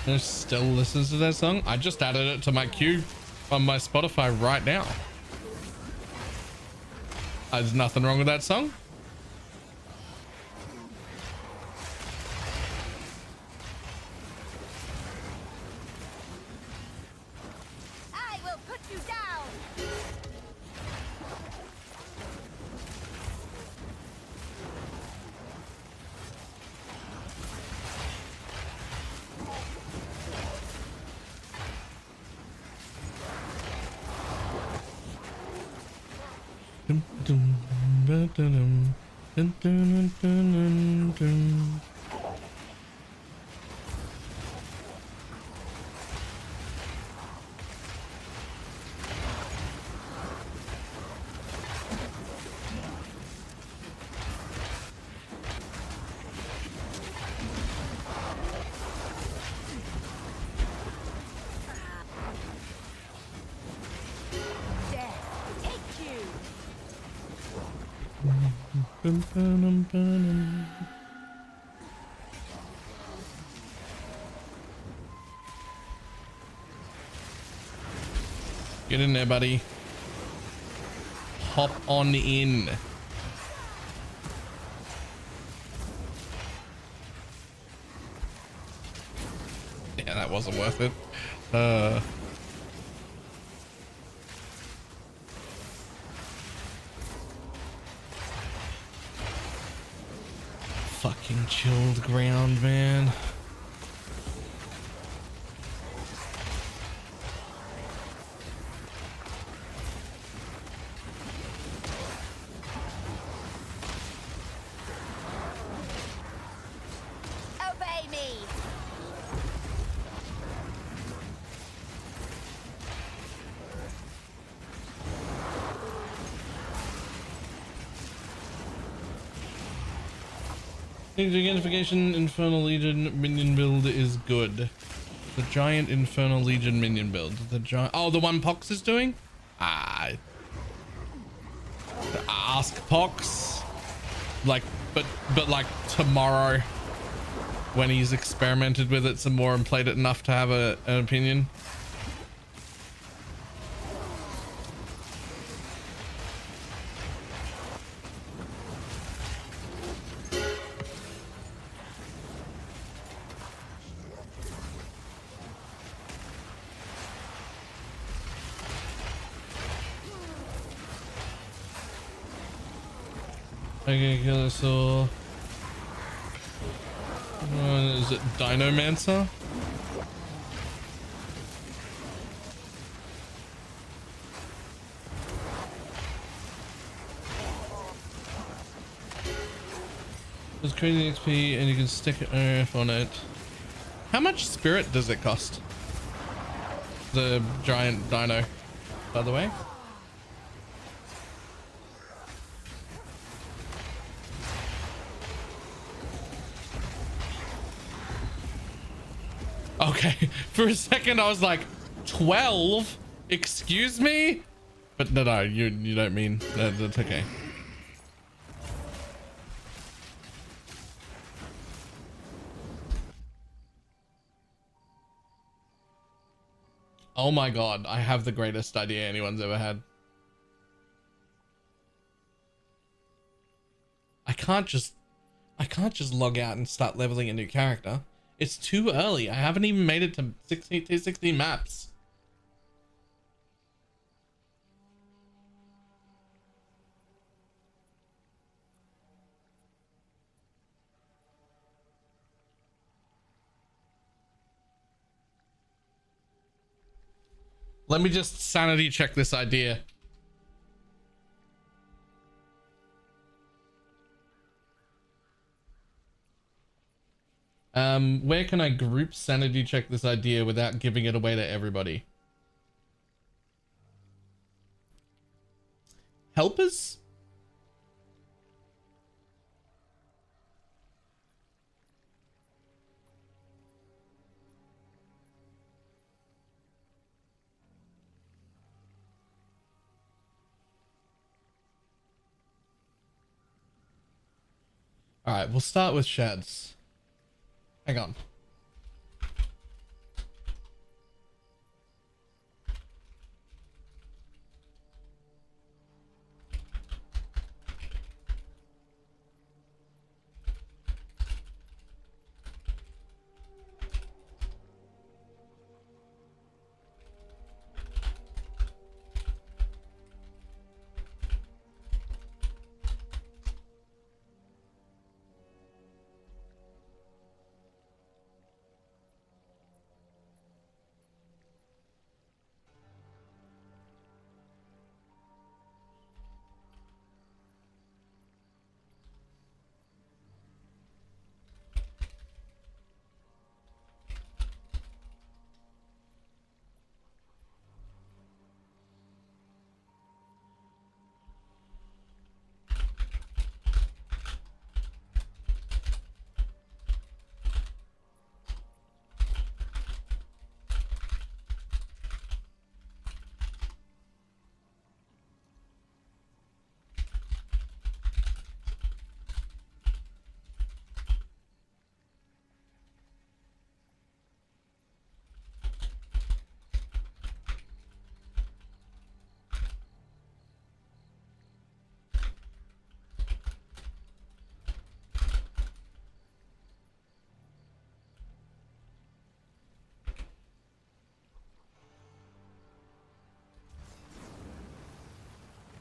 Speaker 1: Who still listens to that song? I just added it to my queue on my Spotify right now. There's nothing wrong with that song.
Speaker 6: I will put you down.
Speaker 1: Dum, dum, Get in there, buddy. Hop on in. Yeah, that wasn't worth it. Fucking chilled ground, man.
Speaker 6: Obey me.
Speaker 1: Identification Infernal Legion minion build is good. The giant Infernal Legion minion build. The giant. Oh, the one Pox is doing? Ah. Ask Pox. Like, but like tomorrow, when he's experimented with it some more and played it enough to have an opinion. Okay, killer saw. Is it Dinomancer? It's crazy XP and you can stick earth on it. How much spirit does it cost? The giant dino, by the way. Okay, for a second I was like, 12? Excuse me? But no, you don't mean that. That's okay. Oh my god, I have the greatest idea anyone's ever had. I can't just log out and start leveling a new character. It's too early. I haven't even made it to 16 maps. Let me just sanity check this idea. Where can I group sanity check this idea without giving it away to everybody? Helpers? All right, we'll start with Shads. Hang on.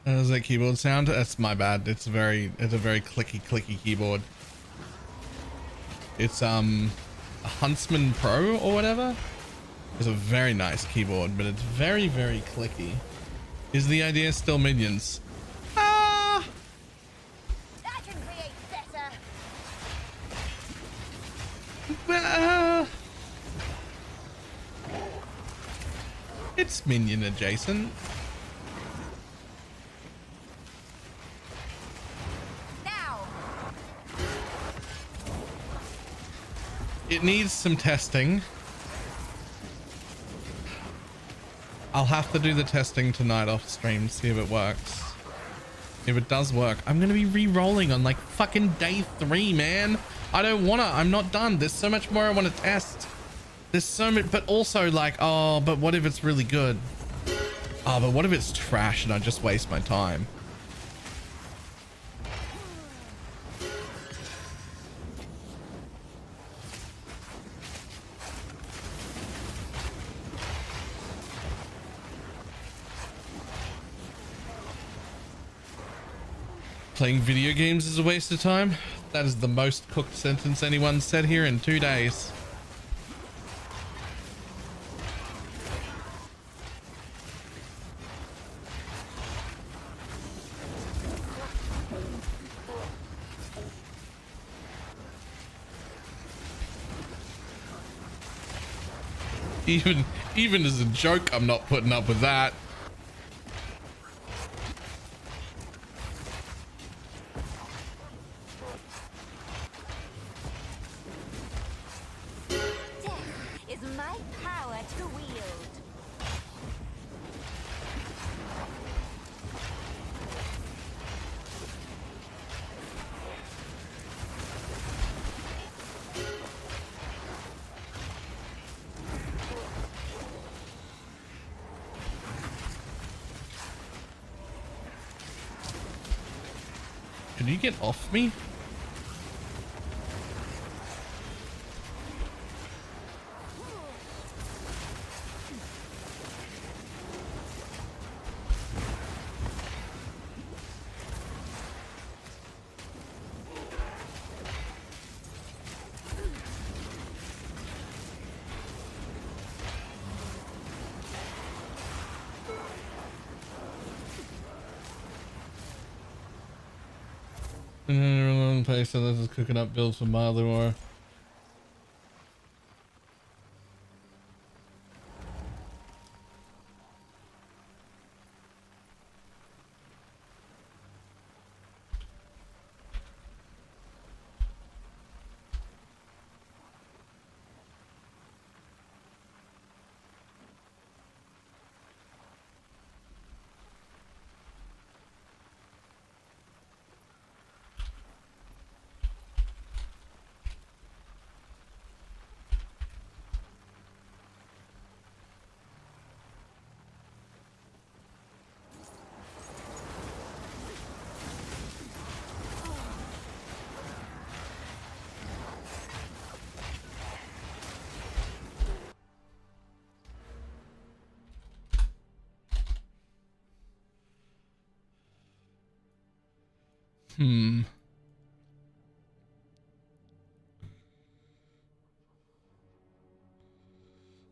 Speaker 1: Is that keyboard sound? That's my bad. It's a very clicky keyboard. It's a Huntsman Pro or whatever. It's a very nice keyboard, but it's very clicky. Is the idea still minions? Ah!
Speaker 6: I can create better.
Speaker 1: It's minion adjacent.
Speaker 6: Now.
Speaker 1: It needs some testing. I'll have to do the testing tonight off stream, see if it works. If it does work, I'm gonna be re-rolling on like fucking day 3, man. I don't wanna, I'm not done. There's so much more I want to test. There's so much, but also like, oh, but what if it's really good? Oh, but what if it's trash and I just waste my time? Playing video games is a waste of time. That is the most cooked sentence anyone said here in 2 days. Even as a joke, I'm not putting up with that.
Speaker 6: Is my power to wield.
Speaker 1: Can you get off me? Place, so this is cooking up builds for mildly more.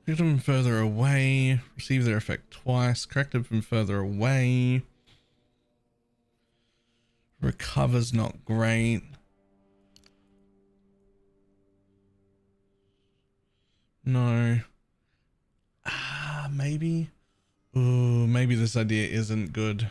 Speaker 1: Correct them from further away. Receive their effect twice. Correct them from further away. Recover's not great. No. Maybe. Ooh, maybe this idea isn't good.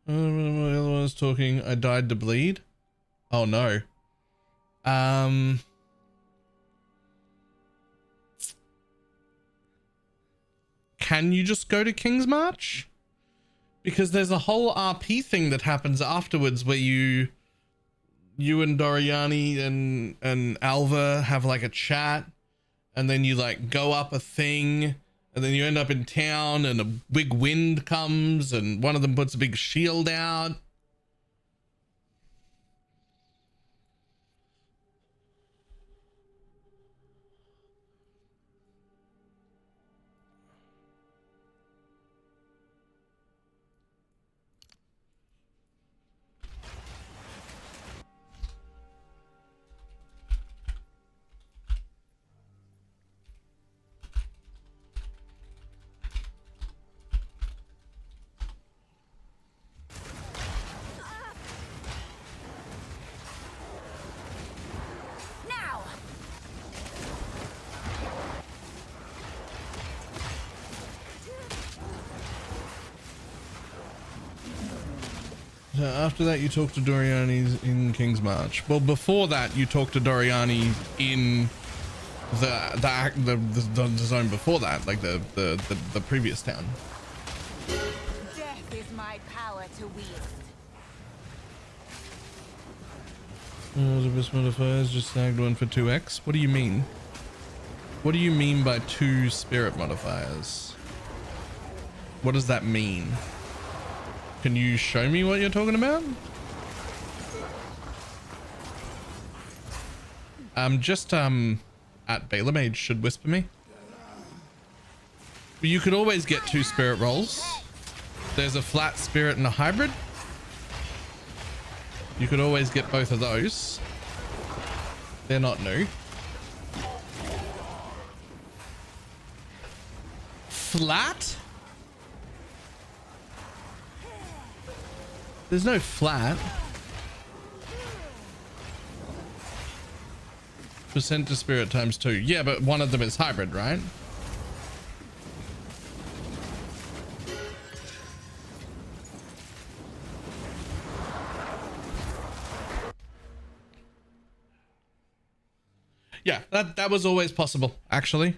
Speaker 1: The other one was talking. I died to bleed. Oh no. Can you just go to King's March? Because there's a whole RP thing that happens afterwards where you and Doriani and Alva have like a chat, and then you like go up a thing, and then you end up in town and a big wind comes and one of them puts a big shield out. After that, you talk to Doriani in King's March. Well, before that, you talk to Doriani in the zone before that, like the previous town.
Speaker 6: Death is my power to wield.
Speaker 1: The best modifiers just snagged one for 2x. What do you mean? What do you mean by 2 spirit modifiers? What does that mean? Can you show me what you're talking about? Just at BalorMage should whisper me. You could always get 2 spirit rolls. There's a flat spirit and a hybrid. You could always get both of those. They're not new. Flat? There's no flat. Percent to spirit times 2. Yeah, but one of them is hybrid, right? Yeah, that was always possible, actually.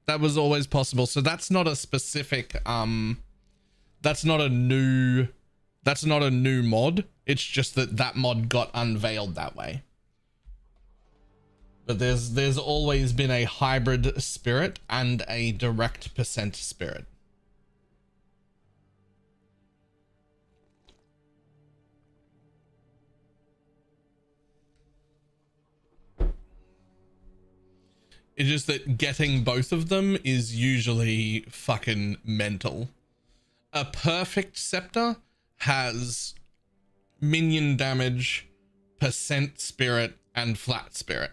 Speaker 1: That was always possible. So that's not a specific that's not a new mod. It's just that mod got unveiled that way. But there's always been a hybrid spirit and a direct percent spirit. It's just that getting both of them is usually fucking mental. A perfect scepter has minion damage, percent spirit, and flat spirit.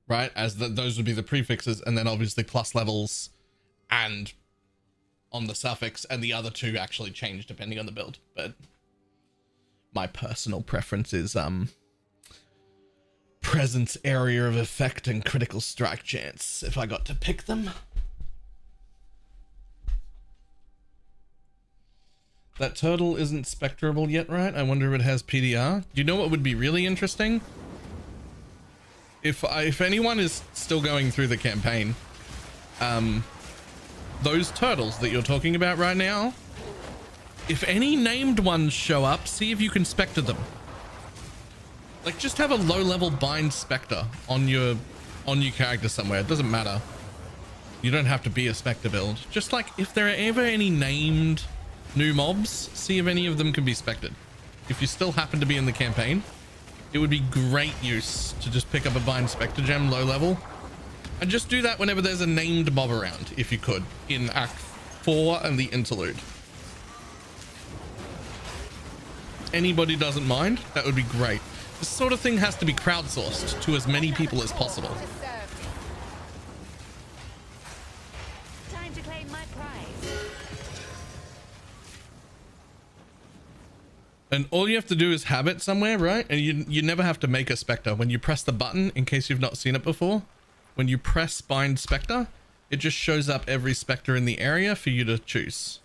Speaker 1: Right? As those would be the prefixes, and then obviously plus levels and on the suffix, and the other 2 actually change depending on the build. But my personal preference is presence, area of effect, and critical strike chance, if I got to pick them. That turtle isn't spectrable yet, right? I wonder if it has PDR. Do you know what would be really interesting? If anyone is still going through the campaign, those turtles that you're talking about right now, if any named ones show up, see if you can spectre them. Like, just have a low-level bind spectre on your character somewhere. It doesn't matter. You don't have to be a spectre build. Just like, if there are ever any named new mobs, see if any of them can be spectred. If you still happen to be in the campaign, it would be great use to just pick up a bind spectre gem low level, and just do that whenever there's a named mob around, if you could, in Act 4 and the interlude. Anybody doesn't mind, that would be great. This sort of thing has to be crowdsourced to as many people as possible.
Speaker 6: Time to claim my prize.
Speaker 1: And all you have to do is have it somewhere, right? And you never have to make a spectre. When you press the button, in case you've not seen it before, when you press bind spectre, it just shows up every spectre in the area for you to choose.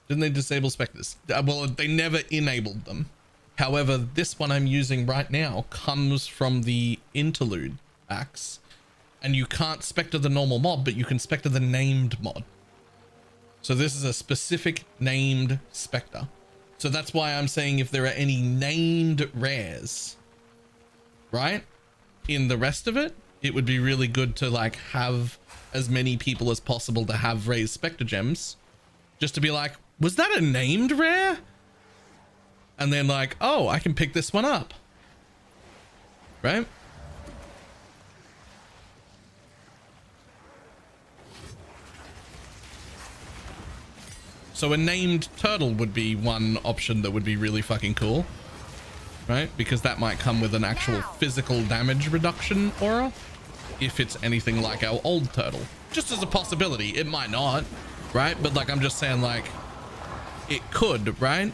Speaker 1: Didn't they disable specters? Well, they never enabled them. However, this one I'm using right now comes from the interlude axe, and you can't spectre the normal mob, but you can spectre the named mod. So this is a specific named spectre. So that's why I'm saying if there are any named rares, right, in the rest of it, it would be really good to like have as many people as possible to have raised spectre gems, just to be like, was that a named rare? And then like, oh, I can pick this one up, right? So a named turtle would be one option that would be really fucking cool, right? Because that might come with an actual physical damage reduction aura, if it's anything like our old turtle. Just as a possibility, it might not, right? But like, I'm just saying, like, it could, right?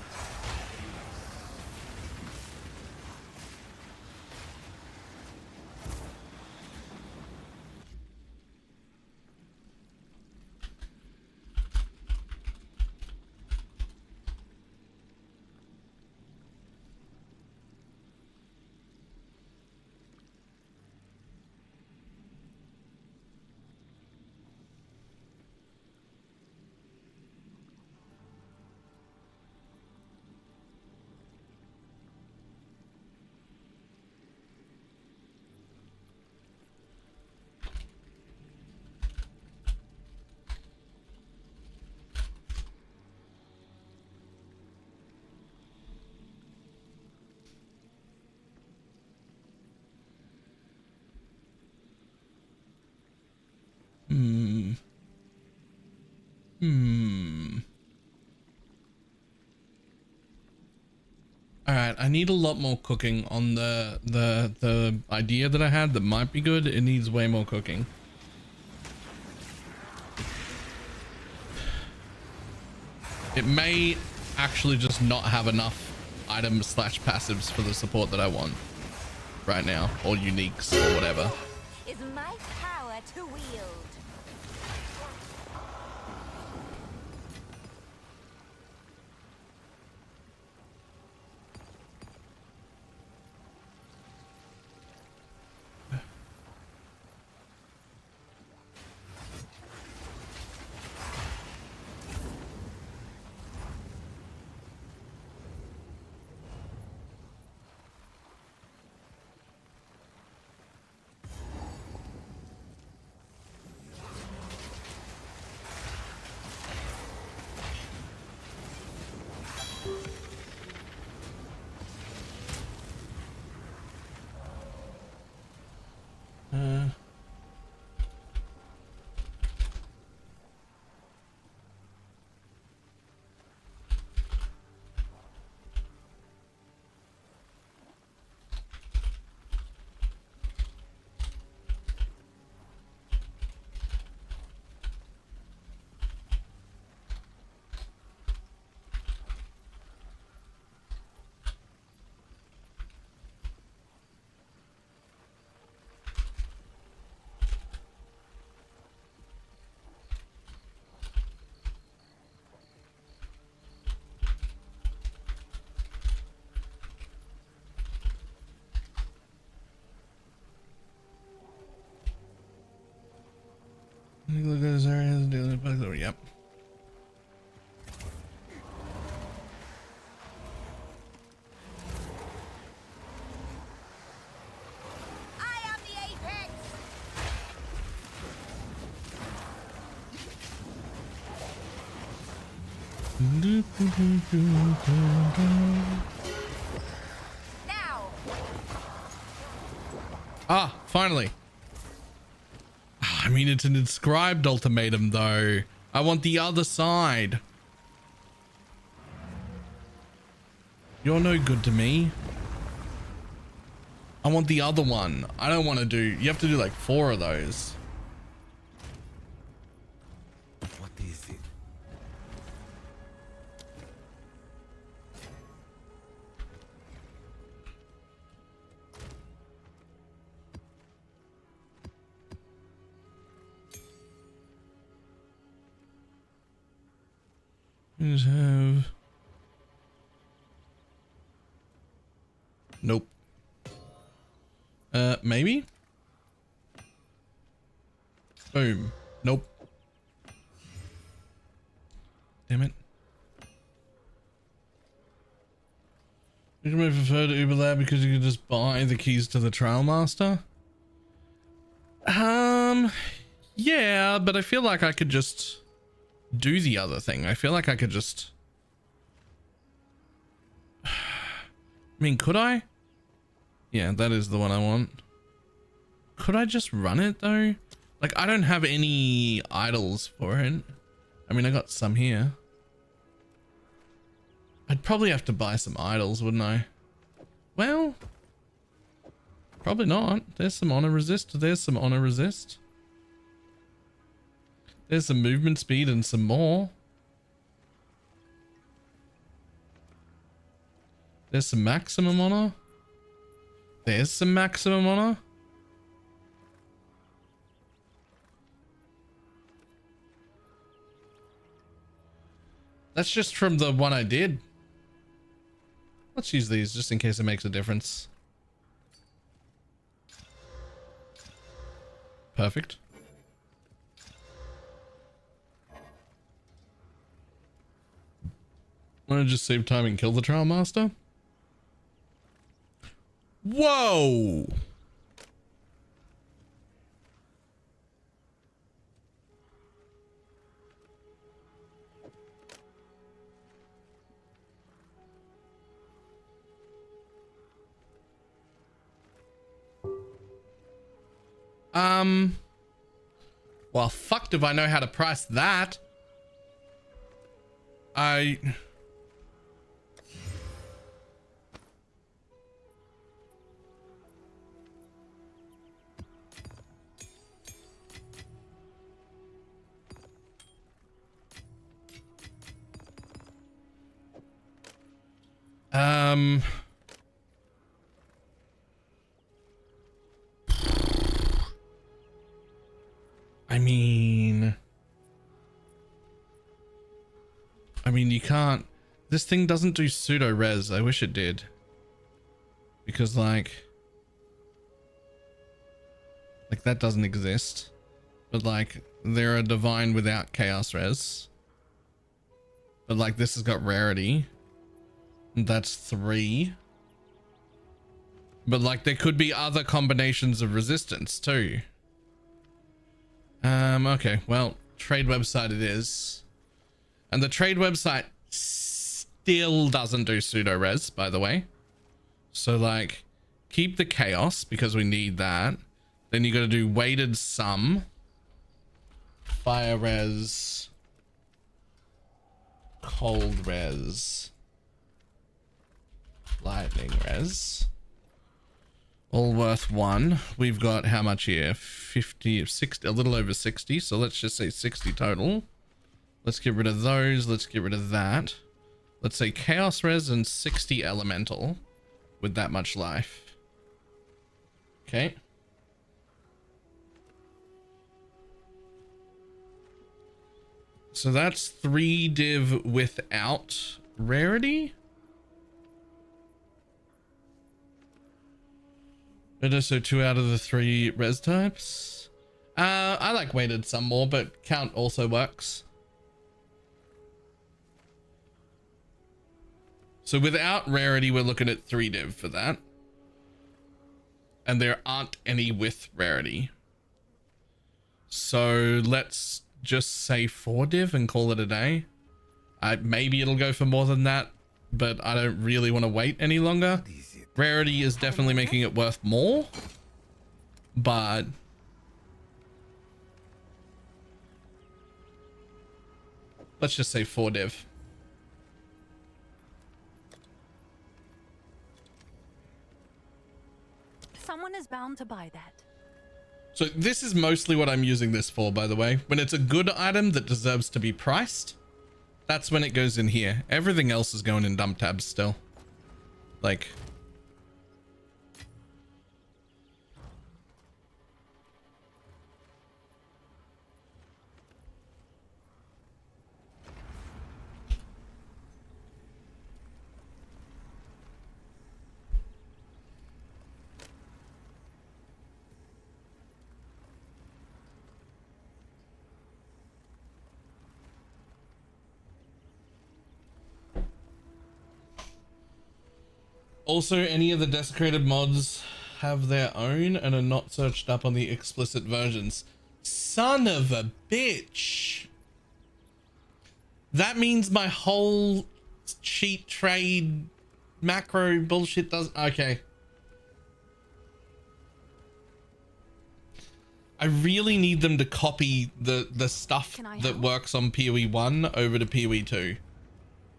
Speaker 1: All right, I need a lot more cooking on the idea that I had that might be good. It needs way more cooking. It may actually just not have enough items slash passives for the support that I want right now, or uniques or whatever.
Speaker 6: Is my power to wield.
Speaker 1: Look at this area. Yep.
Speaker 6: I am the apex. Now.
Speaker 1: Ah, finally. I mean, it's an inscribed ultimatum, though. I want the other side. You're no good to me. I want the other one. I don't want to do... You have to do like 4 of those.
Speaker 4: What is it?
Speaker 1: Just have... Nope. Maybe? Boom. Nope. Damn it. You can prefer to Uber Lab because you can just buy the keys to the Trailmaster? Yeah, but I feel like I could just do the other thing. I feel like I could just... I mean, could I? Yeah, that is the one I want. Could I just run it though? Like, I don't have any idols for it. I mean, I got some here. I'd probably have to buy some idols, wouldn't I? Well, probably not. There's some honor resist. There's some honor resist. There's some movement speed and some more. There's some maximum honor. There's some maximum honor. That's just from the one I did. Let's use these just in case it makes a difference. Perfect. Want to just save time and kill the Trial Master? Whoa! Well, fucked if I know how to price that. I mean, you can't, this thing doesn't do pseudo res. I wish it did. Because like that doesn't exist. But like, they're a divine without chaos res. But like, this has got rarity. And that's 3. But like, there could be other combinations of resistance too. Okay, well, trade website it is. And the trade website still doesn't do pseudo res, by the way. So like, keep the chaos because we need that. Then you got to do weighted sum, fire res, cold res, lightning res. All worth 1. We've got how much here? 50, 60, a little over 60. So let's just say 60 total. Let's get rid of those. Let's get rid of that. Let's say chaos res and 60 elemental with that much life. Okay. So that's 3 div without rarity. Better, so 2 out of the 3 res types. I like weighted some more, but count also works. So without rarity, we're looking at 3 div for that. And there aren't any with rarity. So let's just say 4 div and call it a day. Maybe it'll go for more than that, but I don't really want to wait any longer. Rarity is definitely making it worth more, but let's just say 4 div.
Speaker 9: Someone is bound to buy that.
Speaker 1: So this is mostly what I'm using this for, by the way. When it's a good item that deserves to be priced, that's when it goes in here. Everything else is going in dump tabs still. Like, also, any of the desecrated mods have their own and are not searched up on the explicit versions. Son of a bitch. That means my whole cheat trade macro bullshit does. Okay. I really need them to copy the stuff that works on PoE 1 over to PoE 2.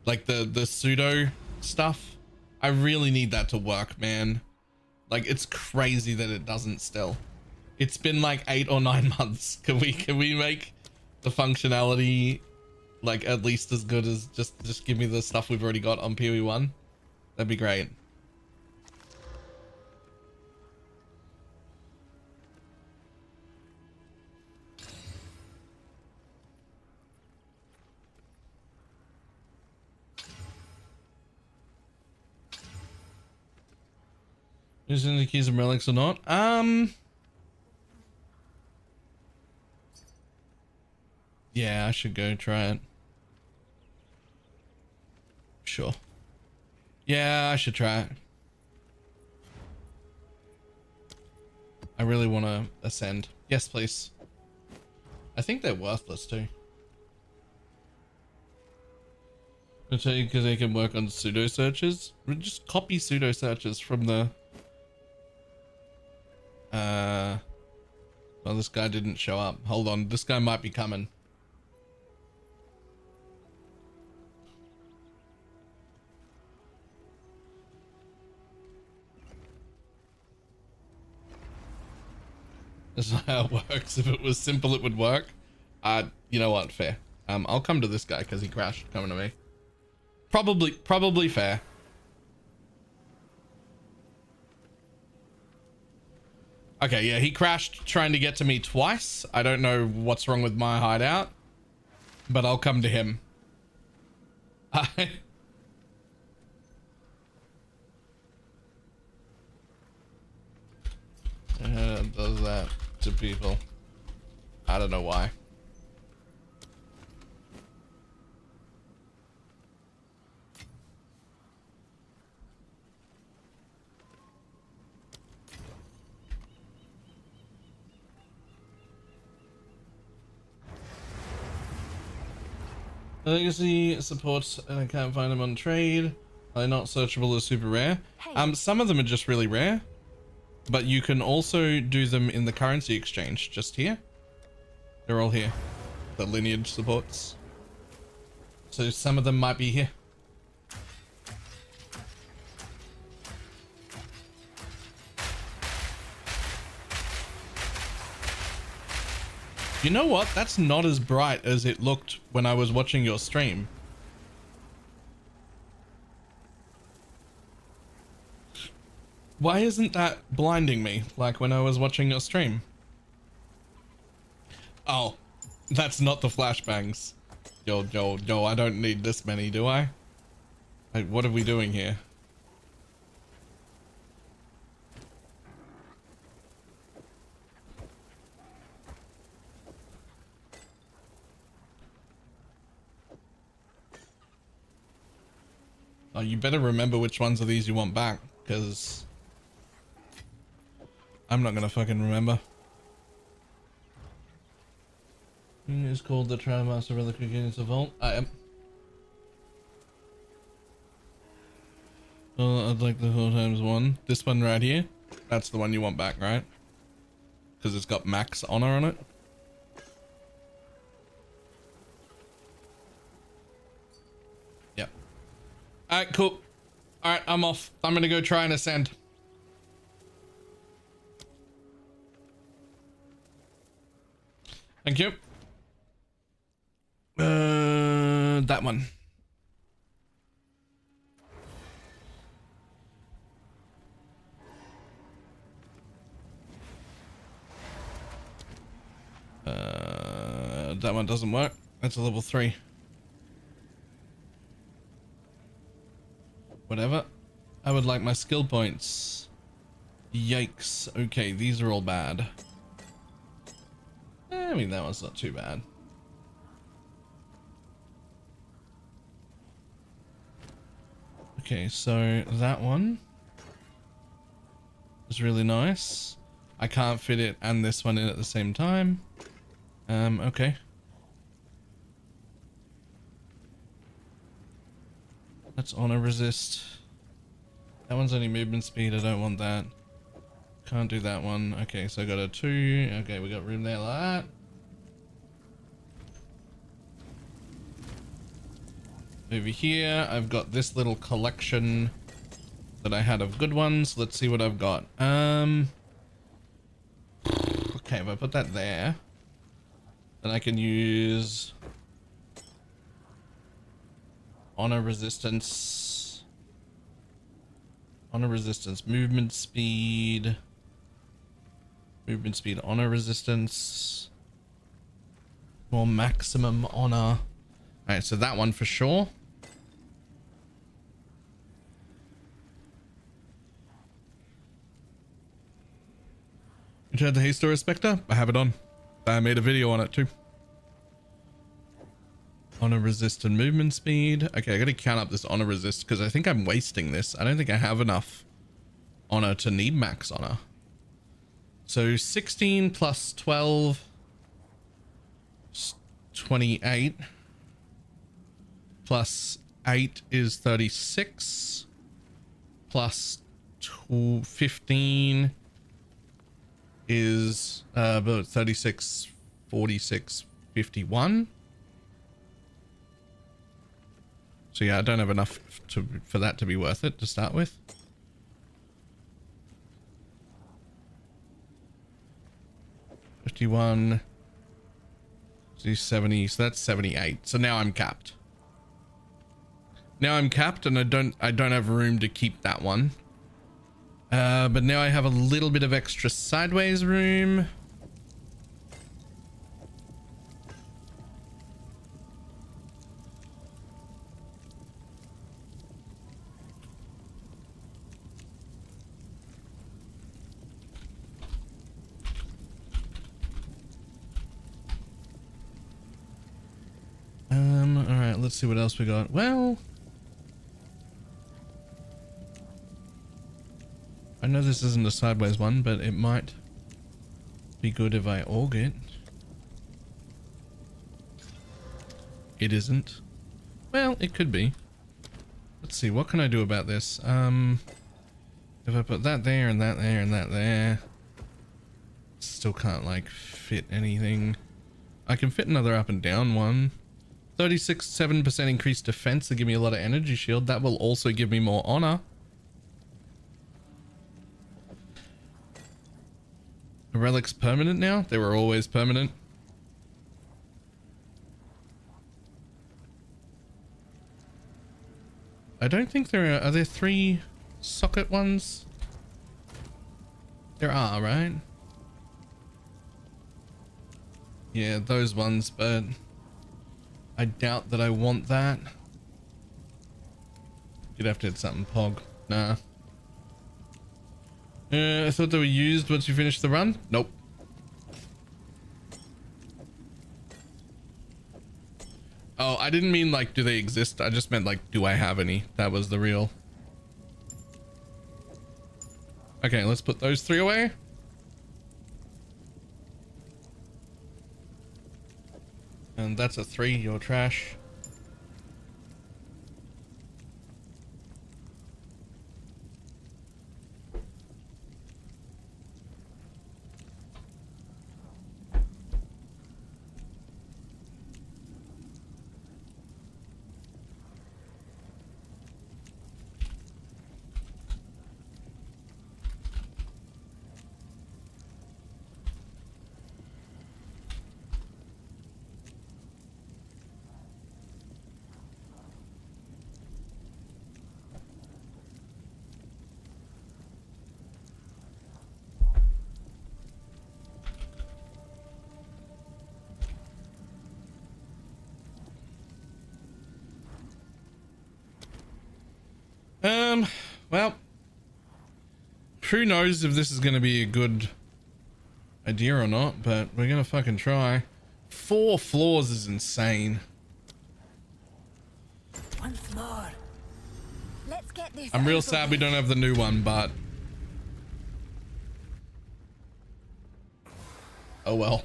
Speaker 1: Like the pseudo stuff. I really need that to work, man. Like, it's crazy that it doesn't still. It's been like 8 or 9 months. Can we make the functionality like at least as good as just give me the stuff we've already got on PoE 1? That'd be great. Using the keys and relics or not? Yeah, I should go try it. Sure. Yeah, I should try it. I really want to ascend. Yes, please. I think they're worthless too. I'll tell you because they can work on pseudo searches. We'll just copy pseudo searches from the well, this guy didn't show up. Hold on, this guy might be coming. That's not how it works. If it was simple, it would work. You know what? Fair. I'll come to this guy because he crashed coming to me. Probably fair. Okay, yeah, he crashed trying to get to me twice. I don't know what's wrong with my hideout, but I'll come to him. Does that to people. I don't know why. Legacy supports, and I can't find them on trade. Are they not searchable as super rare? Some of them are just really rare, but you can also do them in the currency exchange just here. They're all here. The lineage supports. So some of them might be here. You know what? That's not as bright as it looked when I was watching your stream. Why isn't that blinding me like when I was watching your stream? Oh, that's not the flashbangs. Yo, I don't need this many, do I? Like, what are we doing here? Oh, you better remember which ones of these you want back, because I'm not gonna fucking remember. It's called the Trial Master Relic against the Vault. I am. Oh, I'd like the 4x1. This one right here. That's the one you want back, right? Because it's got max honor on it. Yep. Alright, cool. Alright, I'm off. I'm gonna go try and ascend. Thank you. That one. That one doesn't work. That's a level 3. Whatever. I would like my skill points. Yikes. Okay, these are all bad. I mean, that one's not too bad. Okay, so that one is really nice. I can't fit it and this one in at the same time. Okay. Let's honor resist. That one's only movement speed. I don't want that. Can't do that one. Okay, so I got a 2. Okay, we got room there like that. Over here, I've got this little collection that I had of good ones. Let's see what I've got. Okay, if I put that there, then I can use honor resistance, movement speed, honor resistance, more maximum honor. All right, so that one for sure. You tried the Haste Spectre? I have it on. I made a video on it too. Honor resist and movement speed. Okay, I gotta count up this honor resist because I think I'm wasting this. I don't think I have enough honor to need max honor. So 16 plus 12 is 28 plus 8 is 36 plus 15 is about 36, 46, 51. So yeah, I don't have enough for that to be worth it to start with. 51. So 70. So that's 78. So now I'm capped. Now I'm capped, and I don't have room to keep that one. But now I have a little bit of extra sideways room. All right, let's see what else we got. Well, I know this isn't a sideways one, but it might be good if I aug it. It isn't. Well, it could be. Let's see, what can I do about this? If I put that there and that there and that there, still can't like fit anything. I can fit another up and down one. 7% increased defense to give me a lot of energy shield. That will also give me more honor. Are relics permanent now? They were always permanent. I don't think there are there 3 socket ones? There are, right? Yeah, those ones, but I doubt that I want that. You'd have to hit something pog. Nah. I thought they were used once you finish the run. Nope. Oh, I didn't mean like do they exist. I just meant like do I have any. That was the real. Okay, let's put those 3 away. And that's a 3, you're trash. Well, who knows if this is going to be a good idea or not, but we're going to fucking try. 4 floors is insane.
Speaker 6: Once more. Let's get this.
Speaker 1: I'm real sad we don't have the new one, but oh well.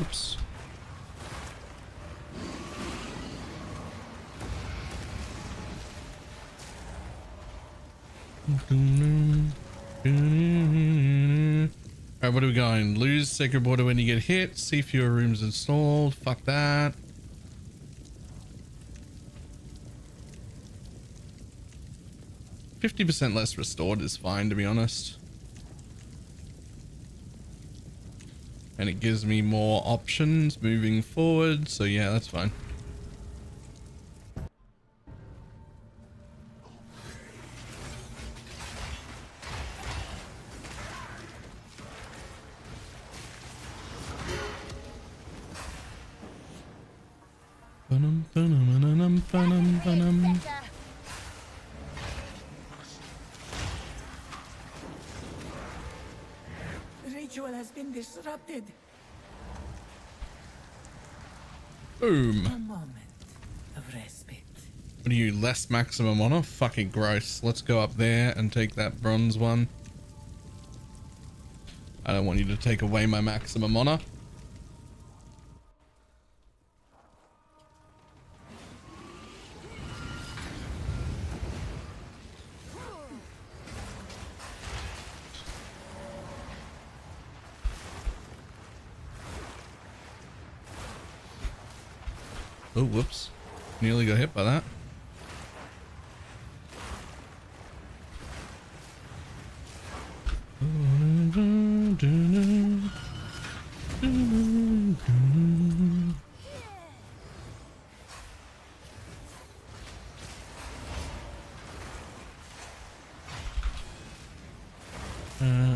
Speaker 1: Oops. Alright, what are we going? Lose sacred border when you get hit. See fewer rooms installed. Fuck that. %50 less restored is fine, to be honest. And it gives me more options moving forward, so yeah, that's fine. Ba-dum, ba-dum, ba-dum, ba-dum, ba-dum.
Speaker 14: The ritual has been disrupted.
Speaker 1: Boom.
Speaker 14: A moment of respite.
Speaker 1: What are you, less maximum honor? Fucking gross. Let's go up there and take that bronze one. I don't want you to take away my maximum honor. Oh, whoops. Nearly got hit by that.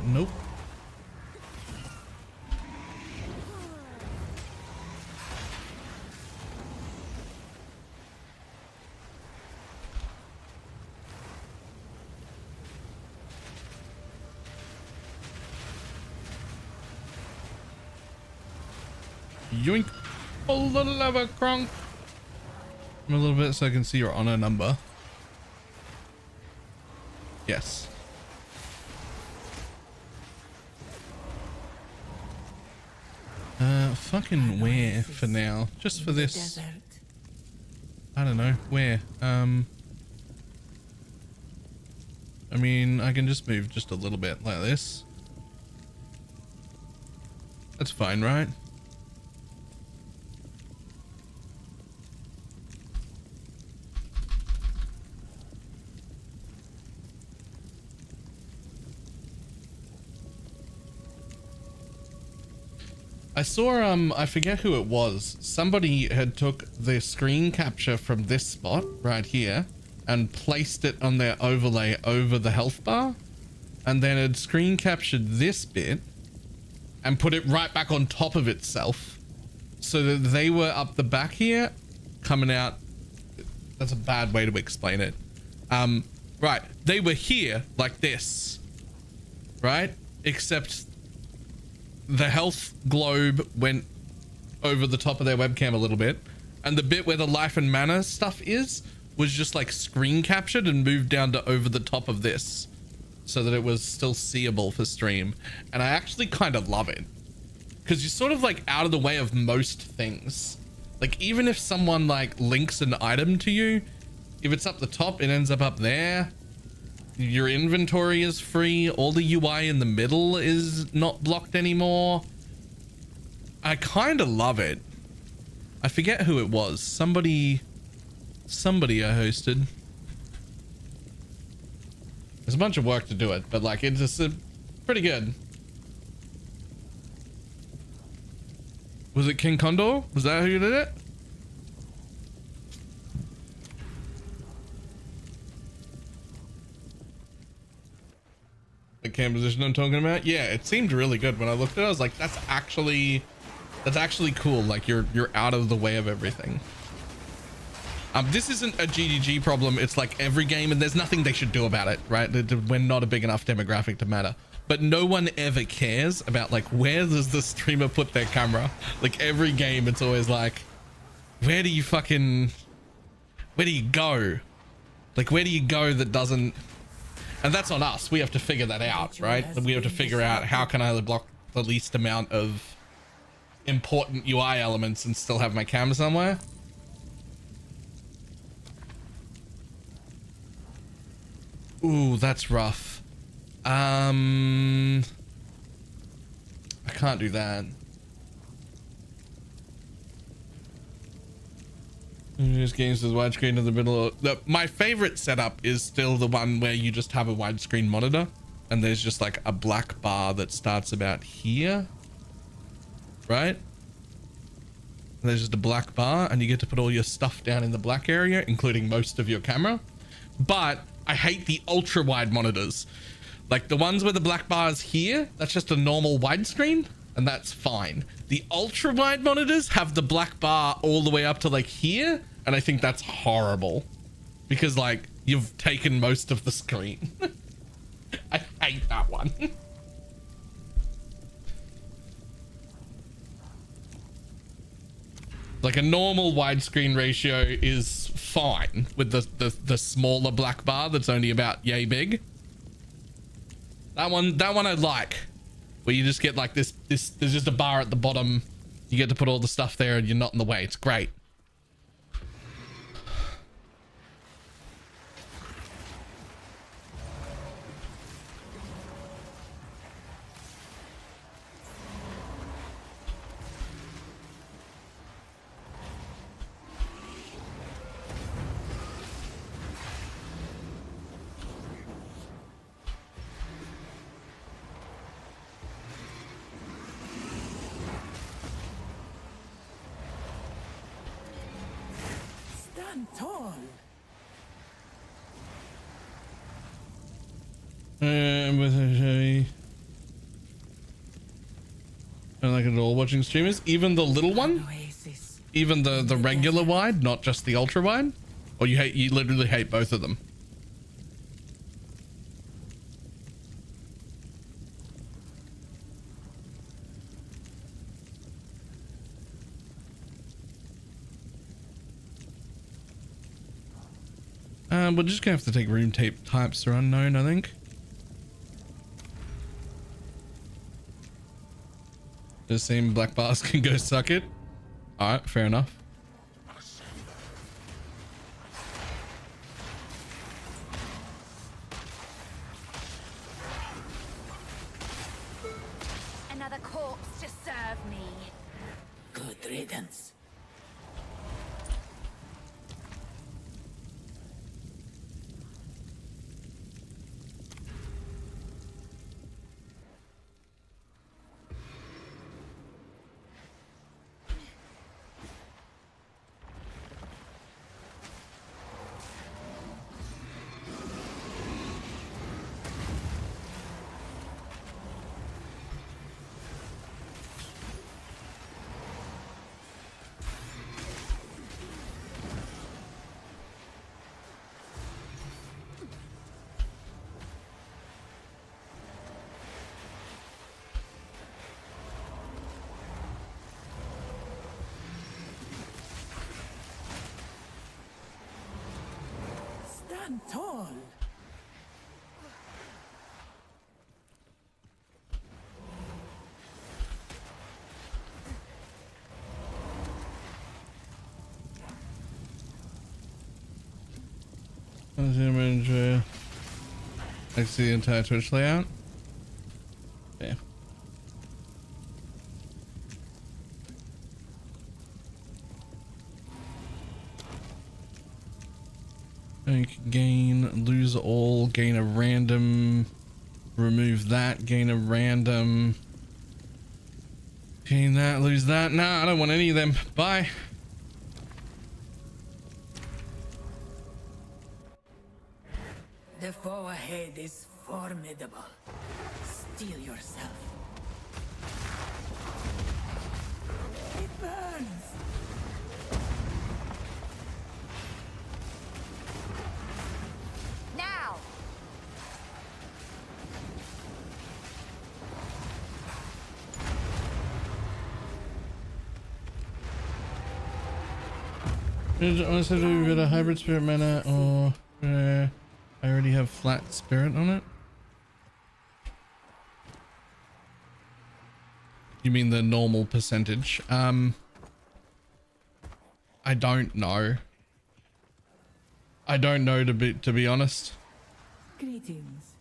Speaker 1: Nope. Yoink. Pull the lever, Kronk. A little bit so I can see your honor number. Yes. Fucking where for now? Just for this. I don't know. Where? I mean, I can just move just a little bit like this. That's fine, right? I saw, I forget who it was. Somebody had took the screen capture from this spot right here and placed it on their overlay over the health bar, and then had screen captured this bit and put it right back on top of itself so that they were up the back here coming out. That's a bad way to explain it. Right. They were here like this, right? Except the health globe went over the top of their webcam a little bit, and the bit where the life and mana stuff is was just like screen captured and moved down to over the top of this so that it was still seeable for stream. And I actually kind of love it because you're sort of like out of the way of most things. Like even if someone like links an item to you, if it's up the top, it ends up there. Your inventory is free. All the UI in the middle is not blocked anymore. I kind of love it. I forget who it was. Somebody I hosted. There's a bunch of work to do it, but like it's just pretty good. Was it King Condor? Was that who did it? The cam position I'm talking about? Yeah, it seemed really good when I looked at it. I was like, that's actually cool. Like you're out of the way of everything. This isn't a GGG problem. It's like every game, and there's nothing they should do about it, right? We're not a big enough demographic to matter. But no one ever cares about like, where does the streamer put their camera? Like every game, it's always like, where do you go? Like, where do you go that doesn't... And that's on us. We have to figure that out, right? We have to figure out how can I block the least amount of important UI elements and still have my camera somewhere. Ooh, that's rough. I can't do that. Just games with widescreen in the middle. My favorite setup is still the one where you just have a widescreen monitor and there's just like a black bar that starts about here, right? And there's just a black bar and you get to put all your stuff down in the black area, including most of your camera. But I hate the ultra wide monitors. Like the ones where the black bar is here, that's just a normal widescreen. and that's fine. The ultra wide monitors have the black bar all the way up to like here, and I think that's horrible because like you've taken most of the screen. I hate that one. Like a normal widescreen ratio is fine with the smaller black bar that's only about yay big. That one I like, where you just get like this there's just a bar at the bottom. You get to put all the stuff there and you're not in the way. It's great.
Speaker 14: Stand tall.
Speaker 1: I like it all watching streamers, even the little one, even the regular wide, not just the ultra wide. Or you literally hate both of them. We're just gonna have to take room tape types are unknown, I think. The same black bars can go suck it. Alright, fair enough.
Speaker 6: Another corpse to serve me.
Speaker 14: Good riddance. Stand tall.
Speaker 1: I see the entire Twitch layout. Yeah. Gain, lose all, gain a random, remove that, gain a random, gain that, lose that. Nah, I don't want any of them. Bye.
Speaker 14: The foe ahead is formidable. Steel yourself. It burns.
Speaker 6: Now.
Speaker 1: Unless I do a hybrid spirit mana or I already have flat spirit on it. You mean the normal percentage? I don't know. I don't know to be honest.
Speaker 14: Greetings.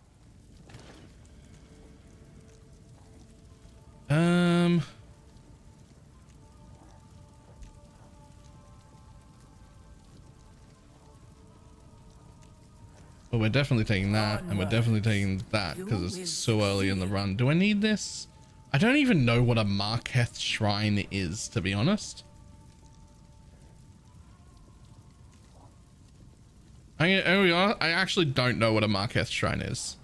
Speaker 1: But we're definitely taking that, and we're definitely taking that because it's so early in the run. Do I need this? I don't even know what a Marketh Shrine is, to be honest. I actually don't know what a Marketh Shrine is.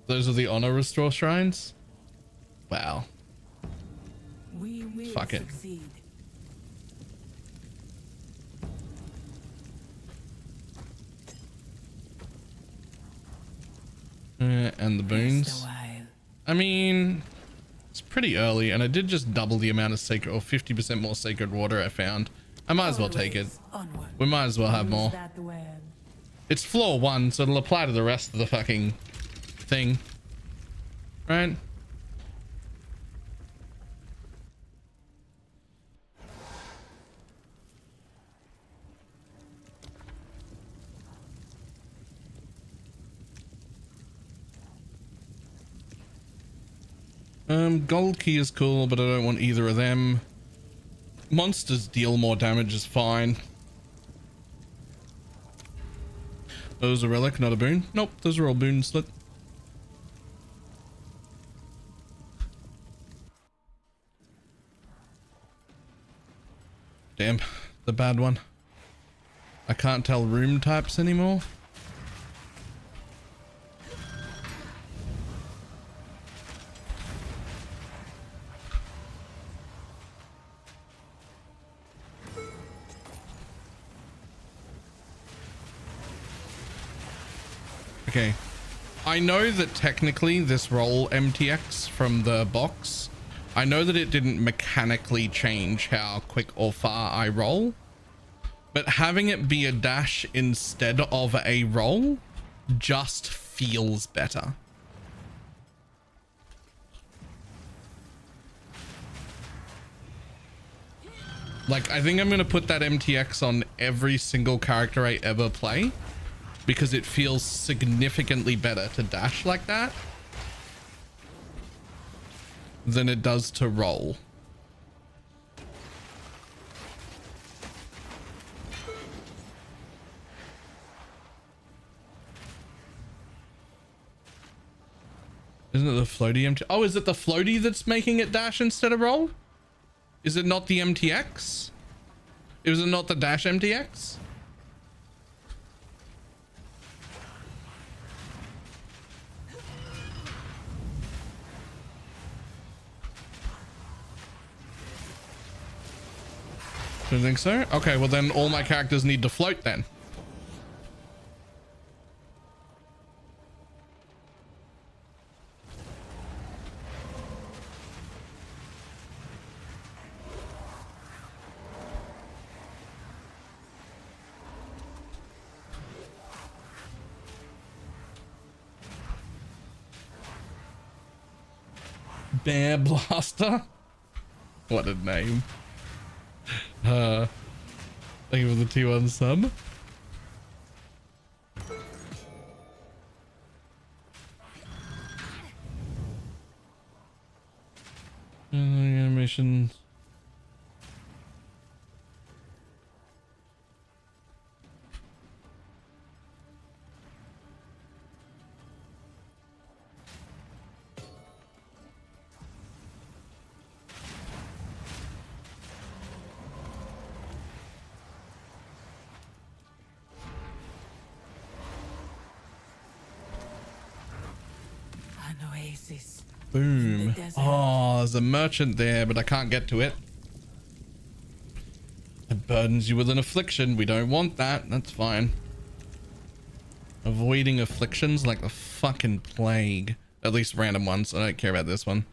Speaker 1: Those are the honor restore shrines. Wow.
Speaker 14: We will
Speaker 1: Fuck it.
Speaker 14: succeed.
Speaker 1: And the boons. I mean, it's pretty early, and I did just double the amount of sacred, or 50% more sacred water I found. I might as well take it. We might as well have more. It's floor 1, so it'll apply to the rest of the fucking thing. Right? Gold key is cool, but I don't want either of them. Monsters deal more damage is fine. Those a relic, not a boon? Nope, those are all boons. Damn, the bad one. I can't tell room types anymore. Okay, I know that technically this roll MTX from the box, I know that it didn't mechanically change how quick or far I roll, but having it be a dash instead of a roll just feels better. Like, I think I'm going to put that MTX on every single character I ever play, because it feels significantly better to dash like that than it does to roll. Isn't it the floaty MTX? Oh, is it the floaty that's making it dash instead of roll? Is it not the MTX? Is it not the dash MTX? Don't think so? Okay, well then all my characters need to float then. Bear Blaster? What a name. Thank you for the T1 sub. Animations. Boom. Oh, there's a merchant there, but I can't get to it. It burdens you with an affliction. We don't want that. That's fine. Avoiding afflictions like the fucking plague. At least random ones. I don't care about this one.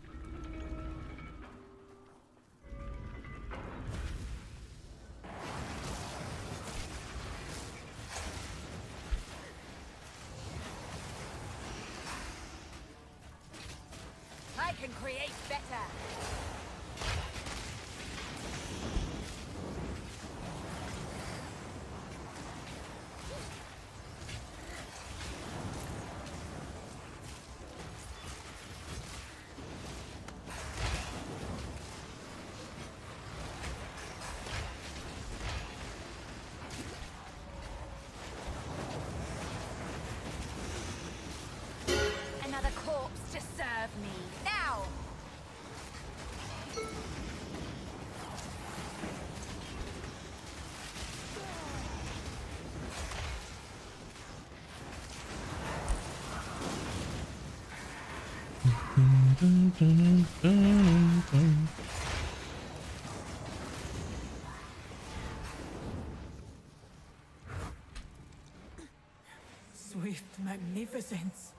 Speaker 14: Swift magnificence.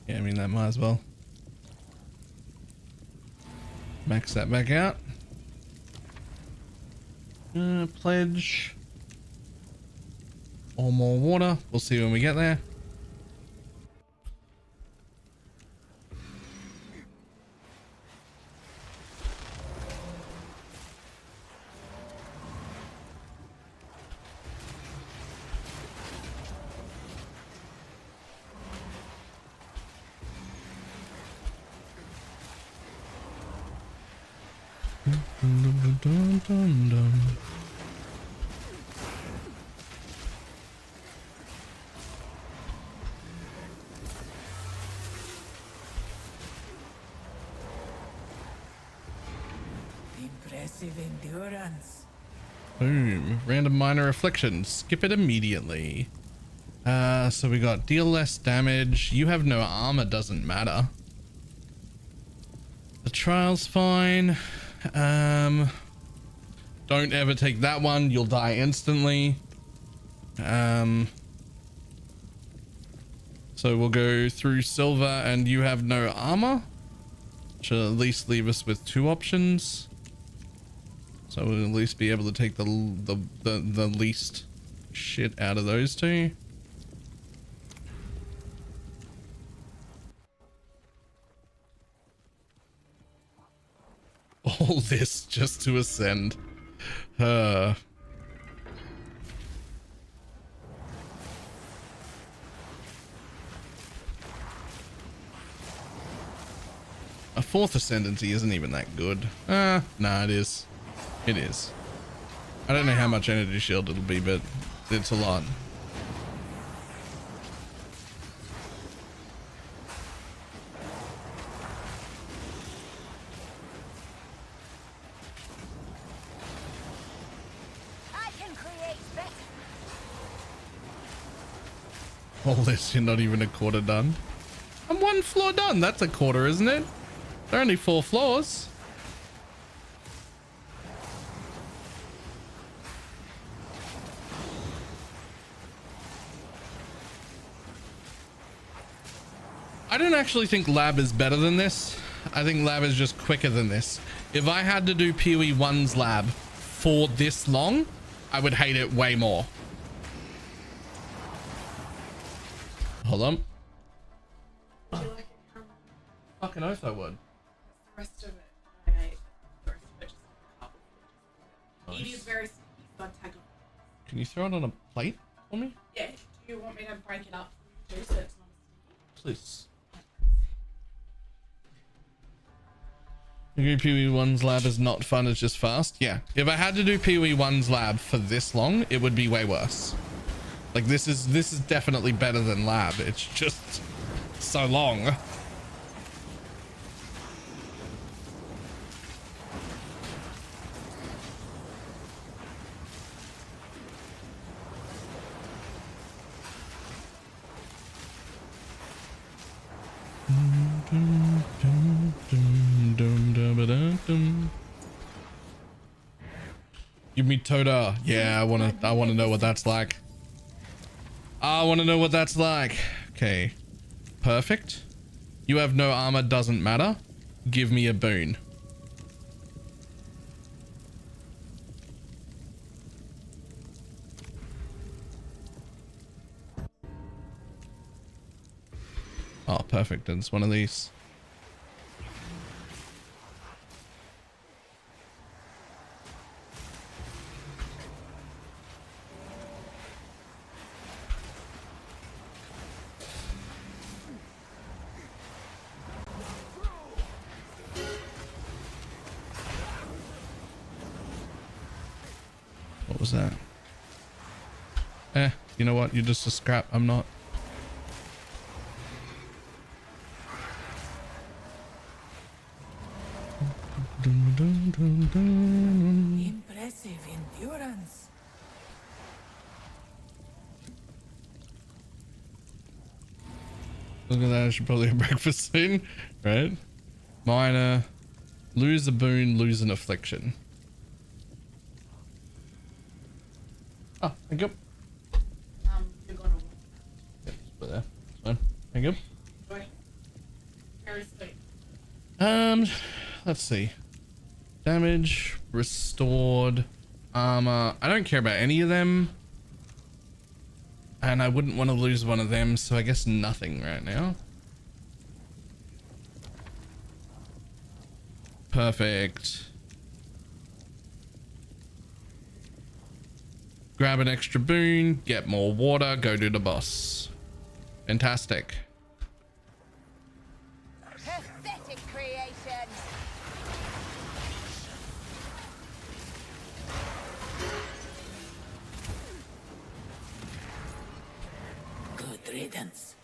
Speaker 1: Yeah, I mean, that might as well. Max that back out. Pledge. Or more water. We'll see when we get there.
Speaker 14: Impressive endurance.
Speaker 1: Boom. Random minor affliction. Skip it immediately. So we got deal less damage. You have no armor, doesn't matter. The trial's fine. Don't ever take that one. You'll die instantly. So we'll go through silver and you have no armor. Should at least leave us with 2 options. So we'll at least be able to take the least shit out of those 2. All this just to ascend. A 4th ascendancy isn't even that good. Nah, it is. It is. I don't know how much energy shield it'll be, but it's a lot. All this, you're not even a quarter done. I'm 1 floor done. That's a quarter, isn't it? There are only 4 floors. I don't actually think lab is better than this. I think lab is just quicker than this. If I had to do PoE 1's lab for this long, I would hate it way more. Hold on.
Speaker 15: Would you like it?
Speaker 1: Fucking oath I would.
Speaker 15: The rest of it, I ate the rest of it just like a couple.
Speaker 1: Nice.
Speaker 15: It is very sticky, so I'd tag on.
Speaker 1: Can you throw it on a plate for me?
Speaker 15: Yeah, do you want me to break it up for you too so it's not as sticky?
Speaker 1: Please. Agree PoE 1's lab is not fun, it's just fast. Yeah, if I had to do PoE 1's lab for this long, it would be way worse. Like this is definitely better than lab. It's just so long. Give me Toda. Yeah, I wanna know what that's like. I wanna know what that's like. Okay. Perfect. You have no armor, doesn't matter. Give me a boon. Oh, perfect. It's one of these. What was that? You know what? You're just a scrap. I'm not.
Speaker 14: Impressive endurance.
Speaker 1: Look at that, I should probably have breakfast soon, right? Minor, lose a boon, lose an affliction. Oh, thank you.
Speaker 15: You're gonna
Speaker 1: Yep, just put there. That's fine. Thank you.
Speaker 15: enjoy. Very sweet.
Speaker 1: Let's see. Damage, restored, armor. I don't care about any of them. And I wouldn't want to lose one of them, so I guess nothing right now. Perfect. Grab an extra boon, get more water, go do the boss. Fantastic.
Speaker 6: Pathetic creation.
Speaker 14: Good riddance.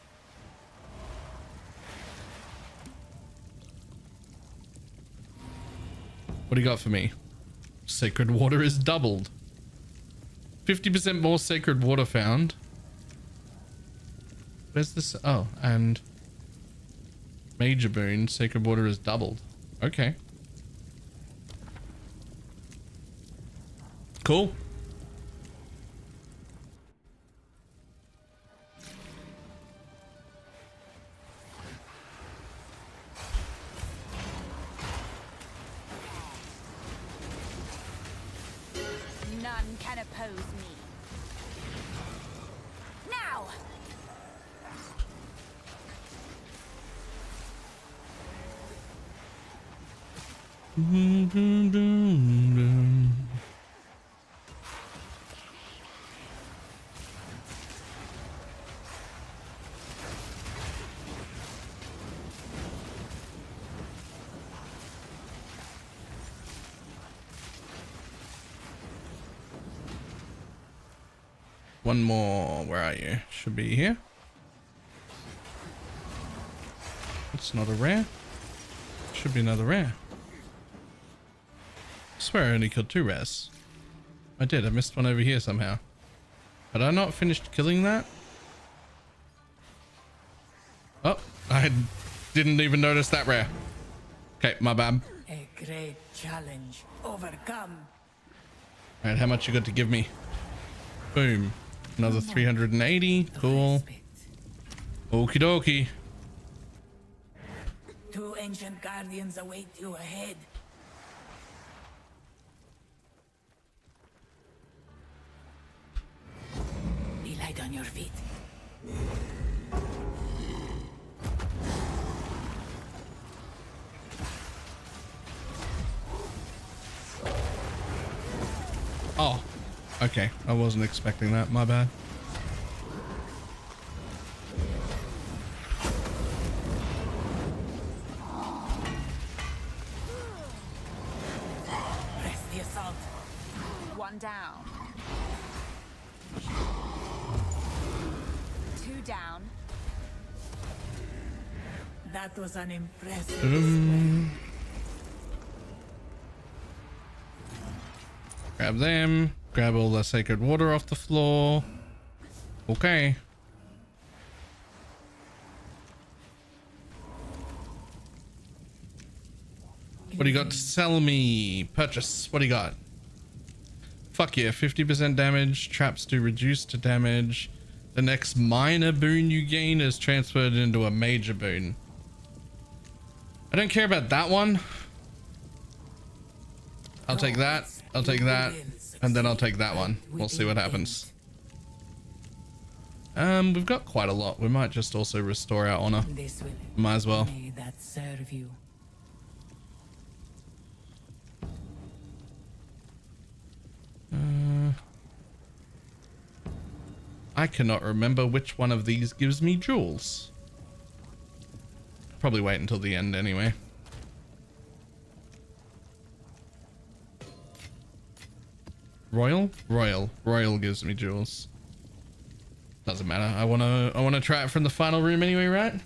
Speaker 1: What do you got for me? Sacred water is doubled. 50% more sacred water found. Where's this? Oh, and major boon, sacred water is doubled. Okay. Cool.
Speaker 6: None can oppose me. Now!
Speaker 1: One more. Where are you? Should be here. It's not a rare. Should be another rare. I swear I only killed 2 rares. I did. I missed one over here somehow. Had I not finished killing that? Oh, I didn't even notice that rare. Okay, my bad.
Speaker 14: A great challenge overcome.
Speaker 1: All right, how much you got to give me? Boom. Another 380. Cool. Okie dokie.
Speaker 14: 2 ancient guardians await you ahead. Be light on your feet.
Speaker 1: Oh, okay. I wasn't expecting that. My bad.
Speaker 14: Press the assault.
Speaker 6: One down. 2 down.
Speaker 14: That was an impressive.
Speaker 1: Grab them. Grab all the sacred water off the floor. Okay. What do you got to sell me? Purchase. What do you got? Fuck yeah. 50% damage. Traps do reduce to damage. The next minor boon you gain is transferred into a major boon. I don't care about that one. I'll take that. I'll take that. And then I'll take that one. We'll see what happens. We've got quite a lot. We might just also restore our honor. Might as well.
Speaker 14: May that serve you.
Speaker 1: I cannot remember which one of these gives me jewels. Probably wait until the end anyway. Royal? Royal gives me jewels. Doesn't matter. I wanna try it from the final room anyway, right?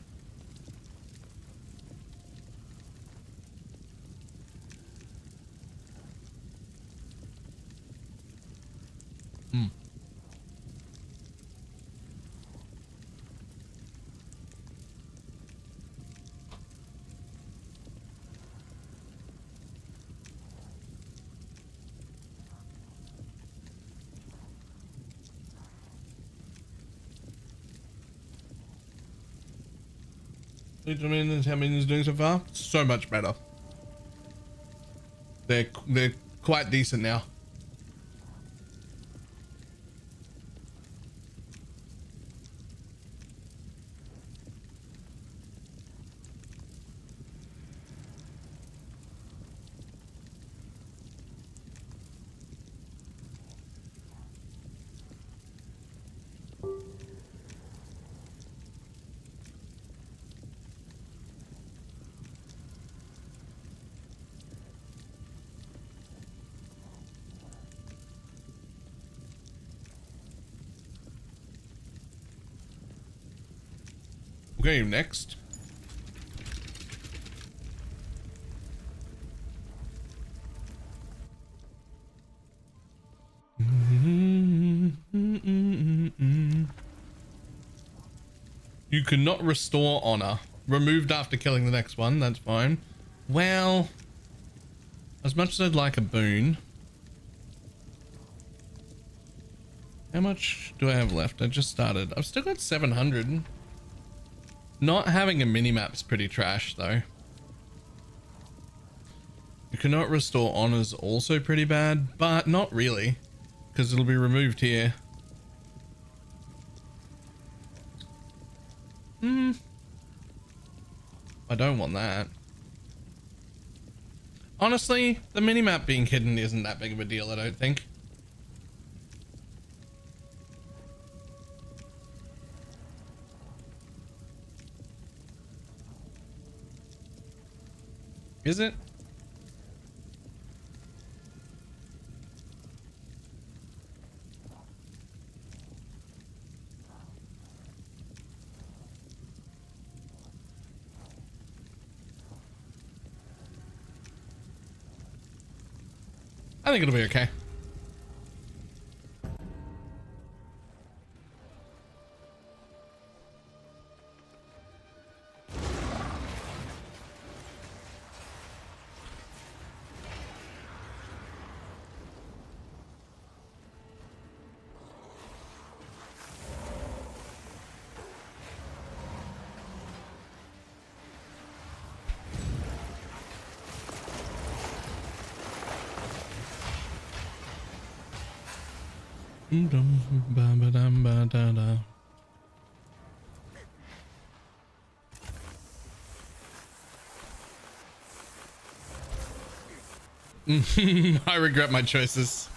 Speaker 1: How many doing so far? So much better. They're quite decent now. Okay, next. You cannot restore honor. Removed after killing the next one, that's fine. Well, as much as I'd like a boon. How much do I have left? I just started. I've still got 700. Not having a minimap's pretty trash though. You cannot restore honors also pretty bad, but not really, because it'll be removed here. I don't want that. Honestly, the minimap being hidden isn't that big of a deal, I don't think. Is it? I think it'll be okay. I regret my choices.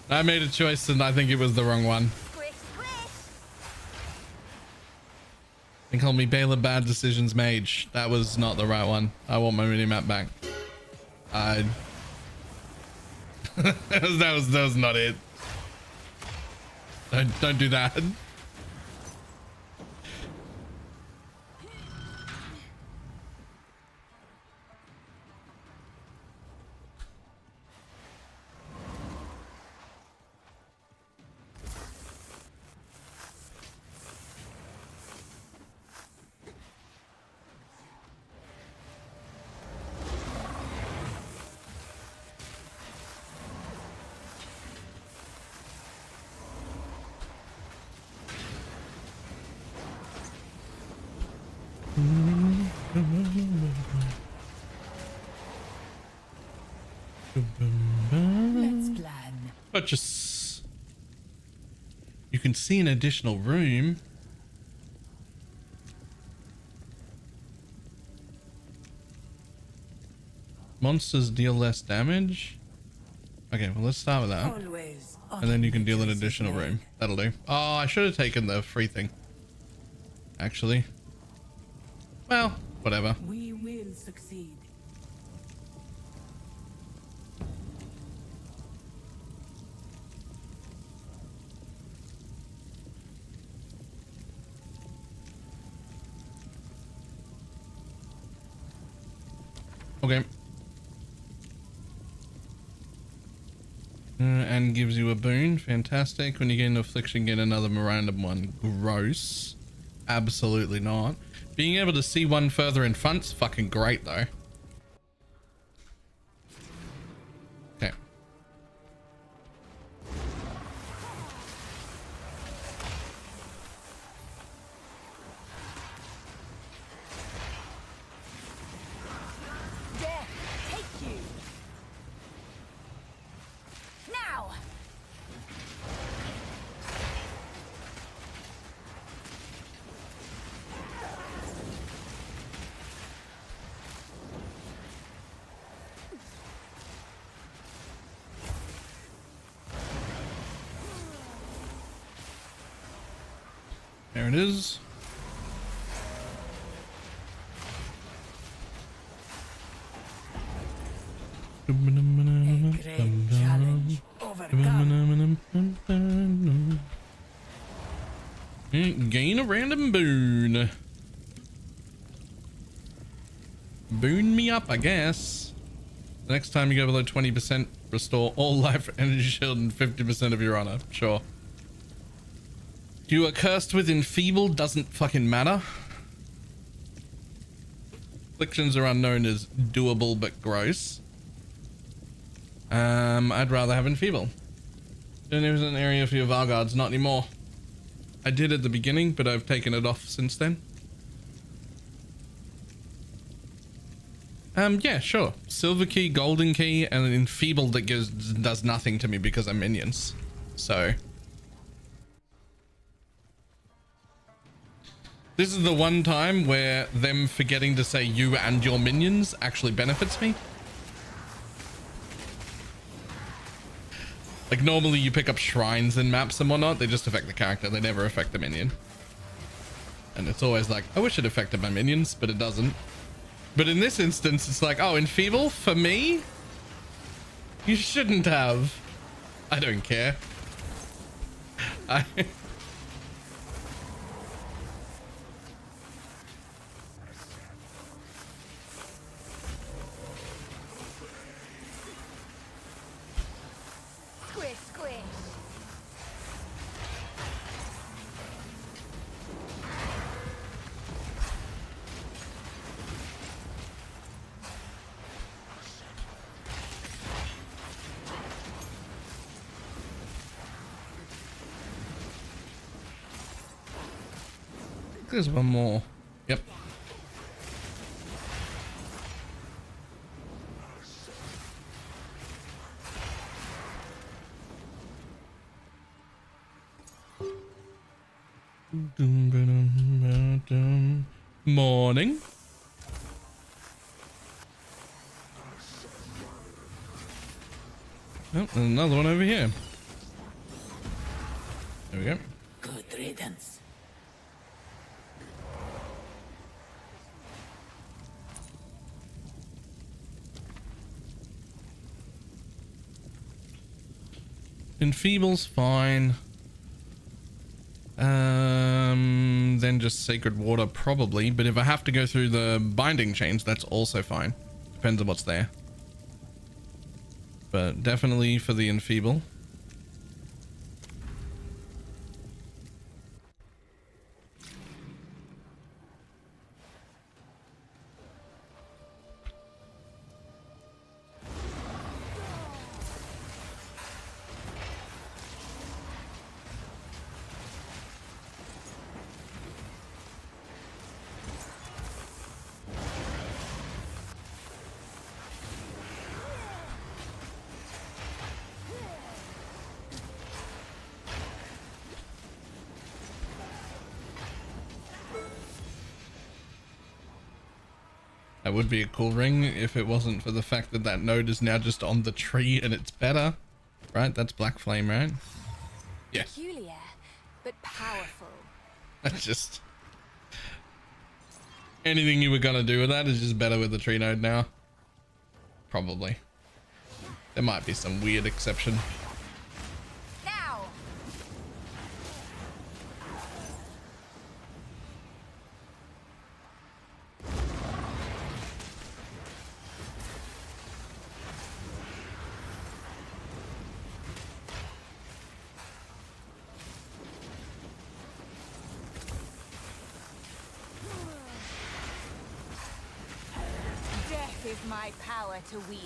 Speaker 1: I made a choice and I think it was the wrong one. They call me Baylor Bad Decisions Mage. That was not the right one. I want my minimap back. that was not it. Don't do that.
Speaker 14: Let's plan.
Speaker 1: Purchase. You can see an additional room. Monsters deal less damage. Okay, well let's start with that. And then you can deal an additional room. That'll do. Oh, I should have taken the free thing. Actually. Well, whatever.
Speaker 14: We will succeed.
Speaker 1: Okay. And gives you a boon. Fantastic. When you get an affliction, get another random one. Gross. Absolutely not. Being able to see one further in front's fucking great though. Okay. There it is.
Speaker 14: A great challenge overcome.
Speaker 1: Gain a random boon. Boon me up, I guess. The next time you go below 20%, restore all life, energy shield, and 50% of your honor. Sure. You are cursed with enfeebled, doesn't fucking matter. Afflictions are unknown as doable but gross. I'd rather have enfeeble. Then there's an area for your Varguards, not anymore. I did at the beginning, but I've taken it off since then. Yeah, sure. Silver key, golden key, and an enfeebled that does nothing to me because I'm minions. So this is the one time where them forgetting to say you and your minions actually benefits me. Like normally you pick up shrines in maps and whatnot, they just affect the character, they never affect the minion. And it's always like, I wish it affected my minions, but it doesn't. But in this instance, it's like, oh, enfeeble for me? You shouldn't have. I don't care.
Speaker 6: Squish, squish.
Speaker 1: There's one more. Yep. Morning. Oh, there's another one over here. There we go.
Speaker 14: Good riddance.
Speaker 1: Enfeeble's fine. Then just Sacred Water probably, but if I have to go through the binding chains, that's also fine. Depends on what's there. But definitely for the enfeeble. That would be a cool ring if it wasn't for the fact that that node is now just on the tree and it's better. Right? That's Black Flame, right? Yeah.
Speaker 6: Peculiar, but powerful.
Speaker 1: That's just... anything you were gonna do with that is just better with the tree node now. Probably. There might be some weird exception.
Speaker 6: Now. Death is my power to wield.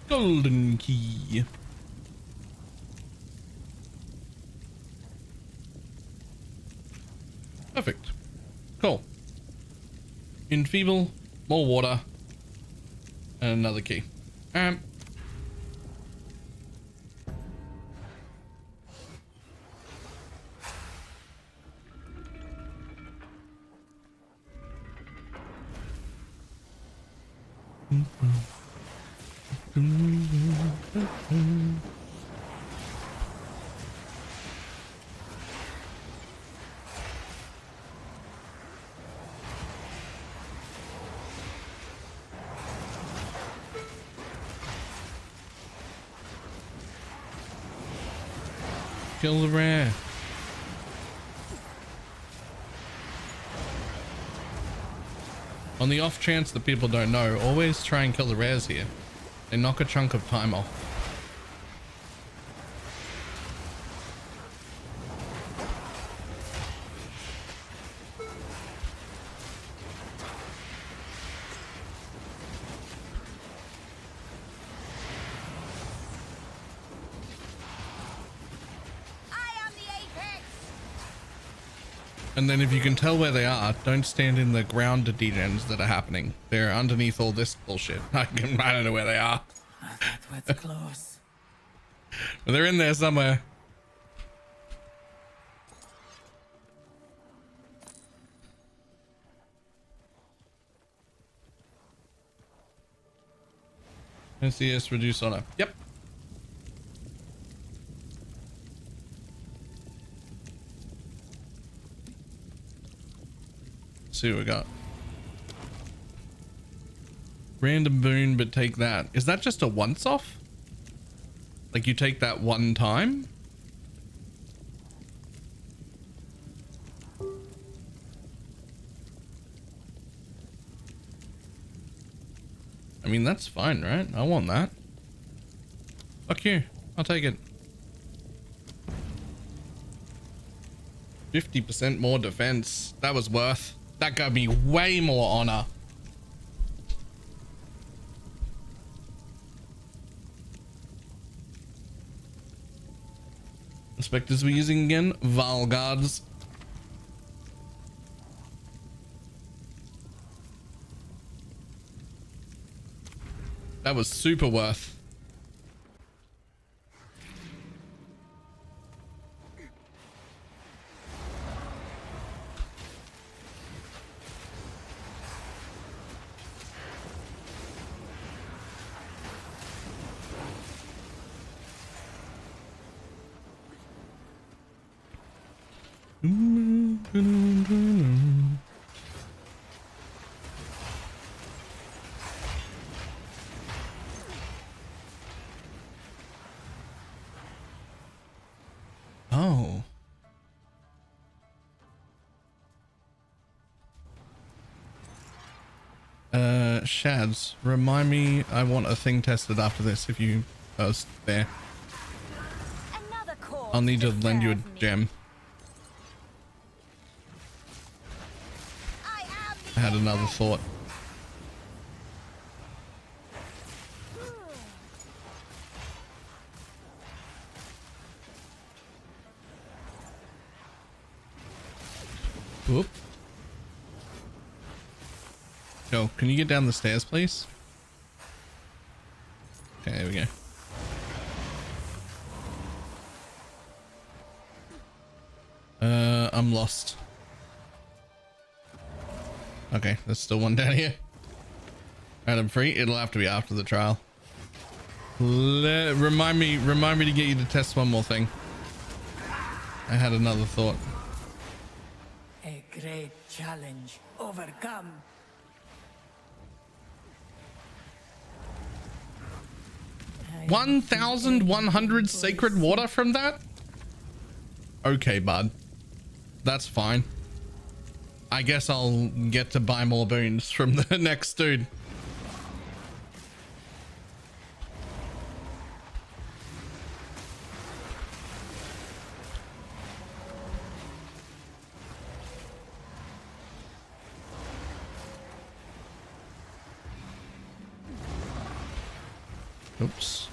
Speaker 1: Golden key. Perfect. Cool. Enfeeble, more water, and another key. Kill the rare. On the off chance that people don't know, always try and kill the rares here. They knock a chunk of time off. And then if you can tell where they are, don't stand in the ground degens that are happening. They're underneath all this bullshit. I don't know where they are.
Speaker 14: That was close.
Speaker 1: But they're in there somewhere. SES reduce honor. Yep. See what we got. Random boon, but take that. Is that just a once off? Like you take that one time? I mean, that's fine, right? I want that. Fuck you. I'll take it. 50% more defense. That was worth. That got me way more honor. Inspectors we're using again. Val guards. That was super worth. Oh. Shads, remind me, I want a thing tested after this if you are there. I'll need to lend you a gem. I had another thought. Whoop. Yo, can you get down the stairs, please? Okay, there we go. I'm lost. Okay, there's still one down here. Alright, I'm free. It'll have to be after the trial. Remind me to get you to test one more thing. I had another thought.
Speaker 14: A great challenge overcome.
Speaker 1: 1,100 sacred water from that? Okay, bud. That's fine. I guess I'll get to buy more boons from the next dude. Oops.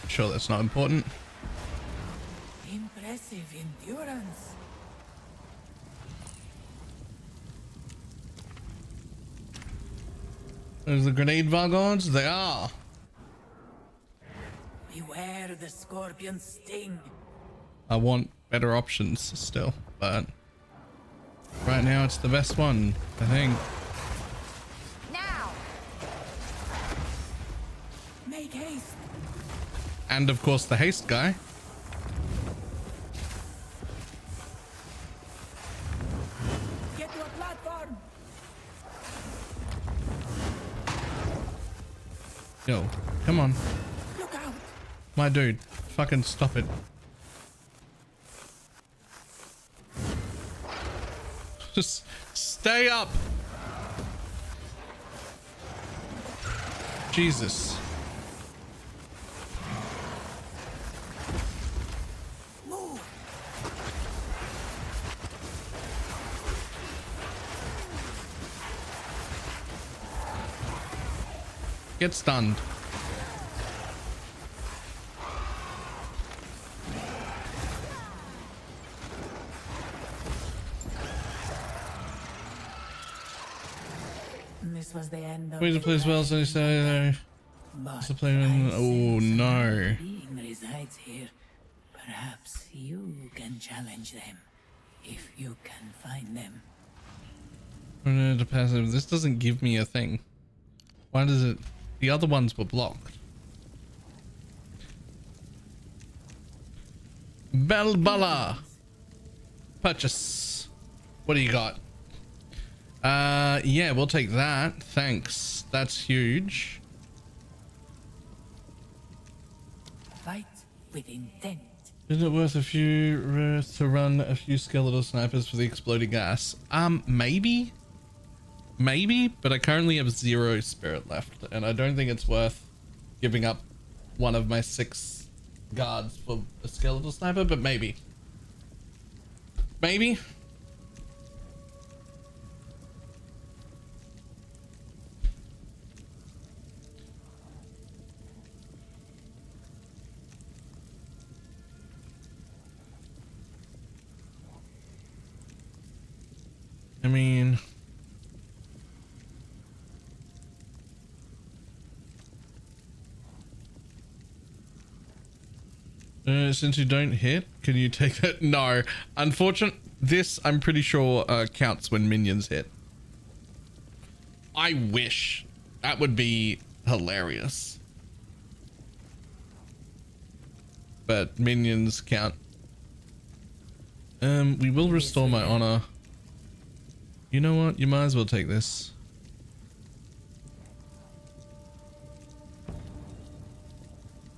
Speaker 1: Sure, that's not important.
Speaker 14: Impressive endurance.
Speaker 1: There's the grenade vagons. They are.
Speaker 14: Beware the scorpion's sting.
Speaker 1: I want better options still, but right now it's the best one, I think.
Speaker 6: Now.
Speaker 14: Make haste.
Speaker 1: And of course the haste guy.
Speaker 14: Get to a platform.
Speaker 1: Yo, come on.
Speaker 14: Look out.
Speaker 1: My dude, fucking stop it. Just stay up. Jesus.
Speaker 14: Move.
Speaker 1: Get stunned.
Speaker 14: This was the end of
Speaker 1: Wait to play as well, so you say
Speaker 14: but
Speaker 1: to play in. Oh no.
Speaker 14: being resides here. Perhaps you can challenge them if you can find them.
Speaker 1: To passive. This doesn't give me a thing. Why does it? The other ones were blocked. Balbala. Purchase. What do you got? Yeah, we'll take that. Thanks. That's huge.
Speaker 14: Fight with intent.
Speaker 1: Isn't it worth to run a few skeletal snipers for the exploding gas? Maybe. Maybe, but I currently have 0 spirit left, and I don't think it's worth giving up one of my 6 guards for a skeletal sniper, but maybe. Maybe. I mean, since you don't hit, can you take that? No, this I'm pretty sure counts when minions hit. I wish. That would be hilarious. But minions count. We will restore my honor. You know what? You might as well take this.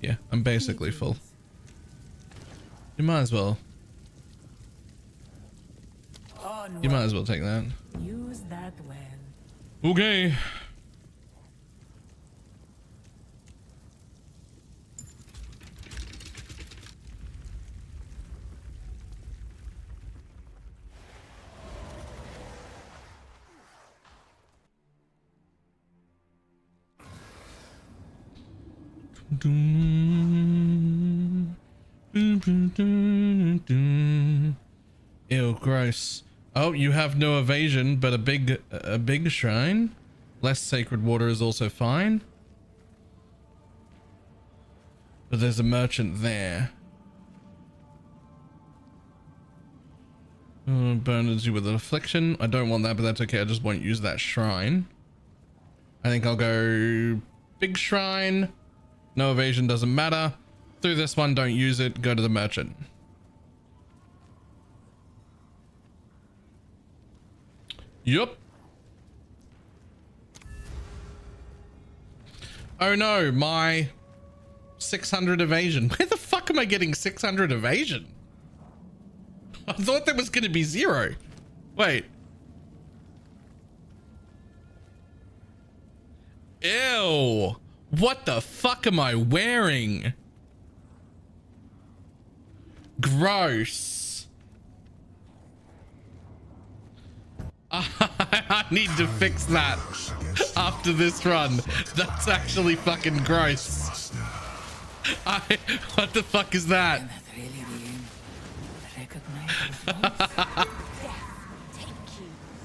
Speaker 1: Yeah, I'm basically full. You might as well. You might as well take that.
Speaker 14: Use that well.
Speaker 1: Okay. Ew, gross. Oh, you have no evasion, but a big shrine. Less sacred water is also fine. But there's a merchant there. Burns you with an affliction. I don't want that, but that's okay. I just won't use that shrine. I think I'll go big shrine. No evasion, doesn't matter. Through this one, don't use it. Go to the merchant. Yup. Oh no, my 600 evasion. Where the fuck am I getting 600 evasion? I thought there was going to be 0. Wait. Ew. What the fuck am I wearing? Gross. I need to fix that after this run. That's actually fucking gross. What the fuck is that?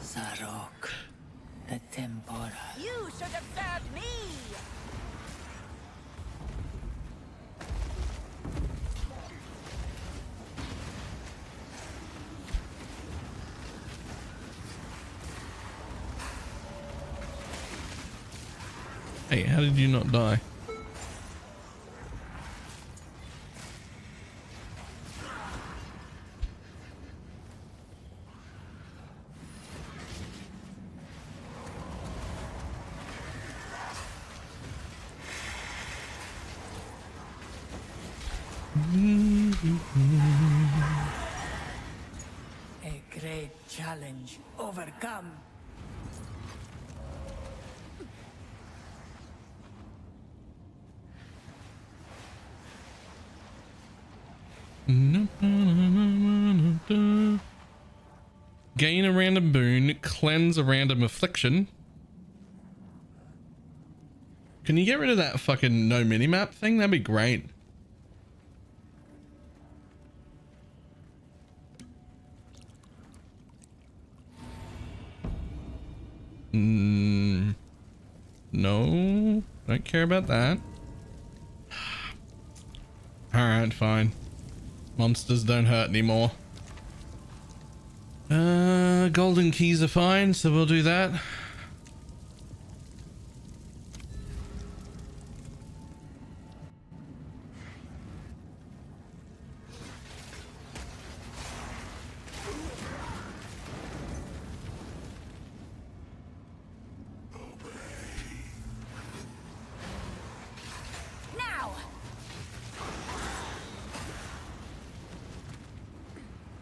Speaker 14: Zarok, the temporal.
Speaker 6: You should have served me.
Speaker 1: Hey, how did you not die?
Speaker 14: A great challenge overcome.
Speaker 1: Gain a random boon, cleanse a random affliction. Can you get rid of that fucking no minimap thing? That'd be great. No, don't care about that. Alright, fine. Monsters don't hurt anymore. Golden keys are fine, so we'll do that.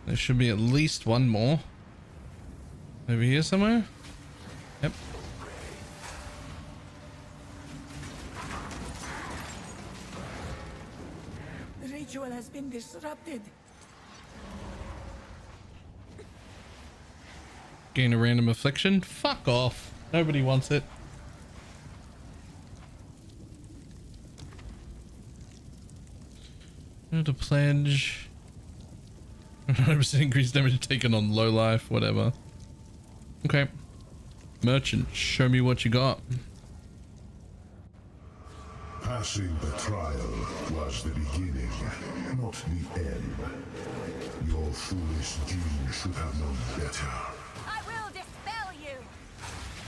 Speaker 1: There should be at least one more. Over here somewhere? Yep.
Speaker 14: The ritual has been disrupted.
Speaker 1: Gain a random affliction? Fuck off. Nobody wants it. To pledge. 100% increased damage taken on low life, whatever. Okay. Merchant, show me what you got.
Speaker 7: Passing the trial was the beginning, not the end. Your foolish gene should have known better.
Speaker 6: I will dispel you.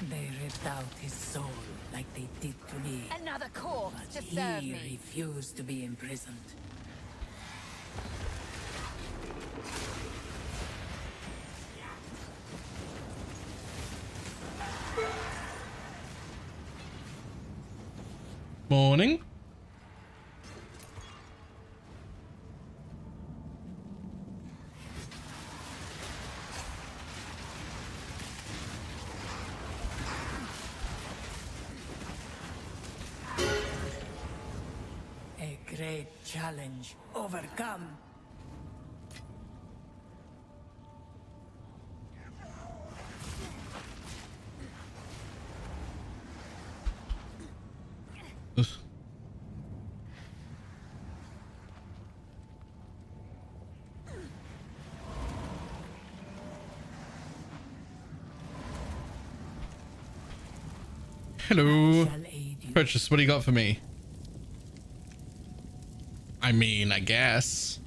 Speaker 14: They ripped out his soul like they did to me.
Speaker 6: Another corpse
Speaker 14: But
Speaker 6: to serve
Speaker 14: he
Speaker 6: me.
Speaker 14: refused to be imprisoned.
Speaker 1: Morning.
Speaker 14: A great challenge overcome.
Speaker 1: Hello. Purchase, what do you got for me? I mean, I guess.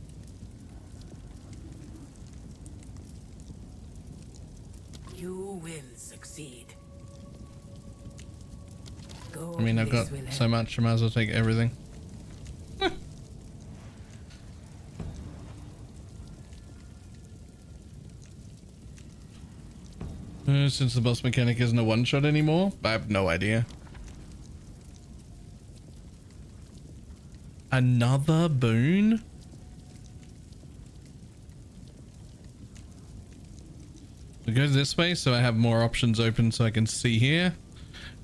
Speaker 14: You will succeed. Go,
Speaker 1: I mean, I've got so much, I might as well take everything. Since the boss mechanic isn't a one-shot anymore, I have no idea. Another boon? We go this way so I have more options open so I can see here.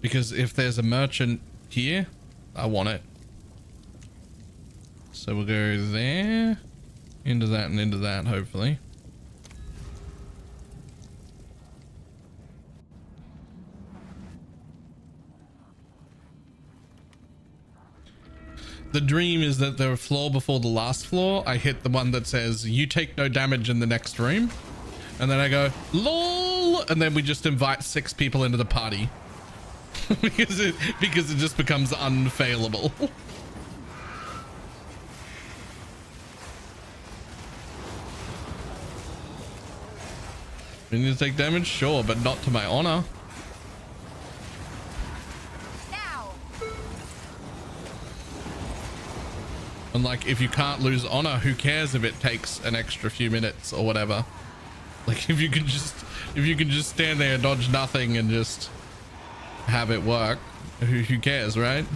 Speaker 1: Because if there's a merchant here, I want it. So we'll go there, into that and into that, hopefully. The dream is that the floor before the last floor, I hit the one that says, you take no damage in the next room. And then I go, LOL! And then we just invite 6 people into the party. because it just becomes unfailable. You need to take damage, sure, but not to my honor. And like, if you can't lose honor, who cares if it takes an extra few minutes or whatever? Like, if you can just stand there, dodge nothing, and just have it work, who cares, right?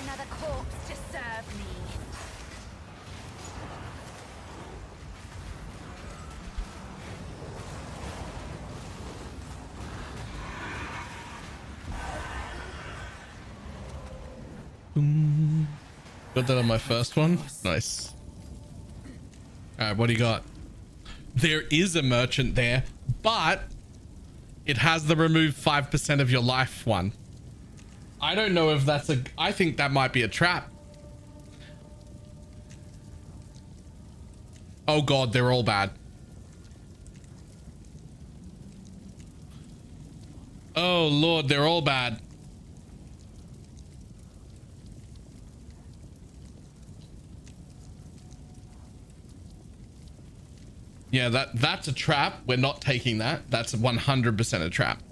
Speaker 6: Another corpse to serve me.
Speaker 1: Boom. Got that on my first one. Nice. All right, what do you got? There is a merchant there, but it has the remove 5% of your life one. I don't know if that's I think that might be a trap. Oh God, they're all bad. Oh Lord, they're all bad. Yeah, that's a trap. We're not taking that. That's 100% a trap.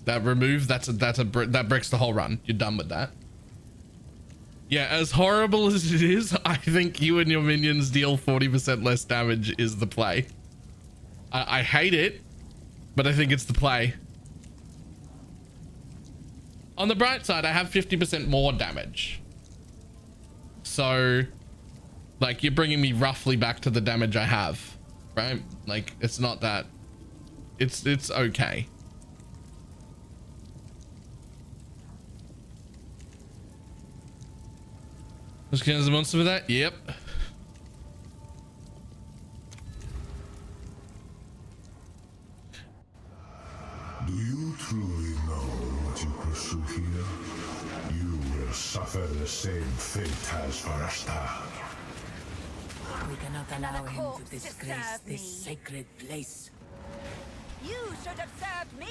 Speaker 1: That remove, that breaks the whole run. You're done with that. Yeah, as horrible as it is, I think you and your minions deal 40% less damage is the play. I hate it, but I think it's the play. On the bright side, I have 50% more damage. So, like, you're bringing me roughly back to the damage I have, right? Like, it's not that. It's okay. Just kidding, as a monster for that? Yep.
Speaker 7: Do you truly know what you pursue here? You will suffer the same fate as Farashta.
Speaker 14: We cannot allow him to disgrace this sacred place.
Speaker 6: You should have served me.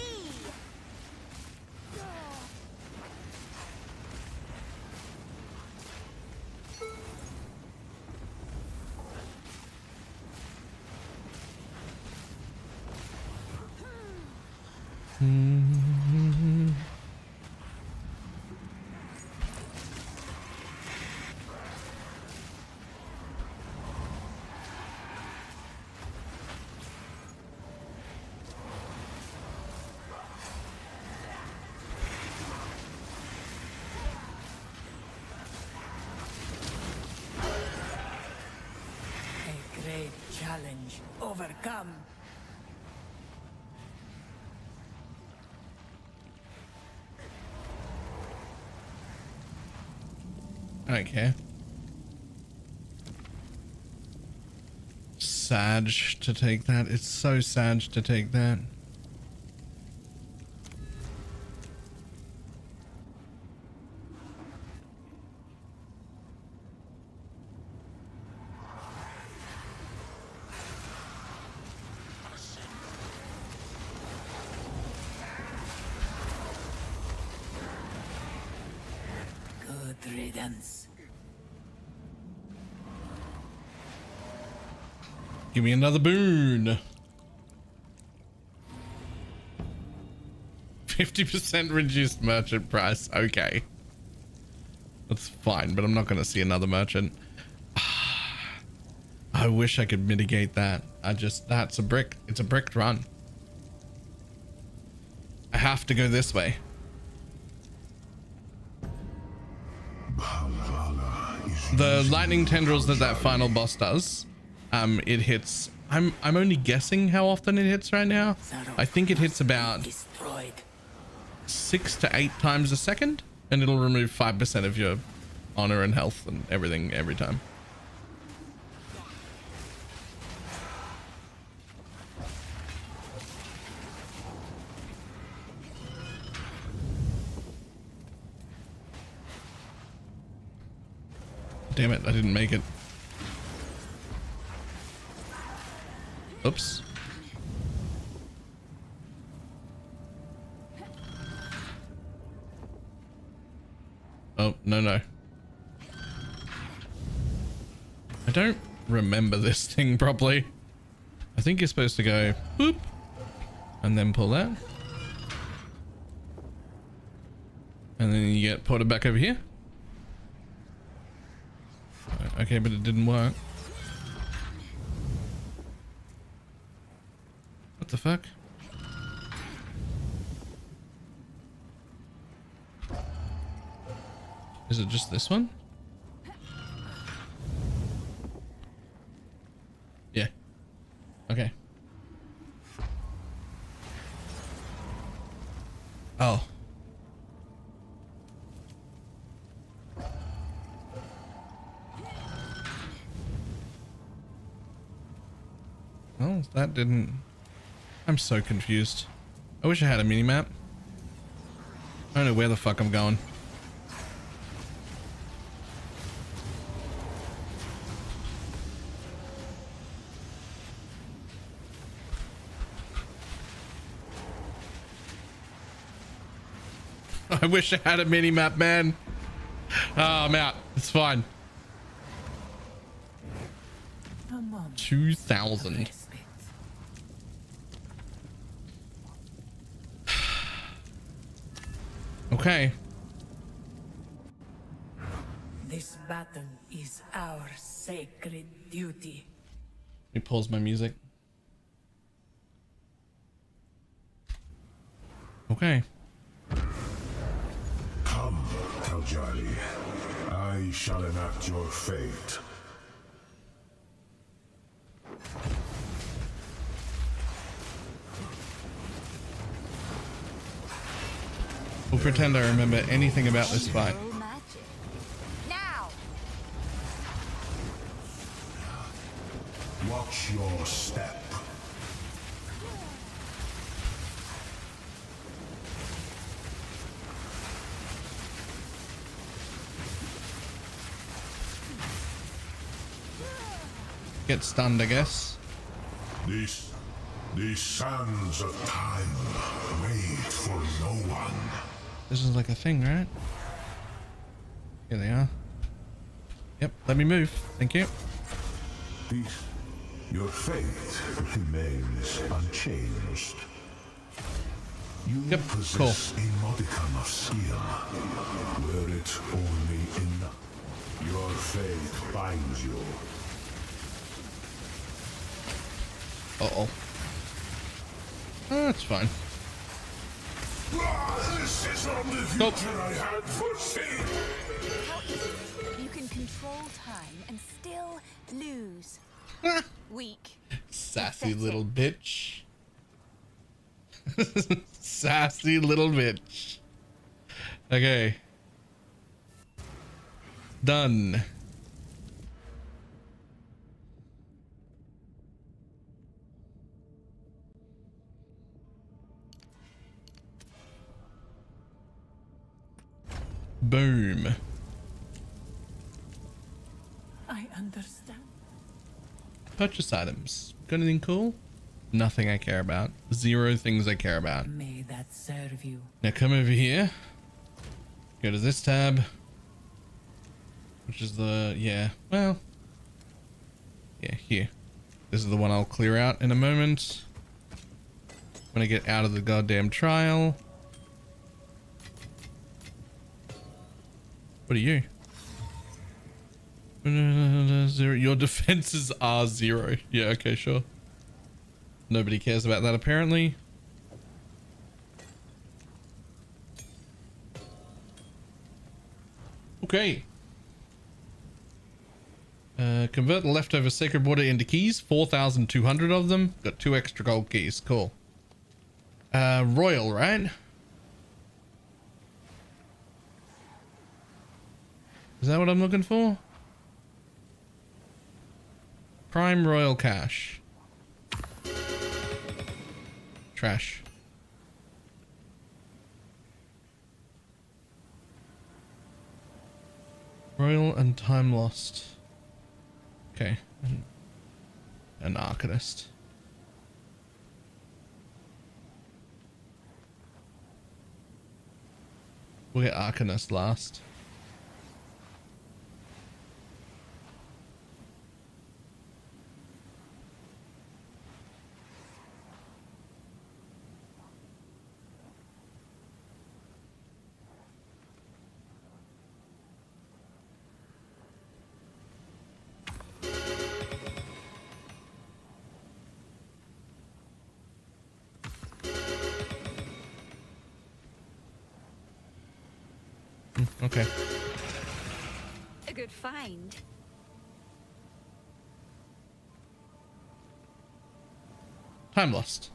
Speaker 14: A great challenge overcome.
Speaker 1: Okay. Sad to take that. It's so sad to take that.
Speaker 14: Good riddance.
Speaker 1: Give me another boon. 50% reduced merchant price. Okay. That's fine, but I'm not going to see another merchant. I wish I could mitigate that. That's a brick. It's a bricked run. I have to go this way. The lightning tendrils that final boss does, it hits. I'm only guessing how often it hits right now. I think it hits about 6 to 8 times a second, and it'll remove 5% of your honor and health and everything every time. damn it, I didn't make it. Oops. Oh, no. I don't remember this thing properly. I think you're supposed to go boop and then pull that. And then you get ported back over here. Okay, but it didn't work. What the fuck? Is it just this one? Yeah. Okay. Oh. Well, that didn't... I'm so confused. I wish I had a mini-map. I don't know where the fuck I'm going. I wish I had a mini-map, man. Oh, I'm out. It's fine. 2,000. Okay.
Speaker 14: This battle is our sacred duty.
Speaker 1: Let me pause my music. Okay.
Speaker 7: Come, Taljali. I shall enact your fate.
Speaker 1: We'll pretend I remember anything about this fight.
Speaker 6: Now.
Speaker 7: Watch your step.
Speaker 1: Get stunned, I guess.
Speaker 7: These sands of time wait for no one.
Speaker 1: This is like a thing, right? Here they are. Yep, let me move. Thank you.
Speaker 7: Peace. Your fate remains unchanged. You possess a modicum of skill. Were it only enough. Your fate binds you.
Speaker 1: Uh-oh. That's fine.
Speaker 7: This is not the future I had foreseen.
Speaker 6: You can control time and still lose. Weak.
Speaker 1: Sassy little bitch. Sassy little bitch. Okay. Done. Boom.
Speaker 14: I understand.
Speaker 1: Purchase items. Got anything cool? Nothing I care about. 0 things I care about.
Speaker 14: May that serve you.
Speaker 1: Now come over here. Go to this tab. Which is the... yeah. Well. Yeah, here. This is the one I'll clear out in a moment. When I get out of the goddamn trial. What are you? Zero. Your defenses are 0. Yeah, okay, sure. Nobody cares about that apparently. Okay. Convert the leftover sacred water into keys. 4,200 of them. Got 2 extra gold keys. Cool. Royal, right? Is that what I'm looking for? Prime Royal Cash. Trash. Royal and time lost. Okay. An Arcanist. We'll get Arcanist last. Okay.
Speaker 6: A good find.
Speaker 1: Time lost.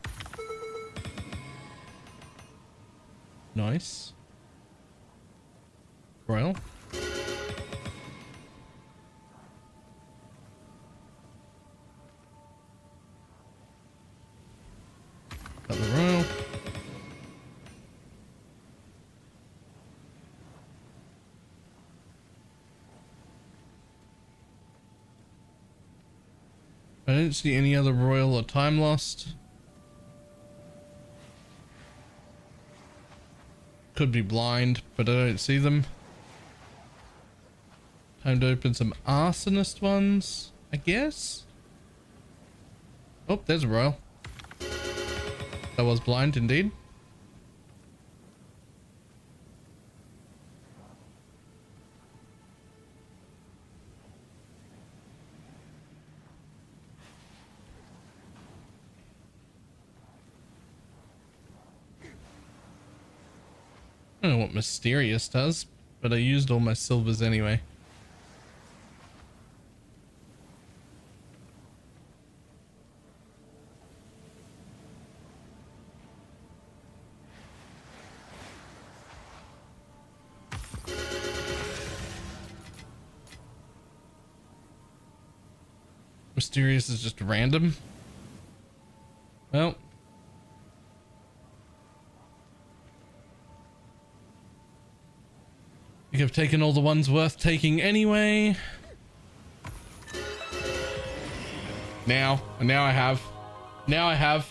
Speaker 1: Nice. Royal. Got the Royal. I don't see any other Royal or time lost. Could be blind, but I don't see them. Time to open some Arsonist ones, I guess. Oh, there's a Royal. That was blind indeed. I don't know what Mysterious does, but I used all my silvers anyway. Mysterious is just random. Well. I think I've taken all the ones worth taking anyway. Now I have. Now I have.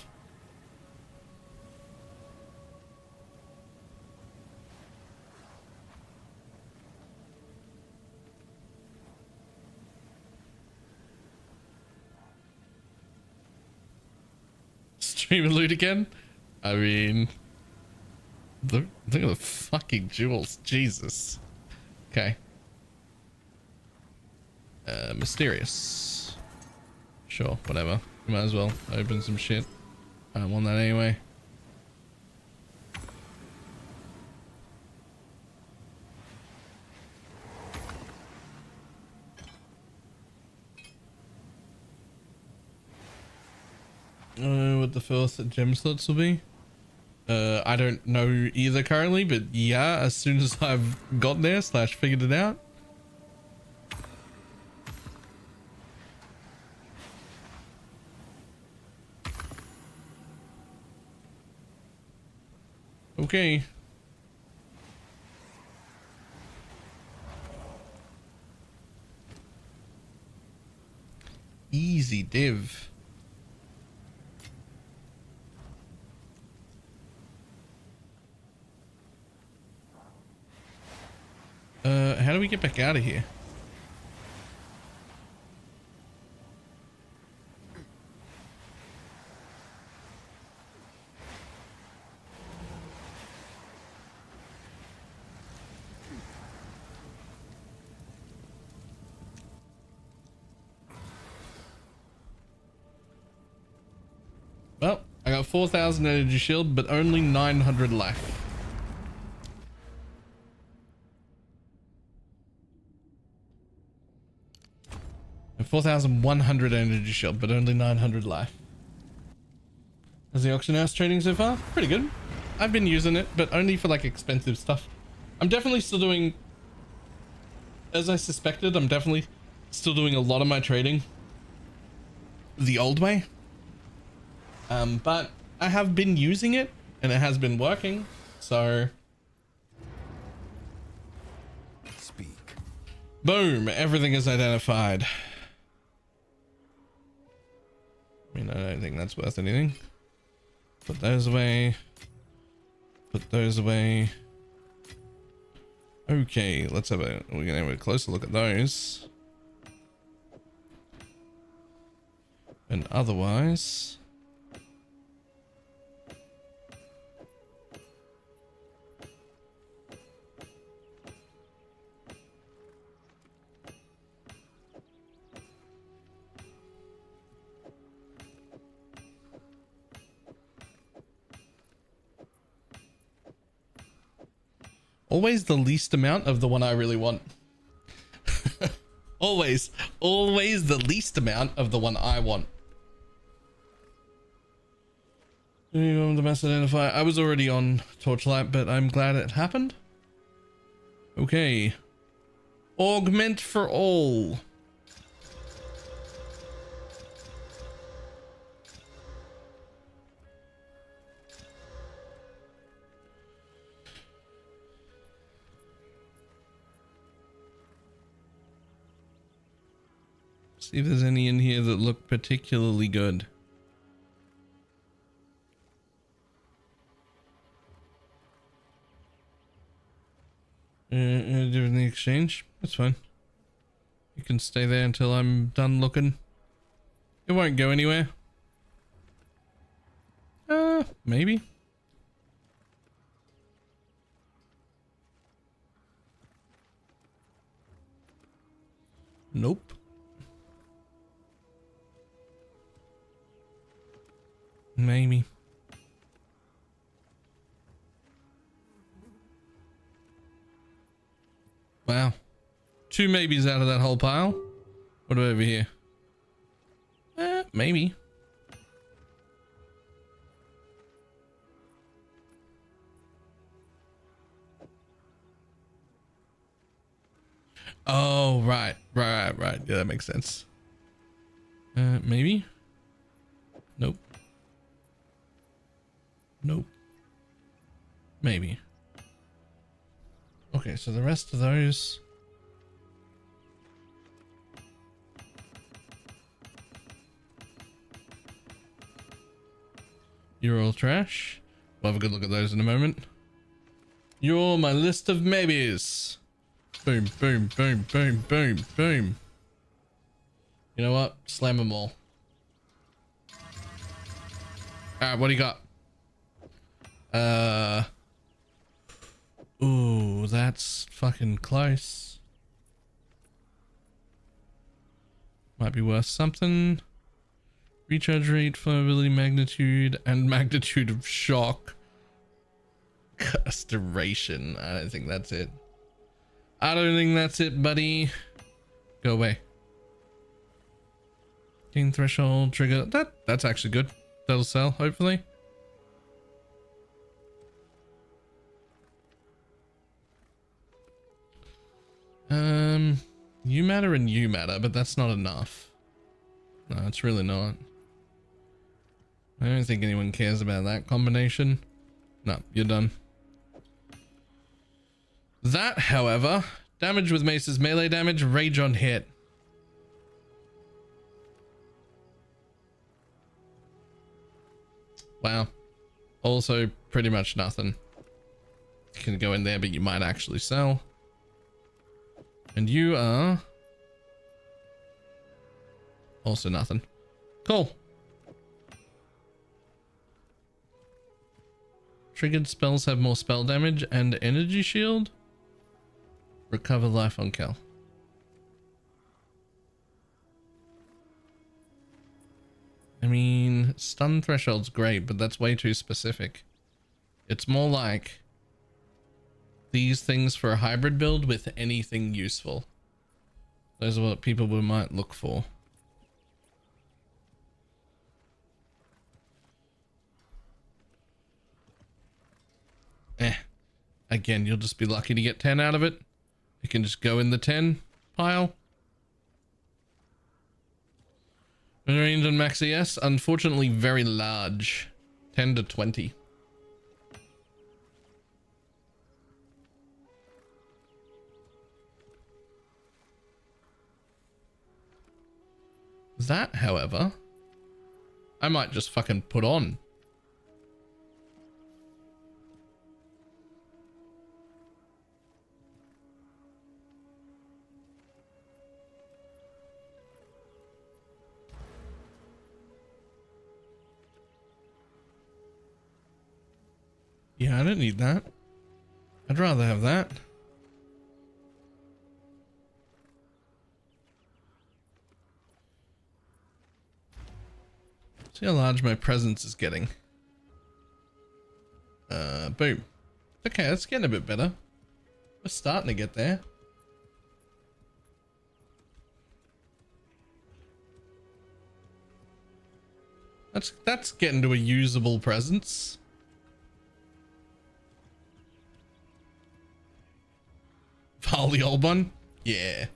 Speaker 1: Stream and loot again? I mean, look at the fucking jewels. Jesus. Okay. Mysterious. Sure, whatever. You might as well open some shit. I don't want that anyway. What the first gem slots will be? I don't know either currently, but yeah, as soon as I've got there / figured it out. Okay. Easy div. How do we get back out of here? Well, I got 4,000 energy shield, but only 900 life. And 4,100 energy shield, but only 900 life. How's the auction house trading so far? Pretty good. I've been using it, but only for like expensive stuff. I'm definitely still doing, as I suspected, I'm definitely still doing a lot of my trading the old way. But I have been using it and it has been working, so.
Speaker 4: Speak.
Speaker 1: Boom, everything is identified. I mean, I don't think that's worth anything. Put those away. Put those away. Okay, we're gonna have a closer look at those. And otherwise, always the least amount of the one I really want. always the least amount of the one I want. The mass identifier. I was already on Torchlight, but I'm glad it happened. Okay. Augment for all. See if there's any in here that look particularly good. Doing the exchange. That's fine. You can stay there until I'm done looking. It won't go anywhere. Maybe. Nope. Maybe. Wow. 2 maybes out of that whole pile. What do we over here? Maybe. Oh, right. Yeah, that makes sense. Maybe. Nope. Nope. Maybe. Okay, so the rest of those. You're all trash. We'll have a good look at those in a moment. You're my list of maybes. Boom, boom, boom, boom, boom, boom. You know what? Slam them all. Alright, what do you got? Ooh, that's fucking close. Might be worth something. Recharge rate, flammability, magnitude, and magnitude of shock. Curse duration. I don't think that's it. I don't think that's it, buddy. Go away. Gain threshold, trigger. That's actually good. That'll sell, hopefully. You matter and you matter, but that's not enough. No, it's really not. I don't think anyone cares about that combination. No, you're done. That, however, damage with maces, melee damage, rage on hit. Wow. Also pretty much nothing. You can go in there, but you might actually sell. And you are also nothing. Cool. Triggered spells have more spell damage and energy shield. Recover life on kill. I mean, stun threshold's great, but that's way too specific. It's more like these things for a hybrid build with anything useful. Those are what people might look for. Again, you'll just be lucky to get 10 out of it. You can just go in the 10 pile. Range on max ES, unfortunately very large. 10 to 20. That, however, I might just fucking put on. Yeah, I don't need that. I'd rather have that. See how large my presence is getting. Boom. Okay, that's getting a bit better. We're starting to get there. That's getting to a usable presence. File the old one? Yeah.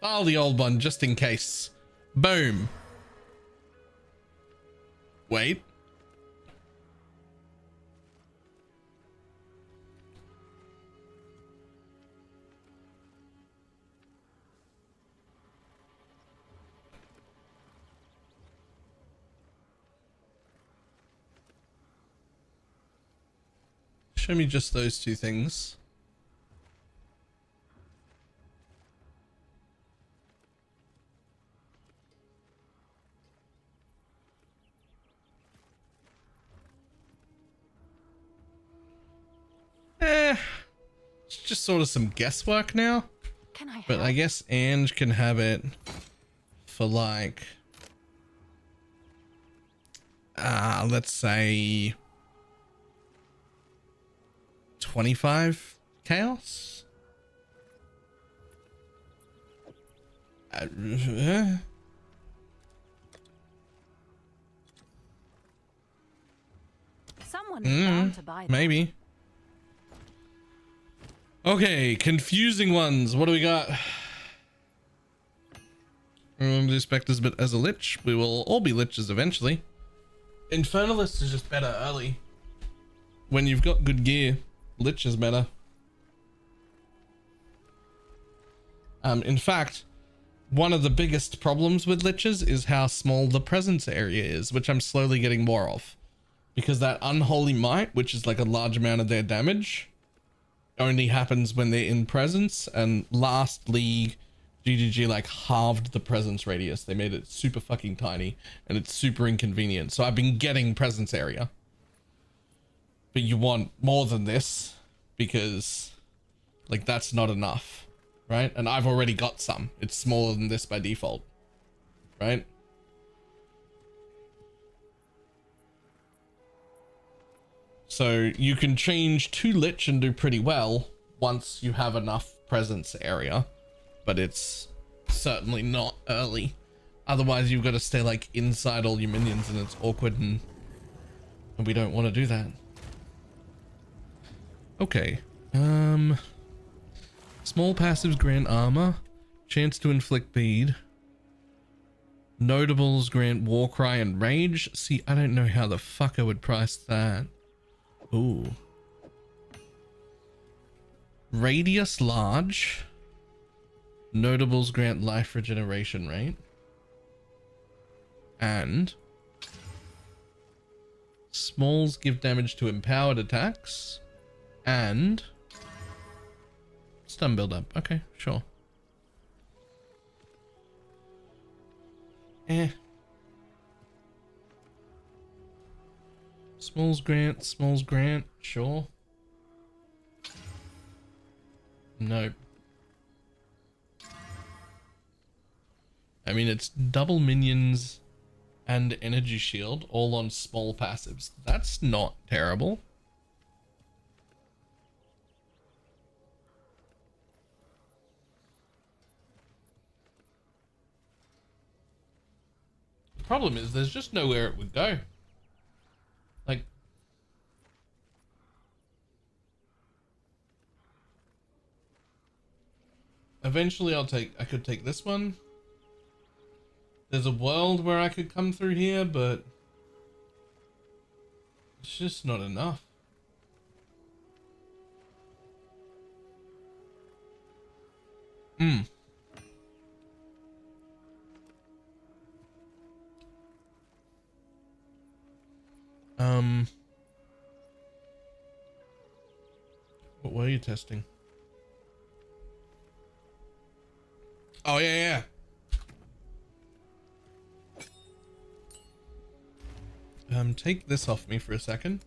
Speaker 1: File the old one just in case. Boom. Wait. Show me just those two things. It's just sort of some guesswork now. But I guess Ange can have it for like, let's say 25 chaos.
Speaker 9: Someone is bound to buy that.
Speaker 1: Maybe. Okay, confusing ones. What do we got? Do Spectres but as a lich. We will all be liches eventually. Infernalist is just better early. When you've got good gear, lich is better. In fact, one of the biggest problems with liches is how small the presence area is, which I'm slowly getting more of. Because that unholy might, which is like a large amount of their damage, only happens when they're in presence, and last league GGG like halved the presence radius. They made it super fucking tiny and it's super inconvenient. So I've been getting presence area, but you want more than this because like that's not enough, right? And I've already got some. It's smaller than this by default, right? So you can change to lich and do pretty well once you have enough presence area, but it's certainly not early. Otherwise you've got to stay like inside all your minions and it's awkward, and we don't want to do that. Okay. Small passives grant armor, chance to inflict bead. Notables grant warcry and rage. See, I don't know how the fuck I would price that. Ooh. Radius large. Notables grant life regeneration rate. And smalls give damage to empowered attacks. And stun build up. Okay, sure. Smalls grant, sure. Nope. I mean, it's double minions and energy shield all on small passives. That's not terrible. The problem is there's just nowhere it would go. Like, eventually I could take this one. There's a world where I could come through here, but it's just not enough. What were you testing? Oh, yeah, yeah. Take this off me for a second.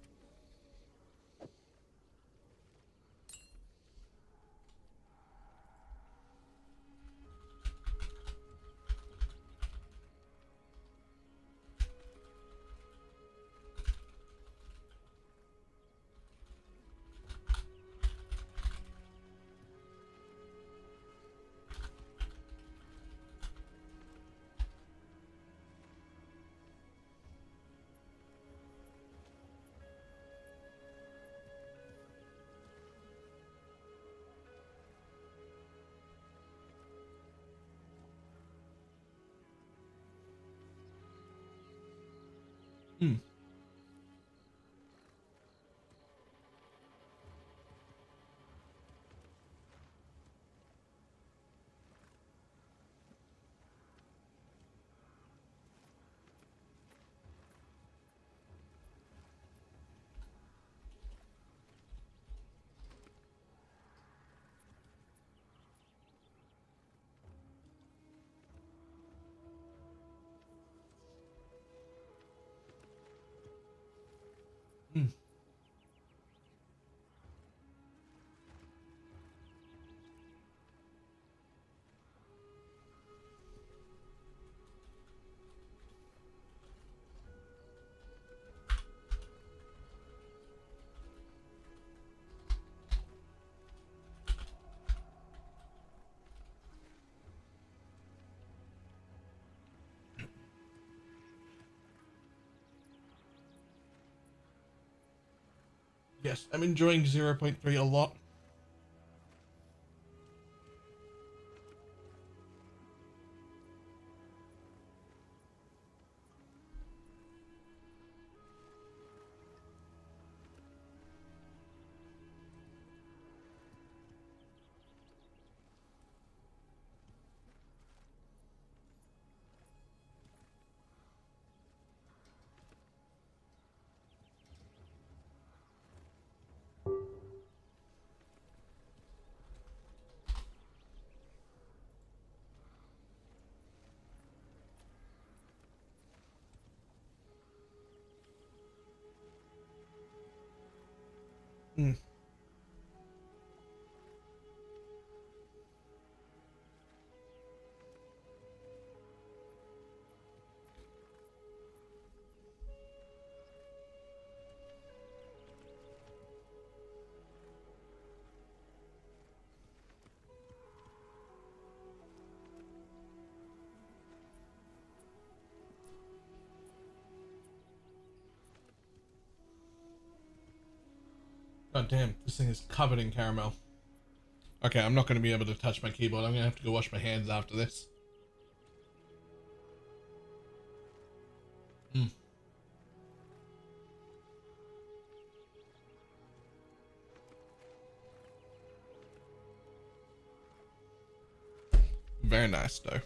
Speaker 1: Hmm. Hmm. Yes, I'm enjoying 0.3 a lot. Hmm. God damn, this thing is covered in caramel. Okay, I'm not going to be able to touch my keyboard. I'm going to have to go wash my hands after this. Mm. Very nice, though.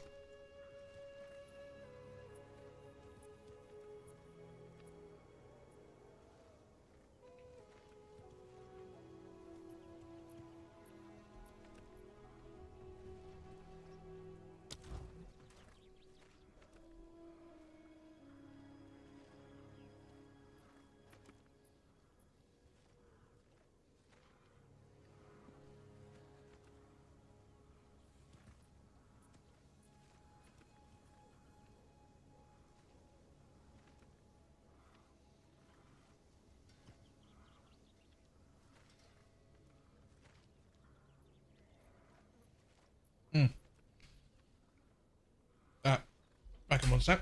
Speaker 1: Hmm. Back in one sec.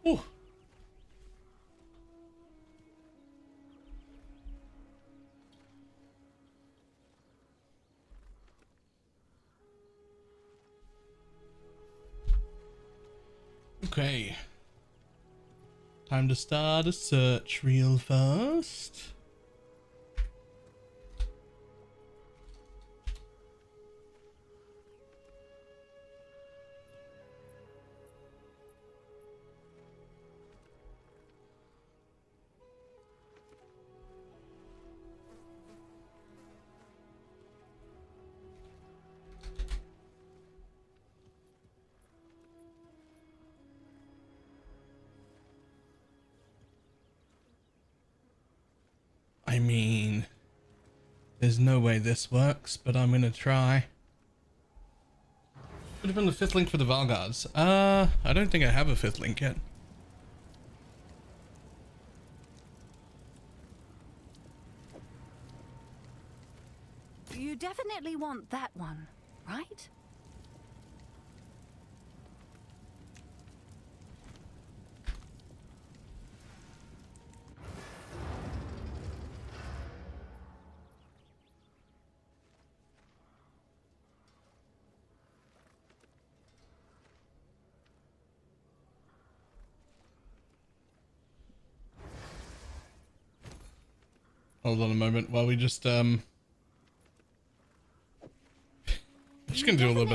Speaker 1: Ooh. Okay. Time to start a search real fast. I mean, there's no way this works, but I'm gonna try. Would have been the 5th link for the Valgards. I don't think I have a 5th link yet.
Speaker 9: You definitely want that one, right?
Speaker 1: Hold on a moment while we just I'm just gonna do a little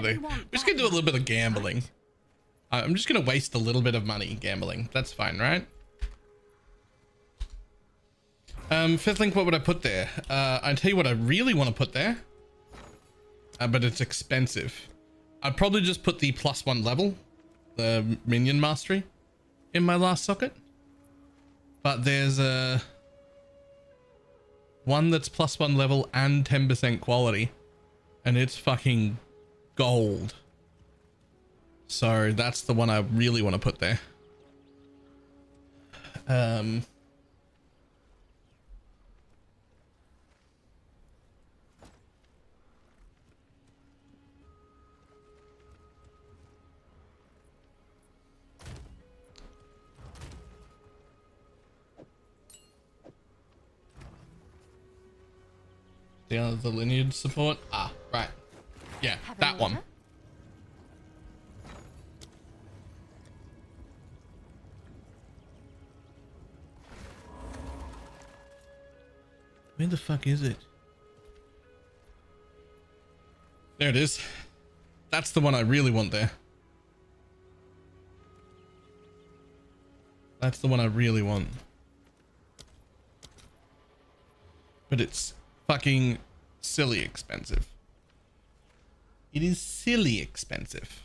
Speaker 1: bit of gambling. I'm just gonna waste a little bit of money gambling. That's fine, right? 5th link, what would I put there? I tell you what I really want to put there, but it's expensive. I'd probably just put the +1 level, the minion mastery, in my last socket. But there's a one that's +1 level and 10% quality, and it's fucking gold. So that's the one I really want to put there. The lineage support. Ah, right. Yeah, that one. Where the fuck is it? There it is. That's the one I really want there. That's the one I really want. But it's fucking silly expensive. It is silly expensive.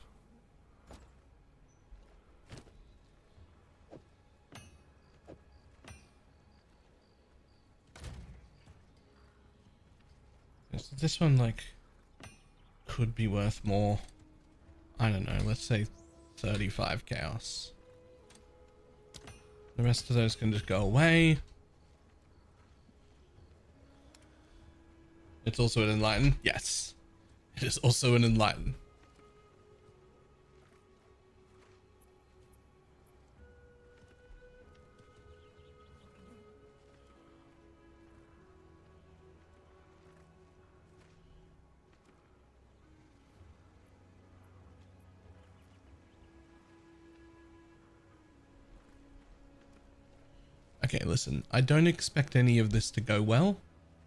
Speaker 1: So this one like could be worth more. I don't know, let's say 35 chaos. The rest of those can just go away. It's also an enlighten. Yes, it is also an enlighten. Okay, listen, I don't expect any of this to go well,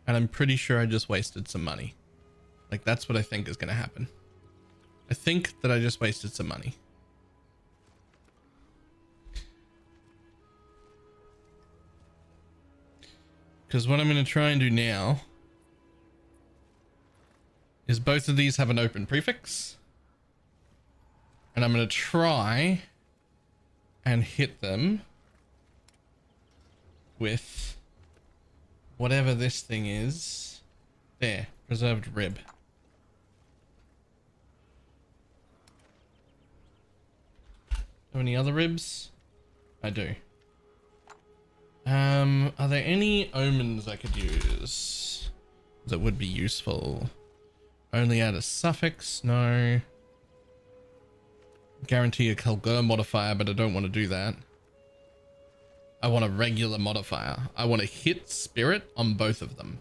Speaker 1: and I'm pretty sure I just wasted some money. Like, that's what I think is going to happen. I think that I just wasted some money. Because what I'm going to try and do now is both of these have an open prefix. And I'm going to try and hit them with whatever this thing is. There, preserved rib. Have any other ribs? I do. Are there any omens I could use that would be useful? Only add a suffix? No. Guarantee a Kalgur modifier, but I don't want to do that. I want a regular modifier. I want to hit spirit on both of them.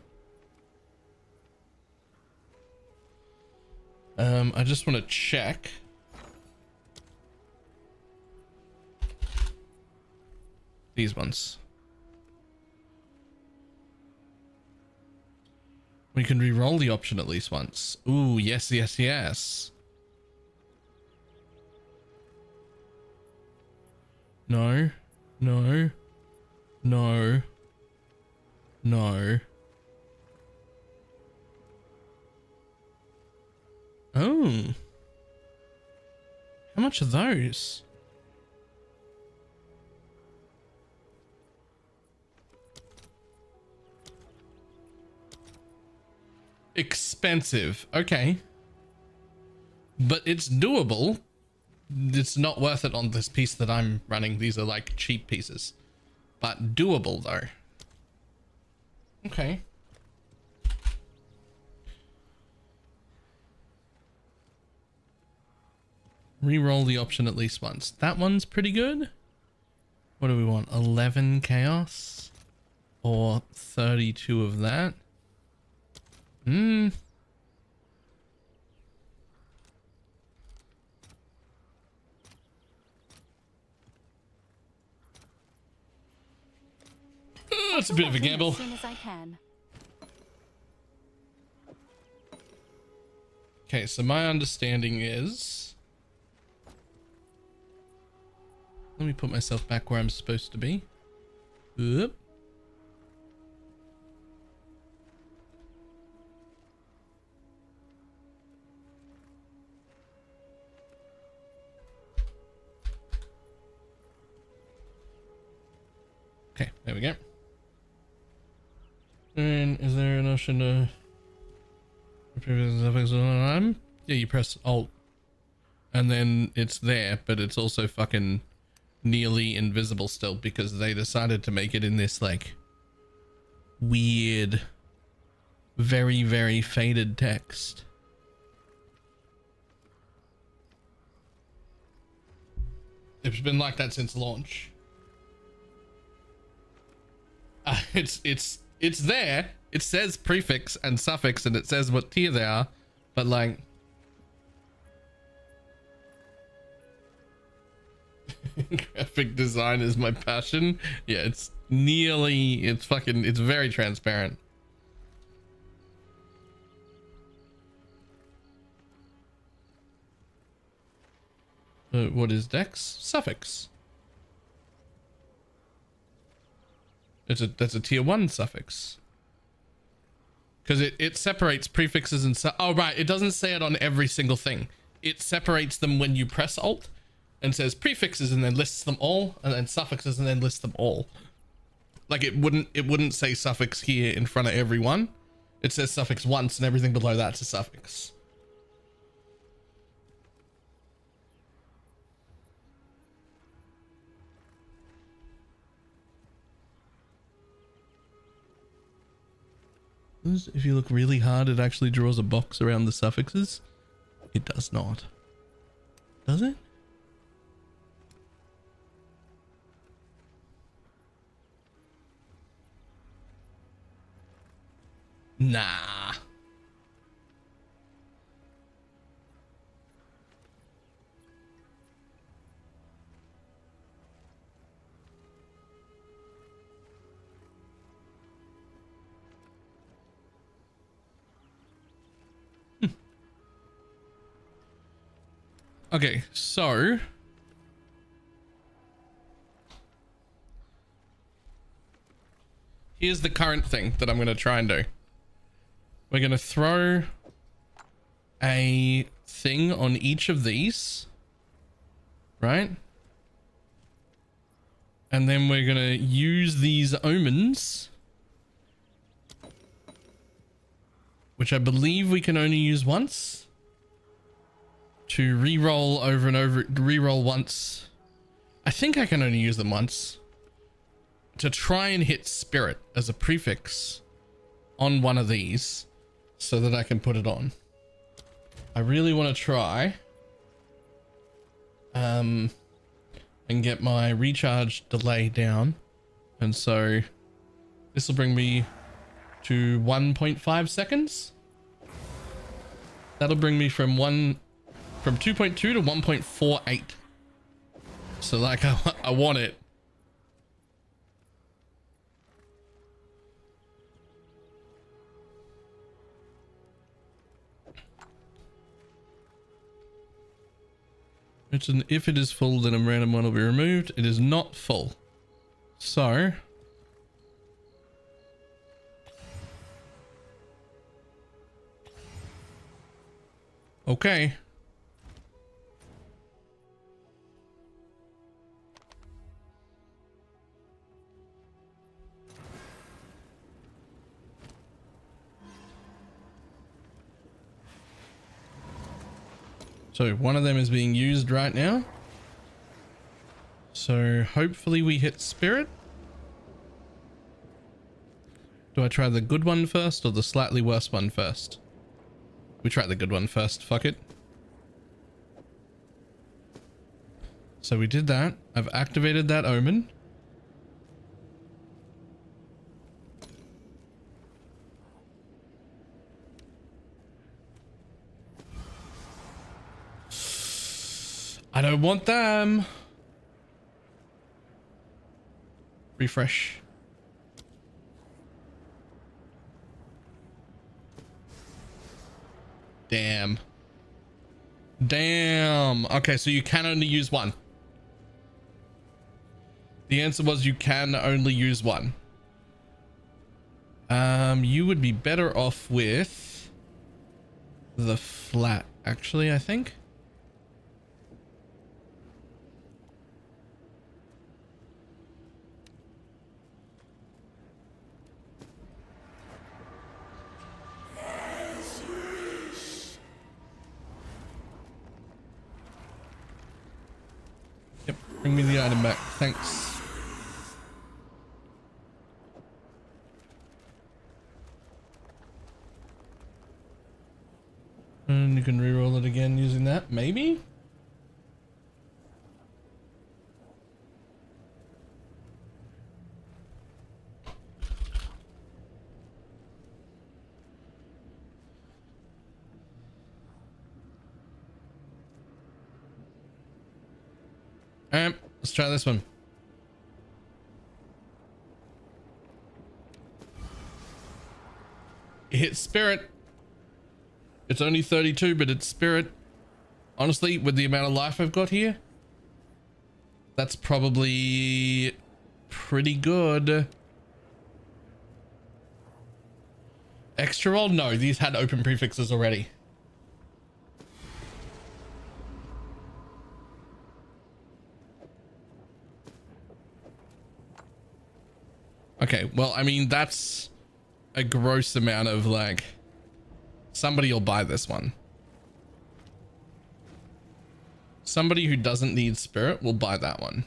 Speaker 1: I just want to check. These ones. We can re-roll the option at least once. Ooh, yes, yes, yes. No, no, no, no. Oh. How much are those? Expensive. Okay. But it's doable. It's not worth it on this piece that I'm running. These are like cheap pieces. But doable though. Okay. Reroll the option at least once. That one's pretty good. What do we want? 11 chaos? Or 32 of that? That's a bit of a gamble.
Speaker 9: As soon as I can.
Speaker 1: Okay, so my understanding is... Let me put myself back where I'm supposed to be. Oop. Okay, there we go. And is there an option to... Yeah, you press Alt. And then it's there, but it's also fucking nearly invisible still because they decided to make it in this like weird, very, very faded text. It's been like that since launch. It's there. It says prefix and suffix and it says what tier they are, but like graphic design is my passion. Yeah, it's very transparent. What is dex? Suffix. That's a tier 1 suffix. Because it separates prefixes and oh right, it doesn't say it on every single thing. It separates them when you press Alt and says prefixes and then lists them all, and then suffixes and then lists them all. Like it wouldn't say suffix here in front of everyone. It says suffix once and everything below that's a suffix. If you look really hard, it actually draws a box around the suffixes. It does not. Does it? Nah. Okay, so here's the current thing that I'm going to try and do. We're going to throw a thing on each of these, right? And then we're going to use these omens, which I believe we can only use once, to re-roll over and over, re-roll once. I think I can only use them once to try and hit spirit as a prefix on one of these so that I can put it on. I really want to try and get my recharge delay down And so this will bring me to 1.5 seconds. That'll bring me from 2.2 to 1.48. So like I want it. It's an if it is full, then a random one will be removed. It is not full. So okay. So one of them is being used right now. So hopefully we hit spirit. Do I try the good one first or the slightly worse one first? We try the good one first, fuck it. So we did that. I've activated that omen. I don't want them. Refresh. Damn. Damn. Okay, so you can only use one. The answer was you can only use one. You would be better off with the flat, actually, I think. Yep, bring me the item back. Thanks. And you can reroll it again using that, maybe? Let's try this one. It hits spirit. It's only 32, but it's spirit. Honestly, with the amount of life I've got here, that's probably pretty good. Extra roll? No, these had open prefixes already. Okay, well, I mean, that's a gross amount of like, somebody will buy this one. Somebody who doesn't need spirit will buy that one.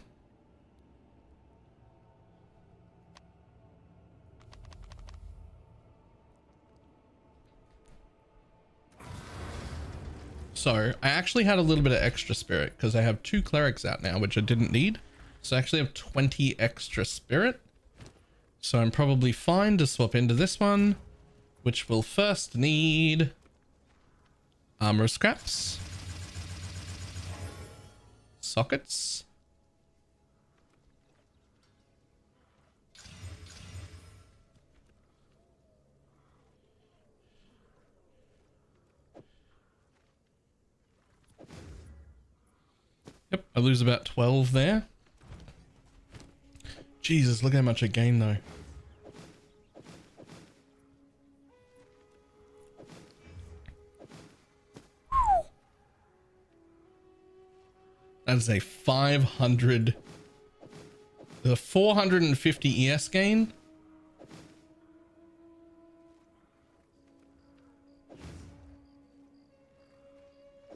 Speaker 1: So I actually had a little bit of extra spirit because I have 2 clerics out now, which I didn't need. So I actually have 20 extra spirit. So I'm probably fine to swap into this one, which will first need armor scraps, sockets, yep, I lose about 12 there. Jesus, look how much I gain though. That is a 450 ES gain.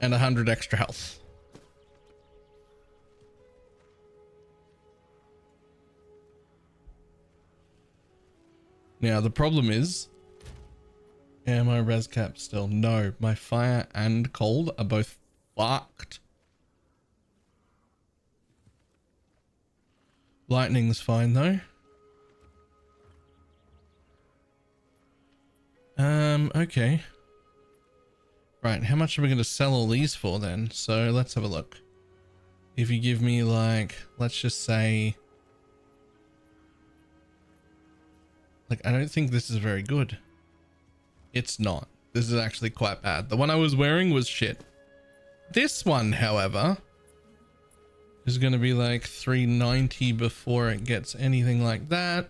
Speaker 1: And 100 extra health. Now the problem is, am I res cap still? No, my fire and cold are both fucked. Lightning's fine though. Okay. Right, how much are we going to sell all these for then? So let's have a look. If you give me like, let's just say, like, I don't think this is very good. It's not. This is actually quite bad. The one I was wearing was shit. This one, however, is going to be like 390 before it gets anything like that.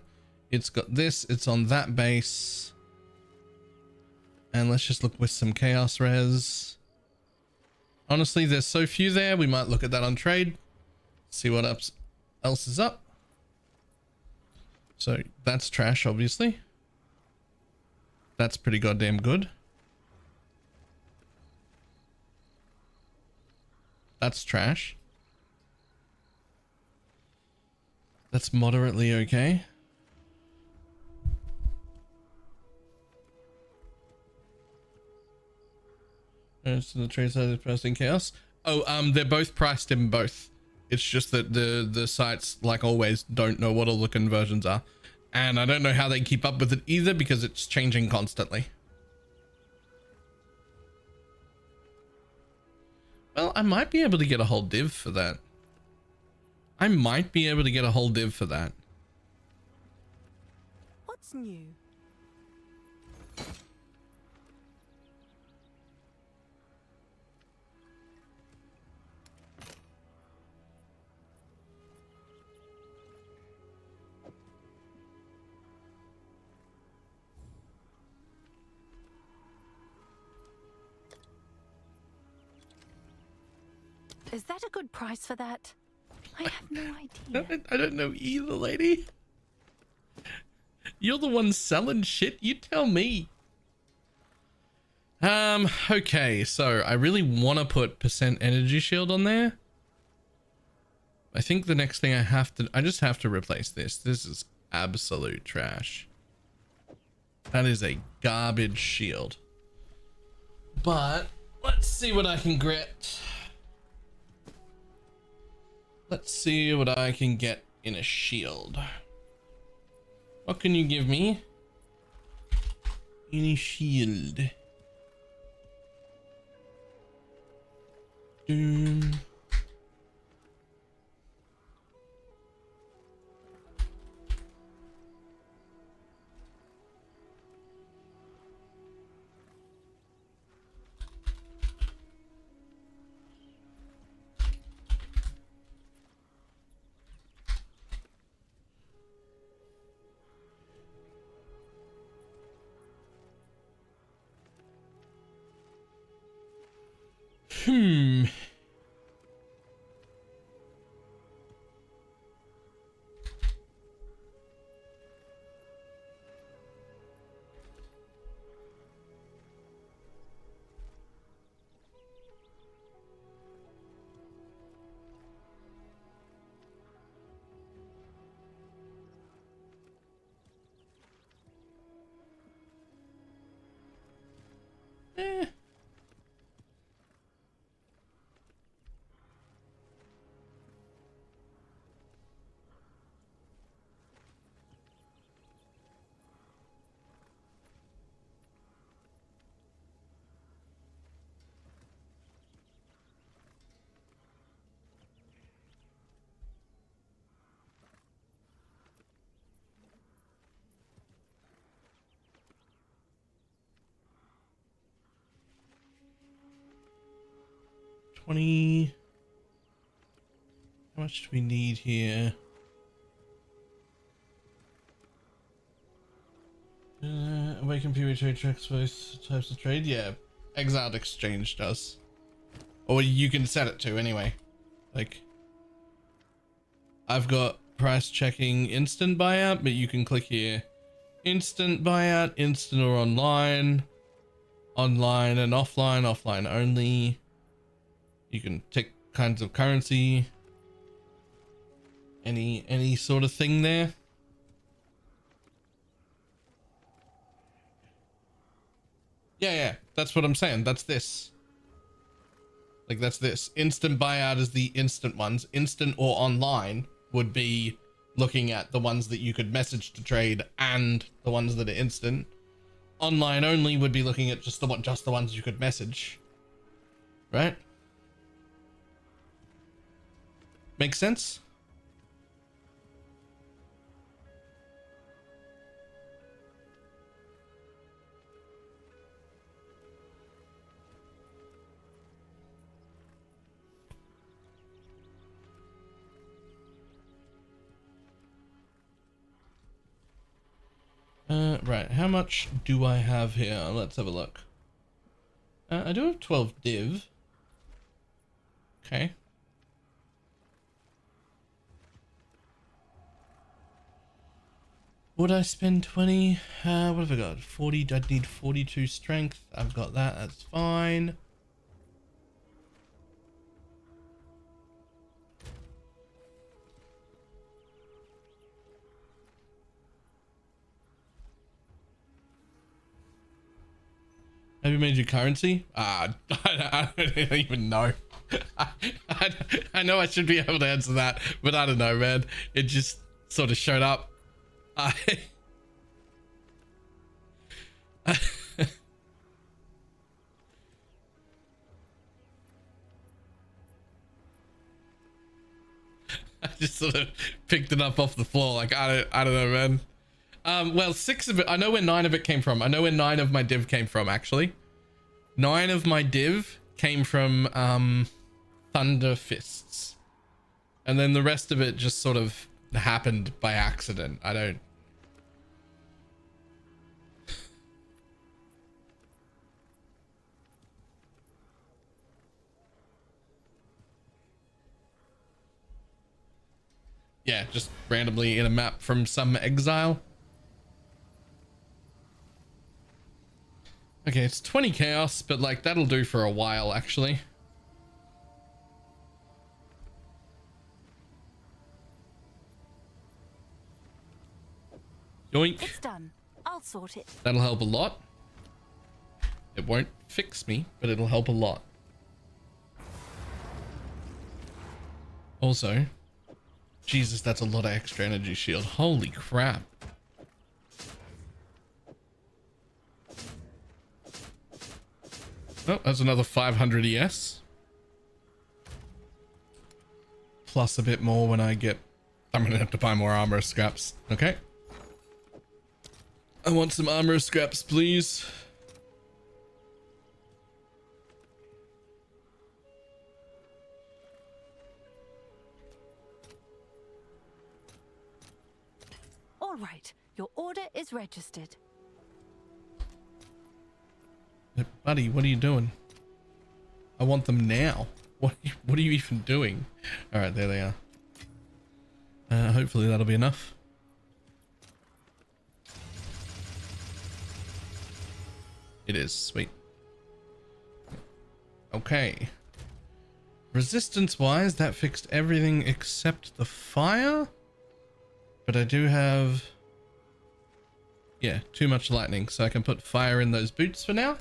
Speaker 1: It's got this, it's on that base. And let's just look with some chaos res. Honestly, there's so few there, we might look at that on trade. See what else is up. So that's trash, obviously. That's pretty goddamn good. That's trash. That's moderately okay. So the trade side is priced in chaos. Oh, they're both priced in both. It's just that the sites, like always, don't know what all the conversions are. And I don't know how they keep up with it either because it's changing constantly. Well, I might be able to get a whole div for that. I might be able to get a whole div for that.
Speaker 9: What's new? Is that a good price for that? I have no idea.
Speaker 1: I don't know either, lady. You're the one selling shit. You tell me. Okay, so I really want to put percent energy shield on there. I think the next thing I just have to replace this. This is absolute trash. That is a garbage shield. But let's see what I can get. Let's see what I can get in a shield. What can you give me? In a shield. How much do we need here? Awaken PV trade tracks both types of trade. Yeah, Exiled Exchange does. Or you can set it to anyway. Like, I've got price checking instant buyout, but you can click here. Instant buyout, instant or online. Online and offline, offline only. You can tick kinds of currency. Any sort of thing there. Yeah, that's what I'm saying. That's this. Like, that's this. Instant buyout is the instant ones. Instant or online would be looking at the ones that you could message to trade and the ones that are instant. online only would be looking at just the ones you could message, right? Makes sense? Right, how much do I have here? Let's have a look. I do have 12 div. Okay. Would I spend 20? What have I got? 40, I'd need 42 strength. I've got that, that's fine. Have you made your currency? I don't even know. I know I should be able to answer that, but I don't know, man. It just sort of showed up. I just sort of picked it up off the floor. Like, I don't know, man. Well, 6 of it, I know where 9 of it came from. I know where 9 of my div came from, actually. 9 of my div came from, Thunder Fists. And then the rest of it just sort of happened by accident. I don't... Yeah, just randomly in a map from some exile. Okay, it's 20 chaos, but like that'll do for a while actually. Yoink.
Speaker 9: It's done. I'll sort it.
Speaker 1: That'll help a lot. It won't fix me, but it'll help a lot. Also, Jesus, that's a lot of extra energy shield. Holy crap. Oh, that's another 500 ES. Plus a bit more when I get... I'm gonna have to buy more armor scraps. Okay. I want some armor scraps, please.
Speaker 9: All right, your order is registered.
Speaker 1: Hey, buddy, what are you doing? I want them now. What are you even doing? All right, there they are. Hopefully that'll be enough. It is, sweet. Okay. Resistance wise, that fixed everything except the fire. But I do have, yeah, too much lightning, so I can put fire in those boots for now.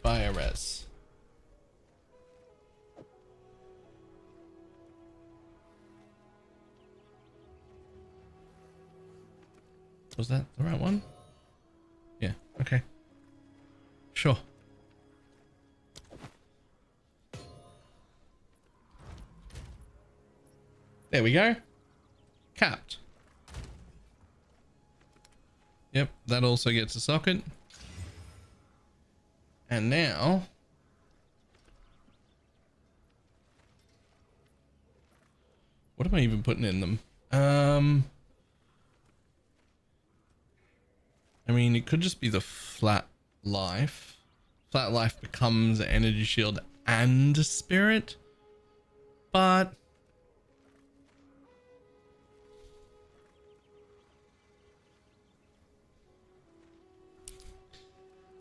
Speaker 1: Fire res. Was that the right one? Yeah, okay. Sure. There we go. Capped. Yep, that also gets a socket. And now... what am I even putting in them? I mean, it could just be the flat life. Flat life becomes an energy shield and spirit. But...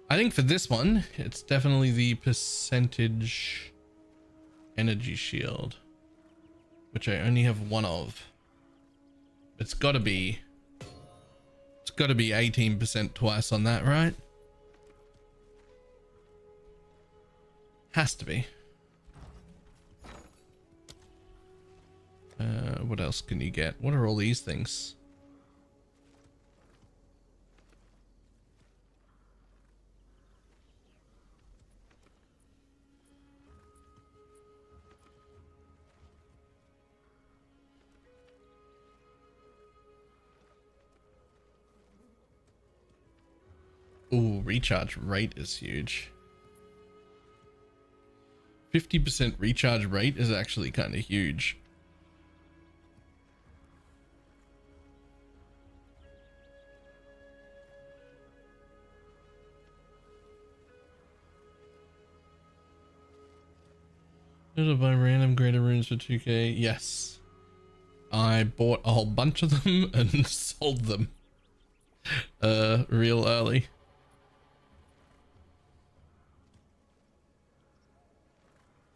Speaker 1: I think for this one, it's definitely the percentage energy shield, which I only have one of. It's got to be 18% twice on that, right? Has to be. What else can you get? What are all these things? Ooh, recharge rate is huge. 50% recharge rate is actually kind of huge. Did I buy random greater runes for 2k? Yes. I bought a whole bunch of them and sold them real early.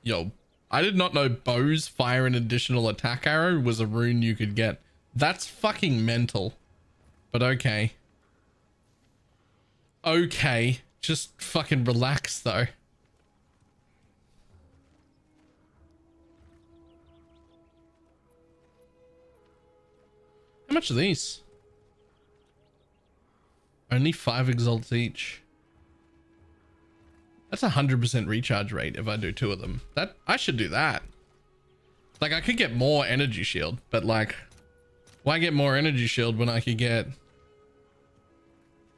Speaker 1: Yo, I did not know bows fire an additional attack arrow was a rune you could get. That's fucking mental. But okay. Okay. Just fucking relax though. How much are these? Only 5 exalts each. That's 100% recharge rate if I do 2 of them. That I should do that. Like I could get more energy shield, but like, why get more energy shield when I could get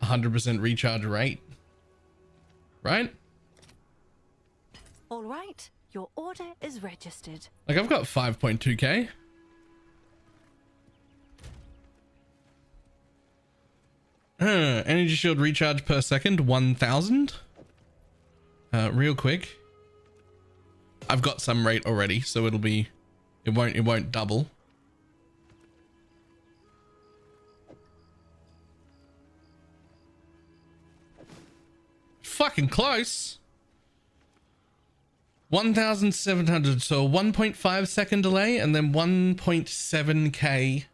Speaker 1: 100% recharge rate? Right?
Speaker 9: All right, your order is registered.
Speaker 1: Like I've got 5.2k. Energy shield recharge per second, 1000. Real quick. I've got some rate already, so it'll be, it won't double. Fucking close. 1700, so a 1.5 second delay and then 1.7k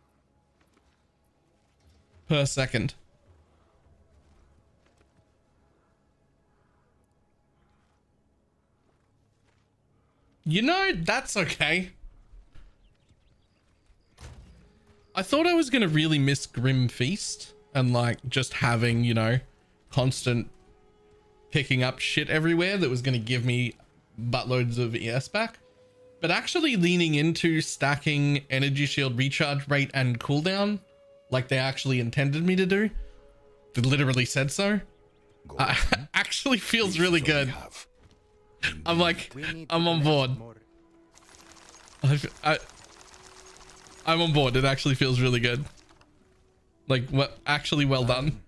Speaker 1: per second. You know, that's okay. I thought I was going to really miss Grim Feast and like just having, you know, constant picking up shit everywhere that was going to give me buttloads of ES back. But actually leaning into stacking energy shield recharge rate and cooldown like they actually intended me to do, they literally said so, actually feels really good. I'm like, I'm on board. I'm on board. It actually feels really good. Like, what? Actually, well done.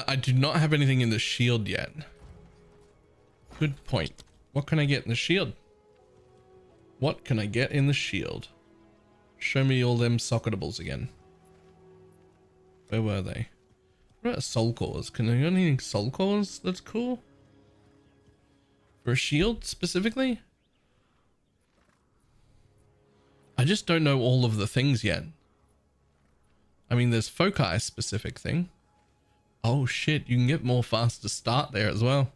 Speaker 1: I do not have anything in the shield yet. Good point. What can I get in the shield? What can I get in the shield? Show me all them socketables again. Where were they? What about soul cores? Can I get anything soul cores that's cool? For a shield specifically? I just don't know all of the things yet. I mean, there's foci specific thing. Oh shit, you can get more faster start there as well.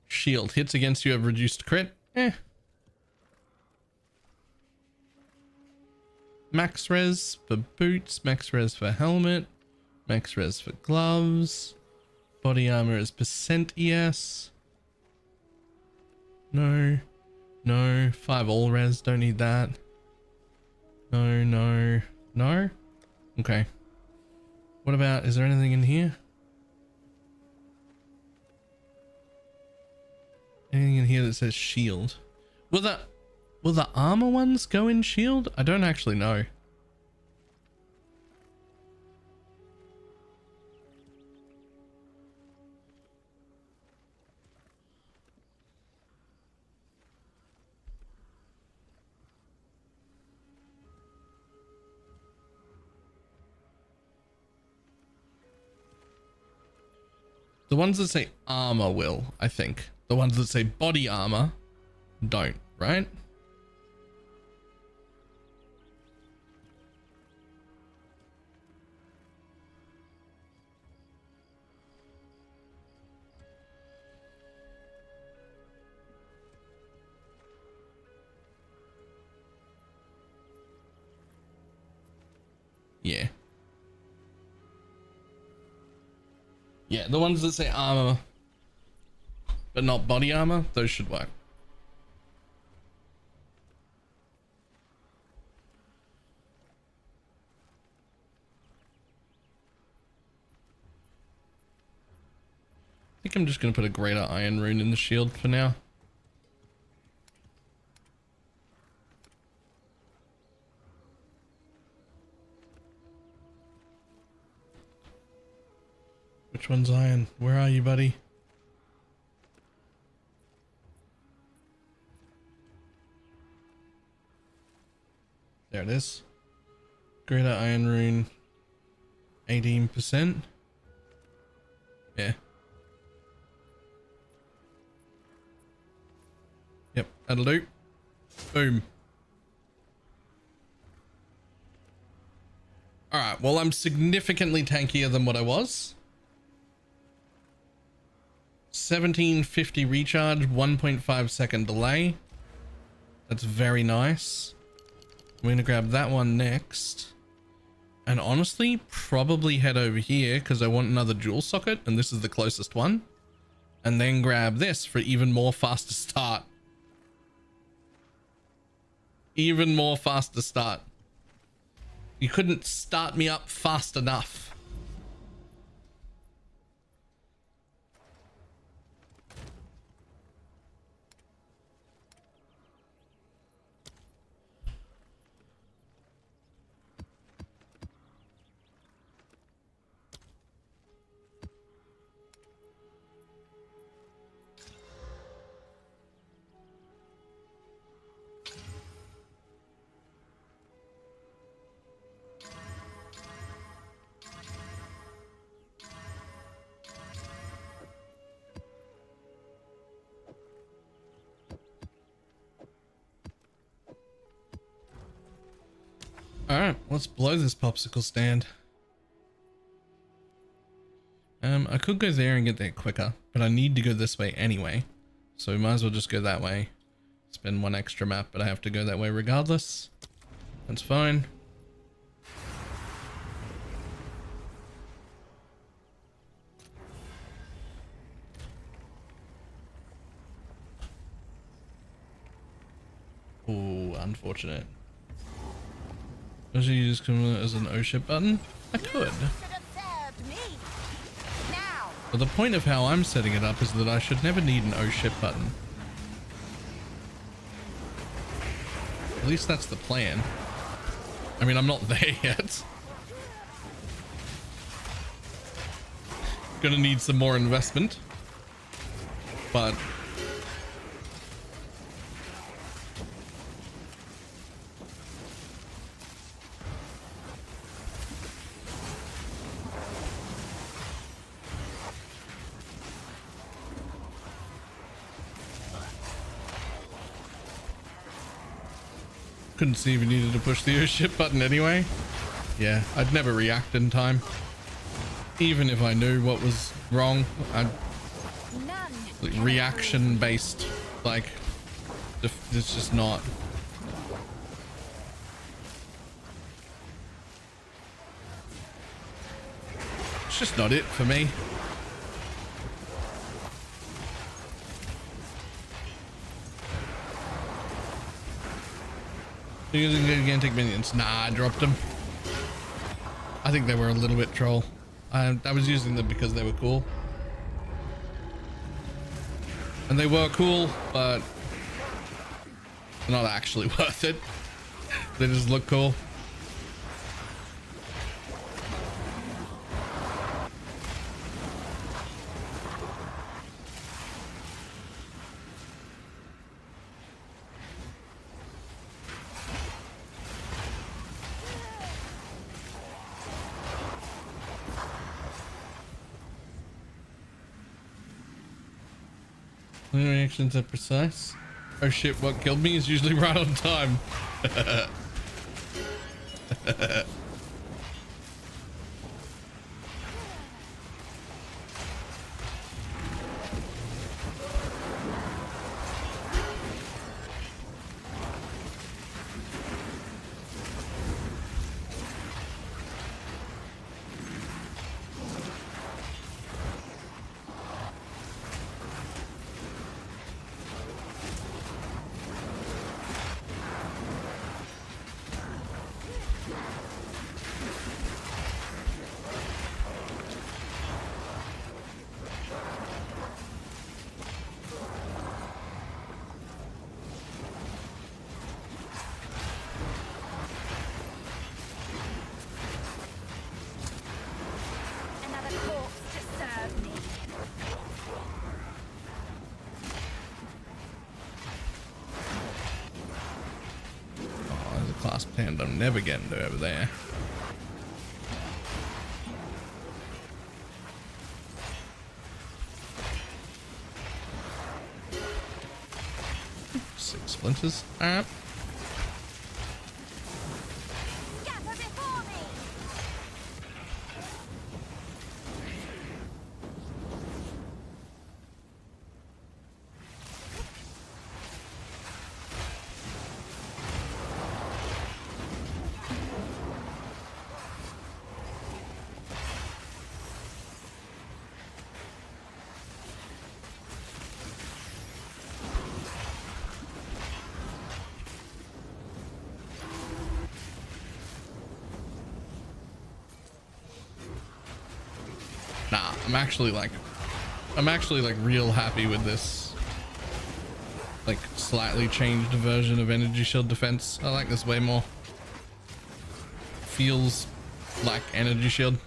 Speaker 1: Shield hits against you have reduced crit. Max res for boots, max res for helmet, max res for gloves. Body armor is percent ES. No. 5 all res, don't need that. No. Okay. What about, is there anything in here? Anything in here that says shield? Will the armor ones go in shield? I don't actually know. The ones that say armor will, I think. The ones that say body armor don't, right? Yeah, the ones that say armor, but not body armor, those should work. I think I'm just going to put a greater iron rune in the shield for now. Which one's iron? Where are you, buddy? There it is. Greater iron rune. 18%. Yeah. Yep, that'll do. Boom. Alright, well, I'm significantly tankier than what I was. 1750 recharge, 1.5 second delay. That's very nice. I'm gonna grab that one next. And honestly, probably head over here because I want another dual socket, and this is the closest one. And then grab this for even more faster start. Even more faster start. You couldn't start me up fast enough. Alright, let's blow this popsicle stand. I could go there and get there quicker, but I need to go this way anyway. So we might as well just go that way. Spend one extra map, but I have to go that way regardless. That's fine. Ooh, unfortunate. Should you just come as an O ship button? I could. But the point of how I'm setting it up is that I should never need an O ship button. At least that's the plan. I mean, I'm not there yet. Gonna need some more investment. But couldn't see if you needed to push the ship button anyway. Yeah, I'd never react in time. Even if I knew what was wrong, I'd like, reaction based, like, it's just not. It's just not it for me. Using gigantic minions. Nah, I dropped them. I think they were a little bit troll. I was using them because they were cool. And they were cool, but they're not actually worth it. They just look cool. Reactions are precise. Oh shit, what killed me is usually right on time. stand. I'm never getting to over there. Six splinters. Alright. Nah, I'm actually like real happy with this like slightly changed version of energy shield defense. I like this way more. Feels like energy shield.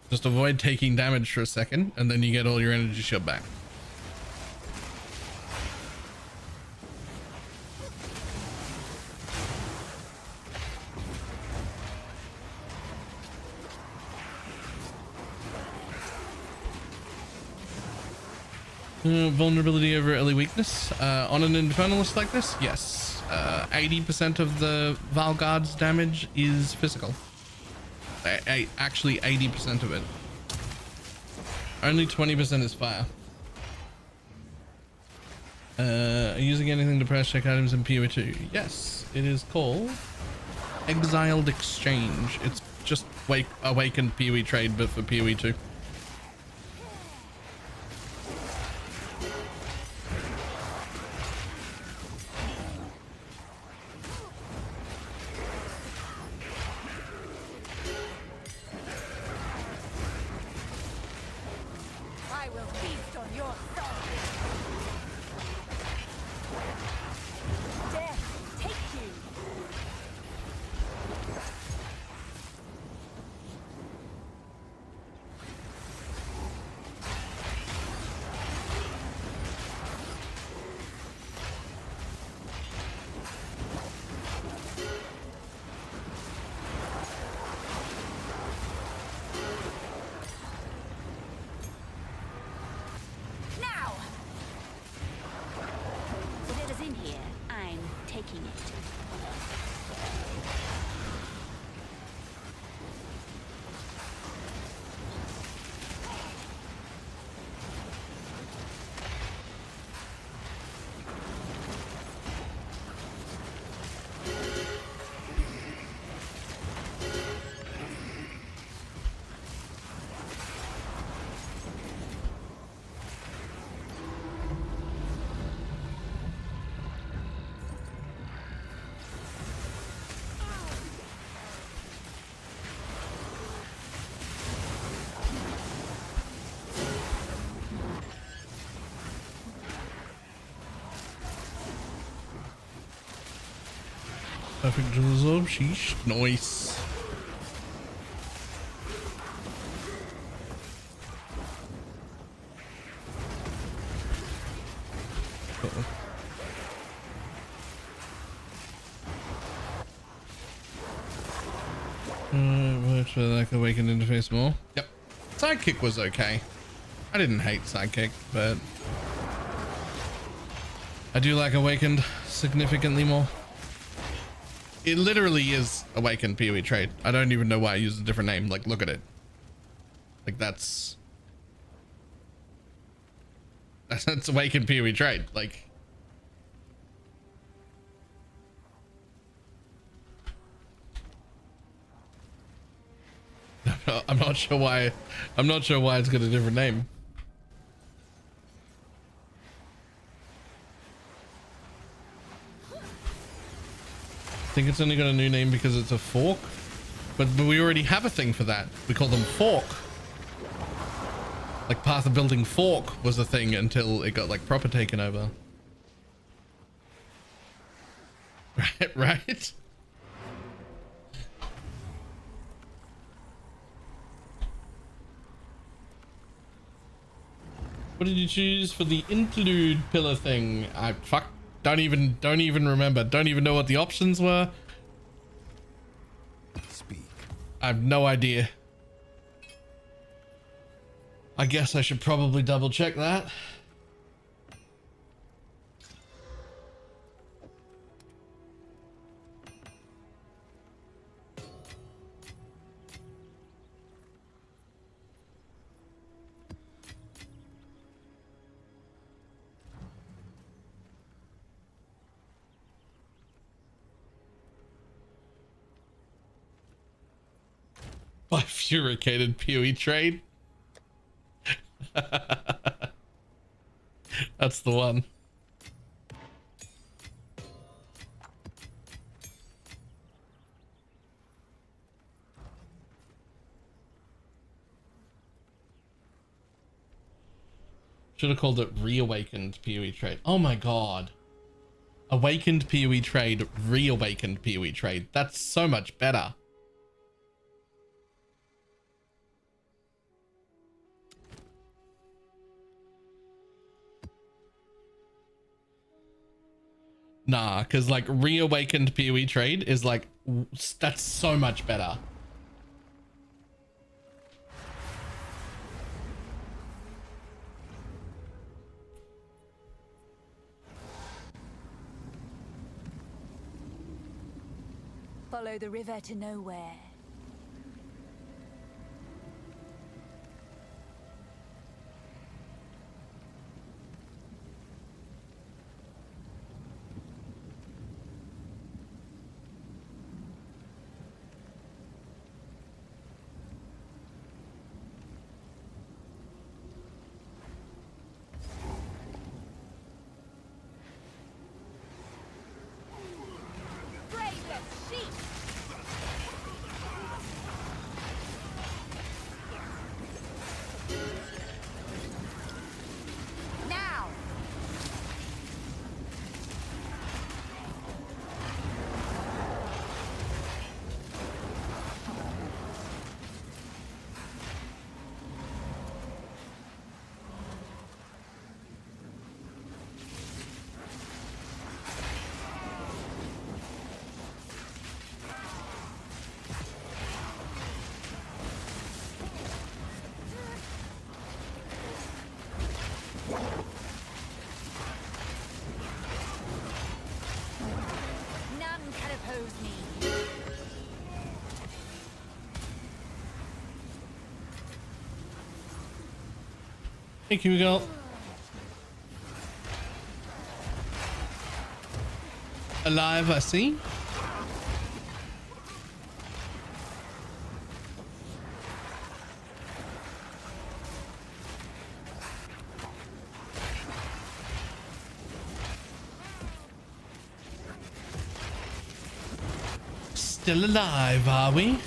Speaker 1: Just avoid taking damage for a second and then you get all your energy shield back. Vulnerability over early weakness on an infernalist like this, yes. 80% of the Valguard's damage is physical. Actually 80% of it. Only 20% is fire. Using anything to price check items in PoE 2? Yes, it is called Exiled Exchange. It's just awakened PoE trade, but for PoE 2. Perfect resolve, sheesh. Nice. Works for like awakened interface more. Yep. Sidekick was okay. I didn't hate Sidekick, but I do like awakened significantly more. It literally is awakened PoE trade. I don't even know why I use a different name. Like, look at it. Like, that's awakened PoE trade. Like, I'm not sure why it's got a different name. I think it's only got a new name because it's a fork, but we already have a thing for that. We call them fork. Like Path of Building Fork was a thing until it got like proper taken over. Right? What did you choose for the interlude pillar thing? Don't even remember. Don't even know what the options were.
Speaker 4: Speak.
Speaker 1: I have no idea. I guess I should probably double check that. Bifurcated PoE trade. That's the one. Should have called it reawakened PoE trade. Oh my god. Awakened PoE trade, reawakened PoE trade. That's so much better. Nah, because like reawakened PoE trade is like, that's so much better.
Speaker 6: Follow the river to nowhere.
Speaker 1: Thank you, girl. Alive, I see. Still alive, are we?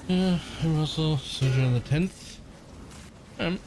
Speaker 1: Yeah, Russell, Sojourn the 10th. But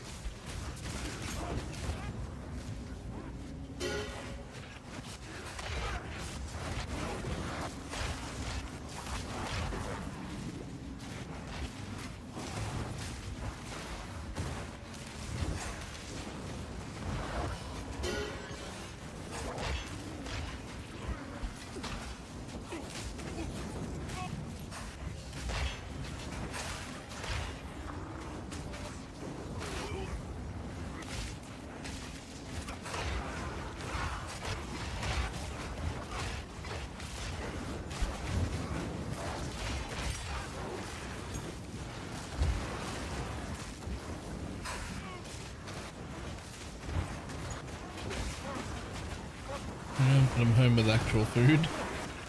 Speaker 1: I'm home with actual food.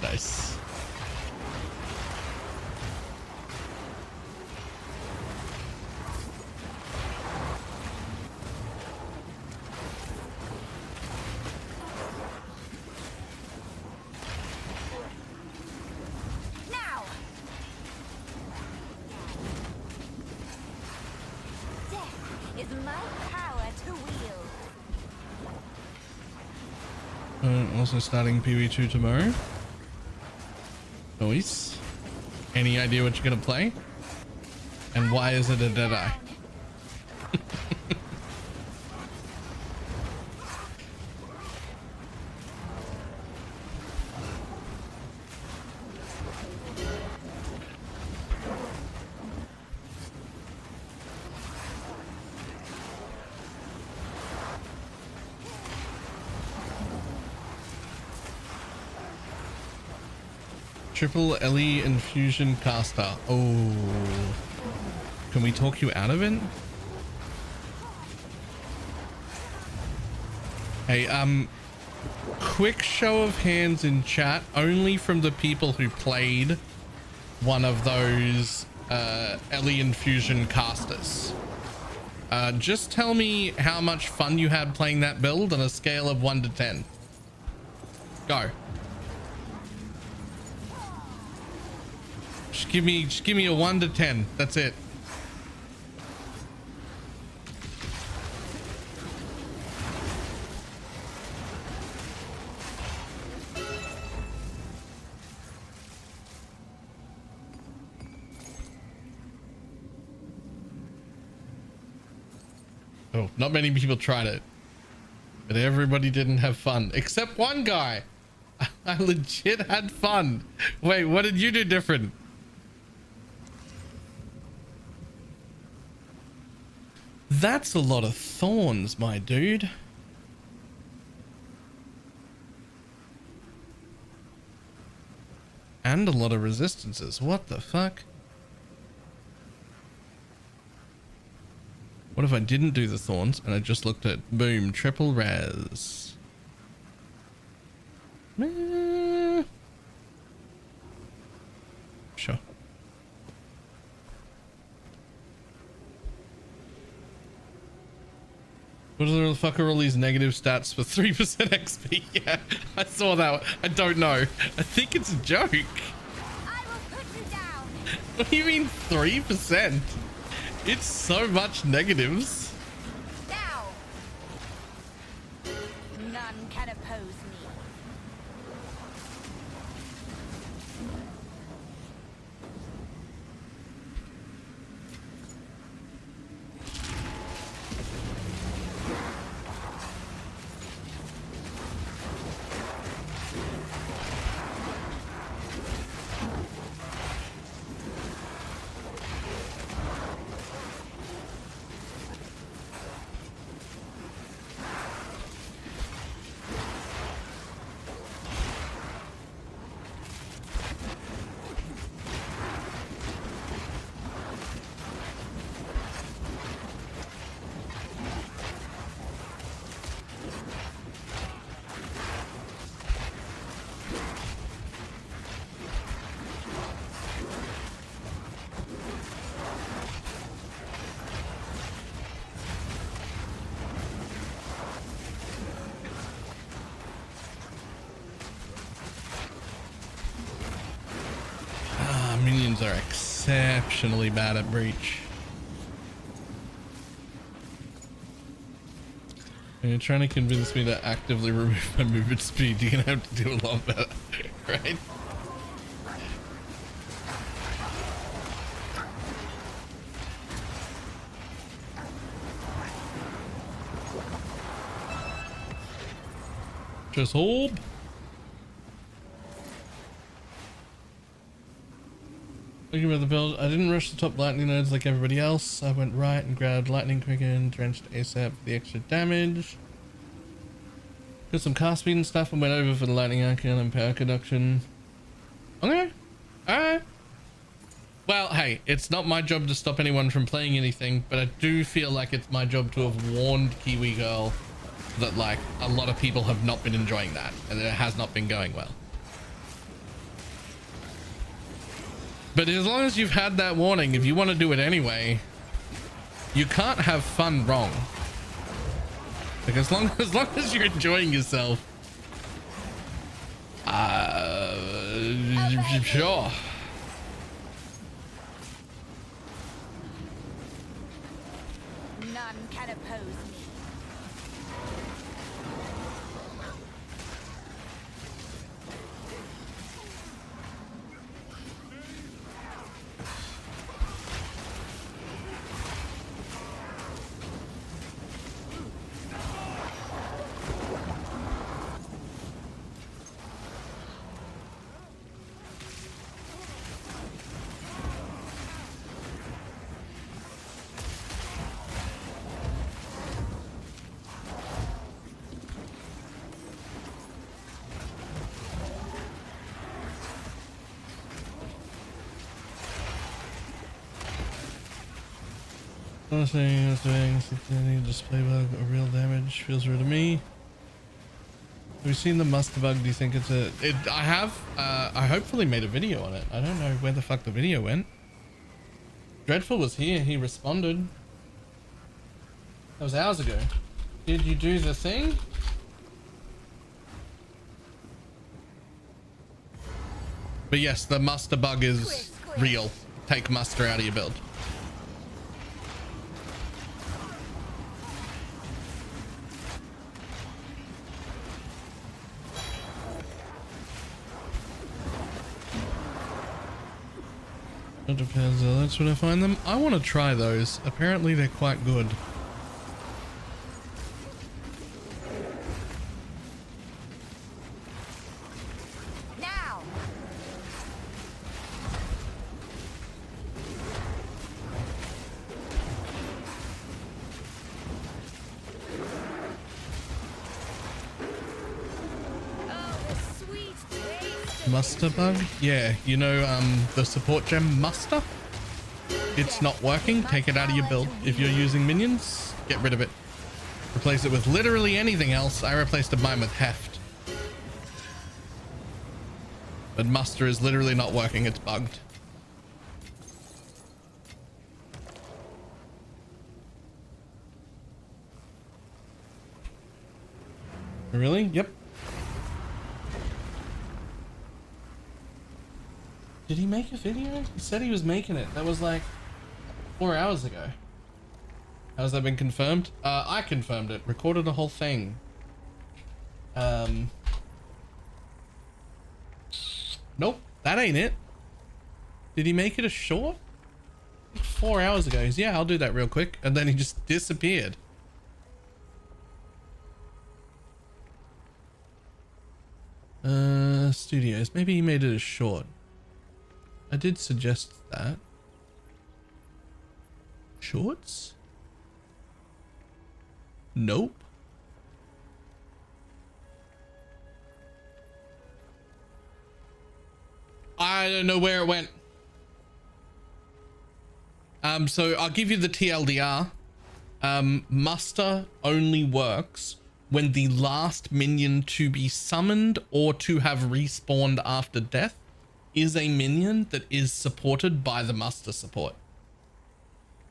Speaker 1: Nice.
Speaker 6: Now. Death is my power to wield.
Speaker 1: Also starting PV2 tomorrow. Noise. Any idea what you're gonna play? And why is it a Deadeye? Triple LE infusion caster. Oh, can we talk you out of it? Hey, quick show of hands in chat, only from the people who played one of those LE infusion casters. Just tell me how much fun you had playing that build on a scale of 1 to 10. Go. Just give me a 1 to 10. That's it. Oh, not many people tried it, but everybody didn't have fun except one guy. I legit had fun. Wait, what did you do different? That's a lot of thorns, my dude. And a lot of resistances. What the fuck? What if I didn't do the thorns and I just looked at boom, triple res? Sure. What the fuck are all these negative stats for 3% XP? Yeah, I saw that. I don't know. I think it's a joke.
Speaker 6: I will put you down.
Speaker 1: What do you mean 3%? It's so much negatives.
Speaker 6: Now. None can oppose me. Minions are exceptionally bad at breach. And you're trying to convince me to actively remove my movement speed. You're gonna have to do a lot better, right? Just hold. Thinking about the build, I didn't rush the top lightning nodes like everybody else. I went right and grabbed lightning quicken, drenched ASAP for the extra damage. Got some cast speed and stuff and went over for the lightning icon and power conduction. Okay. Alright. Well, hey, it's not my job to stop anyone from playing anything, but I do feel like it's my job to have warned Kiwi Girl that, like, a lot of people have not been enjoying that and it has not been going well. But as long as you've had that warning, if you want to do it anyway, you can't have fun wrong. Like as long as you're enjoying yourself, sure. None can oppose me. Honestly, it's doing any display bug or real damage. Feels real to me. Have you seen the muster bug? Do you think it's a... I have. I hopefully made a video on it. I don't know where the fuck the video went. Dreadful was here. He responded. That was hours ago. Did you do the thing? But yes, the muster bug is real. Take muster out of your build. It depends. That's when I find them. I want to try those. Apparently they're quite good.
Speaker 16: Now.
Speaker 6: Muster bug? Yeah, you know, the support gem muster? It's not working. Take it out of your build. If you're using minions, get rid of it. Replace it with literally anything else. I replaced mine with heft. But muster is literally not working. It's bugged. Really? Yep. Did he make a video? He said he was making it. That was like 4 hours ago. How's that been confirmed? I confirmed it. Recorded the whole thing. Nope, that ain't it. Did he make it a short? 4 hours ago. He's, yeah, I'll do that real quick. And then he just disappeared. Studios. Maybe he made it a short. I did suggest that. Shorts? Nope. I don't know where it went. So I'll give you the TLDR. Muster only works when the last minion to be summoned or to have respawned after death is a minion that is supported by the muster support.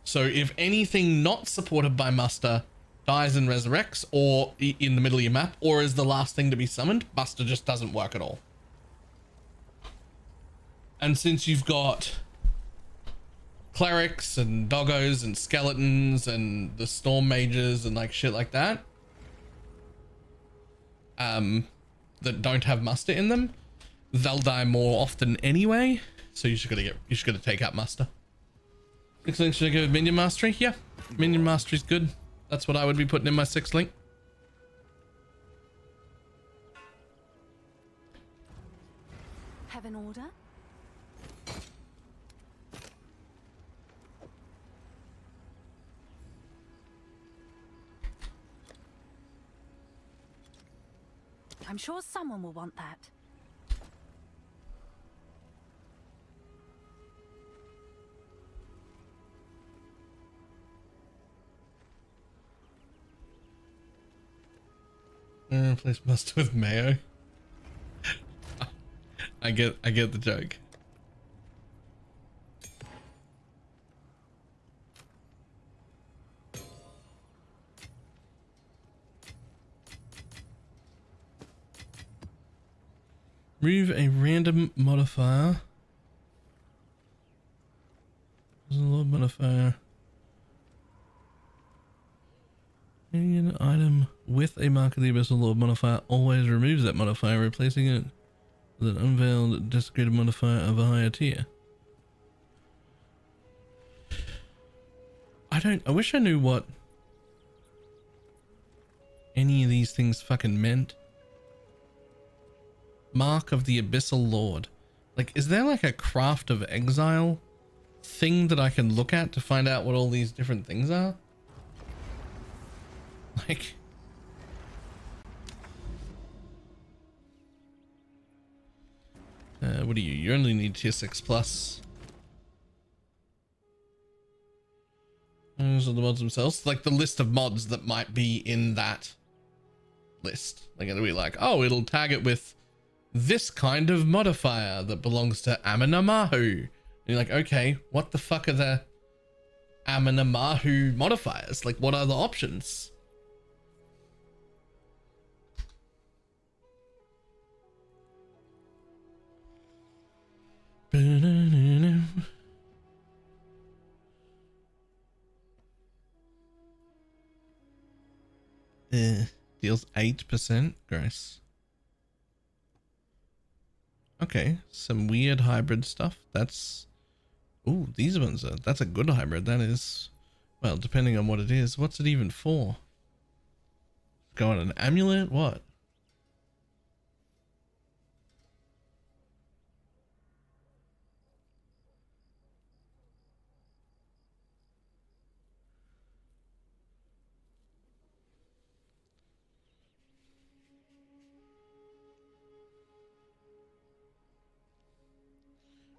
Speaker 6: So if anything not supported by muster dies and resurrects, or in the middle of your map, or is the last thing to be summoned, muster just doesn't work at all. And since you've got clerics and doggos and skeletons and the storm mages and like shit like that, that don't have muster in them, they'll die more often anyway. So you just gotta take out muster. Six link, should I go with minion mastery? Yeah, minion mastery is good. That's what I would be putting in my 6th link.
Speaker 9: Have an order? I'm sure someone will want that.
Speaker 6: Replace muster with mayo. I get the joke. Remove a random modifier. There's a load modifier. Any item with a mark of the abyssal lord modifier always removes that modifier, replacing it with an unveiled desecrated modifier of a higher tier. I wish I knew what any of these things fucking meant. Mark of the abyssal lord. Like, is there like a craft of exile thing that I can look at to find out what all these different things are? Like, what do you? You only need tier 6 plus. the mods themselves, like the list of mods that might be in that list. Like it'll be like, oh, it'll tag it with this kind of modifier that belongs to Aminamahu. And you're like, okay, what the fuck are the Aminamahu modifiers? Like, what are the options? Deals 8%. Gross. Okay, some weird hybrid stuff. That's... Ooh, these ones are... That's a good hybrid. That is... Well, depending on what it is. What's it even for? Go on an amulet? What?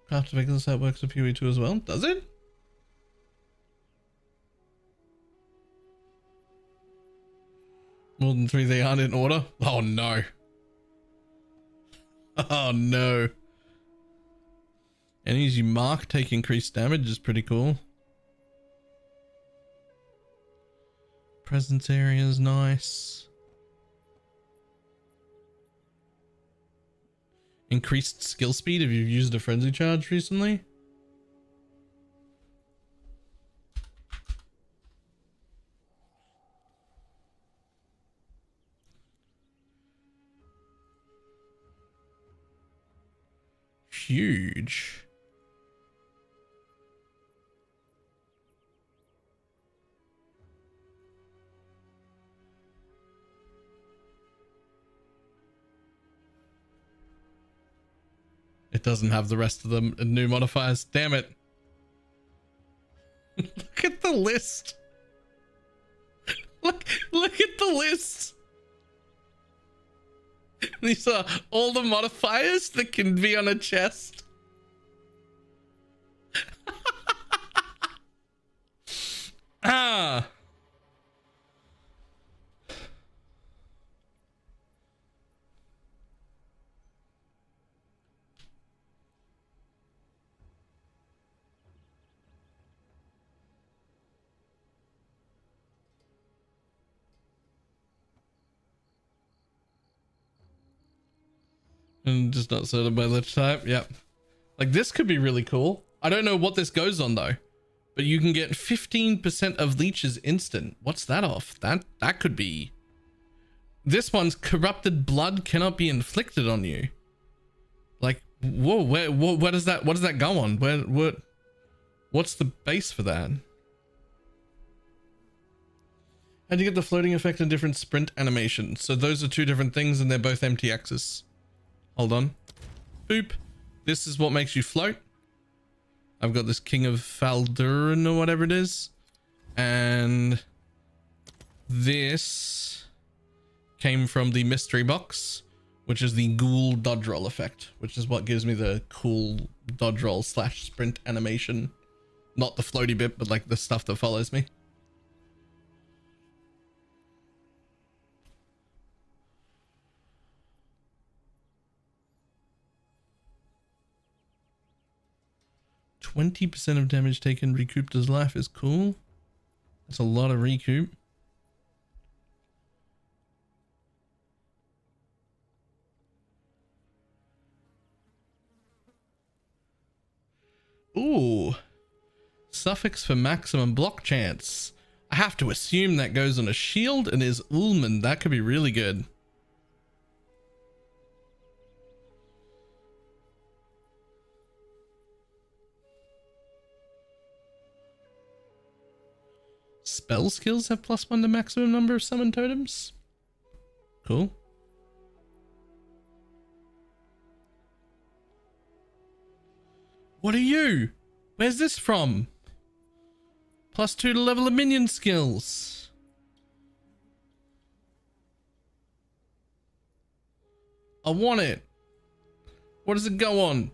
Speaker 6: Craft Vehicles, that works with PoE2 as well. Does it? More than 3, they aren't in order? Oh no. Oh no. Enemies you mark take increased damage is pretty cool. Presence area is nice. Increased skill speed if you've used a frenzy charge recently. Huge. It doesn't have the rest of the new modifiers. Damn it. Look at the list. Look at the list. These are all the modifiers that can be on a chest. Ah. And just not sorted by lich type. Yep. Like this could be really cool. I don't know what this goes on though, but you can get 15% of leeches instant. What's that off? That could be. This one's corrupted blood cannot be inflicted on you. Like, whoa, where does that, what does that go on? What's the base for that? How'd you get the floating effect and different sprint animation? So those are two different things and they're both MTXs. Hold on. Boop. This is what makes you float. I've got this King of Faldurin or whatever it is. And this came from the mystery box, which is the ghoul dodge roll effect, which is what gives me the cool dodge roll / sprint animation. Not the floaty bit, but like the stuff that follows me. %20 of damage taken recouped as life is cool. That's a lot of recoup. Ooh. Suffix for maximum block chance. I have to assume that goes on a shield and is Ullman. That could be really good. Spell skills have +1 to maximum number of summon totems. Cool. What are you? Where's this from? +2 to level of minion skills. I want it. What does it go on?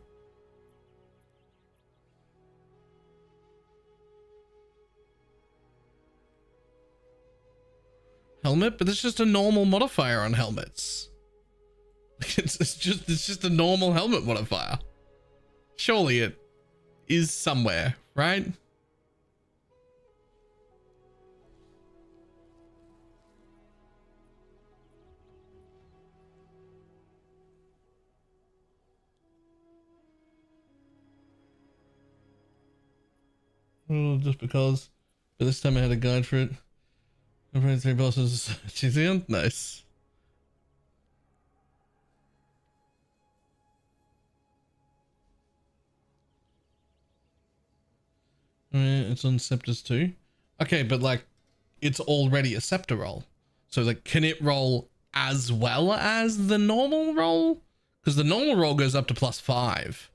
Speaker 1: helmet, but it's just a normal modifier on helmets. It's just a normal helmet modifier. Surely it is somewhere, right? Well, just because. But this time I had a guide for it. I've 3 bosses. She's in. Nice. It's on Scepters too. Okay, but like, it's already a Scepter roll. So like, can it roll as well as the normal roll? Because the normal roll goes up to +5.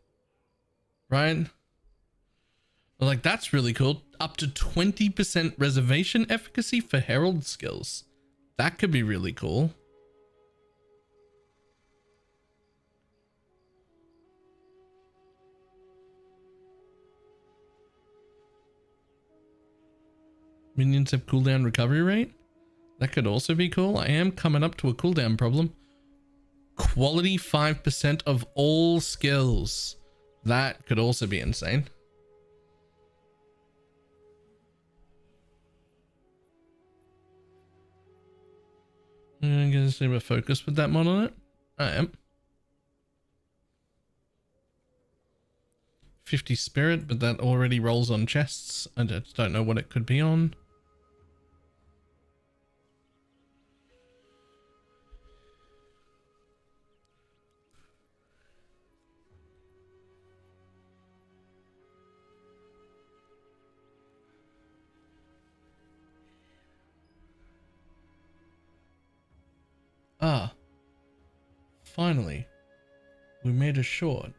Speaker 1: Right? Like, that's really cool. Up to 20% reservation efficacy for Herald skills. That could be really cool. Minions have cooldown recovery rate. That could also be cool. I am coming up to a cooldown problem. Quality 5% of all skills. That could also be insane. I'm gonna see a focus with that mod on it. I am. 50 spirit, but that already rolls on chests. I just don't know what it could be on. Ah, finally, we made a short.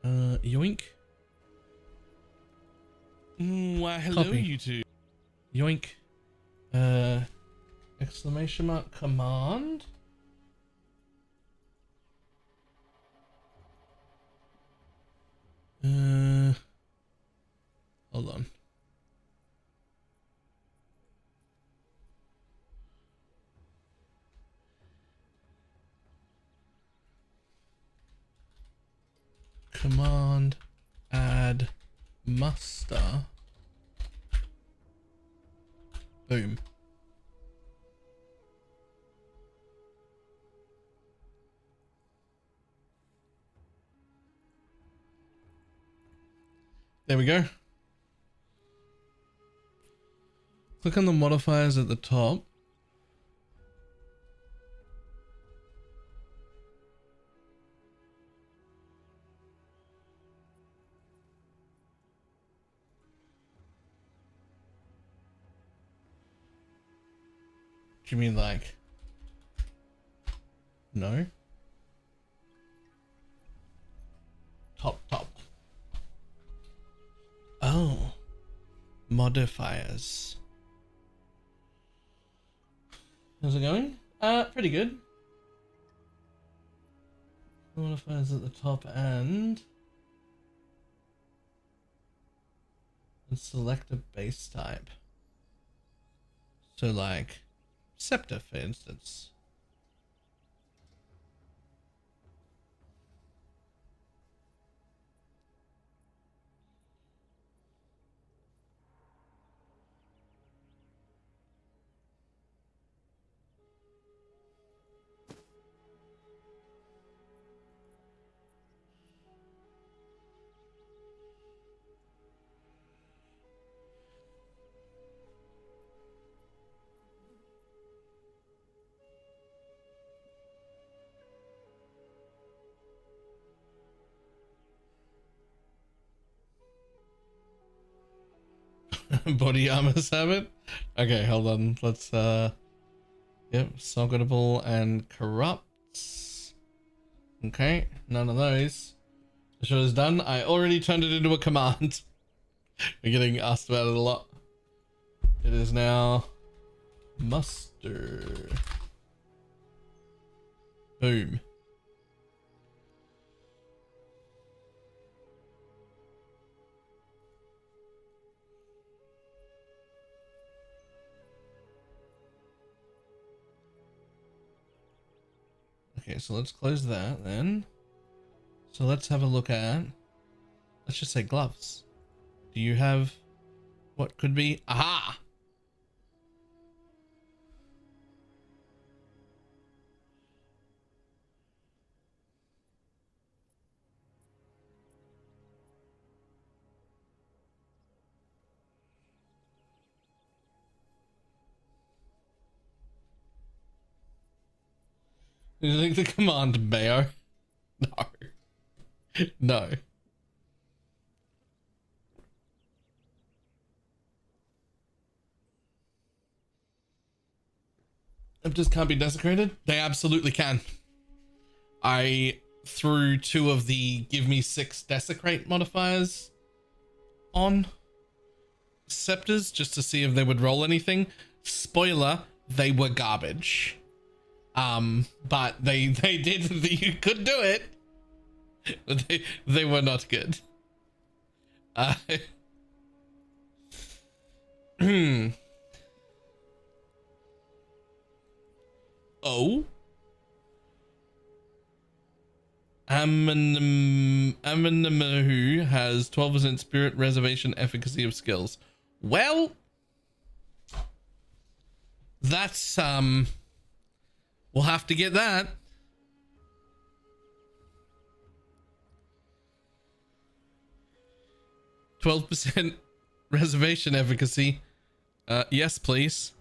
Speaker 1: Yoink.
Speaker 3: Why, hello,
Speaker 1: Copy.
Speaker 3: you two.
Speaker 1: Yoink. Exclamation mark command. Hold on. Command add muster. Boom. There we go. Click on the modifiers at the top. Do you mean like, no? Top. Oh, modifiers. How's it going? Pretty good. Modifiers at the top and select a base type. So like Scepter, for instance. Body armors have it. Okay, hold on. Let's yep, socketable and corrupts. Okay, none of those. The show is done. I already turned it into a command. We're getting asked about it a lot. It is now muster. Boom.
Speaker 6: Okay, so let's close that then. So let's have a look at, let's just say gloves. Do you have what could be? Aha! You think the command Bayo? No. No. It just can't be desecrated? They absolutely can. I threw 2 of the give me 6 desecrate modifiers on scepters just to see if they would roll anything. Spoiler, they were garbage. But they did, you could do it. But they were not good. Oh. Amenamahu has 12% spirit reservation efficacy of skills. Well, that's we'll have to get that. %, reservation efficacy. Yes, please.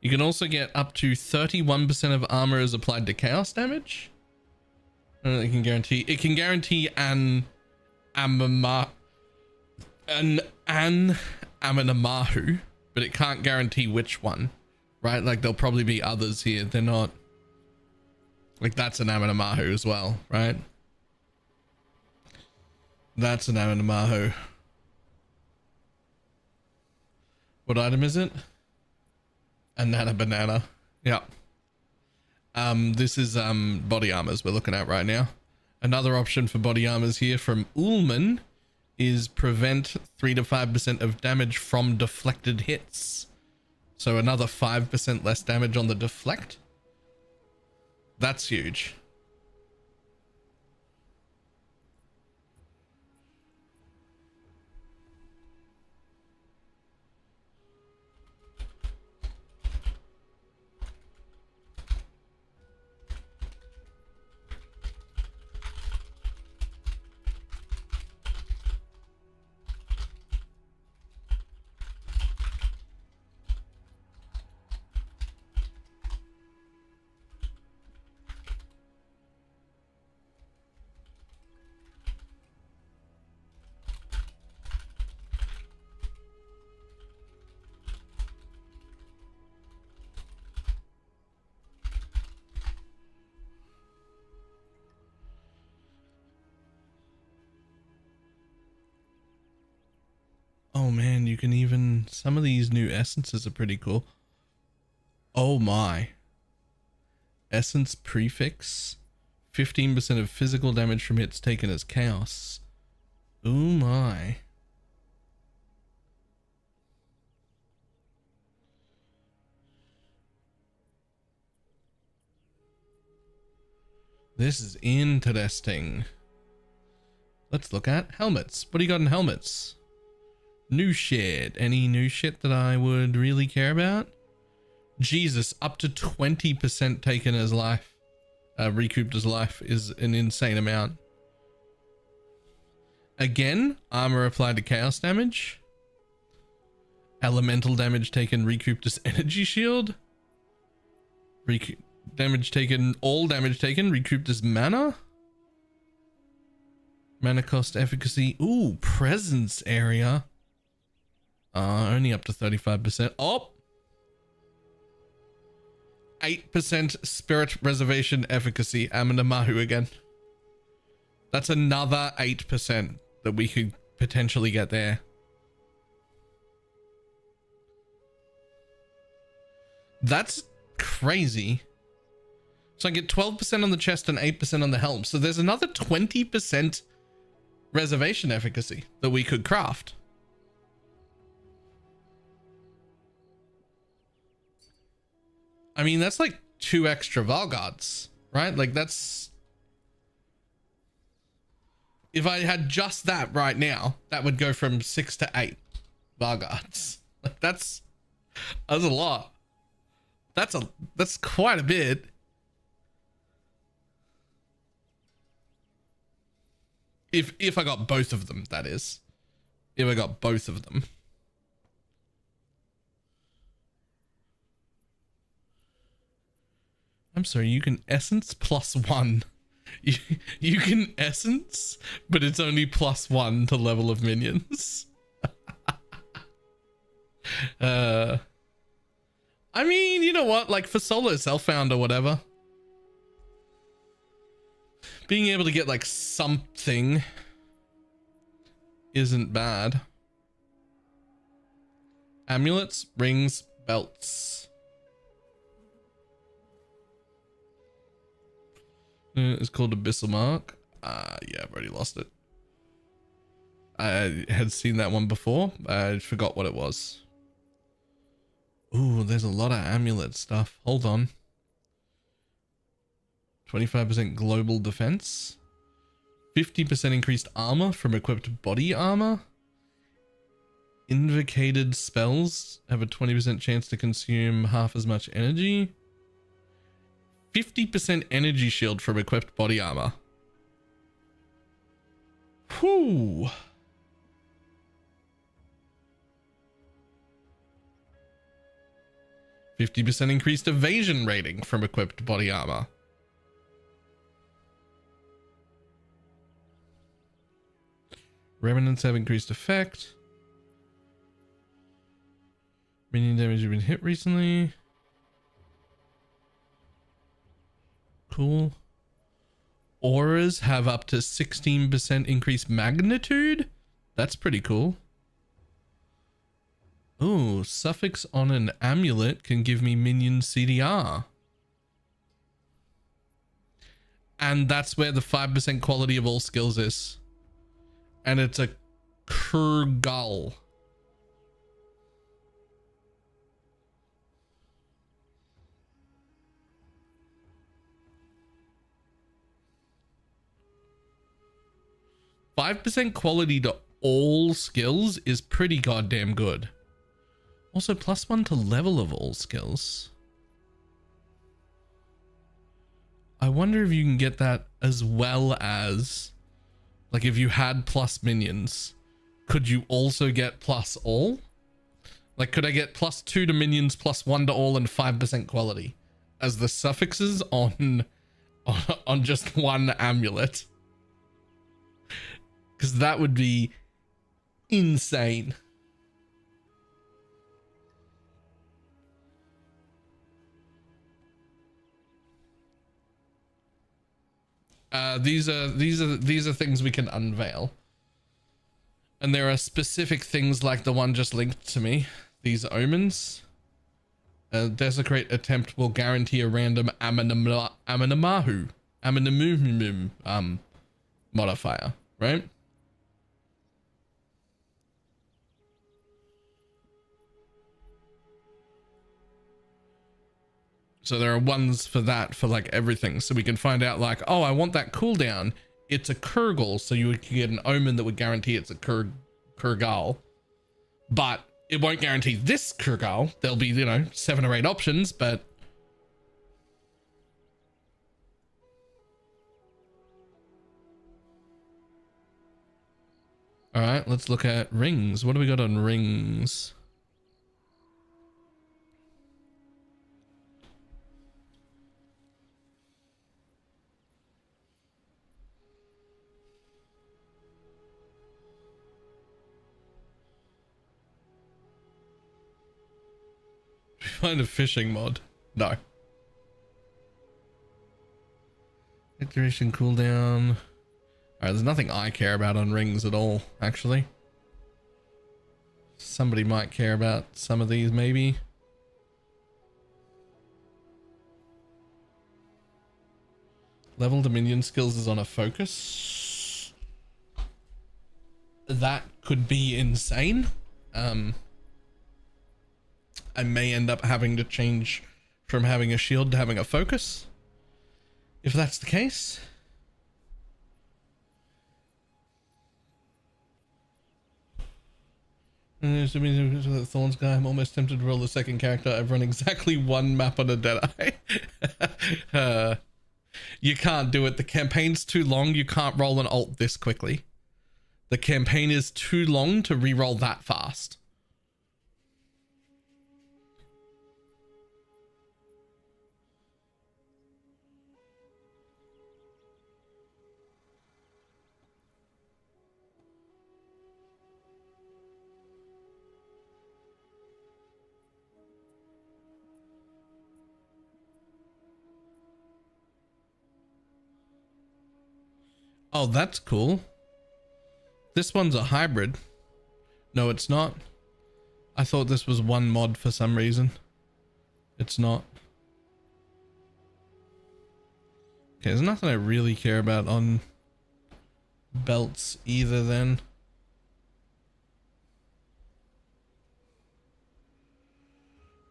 Speaker 6: You can also get up to 31% of armor is applied to chaos damage. I don't know, it can guarantee an Amenamahu, but it can't guarantee which one, right? Like there'll probably be others here. They're not like, that's an Amenamahu as well, right? That's an Amenamahu. What item is it? A nana banana. Yeah. This is body armors we're looking at right now. Another option for body armors here from Ullman is prevent 3 to 5% of damage from deflected hits. So another 5% less damage on the deflect. That's huge. Oh man, you can even, some of these new essences are pretty cool. Oh my. Essence prefix. 15% of physical damage from hits taken as chaos. Oh my. This is interesting. Let's look at helmets. What do you got in helmets? New shit. Any new shit that I would really care about? Jesus, up to 20% taken as life. Recouped as life is an insane amount. Again, armor applied to chaos damage. Elemental damage taken recouped as energy shield. Damage taken, all damage taken recouped as mana. Mana cost efficacy. Ooh, presence area. Only up to 35%. Oh! 8% spirit reservation efficacy. Amenamahu again. That's another 8% that we could potentially get there. That's crazy. So I get 12% on the chest and 8% on the helm. So there's another 20% reservation efficacy that we could craft.
Speaker 1: I mean, that's like 2 extra Vargards, right? Like that's, if I had just that right now, that would go from 6 to 8 Vargards. Like that's a lot. That's quite a bit. If I got both of them, that is. If I got both of them. I'm sorry, you can essence +1. You can essence, but it's only +1 to level of minions. I mean, you know what? Like for solo self-found or whatever, being able to get like something isn't bad. Amulets, rings, belts. It's called Abyssal Mark. Yeah, I've already lost it. I had seen that one before. I forgot what it was. Ooh, there's a lot of amulet stuff. Hold on. 25% global defense. 50% increased armor from equipped body armor. Invocated spells have a 20% chance to consume half as much energy. 50% energy shield from equipped body armor. Whew. %50 increased evasion rating from equipped body armor. Remnants have increased effect. Minion damage have been hit recently. Cool. Auras have up to 16% increased magnitude. That's pretty cool. Ooh, suffix on an amulet can give me minion CDR. And that's where the 5% quality of all skills is. And it's a Kurgal. %5 quality to all skills is pretty goddamn good. Also, +1 to level of all skills. I wonder if you can get that as well as, like if you had plus minions, could you also get plus all? Like could I get +2 to minions, +1 to all, and 5% quality as the suffixes on just one amulet? Because that would be insane. These are things we can unveil, and there are specific things like the one just linked to me. These omens. Desecrate attempt will guarantee a random Aminamahu modifier, right? So there are ones for that for like everything. So we can find out like, oh, I want that cooldown. It's a Kurgal. So you would get an omen that would guarantee it's a Kurgal. But it won't guarantee this Kurgal. There'll be, you know, 7 or 8 options, but. All right, let's look at rings. What do we got on rings? Find a fishing mod. No. Activation cooldown. Alright, there's nothing I care about on rings at all, actually. Somebody might care about some of these, maybe. Level Dominion skills is on a focus. That could be insane. I may end up having to change from having a shield to having a focus. If that's the case. The Thorns guy, I'm almost tempted to roll the second character. I've run exactly one map on a Deadeye. You can't do it. The campaign's too long. You can't roll an alt this quickly. The campaign is too long to re-roll that fast. Oh, that's cool. This one's a hybrid. No, it's not. I thought this was one mod for some reason. It's not. Okay, there's nothing I really care about on belts either then.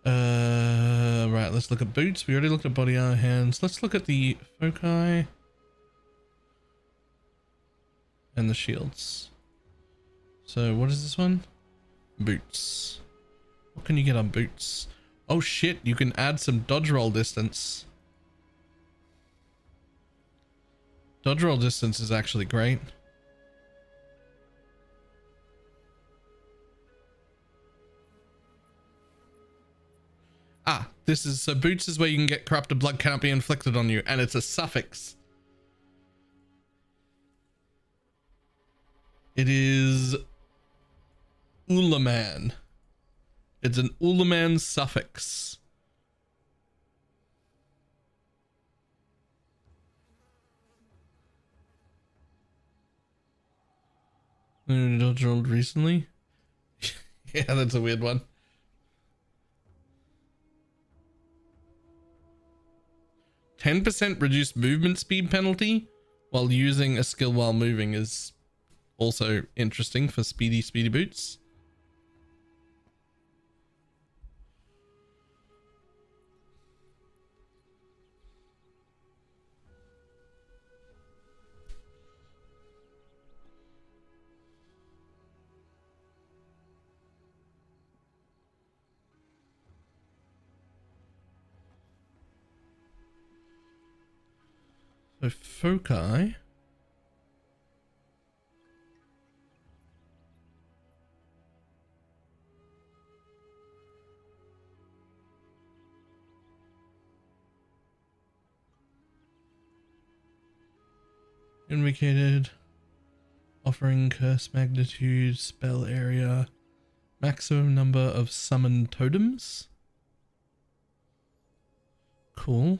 Speaker 1: Right, let's look at boots. We already looked at body armor, hands. Let's look at the foci and the shields. So what is this one? Boots. What can you get on boots? Oh shit, you can add some dodge roll distance. Dodge roll distance is actually great. Ah, this is, so boots is where you can get corrupted blood cannot be inflicted on you, and it's a suffix. It is Ulaman. It's an Ulaman suffix. Dodge rolled recently? Yeah, that's a weird one. %, reduced movement speed penalty while using a skill while moving is also interesting for speedy boots. So foci. Indicated. Offering curse magnitude, spell area, maximum number of summoned totems. Cool.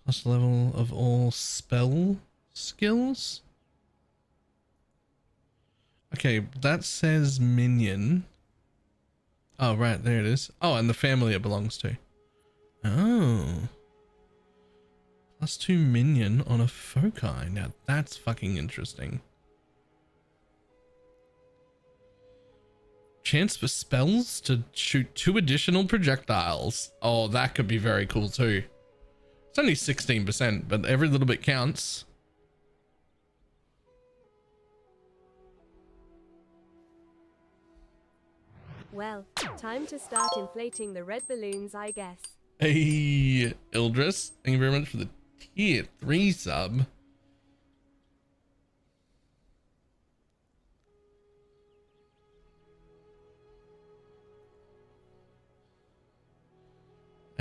Speaker 1: Plus level of all spell skills. Okay, that says minion. Oh, right, there it is. Oh, and the family it belongs to. Oh. +2 minion on a foci. Now that's fucking interesting. Chance for spells to shoot 2 additional projectiles. Oh, that could be very cool too. It's only 16%, but every little bit counts.
Speaker 11: Well, time to start inflating the red balloons, I guess.
Speaker 1: Hey, Ildris, thank you very much for the tier 3 sub.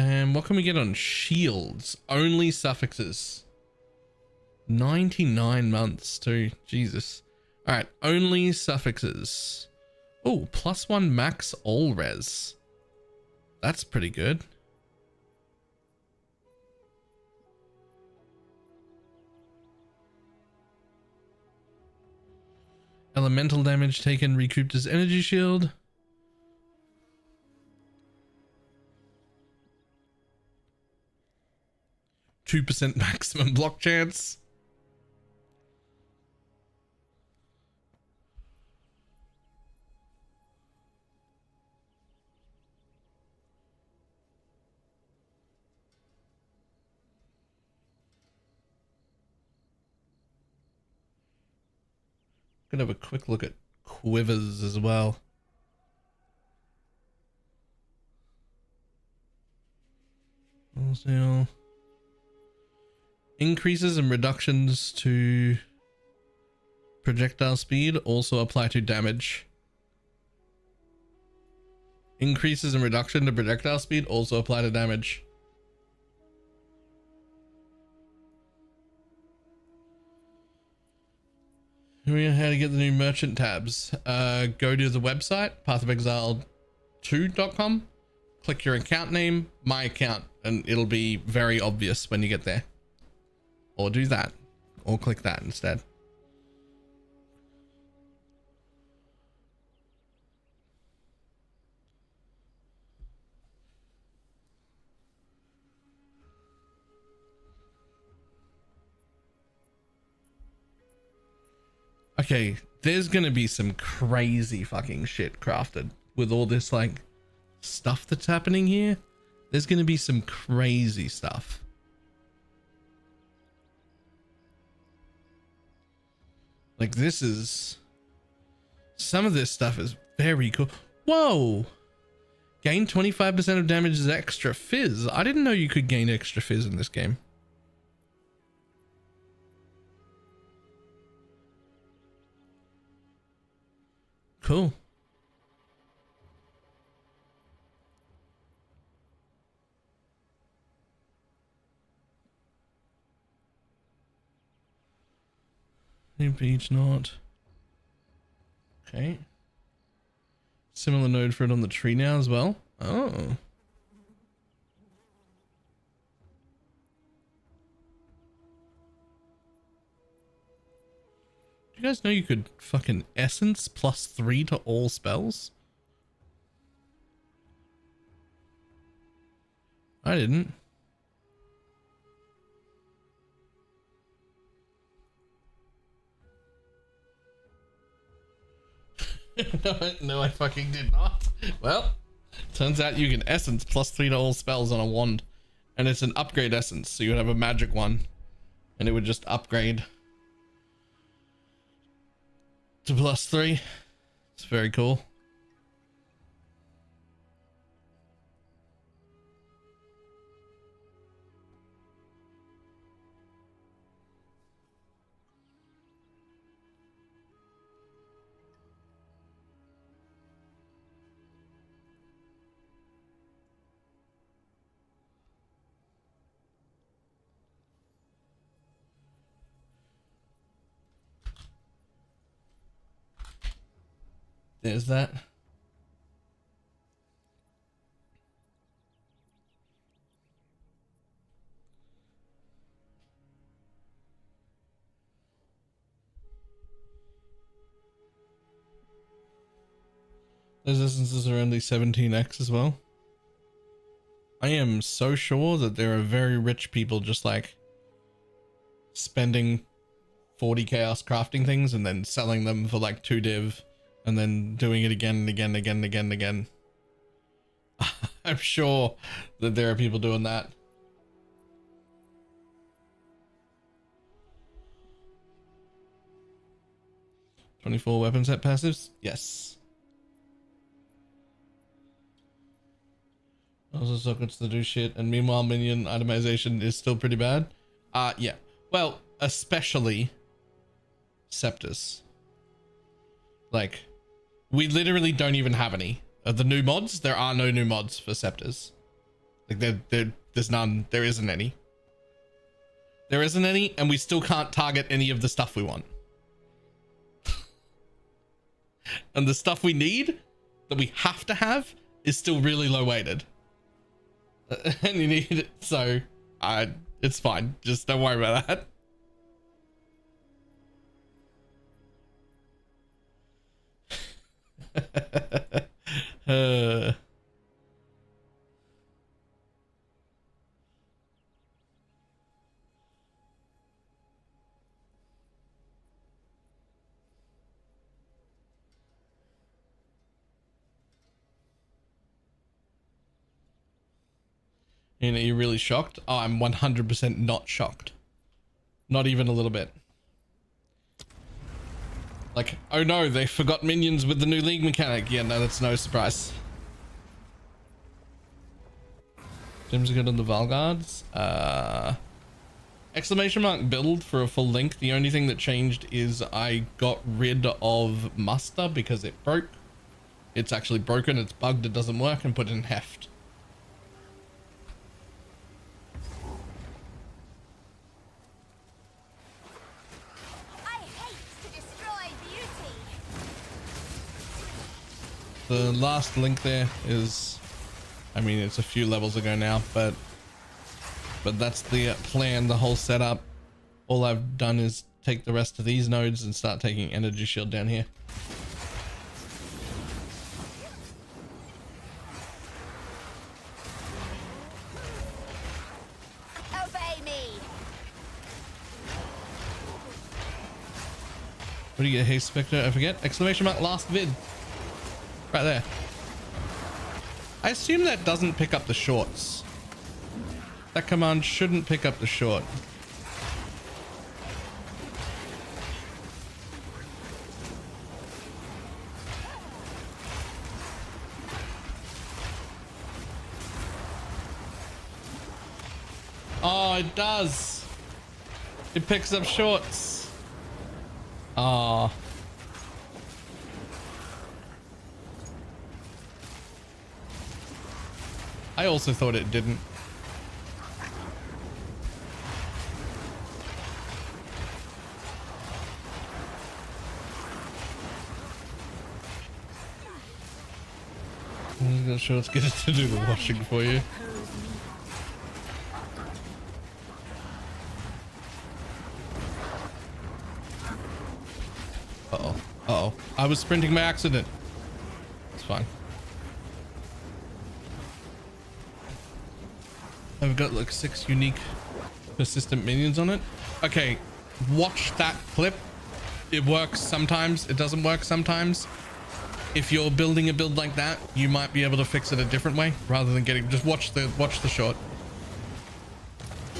Speaker 1: And what can we get on shields? Only suffixes. 99 months too. Jesus. All right, only suffixes. Oh, +1 max all res. That's pretty good. Elemental damage taken recouped as energy shield. %, maximum block chance.
Speaker 6: Gonna have a quick look at quivers as well. Also, increases and reductions to projectile speed also apply to damage. Increases and reduction to projectile speed also apply to damage. How to get the new merchant tabs? Go to the website, pathofexile2.com, click your account name, my account, and it'll be very obvious when you get there. Or do that, or click that instead. Okay, there's gonna be some crazy fucking shit crafted with all this like stuff that's happening here. There's gonna be some crazy stuff. Like this is, some of this stuff is very cool. Whoa! Gain 25% of damage as extra fizz. I didn't know you could gain extra fizz in this game. Cool. New beach not. Okay. Similar node for it on the tree now as well. Oh. Do you guys know you could fucking essence +3 to all spells? I didn't. No, I fucking did not. Well, turns out you can essence +3 to all spells on a wand, and it's an upgrade essence, so you would have a magic one, and it would just upgrade to +3. It's very cool. There's that. Those essences are only 17x as well. I am so sure that there are very rich people just like spending 40 chaos crafting things and then selling them for like 2 div. And then doing it again and again and again and again and again. I'm sure that there are people doing that. "24 weapon set passives?" Yes. Also sockets to do shit, and meanwhile minion itemization is still pretty bad. Yeah. Well, especially scepters. Like, we literally don't even have any of the new mods. There are no new mods for scepters. Like there's none. There isn't any. There isn't any, and we still can't target any of the stuff we want. And the stuff we need, that we have to have, is still really low weighted. And you need it, so it's fine. Just don't worry about that. And are you really shocked? Oh, I'm 100% not shocked. Not even a little bit. Like, oh no, they forgot minions with the new league mechanic. Yeah, no, that's no surprise. Gems are good on the Valguards. Exclamation mark build for a full link. The only thing that changed is I got rid of muster because it broke. It's actually broken, it's bugged, it doesn't work, and put in heft. The last link there is, I mean, it's a few levels ago now, but that's the plan, the whole setup. All I've done is take the rest of these nodes and start taking energy shield down here.
Speaker 16: Obey me.
Speaker 6: What do you get? Hey Spectre, I forget. Exclamation mark last vid. Right there. I assume that doesn't pick up the shorts. That command shouldn't pick up the short. Oh, it does. It picks up shorts. Ah. I also thought it didn't. I'm gonna show let's get it to do the washing for you. Uh-oh. Uh-oh. I was sprinting by accident. It's fine. I've got like 6 unique persistent minions on it. Okay, watch that clip. It works sometimes, it doesn't work sometimes. If you're building a build like that, you might be able to fix it a different way rather than getting, just watch the short.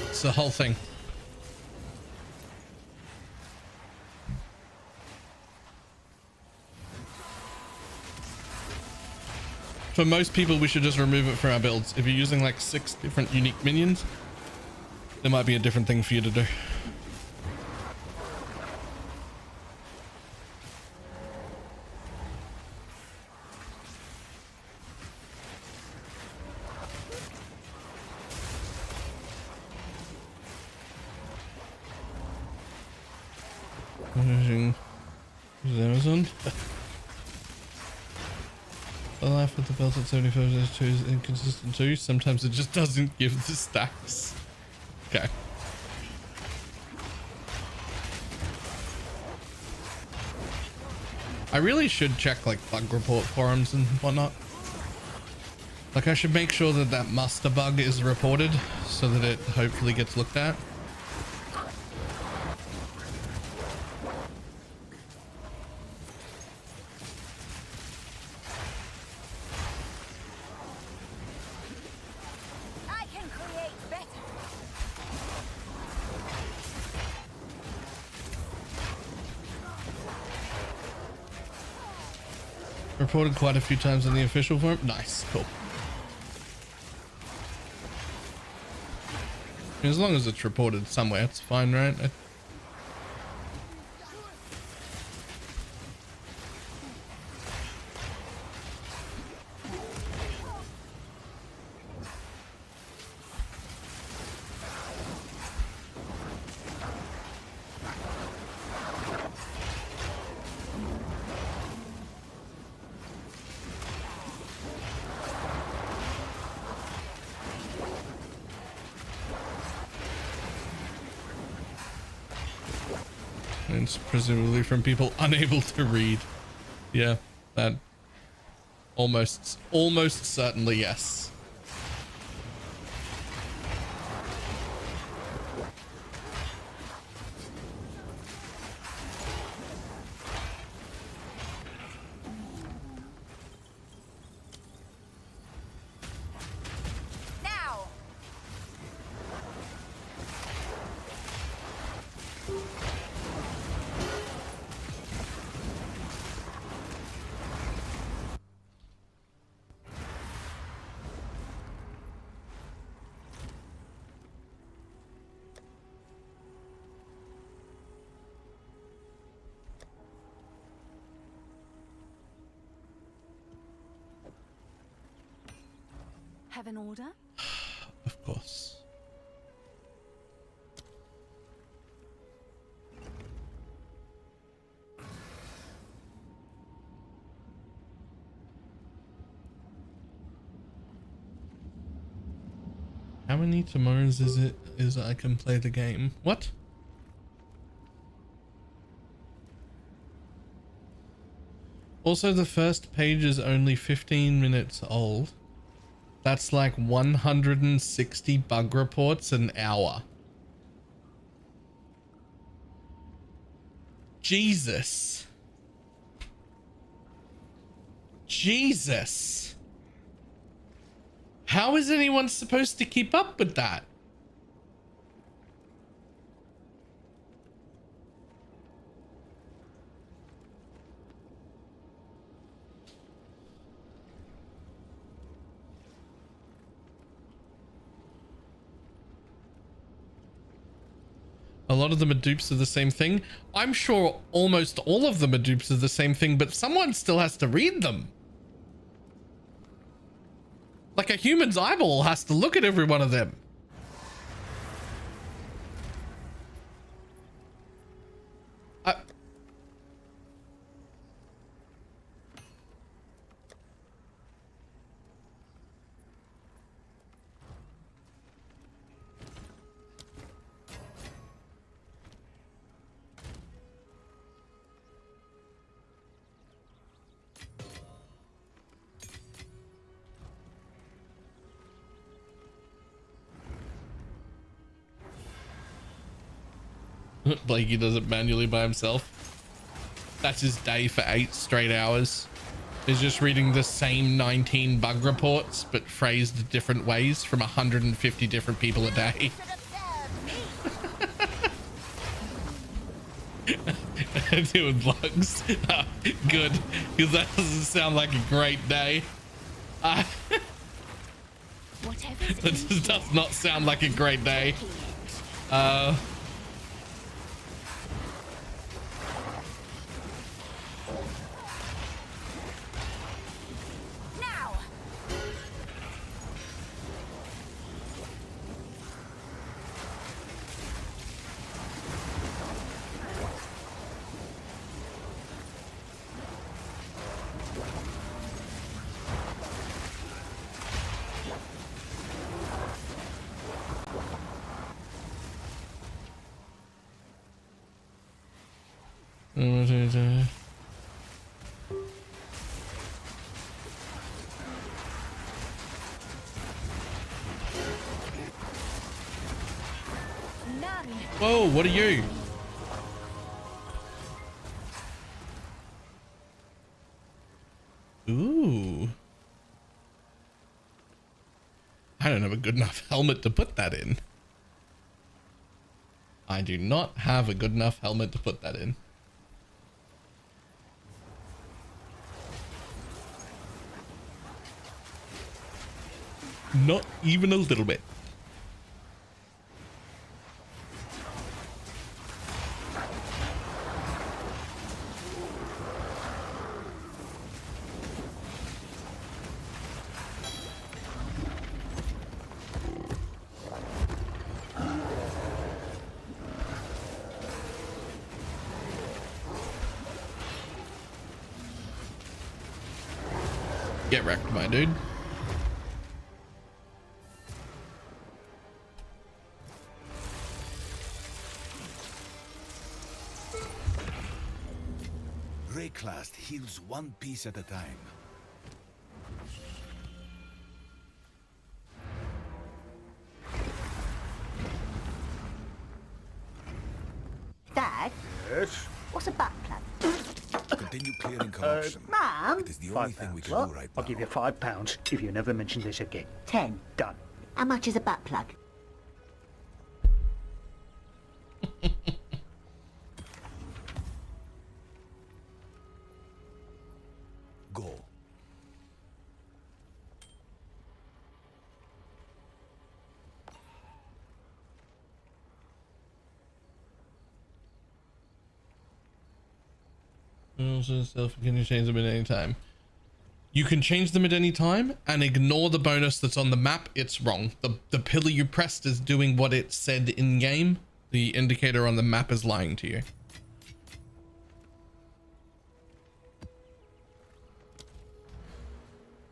Speaker 6: It's the whole thing. For most people, we should just remove it from our builds. If you're using like 6 different unique minions, there might be a different thing for you to do. Amazon. The life with the belt at 75 is inconsistent too. Sometimes it just doesn't give the stacks. Okay. I really should check like bug report forums and whatnot. Like I should make sure that that muster bug is reported so that it hopefully gets looked at. Reported quite a few times on the official forum. Nice, cool. As long as it's reported somewhere, it's fine, right? Presumably from people unable to read. Yeah, that almost certainly yes.
Speaker 9: have an order?
Speaker 1: Of course. How many tomorrows is I can play the game? What? Also, the first page is only 15 minutes old. That's like 160 bug reports an hour. Jesus. Jesus. How is anyone supposed to keep up with that? A lot of them are dupes of the same thing. I'm sure almost all of them are dupes of the same thing, but someone still has to read them. Like a human's eyeball has to look at every one of them. Blakey does it manually by himself. That's his day for 8 straight hours. He's just reading the same 19 bug reports, but phrased different ways from 150 different people a day. Doing bugs. Good, because that doesn't sound like a great day. That just does not sound like a great day. Whoa, what are you? Ooh. I don't have a good enough helmet to put that in. I do not have a good enough helmet to put that in. Not even a little bit. Get wrecked, my dude.
Speaker 4: Rayclast heals one piece at a time.
Speaker 17: Dad?
Speaker 18: Yes?
Speaker 17: What's a butt plug?
Speaker 4: Continue clearing corruption.
Speaker 17: Mum?
Speaker 4: It is the only thing we can do right now.
Speaker 18: I'll give you £5 if you never mention this again.
Speaker 17: 10.
Speaker 18: Done.
Speaker 17: How much is a butt plug?
Speaker 4: Go.
Speaker 1: Also, stuff can you change them at any time? You can change them at any time and ignore the bonus that's on the map. It's wrong. The pillar you pressed is doing what it said in game. The indicator on the map is lying to you.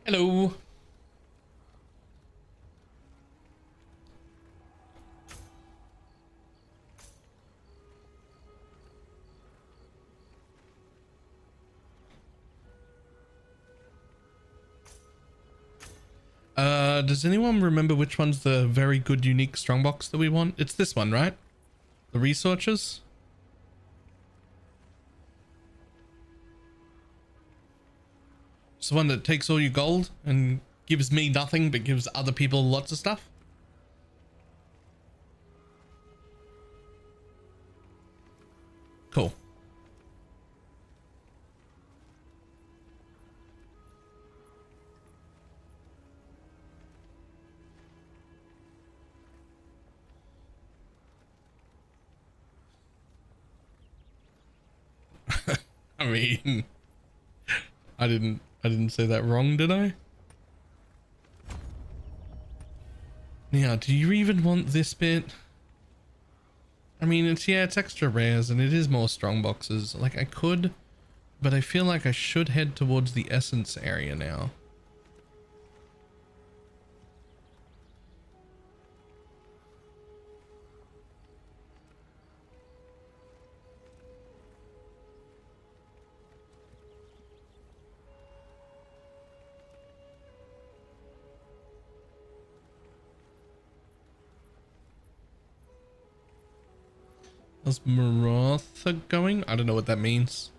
Speaker 1: Hello. Does anyone remember which one's the very good unique strongbox that we want? It's this one, right? The researchers? It's the one that takes all your gold and gives me nothing but gives other people lots of stuff. Cool. I mean, I didn't say that wrong, did I? Yeah, do you even want this bit? I mean, it's extra rares and it is more strong boxes. Like I could, but I feel like I should head towards the essence area now. How's Marotha going? I don't know what that means.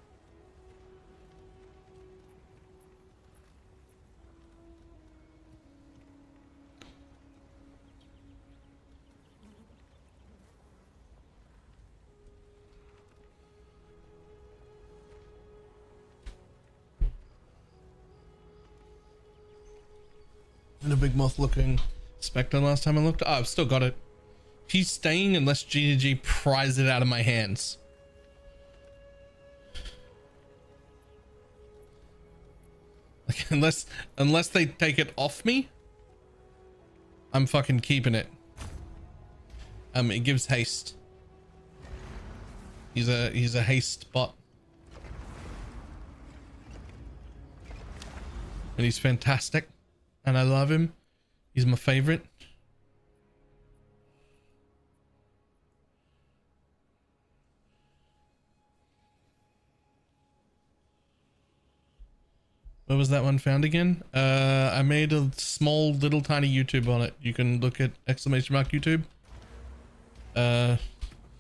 Speaker 1: And a big moth looking Spectre last time I looked. Oh, I've still got it. He's staying unless GG pries it out of my hands. Like, unless they take it off me, I'm fucking keeping it. It gives haste. He's a haste bot. And he's fantastic. And I love him. He's my favorite. Where was that one found again? I made a small little tiny YouTube on it. You can look at !YouTube.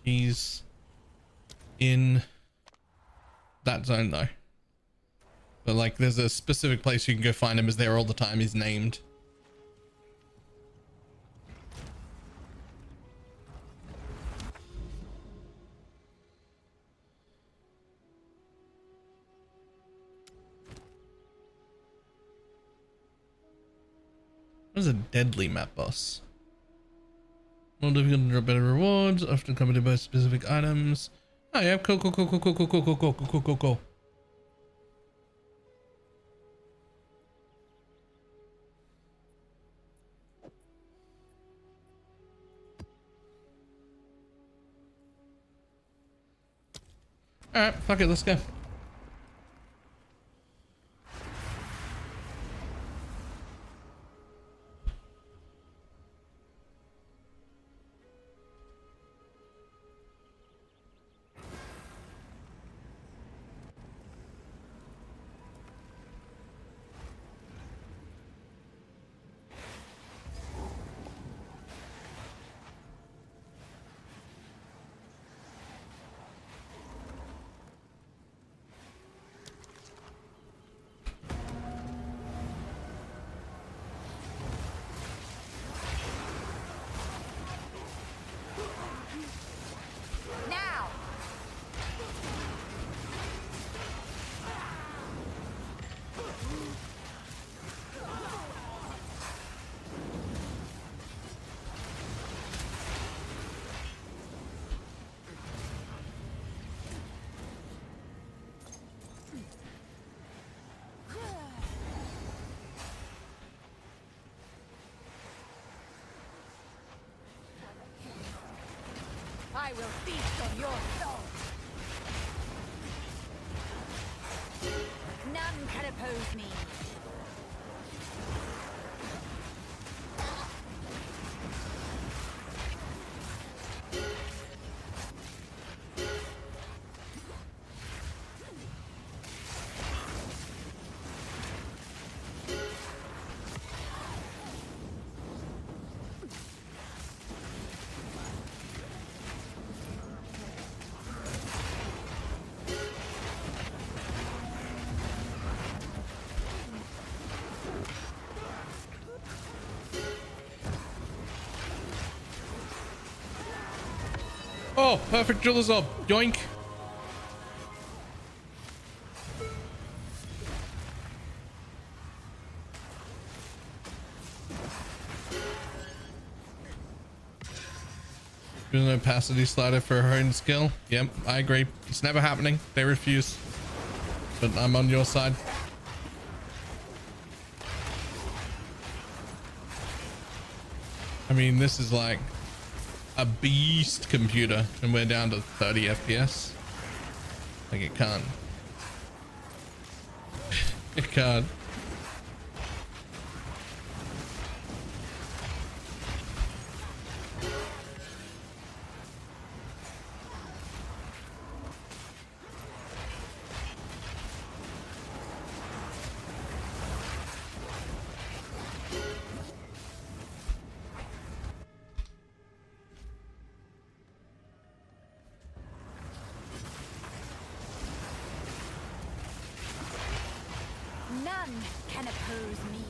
Speaker 1: He's in that zone though. But like there's a specific place you can go find him. Is there all the time. He's named. What is a deadly map boss? More difficult to drop better rewards, often accompanied by specific items. Oh yeah, cool. Alright, fuck it, let's go.
Speaker 16: I will feast on your soul. None can oppose me.
Speaker 1: Oh, perfect drillers up. Yoink. There's no opacity slider for her own skill. Yep, I agree. It's never happening. They refuse. But I'm on your side. I mean, this is like a beast computer and we're down to 30 FPS. Like it can't. It can't.
Speaker 16: None can oppose me.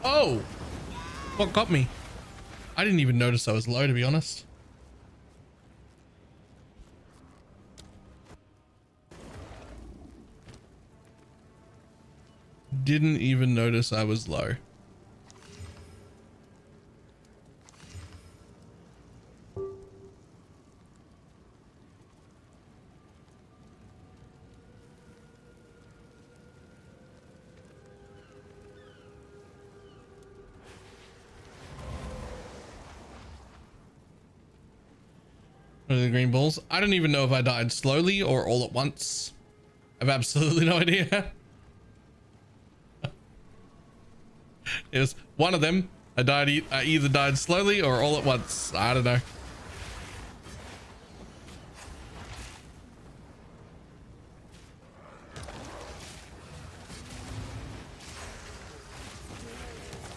Speaker 1: Oh! What got me? I didn't even notice I was low, to be honest. Didn't even notice I was low. What are the green balls? I don't even know if I died slowly or all at once. I have absolutely no idea. It was one of them. I either died slowly or all at once. I don't know.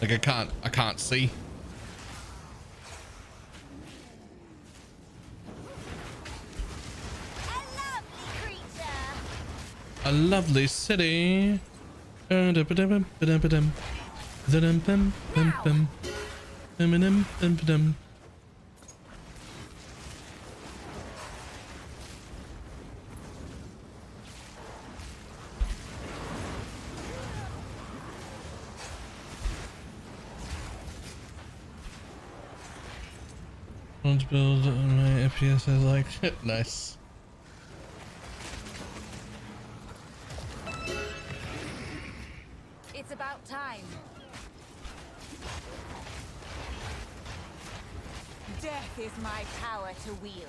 Speaker 1: Like I can't see. A lovely city. Want to build my FPS as like nice.
Speaker 16: It's about time. Death is my power to wield.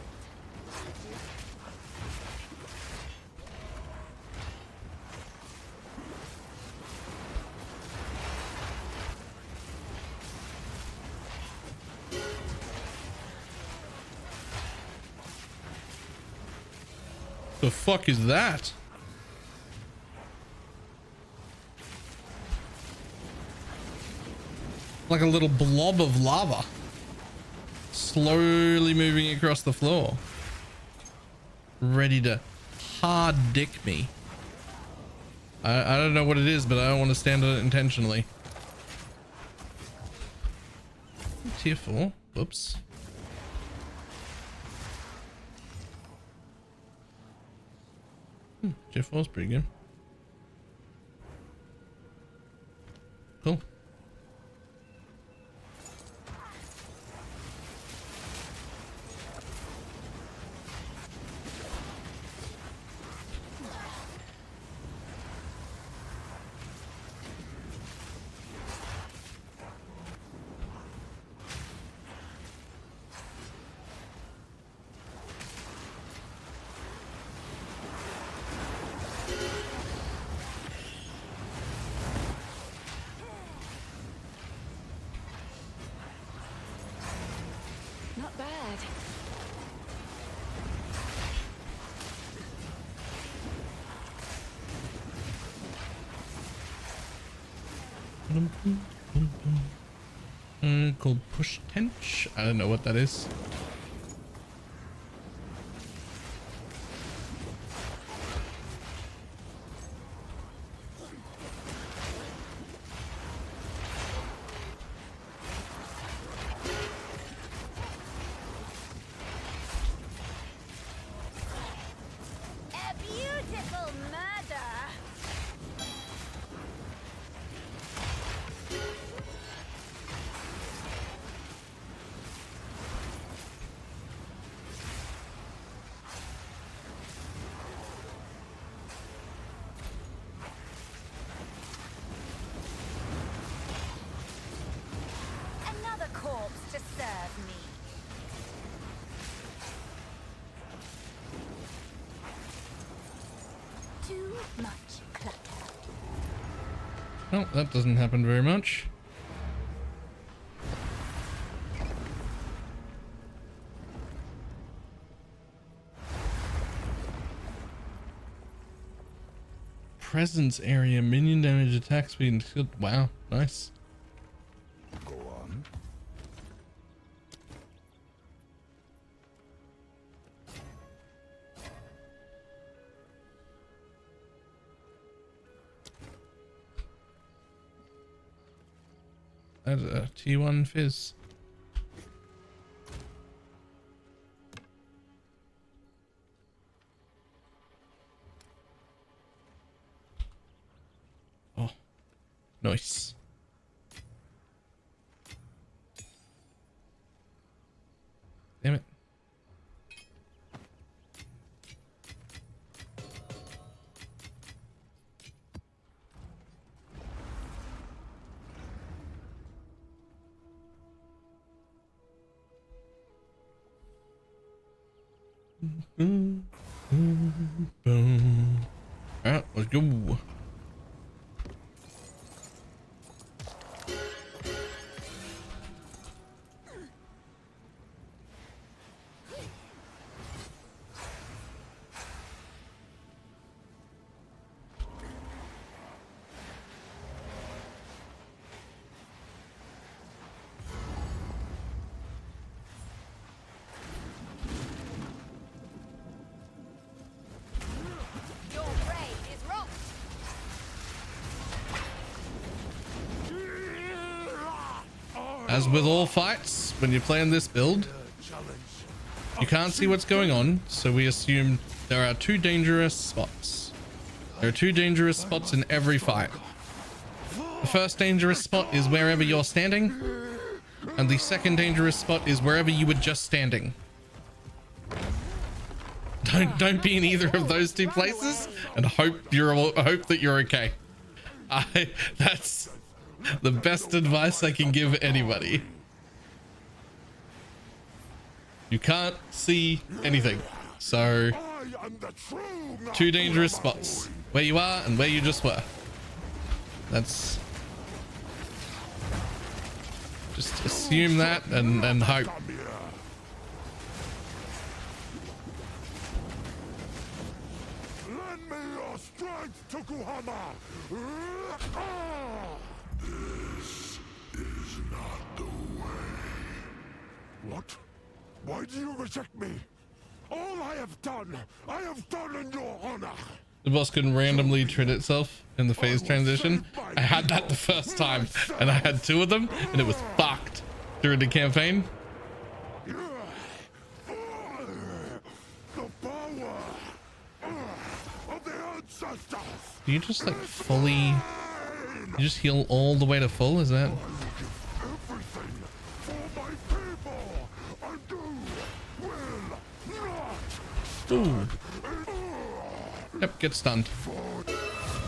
Speaker 1: The fuck is that? Like a little blob of lava slowly moving across the floor, ready to hard dick me. I don't know what it is, but I don't want to stand on it intentionally. Tier 4. Whoops. Tier 4 is pretty good. Cool.
Speaker 16: Not bad.
Speaker 6: Called push tench. I don't know what that is.
Speaker 16: A beautiful murder. Another corpse to serve me. Too much clutter.
Speaker 6: Oh, that doesn't happen very much. Presence area, minion damage, attack speed, and skill. Wow, nice.
Speaker 4: Go on.
Speaker 6: That's a T1 fizz. Oh, nice. Damn it. Boom, boom, boom. Alright, let's go.
Speaker 16: Your brain is wrong.
Speaker 6: As with all fights, when you're playing this build, you can't see what's going on, so we assume there are two dangerous spots. There are two dangerous spots in every fight. The first dangerous spot is wherever you're standing, and the second dangerous spot is wherever you were just standing. Don't be in either of those two places, and hope that you're okay. That's the best advice I can give anybody. You can't see anything, so two dangerous spots, where you are and where you just were. That's just assume that and hope.
Speaker 4: Lend me your strength, Tokuhama! This is not the way. What? Why do you reject me? All I have done in your honor.
Speaker 6: The boss can randomly trid itself in the phase transition. I had that the first time, and I had two of them, and it was fucked during the campaign.
Speaker 4: The power of the ancestors.
Speaker 6: Do you just like fully, you just heal all the way to full? Is that?
Speaker 4: Everything for my people, and you will not.
Speaker 6: Ooh. Yep, get stunned.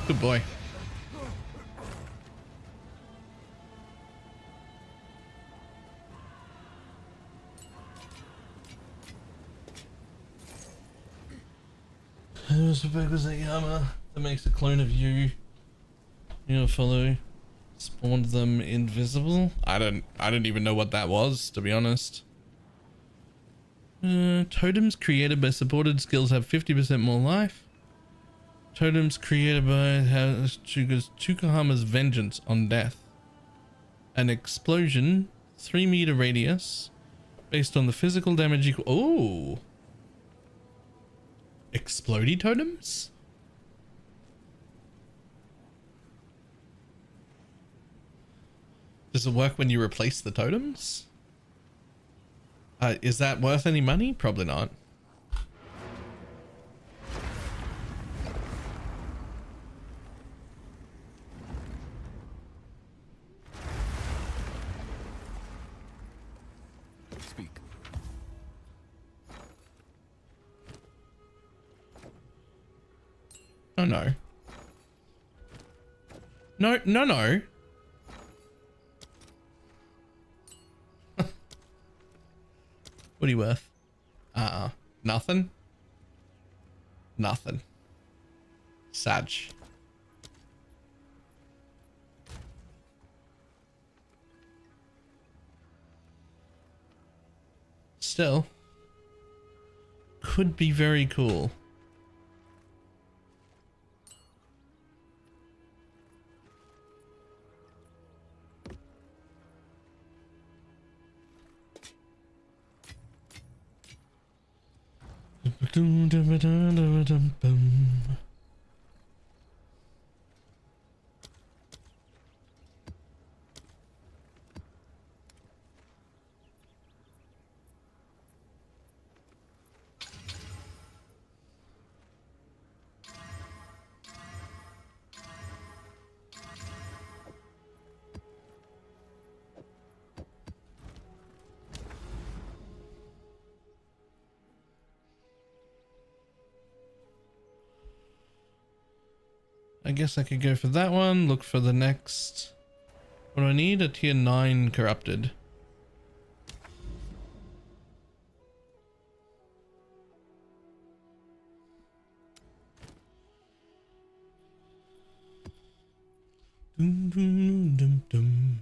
Speaker 6: Good boy. Who's the focus at Yama that makes a clone of you? You follow. Spawned them invisible. I don't even know what that was, to be honest. Totems created by supported skills have 50% more life. Totems created by has triggers Tukahama's vengeance on death. An explosion, 3-meter radius, based on the physical damage equal. Oh, explodey totems. Does it work when you replace the totems? Is that worth any money? Probably not.
Speaker 4: Speak.
Speaker 6: Oh no. No, no, no. What are you worth? Nothing. Nothing. Sag. Still, could be very cool. I guess I could go for that one, look for the next. What do I need? A tier 9 corrupted. Dum, dum, dum, dum.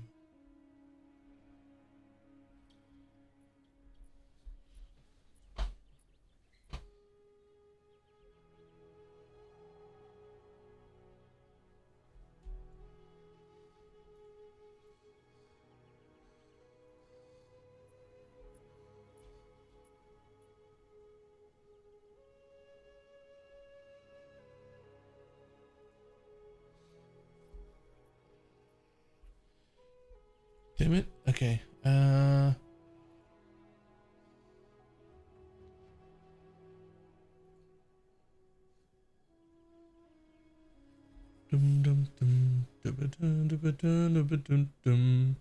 Speaker 6: Damn it. Okay. Dum dum dum dum dum dum dum dum dum.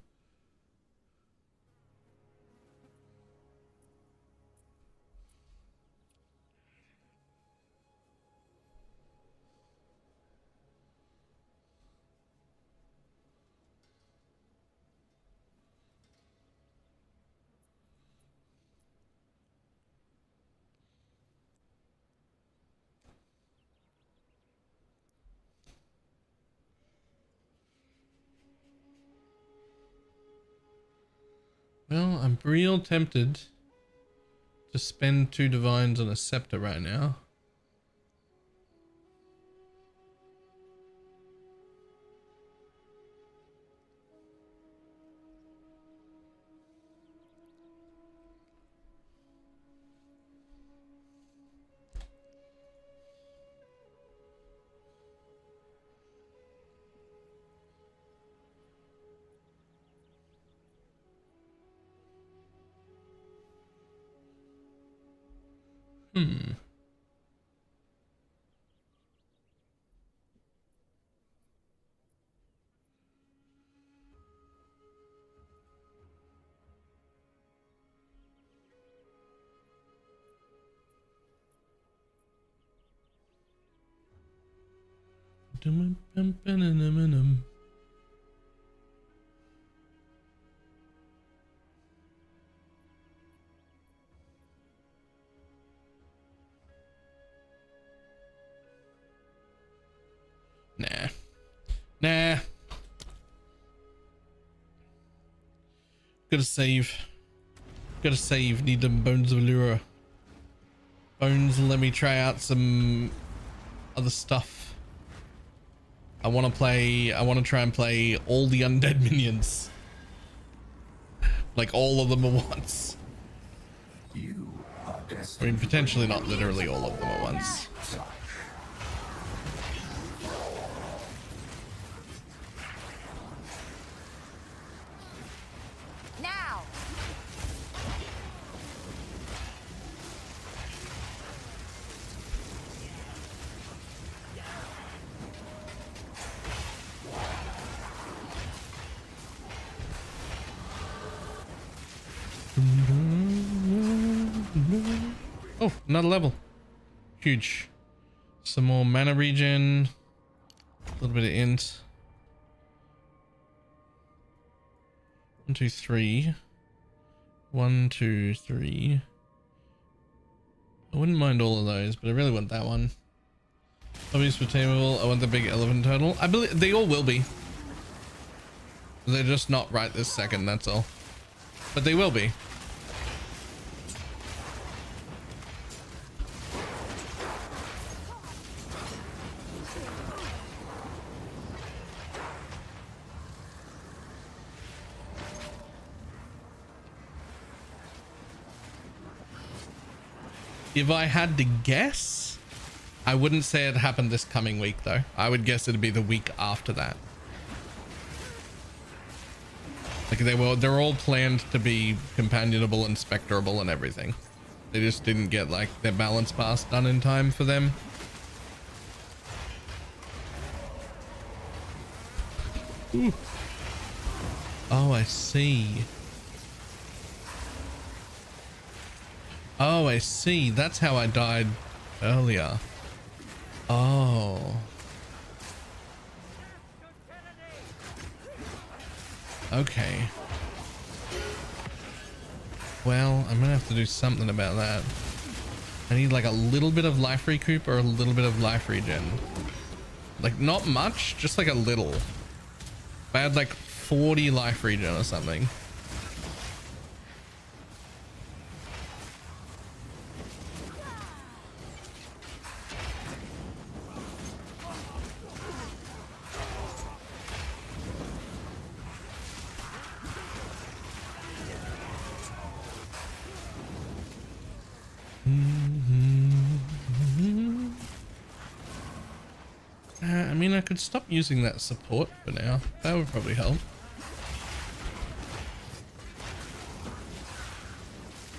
Speaker 6: Well, I'm real tempted to spend 2 divines on a scepter right now. Nah. Gotta save. Need them bones of Allura.
Speaker 1: Bones, let me try out some other stuff. I want to try and play all the undead minions. Like all of them at once. I mean, potentially not literally all of them at once.
Speaker 16: Now.
Speaker 1: Oh, another level. Huge. Some more mana regen. A little bit of int. 1, 2, 3. 1, 2, 3. I wouldn't mind all of those, but I really want that one. Hobbies for tameable. I want the big elephant turtle. I believe they all will be. They're just not right this second, that's all. But they will be. If I had to guess, I wouldn't say it happened this coming week though. I would guess it'd be the week after that. Like they're all planned to be companionable and spectrable and everything. They just didn't get like their balance pass done in time for them. Ooh. Oh, I see. Oh, I see. That's how I died earlier. Oh. Okay. Well, I'm gonna have to do something about that. I need like a little bit of life recoup or a little bit of life regen. Like not much, just like a little. If I had like 40 life regen or something. I mean, I could stop using that support for now. That would probably help.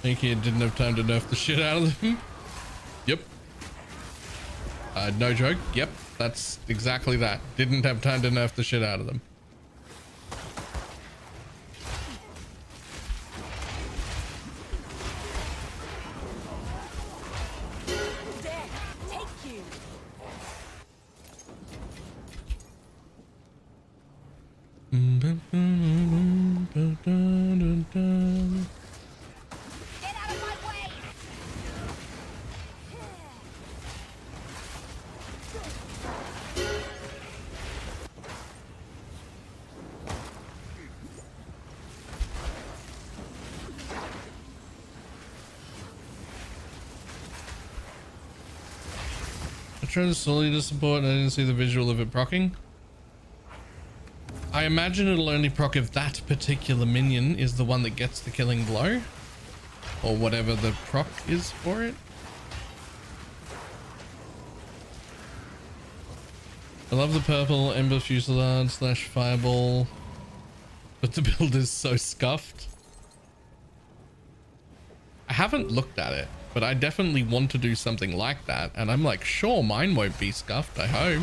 Speaker 1: Think he didn't have time to nerf the shit out of them? Yep. No joke. Yep. That's exactly that. Didn't have time to nerf the shit out of them. I tried to slowly to support and I didn't see the visual of it proccing. I imagine it'll only proc if that particular minion is the one that gets the killing blow. Or whatever the proc is for it. I love the purple Ember Fusillade / Fireball. But the build is so scuffed. I haven't looked at it, but I definitely want to do something like that. And I'm like, sure, mine won't be scuffed, I hope.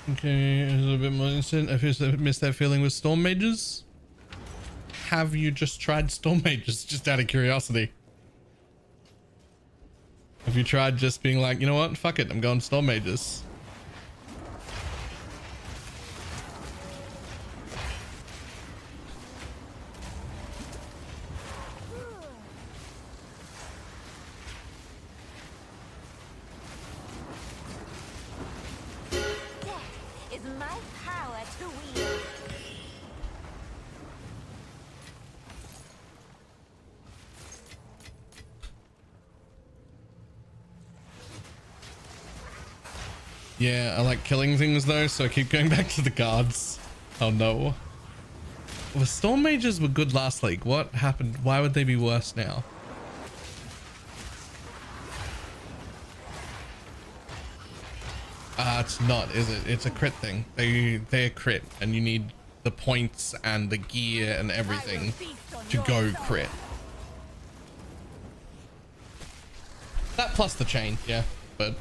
Speaker 1: Okay, a little bit more instant. I missed that feeling with storm mages. have you just tried Storm Mages, just out of curiosity? Have you tried just being like, you know what, fuck it, I'm going Storm Mages?
Speaker 16: Is my power to wield.
Speaker 1: Yeah, I like killing things though, so I keep going back to the guards. Oh no. The Storm Mages were good last league. What happened? Why would they be worse now? It's not, is it? It's a crit thing. They're crit, and you need the points and the gear and everything to go crit. That plus the chain, yeah, but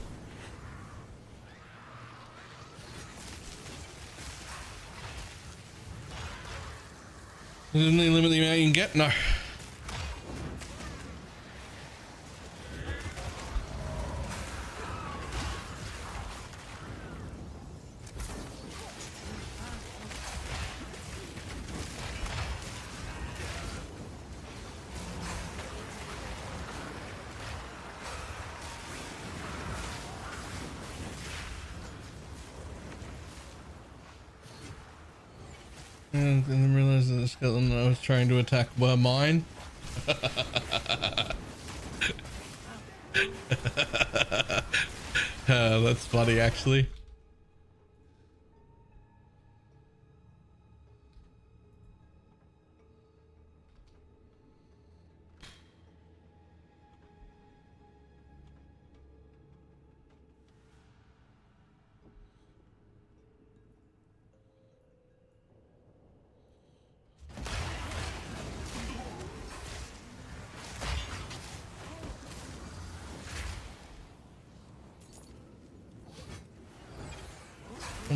Speaker 1: didn't they limit the amount you can get? No. And then realized that the skeleton I was trying to attack were mine. That's funny, actually.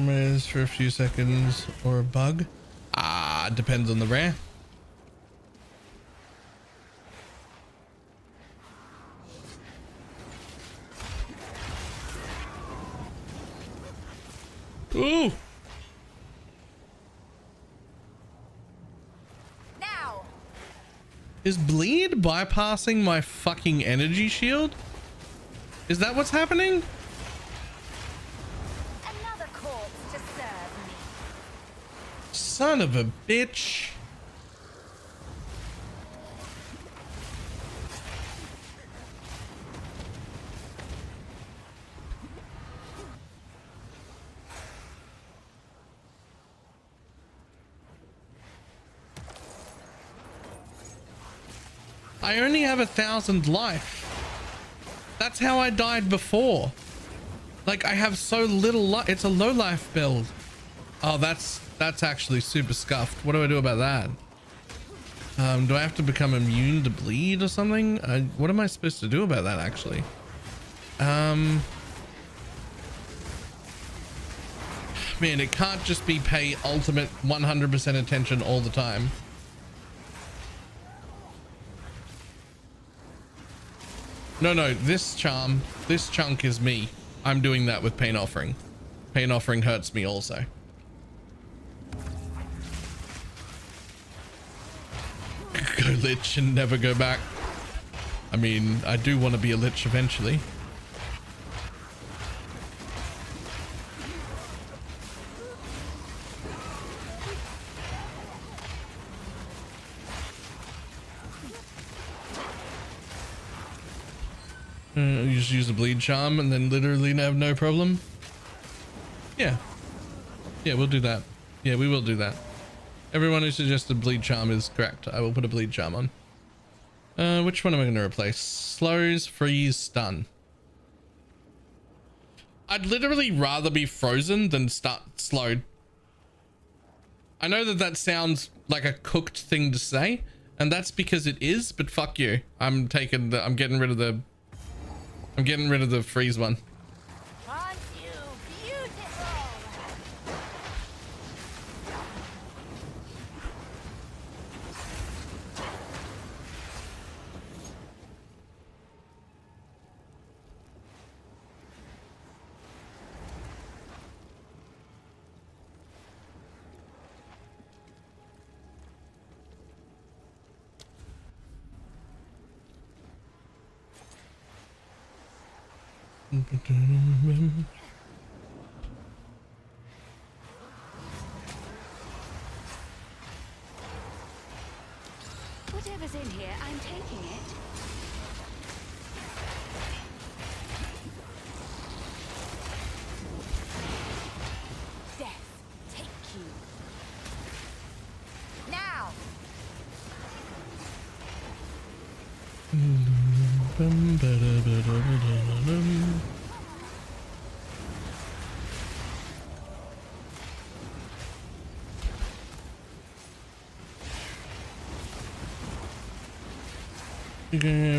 Speaker 1: Is for a few seconds or a bug. Depends on the rare. Ooh.
Speaker 16: Now.
Speaker 1: Is bleed bypassing my fucking energy shield? Is that what's happening? Son of a bitch. I only have 1,000 life. That's how I died before. Like, I have so little life. It's a low life build. Oh, that's actually super scuffed. What do I do about that? Do I have to become immune to bleed or something? What am I supposed to do about that, actually? Man, it can't just be pay ultimate 100% attention all the time. No, this chunk is me. I'm doing that with Pain Offering. Pain Offering hurts me also. Go lich and never go back. I mean, I do want to be a lich eventually. You just use the bleed charm and then literally have no problem. Yeah, we'll do that. Yeah, we will do that. Everyone who suggested bleed charm is correct. I will put a bleed charm on. Which one am I going to replace? Slows, freeze, stun. I'd literally rather be frozen than start slowed. I know that sounds like a cooked thing to say, and that's because it is, but fuck you. I'm getting rid of the freeze one.
Speaker 16: Whatever's in here, I'm taking it. Death, take you. Now!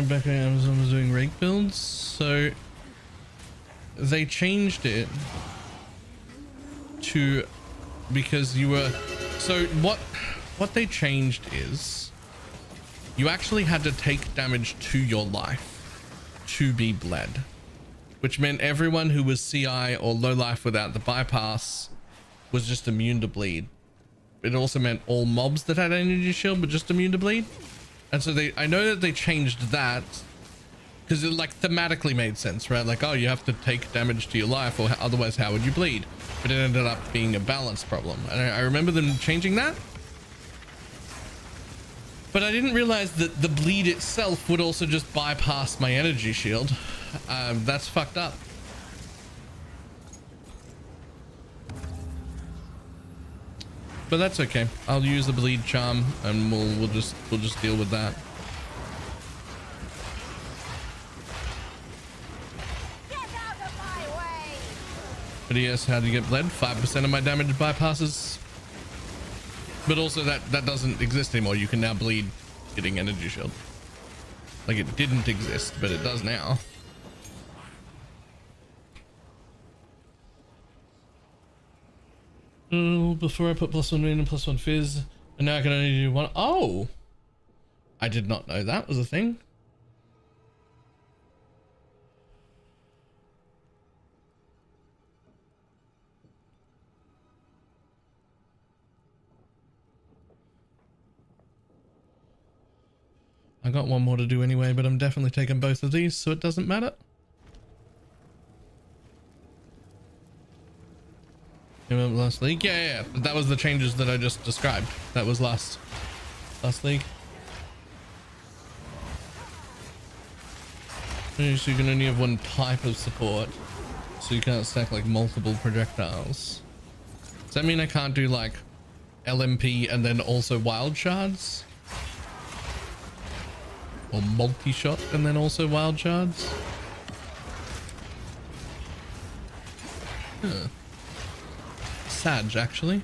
Speaker 6: Back on Amazon was doing rake builds, so they changed it to because you were what they changed is you actually had to take damage to your life to be bled, which meant everyone who was CI or low life without the bypass was just immune to bleed. It also meant all mobs that had energy shield were just immune to bleed. And so I know that they changed that because it like thematically made sense, right? Like, oh, you have to take damage to your life or otherwise how would you bleed? But it ended up being a balance problem. And I remember them changing that. But I didn't realize that the bleed itself would also just bypass my energy shield. That's fucked up. But that's okay. I'll use the bleed charm and we'll just deal with that.
Speaker 16: Get out of my way!
Speaker 6: But yes, how do you get bled? 5% of my damage bypasses. But also that doesn't exist anymore. You can now bleed getting energy shield. Like it didn't exist, but it does now. Before I put +1 rain and +1 fizz, and now I can only do one. Oh, I did not know that was a thing. I got one more to do anyway, but I'm definitely taking both of these, so it doesn't matter. Remember last league? Yeah. That was the changes that I just described. That was last league. So you can only have one type of support, so you can't stack like multiple projectiles. Does that mean I can't do like LMP and then also wild shards? Or multi-shot and then also wild shards? Huh. Sag, actually.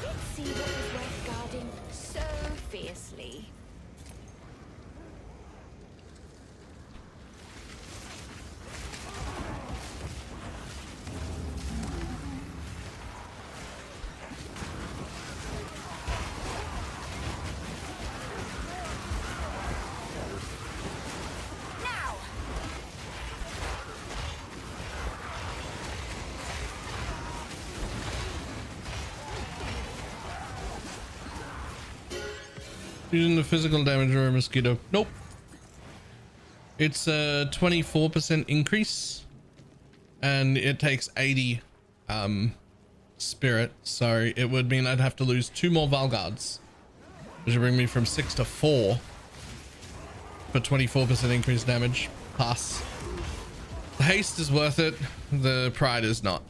Speaker 16: Let's see what is worth guarding so fiercely.
Speaker 6: Using the physical damage or a mosquito? Nope. It's a 24% increase and it takes 80 spirit, so it would mean I'd have to lose 2 more Valgards, which would bring me from 6 to 4 for 24% increased damage. Pass. The haste is worth it, the pride is not.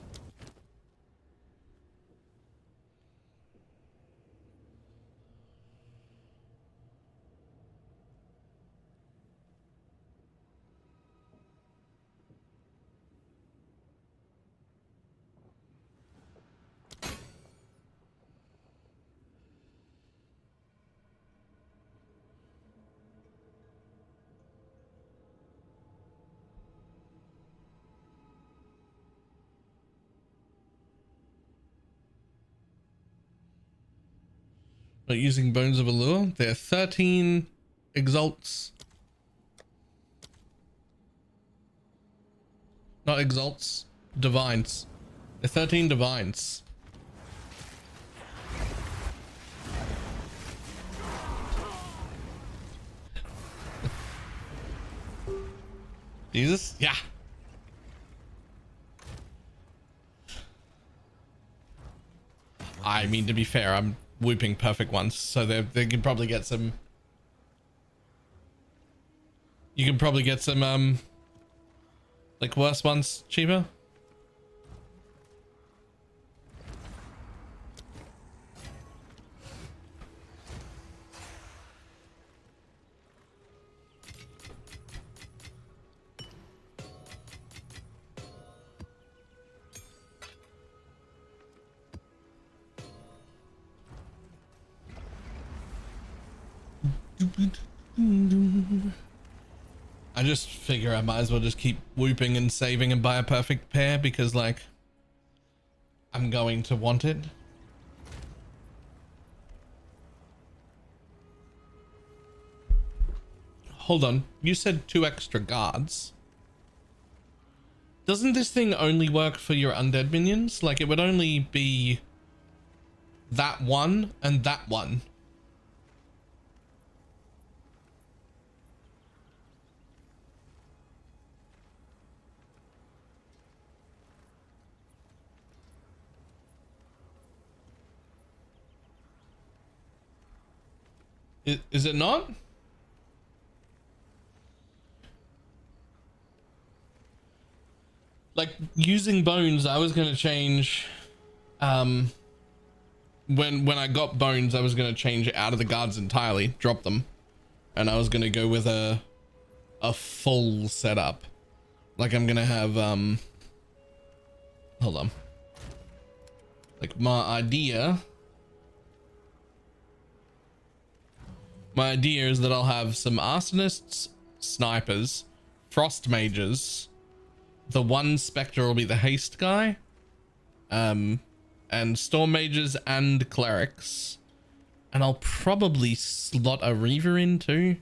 Speaker 6: Not using Bones of Allure. There are 13 exalts. Not exalts, divines.
Speaker 1: They're 13 divines. Jesus? Yeah. I mean, to be fair, I'm whooping perfect ones, so they can probably get some. You can probably get some like worse ones cheaper. I just figure I might as well just keep whooping and saving and buy a perfect pair because, like, I'm going to want it. Hold on, you said 2 extra guards. Doesn't this thing only work for your undead minions? Like, it would only be that one and that one. Is it not? Like, using bones, I was going to change, when I got bones, I was going to change out of the guards entirely, drop them. And I was going to go with a full setup. Like, I'm going to have, hold on. Like, my idea is that I'll have some arsonists, snipers, frost mages. The one spectre will be the haste guy, and storm mages and clerics, and I'll probably slot a reaver in too.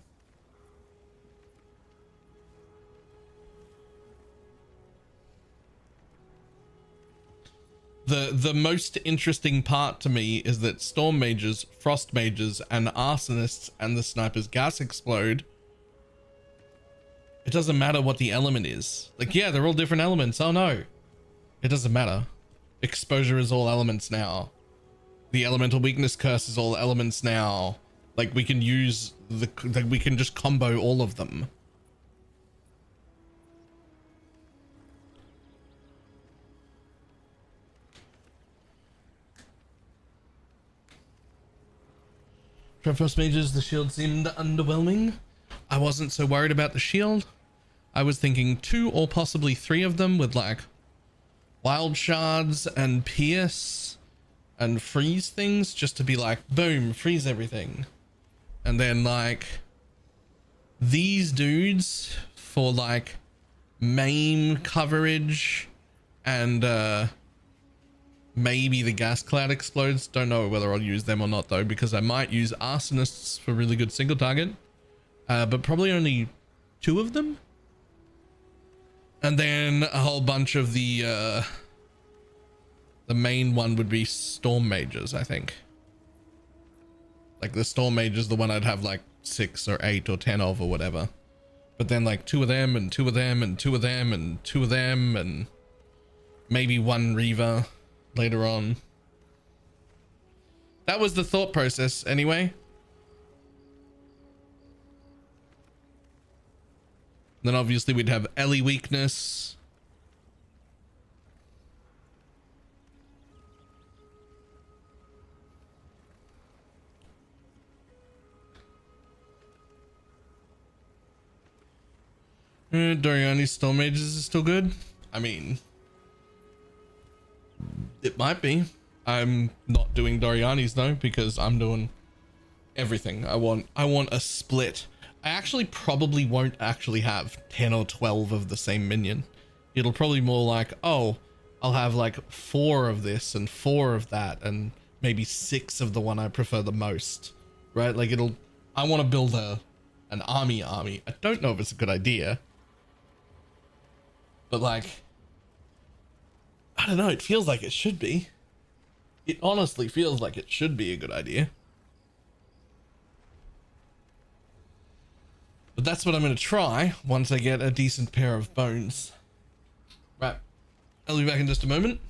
Speaker 1: The most interesting part to me is that storm mages, frost mages, and arsonists and the snipers gas explode. It doesn't matter what the element is. Like, yeah, they're all different elements. Oh no, it doesn't matter. Exposure is all elements now. The elemental weakness curse is all elements now. Like, we can use we can just combo all of them. For frost mages, the shield seemed underwhelming. I wasn't so worried about the shield. I was thinking 2 or possibly 3 of them with, like, wild shards and pierce and freeze things, just to be like, boom, freeze everything. And then, like, these dudes for, like, maim coverage and maybe the gas cloud explodes. Don't know whether I'll use them or not though, because I might use arsonists for really good single target, but probably only 2 of them. And then a whole bunch of the main one would be storm mages, I think. Like, the storm mage is the one I'd have like 6 or 8 or 10 of or whatever. But then like 2 of them and 2 of them and 2 of them and 2 of them and maybe 1 reaver later on. That was the thought process anyway. Then obviously we'd have Ellie weakness. Doriani's Storm Mages is still good. I mean, it might be. I'm not doing Doriani's though, because I'm doing everything. I want a split. I actually probably won't actually have 10 or 12 of the same minion. It'll probably more like, oh, I'll have like 4 of this and 4 of that and maybe 6 of the one I prefer the most, right? Like, I want to build an army. I don't know if it's a good idea, but like, I don't know, it feels like it should be. It honestly feels like it should be a good idea. But that's what I'm going to try once I get a decent pair of bones. Right. I'll be back in just a moment.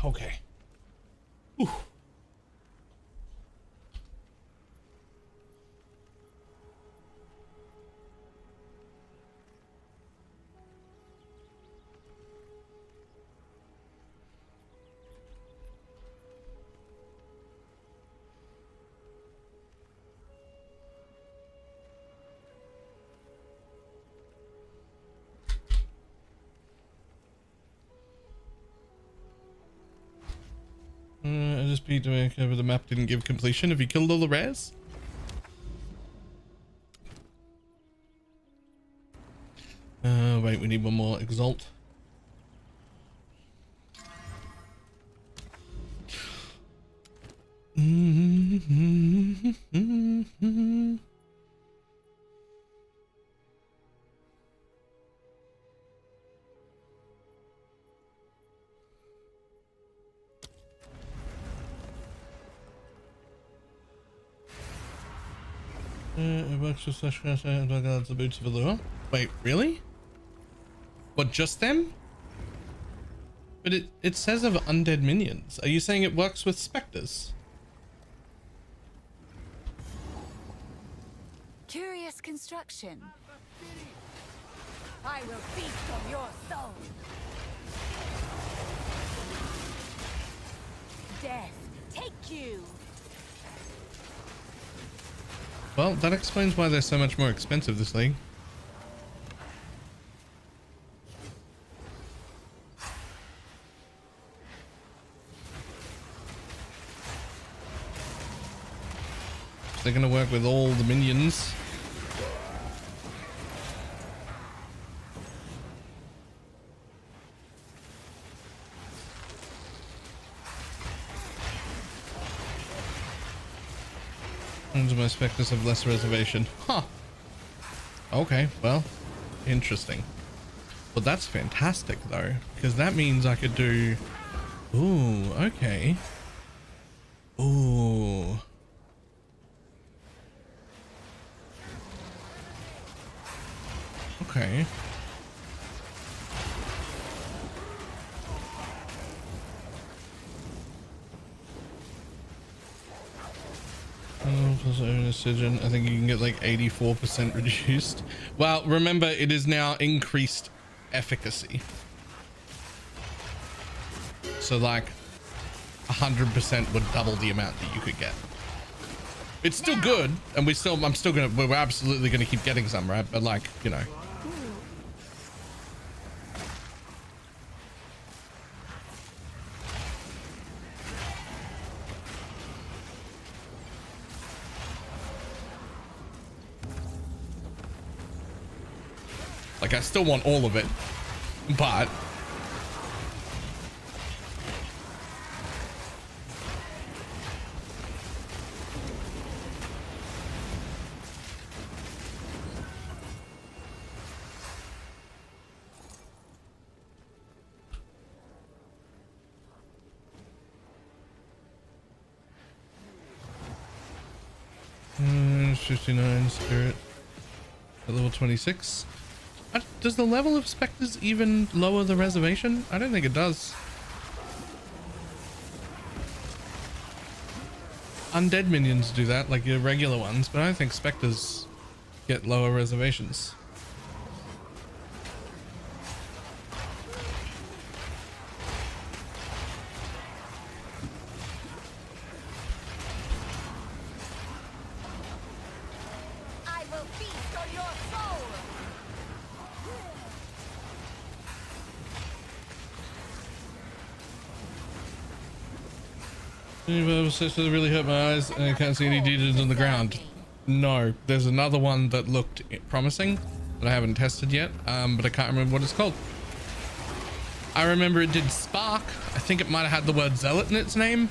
Speaker 1: Okay. Whew.
Speaker 6: I just beat to make over the map didn't give completion. Have you killed all the rares? Wait, we need one more exalt. It works with slash crash and the boots of allure. Wait, really? What, just them? But it says of undead minions. Are you saying it works with specters?
Speaker 16: Curious construction. I will feast on your soul. Death, take you.
Speaker 6: Well, that explains why they're so much more expensive this league. They're gonna work with all the minions. My specters have less reservation. Huh. Okay, well, interesting. Well, that's fantastic though, because that means I could do... Ooh, okay. Ooh. Okay. Decision. I think you can get like 84% reduced. Well, remember it is now increased efficacy. So like 100% would double the amount that you could get. It's still good, and we're absolutely gonna keep getting some, right? But like, you know. Like, I still want all of it, but... Mm, 59 spirit at level 26. Does the level of specters even lower the reservation? I don't think it does. Undead minions do that, like your regular ones, but I don't think specters get lower reservations.
Speaker 16: I will feast on your soul.
Speaker 6: That really hurt my eyes and I can't see any details on the ground. No, there's another one that looked promising that I haven't tested yet, but I can't remember what it's called. I remember it did spark. I think it might have had the word zealot in its name.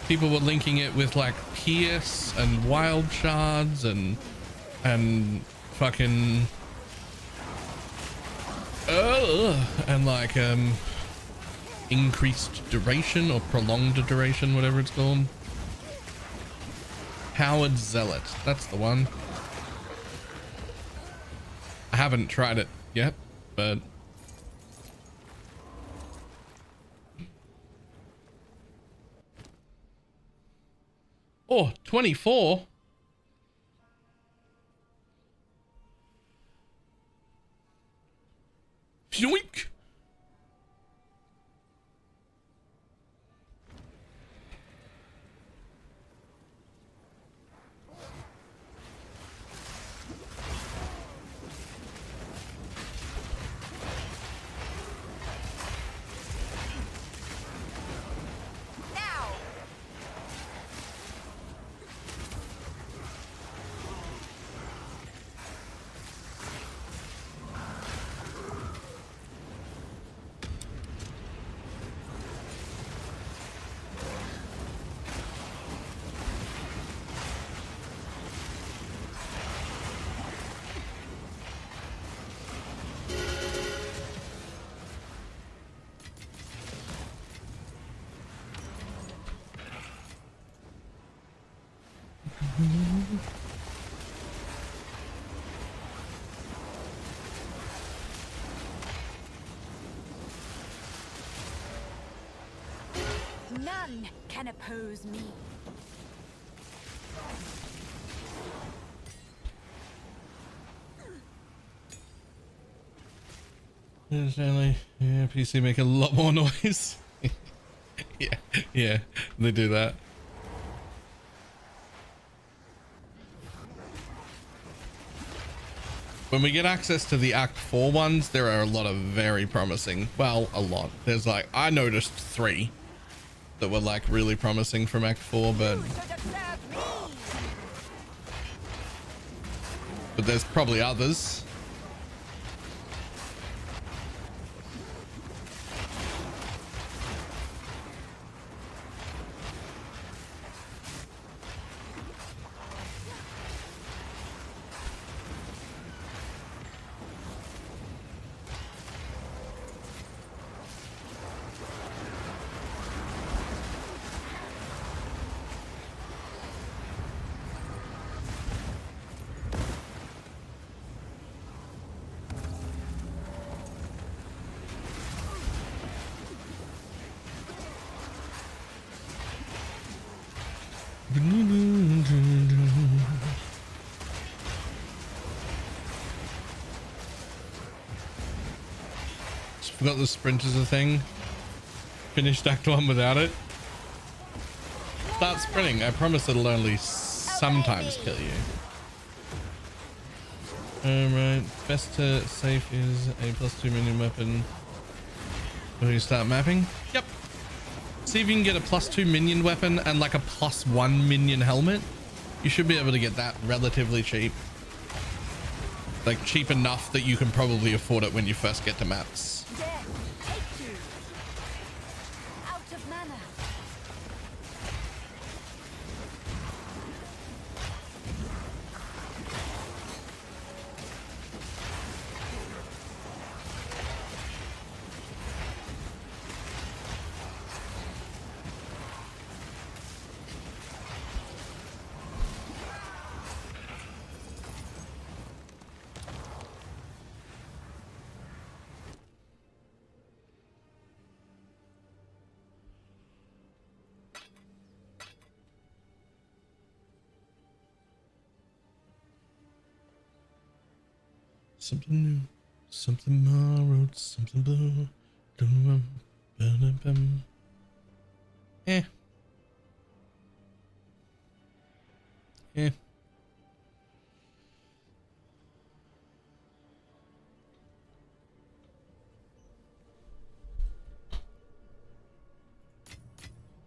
Speaker 6: People were linking it with like pierce and wild shards and fucking and like increased duration or prolonged duration, whatever it's called. Powered Zealot, that's the one. I haven't tried it yet, but
Speaker 1: Oh, 24. Yoink.
Speaker 16: None can oppose me.
Speaker 1: Stanley, yeah, PC make a lot more noise. yeah, they do that. When we get access to the Act 4 ones, there are a lot of very promising. Well, a lot. There's like, I noticed 3 that were like really promising from Act 4, but there's probably others. Just forgot the sprint is a thing. Finished Act 1 without it. Start sprinting. I promise it'll only sometimes kill you. Alright, best to safe is a +2 minion weapon. Will you start mapping? Yep. See if you can get a +2 minion weapon and like a +1 minion helmet. You should be able to get that relatively cheap. Like cheap enough that you can probably afford it when you first get to maps. Something new, something borrowed, something blue. Eh. Eh.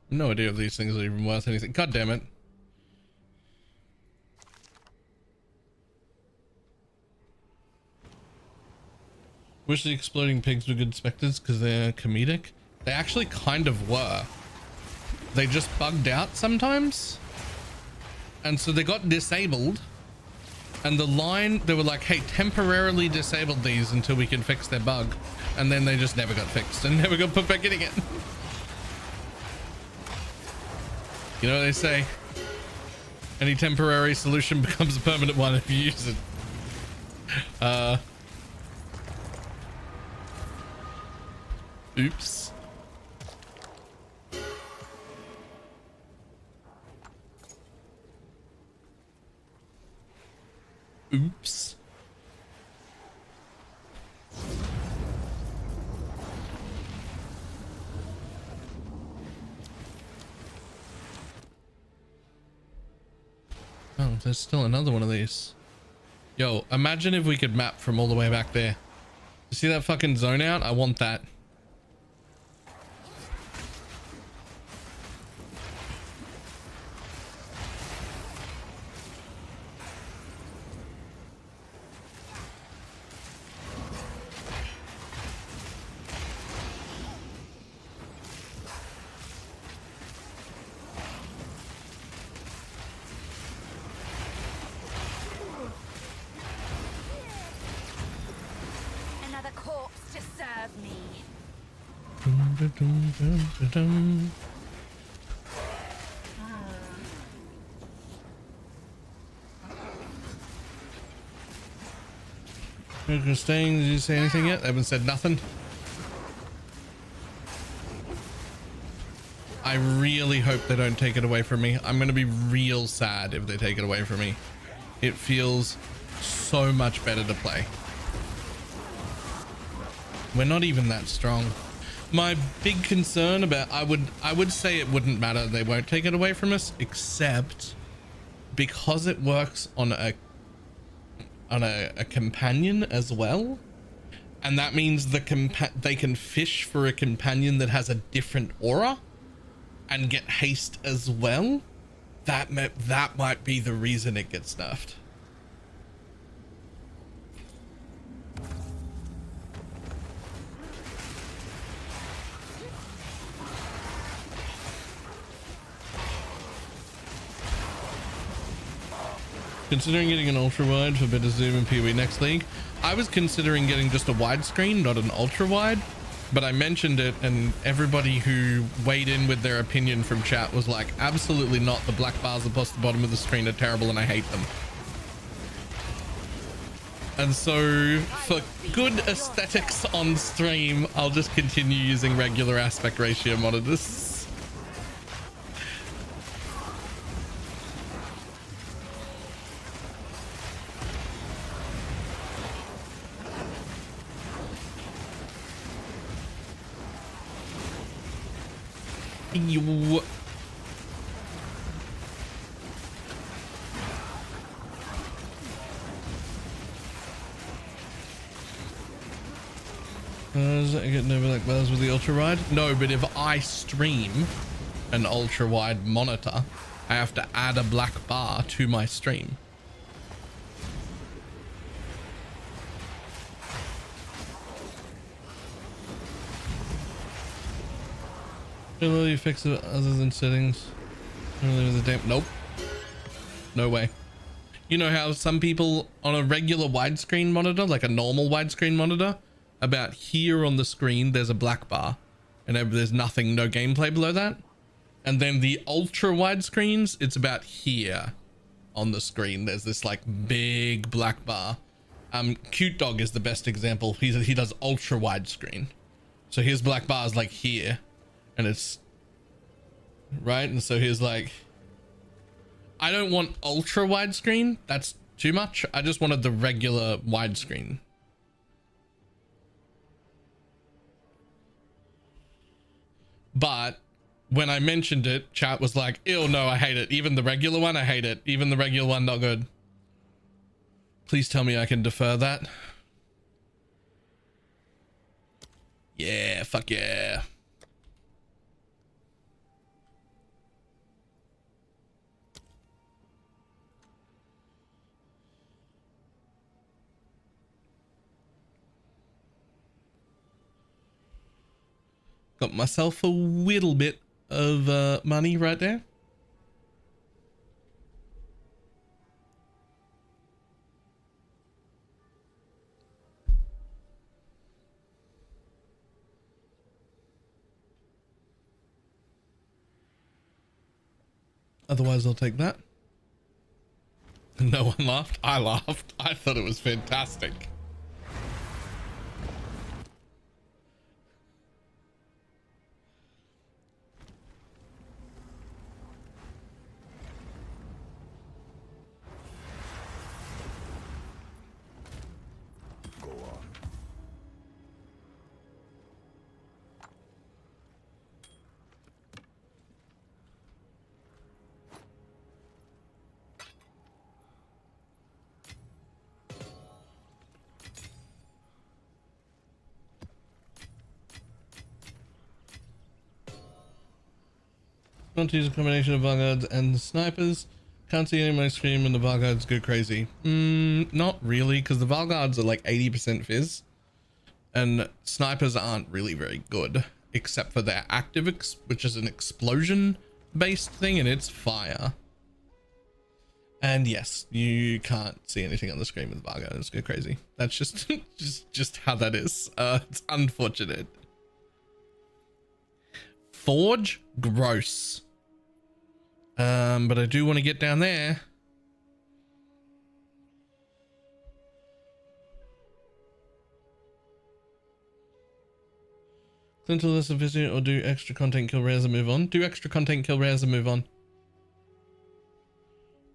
Speaker 1: No idea if these things are even worth anything. God damn it. Wish the exploding pigs were good specters because they're comedic. They actually kind of were. They just bugged out sometimes. And so they got disabled. And the line, they were like, hey, temporarily disable these until we can fix their bug. And then they just never got fixed and never got put back in again. You know what they say? Any temporary solution becomes a permanent one if you use it. Oops. Oops. Oh, there's still another one of these. Yo, imagine if we could map from all the way back there. You see that fucking zone out? I want that.
Speaker 16: Another corpse to serve me.
Speaker 1: Staying, did you say anything yet? They haven't said nothing. I really hope they don't take it away from me. I'm gonna be real sad if they take it away from me. It feels so much better to play. We're not even that strong. My big concern about, I would say it wouldn't matter. They won't take it away from us, except because it works on a companion as well. And that means they can fish for a companion that has a different aura and get haste as well. That might be the reason it gets nerfed. Considering getting an ultra wide for better zoom in PoE next league. I was considering getting just a widescreen, not an ultra wide, but I mentioned it and everybody who weighed in with their opinion from chat was like, absolutely not. The black bars across the bottom of the screen are terrible and I hate them. And so for good aesthetics on stream, I'll just continue using regular aspect ratio monitors. You... Does it get no black bars with the ultra wide? No, but if I stream an ultra wide monitor, I have to add a black bar to my stream. Will you fix it other than settings? Nope. No way. You know how some people on a regular widescreen monitor, like a normal widescreen monitor, about here on the screen, there's a black bar and there's nothing, no gameplay below that. And then the ultra wide screens, it's about here on the screen. There's this like big black bar. Cute Dog is the best example. He does ultra wide screen. So his black bar is like here. And it's right, and so he's like, I don't want ultra widescreen, that's too much. I just wanted the regular widescreen. But when I mentioned it, chat was like, ew, no, I hate it. Even the regular one, I hate it. Even the regular one, not good. Please tell me I can defer that. Yeah, fuck yeah. Got myself a little bit of money right there. Otherwise, I'll take that. No one laughed. I laughed. I thought it was fantastic.
Speaker 6: Want to use a combination of vanguards and snipers. Can't see any of my screen when the vanguards go crazy. Not really, because the vanguards are like 80% fizz. And snipers aren't really very good, except for their active, which is an explosion based thing, and it's fire. And yes, you can't see anything on the screen with vanguards go crazy. That's just just how that is. It's unfortunate. Forge, gross. But I do want to get down there. Clean to list of visit or do extra content, kill rares and move on. Do extra content, kill rares and move on.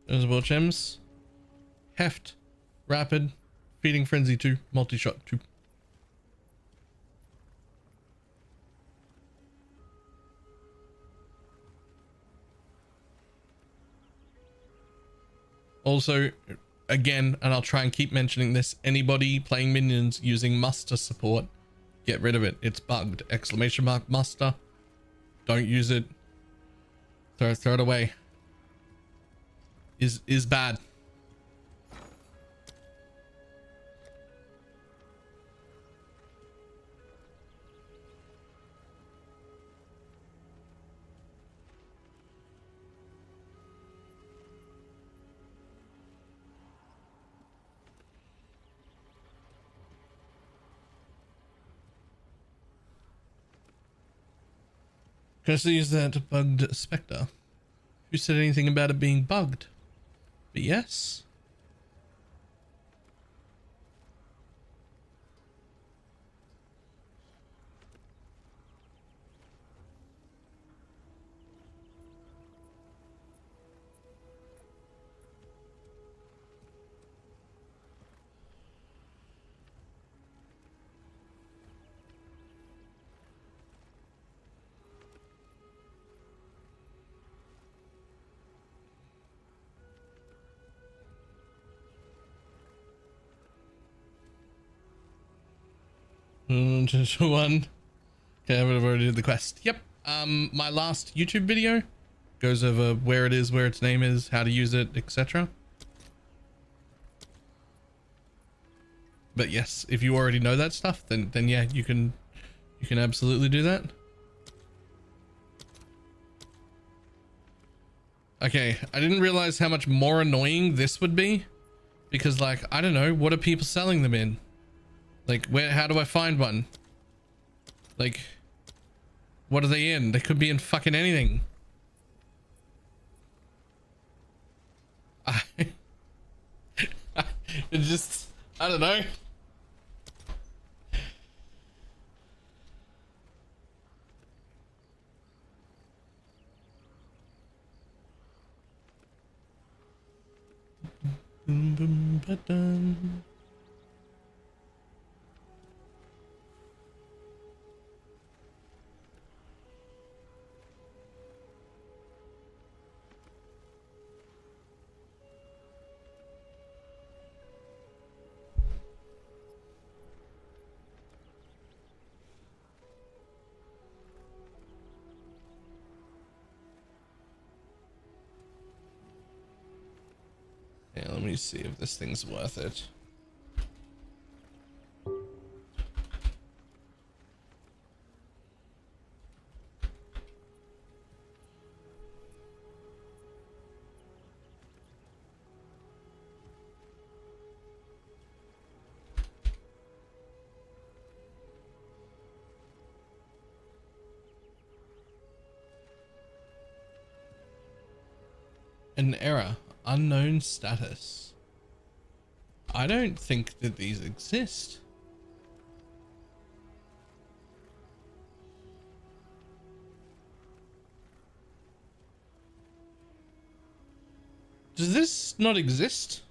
Speaker 6: Those are gems. Heft, rapid, feeding frenzy 2, multi-shot 2. Also, again, and I'll try and keep mentioning this, anybody playing minions using muster support, get rid of it. It's bugged. Exclamation mark muster. Don't use it. Throw it away. Is bad. Currently use that bugged spectre. Who said anything about it being bugged? But yes. Just one. Okay, I would have already did the quest. Yep. My last YouTube video goes over where it is, where its name is, how to use it, etc. But yes, if you already know that stuff, then yeah, you can absolutely do that. Okay, I didn't realize how much more annoying this would be, because like, I don't know, what are people selling them in? Like, how do I find one? Like, what are they in? They could be in fucking anything. It's just, I don't know. Boom, boom, ba-dum. Yeah, let me see if this thing's worth it. An error. Unknown status. I don't think that these exist. Does this not exist?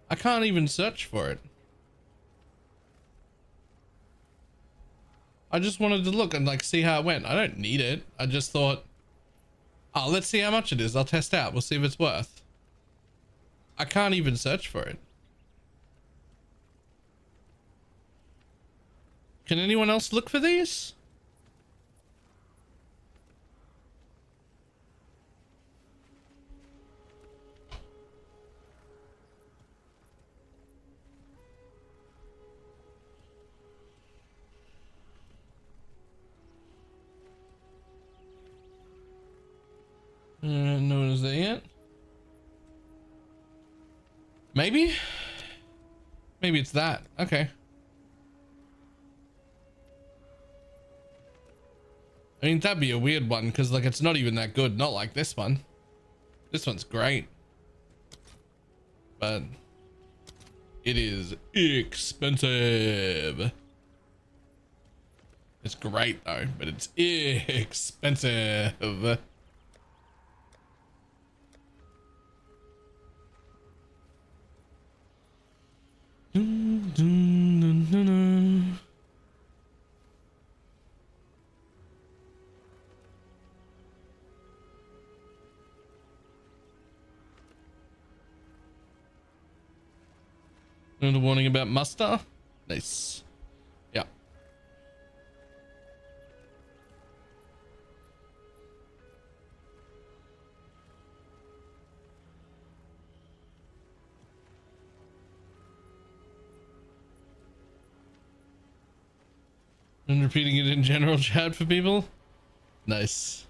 Speaker 6: I can't even search for it. I just wanted to look and like see how it went. I don't need it. I just thought, oh, let's see how much it is. I'll test out. We'll see if it's worth. I can't even search for it. Can anyone else look for these? No one is there yet. Maybe? Maybe it's that. Okay. I mean, that'd be a weird one because, like, it's not even that good. Not like this one. This one's great. But it is expensive. It's great, though, but it's expensive. Dun, dun, dun, dun, dun. And a warning about muster. Nice. Yeah. And repeating it in general chat for people. Nice.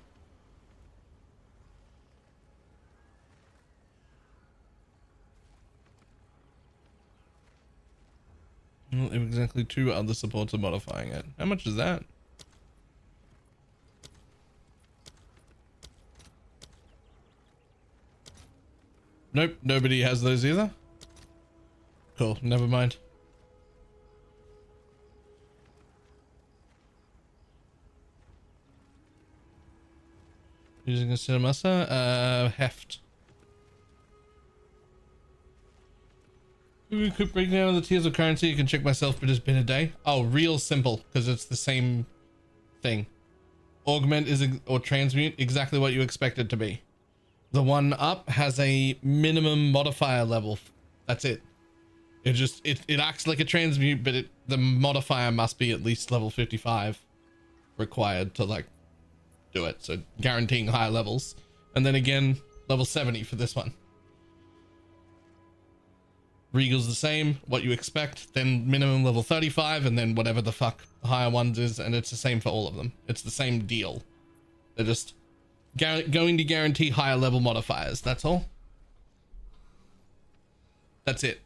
Speaker 6: Well, if exactly 2 other supports are modifying it. How much is that? Nope, nobody has those either. Cool, never mind. Using a cinemasa, heft. We could break down the tiers of currency. You can check myself, but it's been a day. Oh, real simple, because it's the same thing. Augment is or transmute exactly what you expect it to be. The one up has a minimum modifier level. That's it. It just it acts like a transmute, but the modifier must be at least level 55 required to like do it. So guaranteeing higher levels, and then again level 70 for this one. Regal's the same, what you expect, then minimum level 35, and then whatever the fuck the higher ones is, and it's the same for all of them. It's the same deal. They're just going to guarantee higher level modifiers, that's all. That's it.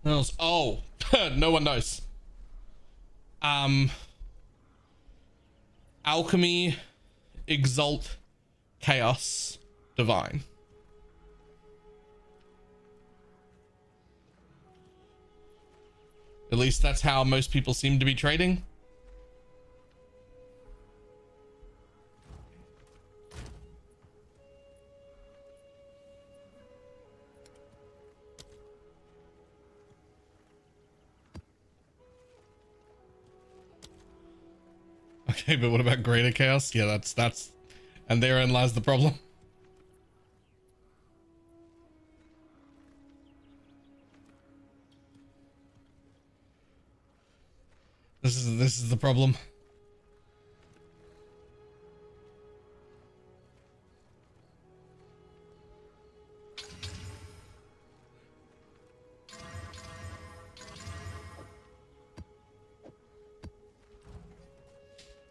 Speaker 6: What else? Oh, no one knows. Alchemy, Exalt, Chaos, Divine. At least that's how most people seem to be trading. Okay, but what about greater chaos? Yeah, that's and therein lies the problem. This is the problem.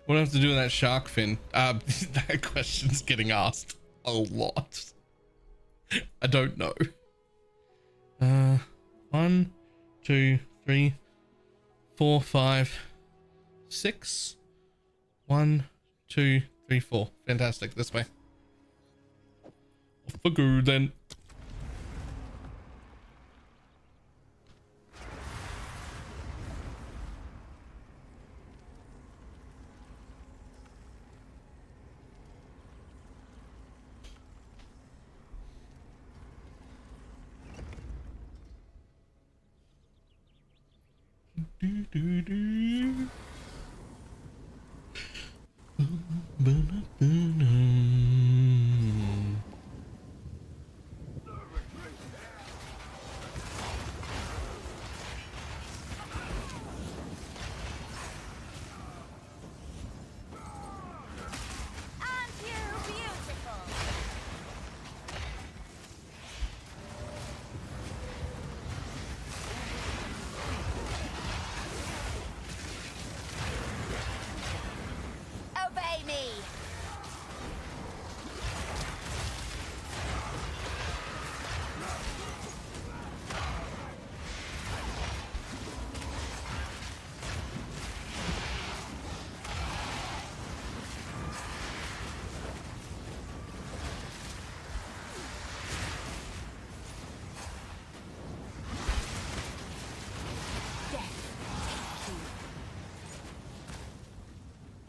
Speaker 6: What do I have to do with that shark fin? That question's getting asked a lot. I don't know. 1, 2, 3, 4, 5, 6. 1, 2, 3, 4. Fantastic. This way. Off we go then.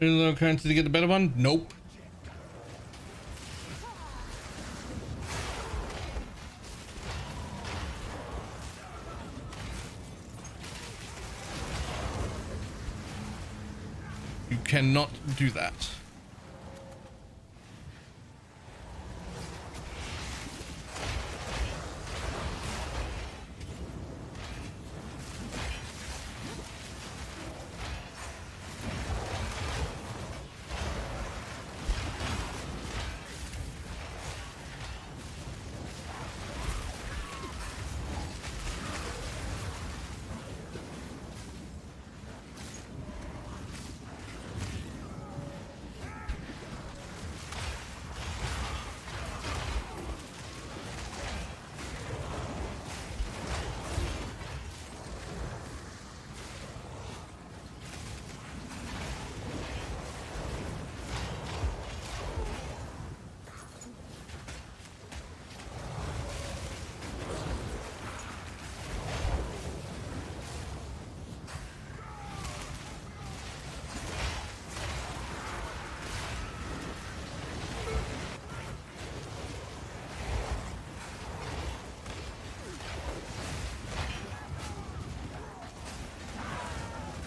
Speaker 6: A little currency to get the better one? Nope. You cannot do that.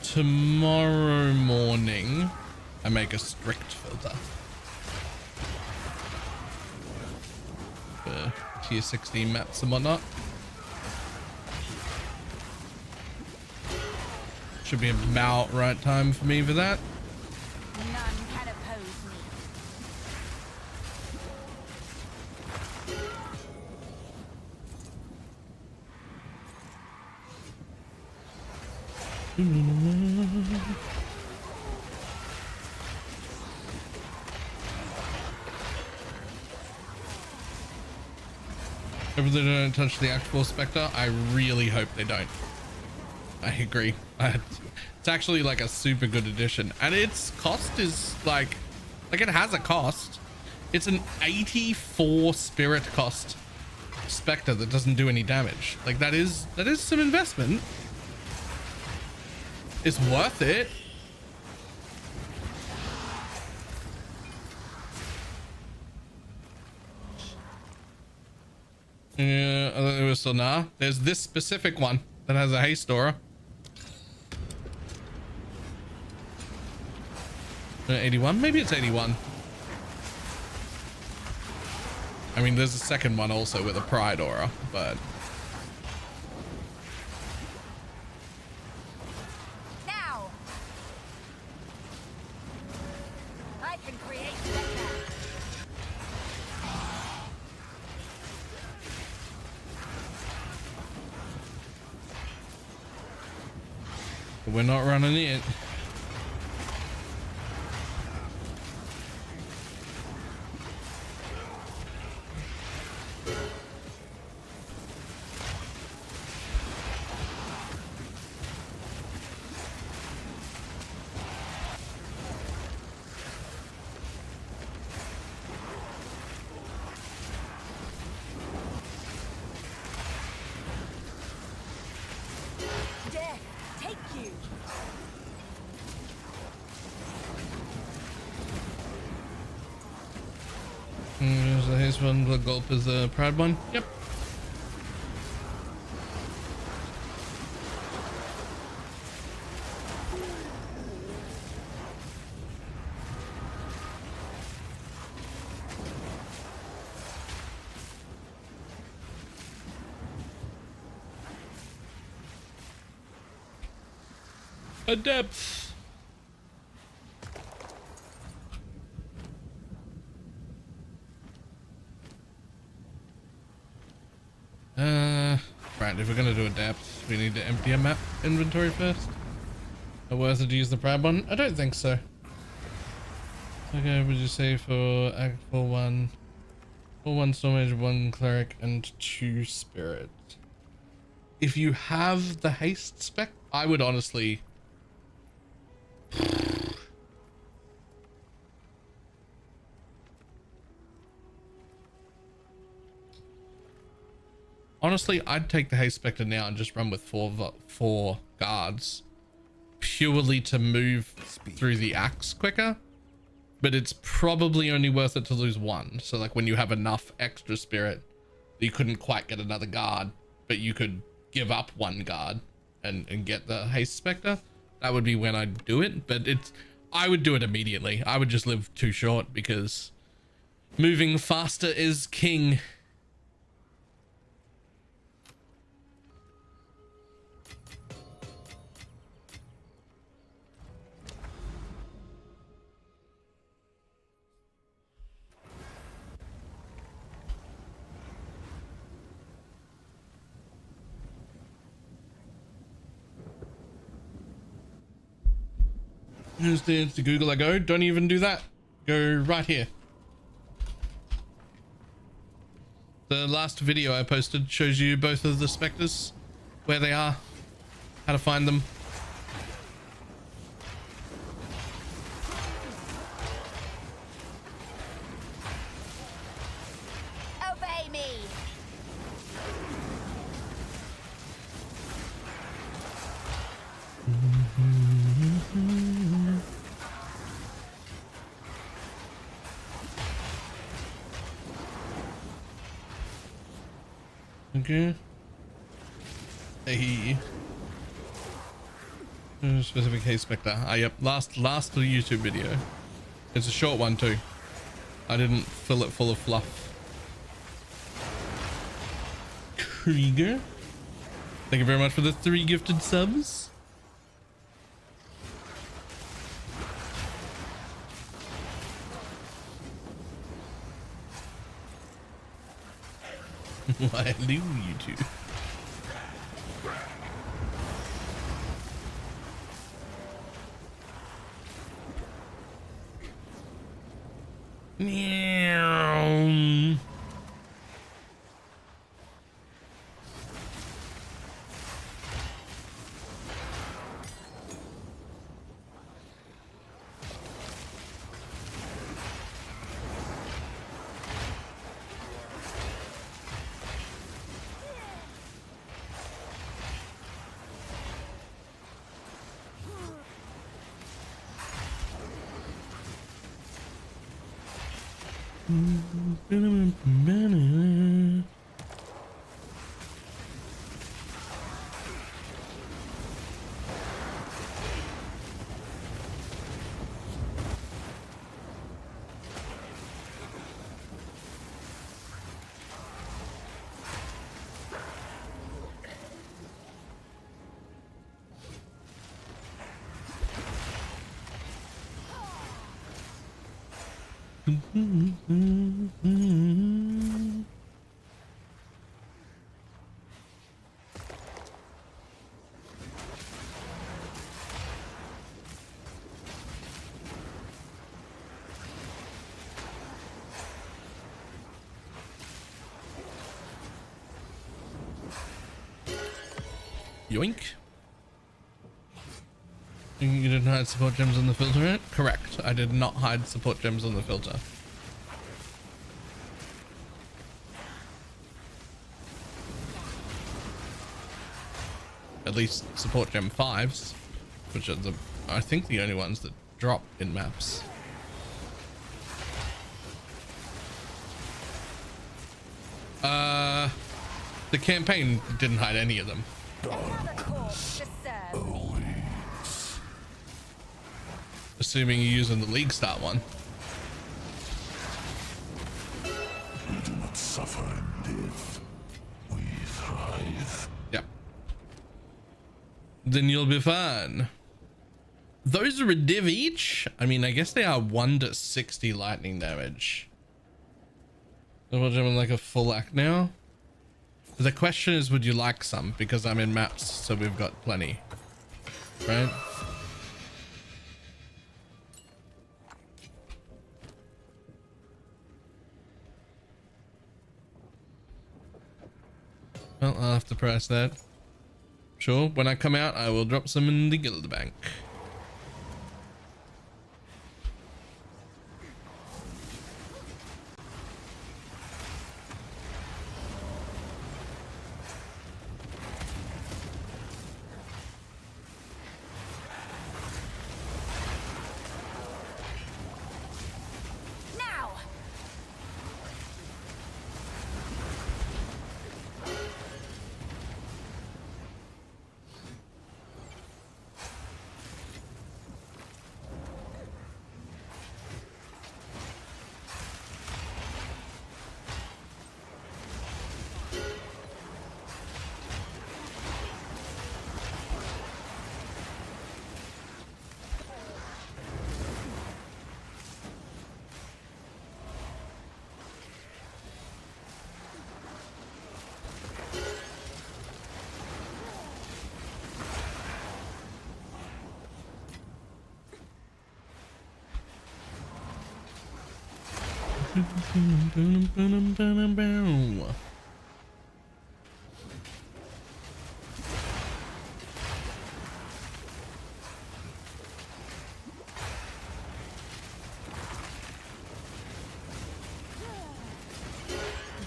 Speaker 6: Tomorrow morning, I make a strict filter for tier 16 maps and whatnot. Should be about right time for me for that.
Speaker 16: None can oppose me.
Speaker 6: If they don't touch the actual Spectre, I really hope they don't. I agree. It's actually like a super good addition, and its cost is like it has a cost. It's an 84 spirit cost Spectre that doesn't do any damage. Like that is some investment. It's worth it. Yeah, I thought it was so nah. There's this specific one that has a haste aura. 81? Maybe it's 81. I mean, there's a second one also with a pride aura, but
Speaker 16: Now I can create better.
Speaker 6: we're not running it.
Speaker 16: Death, take you.
Speaker 6: So here's one. The gulp is the pride one. Yep. A depth. Right, if we're gonna do a depth, we need to empty a map inventory first. Worth it to use the prab one? I don't think so. Okay, would you say for Act 4-1? 4-1 Stormage, 1 Cleric, and 2 Spirit. If you have the haste spec, I would honestly... Honestly, I'd take the haste spectre now and just run with four guards
Speaker 1: purely to move through the axe quicker, but it's probably only worth it to lose one. So like when you have enough extra spirit that you couldn't quite get another guard, but you could give up one guard and get the haste spectre, that would be when I'd do it. But I would do it immediately. I would just live too short because moving faster is king. Who's the Google I go? Don't even do that. Go right here. The last video I posted shows you both of the specters, where they are, how to find them.
Speaker 16: Obey me.
Speaker 1: Okay. Hey. Specific haste spectre. Ah, yep. Last YouTube video. It's a short one too. I didn't fill it full of fluff. Krieger. Thank you very much for the 3 gifted subs. Why, hello, you two. Meow. Yoink. You didn't hide support gems on the filter, right? Correct. I did not hide support gems on the filter. At least support gem 5s, which are I think the only ones that drop in maps. The campaign didn't hide any of them. Assuming you're using the League Start one.
Speaker 4: We do not suffer and live. We thrive.
Speaker 1: Yep. Then you'll be fine. Those are a div each. I mean, I guess they are 1 to 60 lightning damage. Double gem like a full act now. The question is, would you like some? Because I'm in maps, so we've got plenty. Right? Well, I'll have to price that. Sure, when I come out, I will drop some in the guild bank.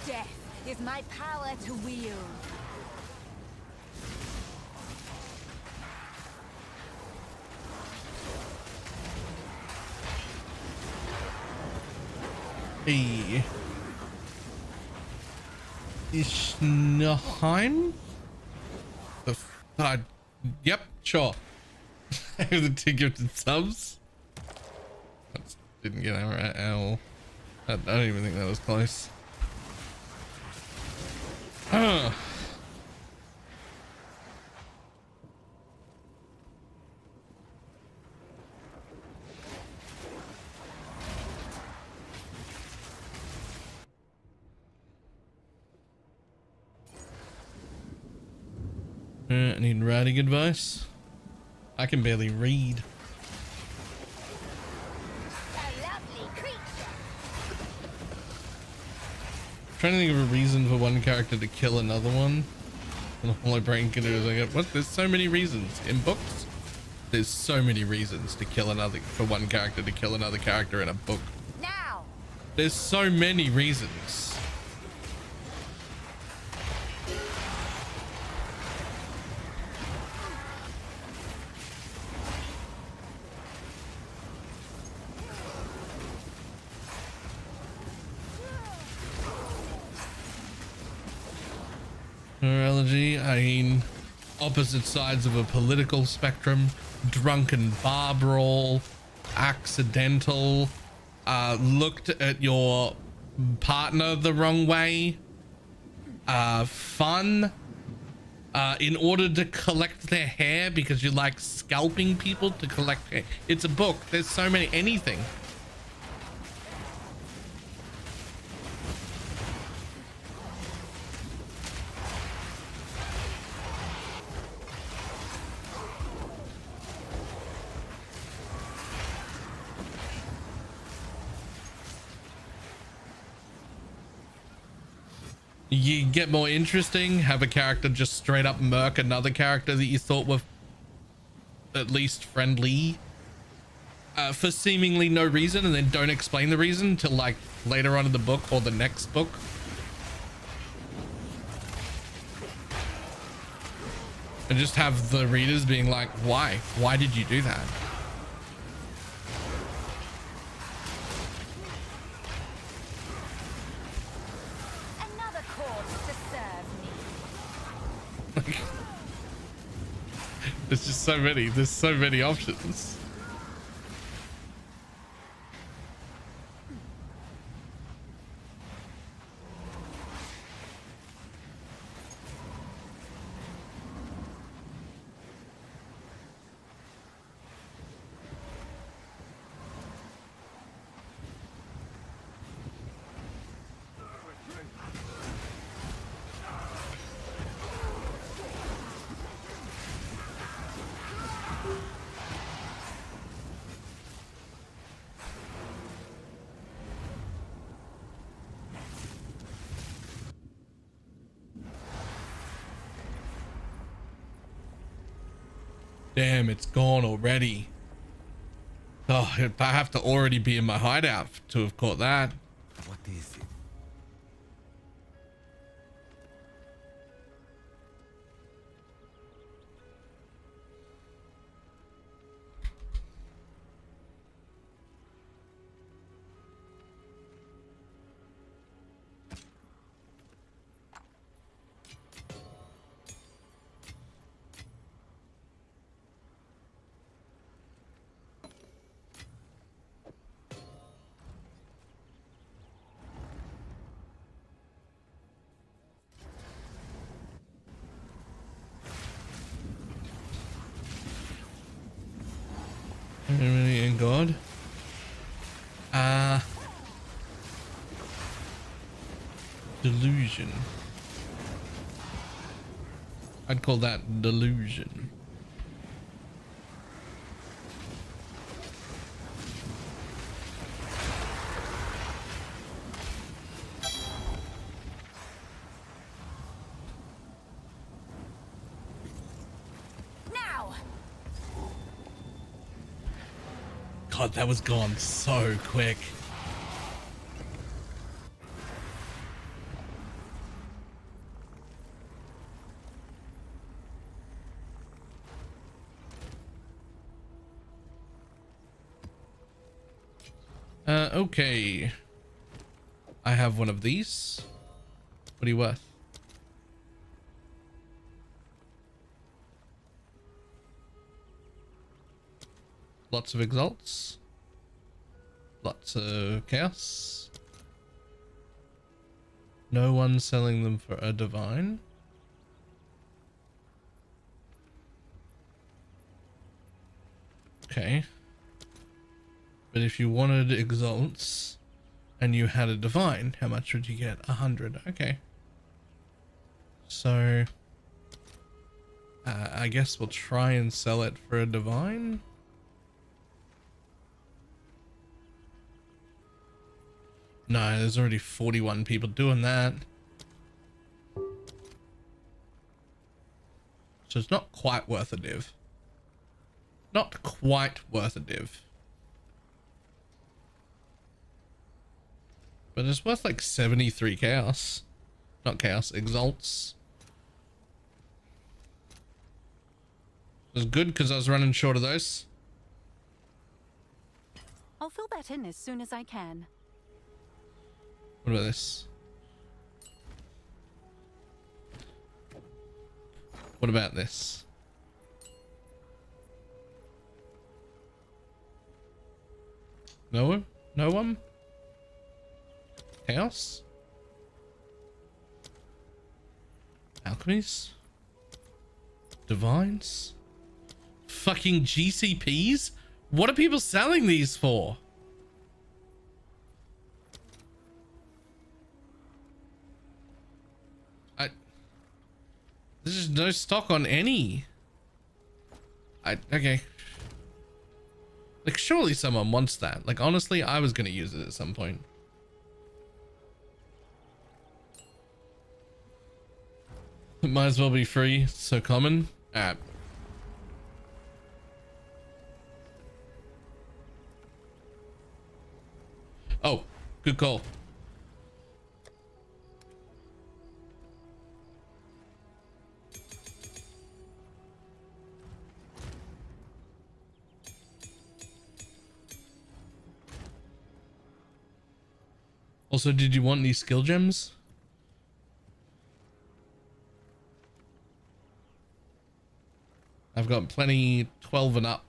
Speaker 16: Death is my power to wield.
Speaker 1: Hey. Ischneheim? Yep, sure. The two gifted subs. That didn't get out right. Ow. I don't even think that was close. I need writing advice. I can barely read. Trying to think of a reason for one character to kill another one. And all my brain can do is like, what? There's so many reasons in books. There's so many reasons to kill for one character to kill another character in a book.
Speaker 16: Now.
Speaker 1: There's so many reasons. Neurology, I mean, opposite sides of a political spectrum, drunken bar brawl, accidental, looked at your partner the wrong way, fun, in order to collect their hair because you like scalping people to collect hair. It's a book. There's so many, anything. You get more interesting, have a character just straight up murk another character that you thought were at least friendly for seemingly no reason, and then don't explain the reason till like later on in the book or the next book. And just have the readers being like, why? Why did you do that? There's just so many. There's so many options. Damn, it's gone already. Oh, I have to already be in my hideout to have caught that.
Speaker 4: What is it?
Speaker 1: And God. Delusion. I'd call that delusion. God, that was gone so quick. Okay. I have one of these. What are you worth? Lots of exalts. Lots of chaos. No one selling them for a divine. Okay. But if you wanted exalts and you had a divine, how much would you get? 100. Okay. So I guess we'll try and sell it for a divine. No, there's already 41 people doing that. So it's not quite worth a div. Not quite worth a div. But it's worth like 73 chaos. Not chaos, exalts. It was good because I was running short of those.
Speaker 9: I'll fill that in as soon as I can.
Speaker 1: What about this? What about this? No one? No one? Chaos? Alchemies? Divines? Fucking GCPs? What are people selling these for? There's just no stock on any. Okay. Like, surely someone wants that. Like, honestly, I was gonna use it at some point. It might as well be free. So common. Oh, good call. Also, did you want these skill gems? I've got plenty 12 and up.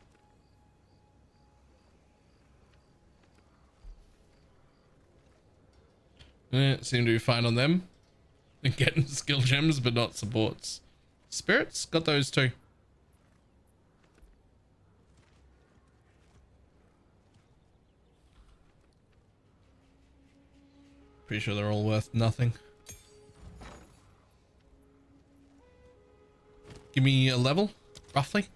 Speaker 1: Seem to be fine on them. And getting skill gems, but not supports. Spirits? Got those too. Pretty sure they're all worth nothing. Give me a level, roughly.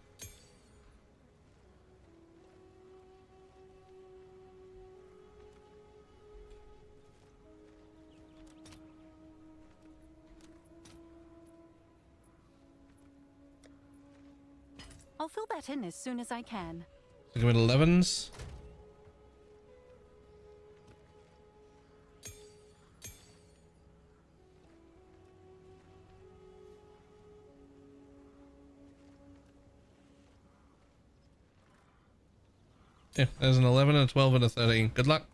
Speaker 9: I'll fill that in as soon as I can.
Speaker 1: Give me 11s. Yeah, there's an 11, a 12, and a 13. Good luck.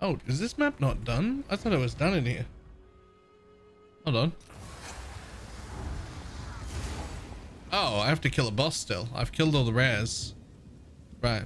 Speaker 1: Oh, is this map not done? I thought it was done in here. Hold on. Oh, I have to kill a boss still. I've killed all the rares. Right.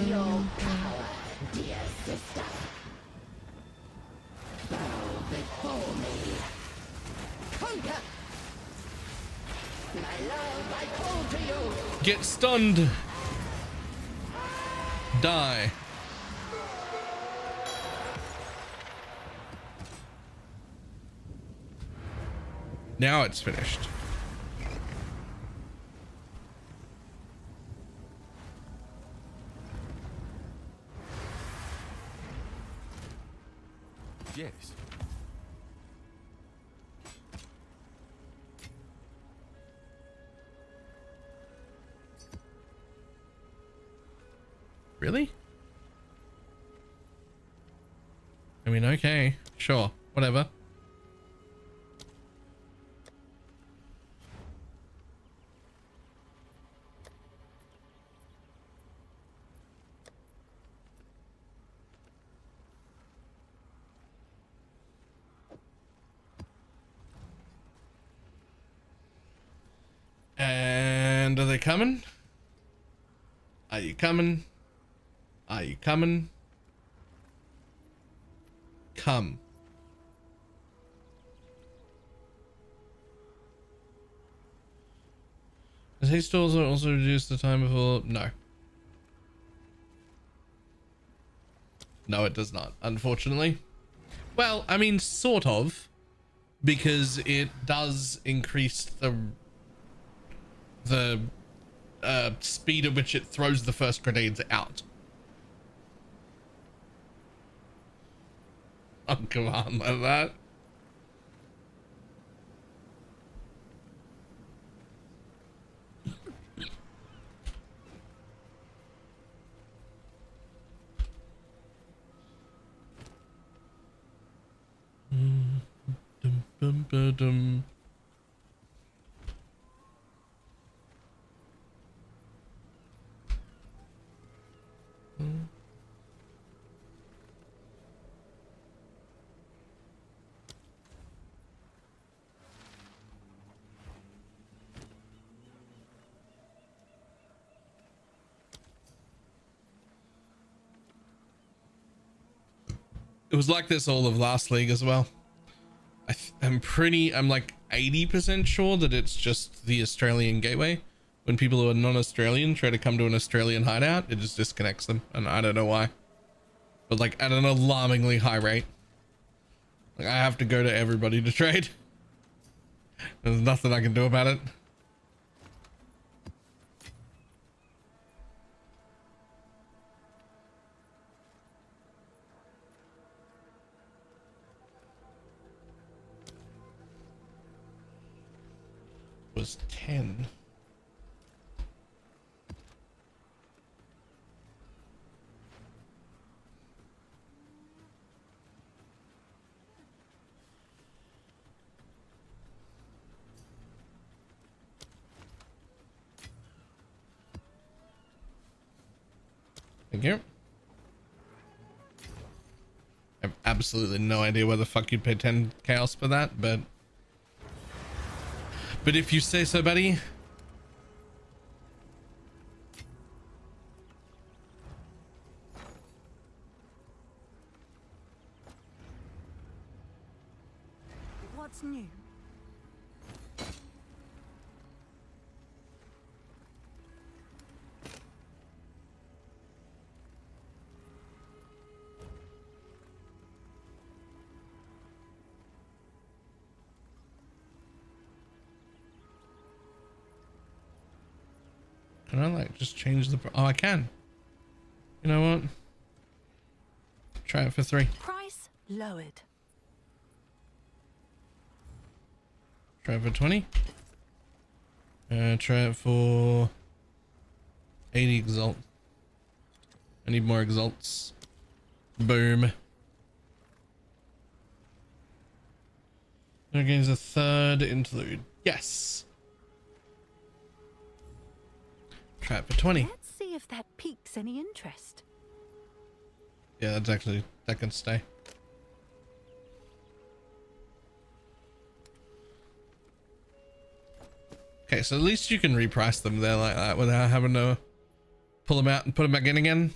Speaker 16: your power, dear sister. Bow before me. Conquer. My love, I call to you.
Speaker 1: Get stunned. Die. Now it's finished.
Speaker 4: Yes.
Speaker 1: Really? I mean, okay, sure, whatever. And are they coming? Are you coming? Are you coming? Come. Does haste also reduce the time before? No. No, it does not, unfortunately. Well, I mean, sort of, because it does increase the speed at which it throws the first grenades out. Oh, come on, like that. Dum, dum, dum, dum. It was like this all of last league as well. I'm like 80% sure that it's just the Australian gateway. When people who are non-Australian try to come to an Australian hideout, it just disconnects them, and I don't know why. But like at an alarmingly high rate. Like I have to go to everybody to trade. There's nothing I can do about it. Was 10. Thank you. I have absolutely no idea where the fuck you'd pay 10 chaos for that, but if you say so, buddy.
Speaker 9: What's new?
Speaker 1: Can I like just change the, oh, I can. You know what? Try it for 3.
Speaker 9: Price lowered.
Speaker 1: Try it for 20. Try it for 80 exalt. I need more exalts. Boom. There gains a 3rd interlude. Yes. Try it for 20.
Speaker 9: Let's see if that piques any interest.
Speaker 1: Yeah, that's actually, that can stay. Okay, so at least you can reprice them there like that without having to Pull them out and put them back in again.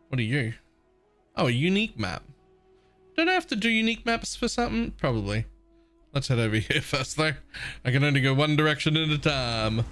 Speaker 1: What are you? Oh, a unique map. Don't I have to do unique maps for something? Probably. Let's head over here first though. I can only go one direction at a time.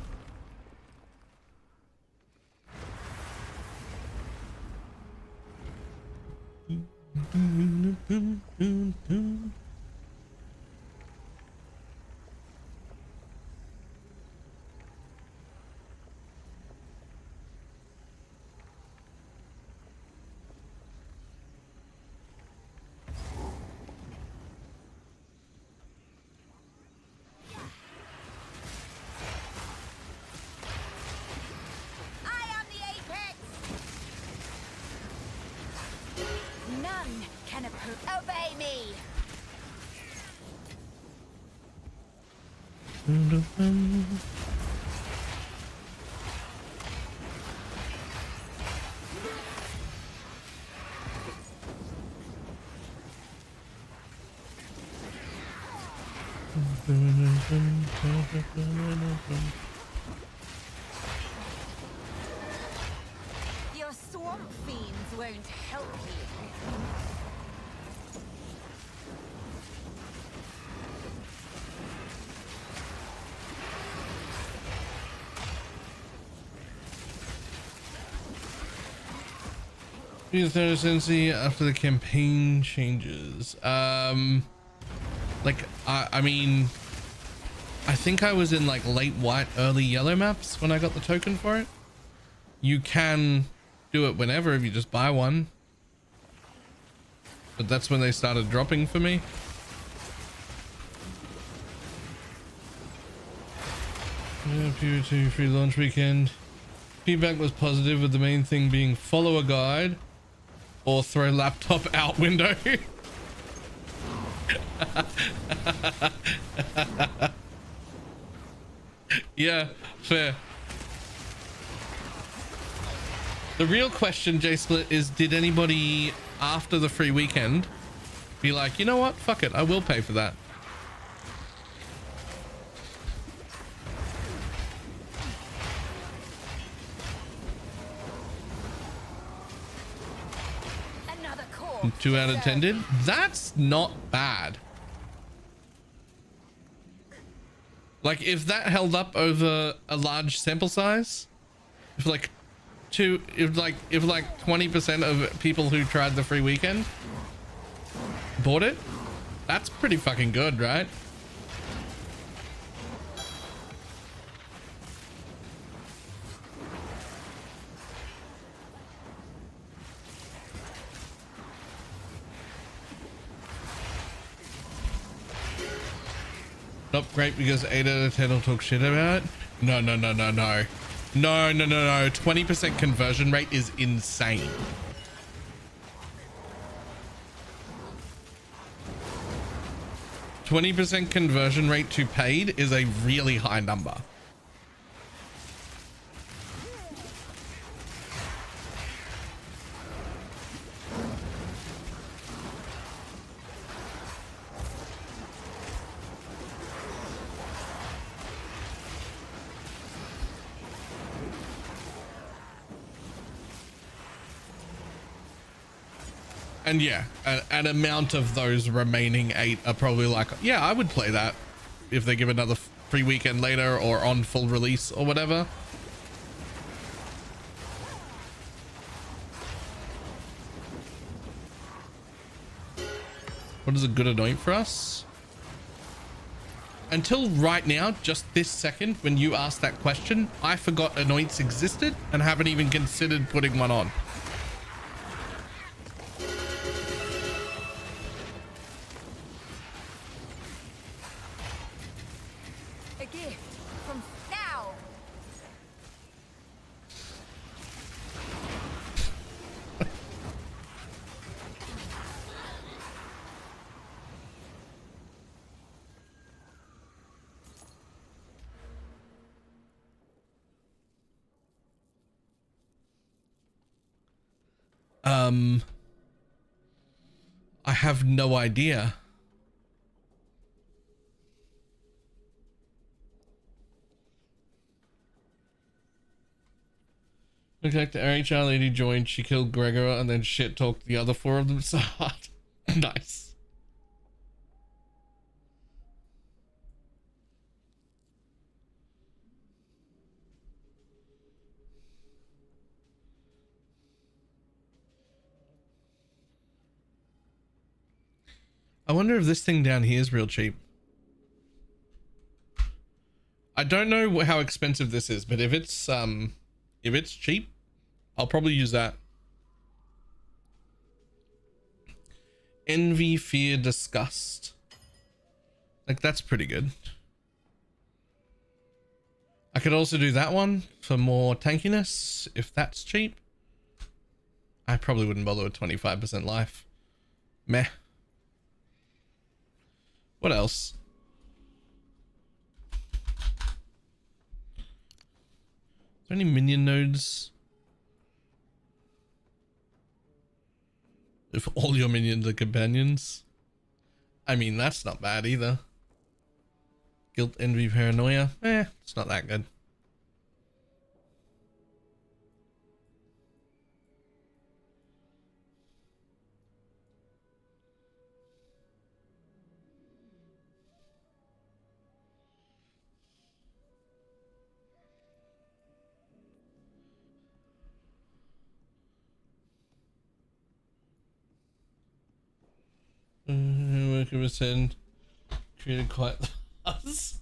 Speaker 16: Obey me! Your swamp fiends won't help you.
Speaker 1: Sensi after the campaign changes. I mean, I think I was in like late white, early yellow maps when I got the token for it. You can do it whenever if you just buy one, but that's when they started dropping for me. Yeah, PvP free launch weekend. Feedback was positive, with the main thing being follow a guide or throw laptop out window. Yeah, fair. The real question, J-Split, is did anybody after the free weekend be like, you know what, fuck it, I will pay for that?
Speaker 16: Another core.
Speaker 1: 2 out of 10 did. That's not bad. Like, if that held up over a large sample size, if like 20% of people who tried the free weekend bought it, that's pretty fucking good, right? Not great because 8 out of 10 will talk shit about it. No. 20% conversion rate is insane. %20 conversion rate to paid is a really high number. And yeah, an amount of those remaining 8 are probably like, yeah, I would play that if they give another free weekend later or on full release or whatever. What is a good anoint for us? Until right now, just this second, when you asked that question, I forgot anoints existed and haven't even considered putting one on.
Speaker 16: A gift from now.
Speaker 1: I have no idea.
Speaker 6: Looked like the RHR lady joined, she killed Gregor and then shit talked the other 4 of them so hard. Nice. I wonder if this thing down here is real cheap. I don't know how expensive this is, but if it's cheap, I'll probably use that. Envy, fear, disgust. Like, that's pretty good. I could also do that one for more tankiness, if that's cheap. I probably wouldn't bother with 25% life. Meh. What else? Is there any minion nodes? If all your minions are companions. I mean, that's not bad either. Guilt, envy, paranoia. It's not that good. Working with send created quite the buzz.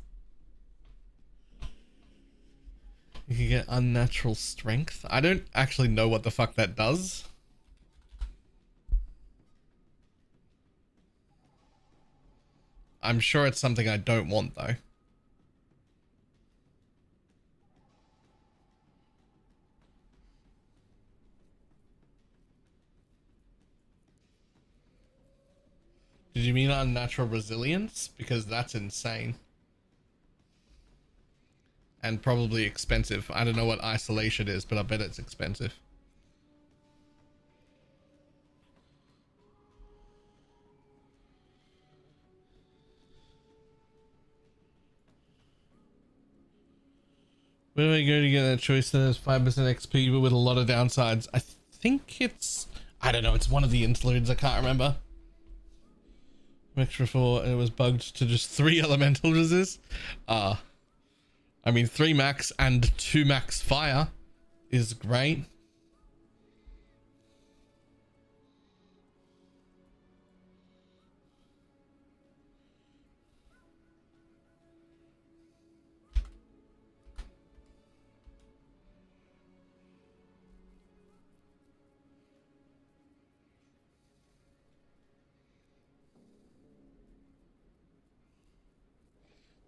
Speaker 6: You can get unnatural strength. I don't actually know what the fuck that does. I'm sure it's something I don't want though. Did you mean unnatural resilience? Because that's insane. And probably expensive. I don't know what isolation is, but I bet it's expensive. Where do I go to get that choice that has 5% XP but with a lot of downsides? I think it's... I don't know, it's one of the interludes, I can't remember. Extra 4 and it was bugged to just 3 elemental resist. I mean 3 max and 2 max fire is great.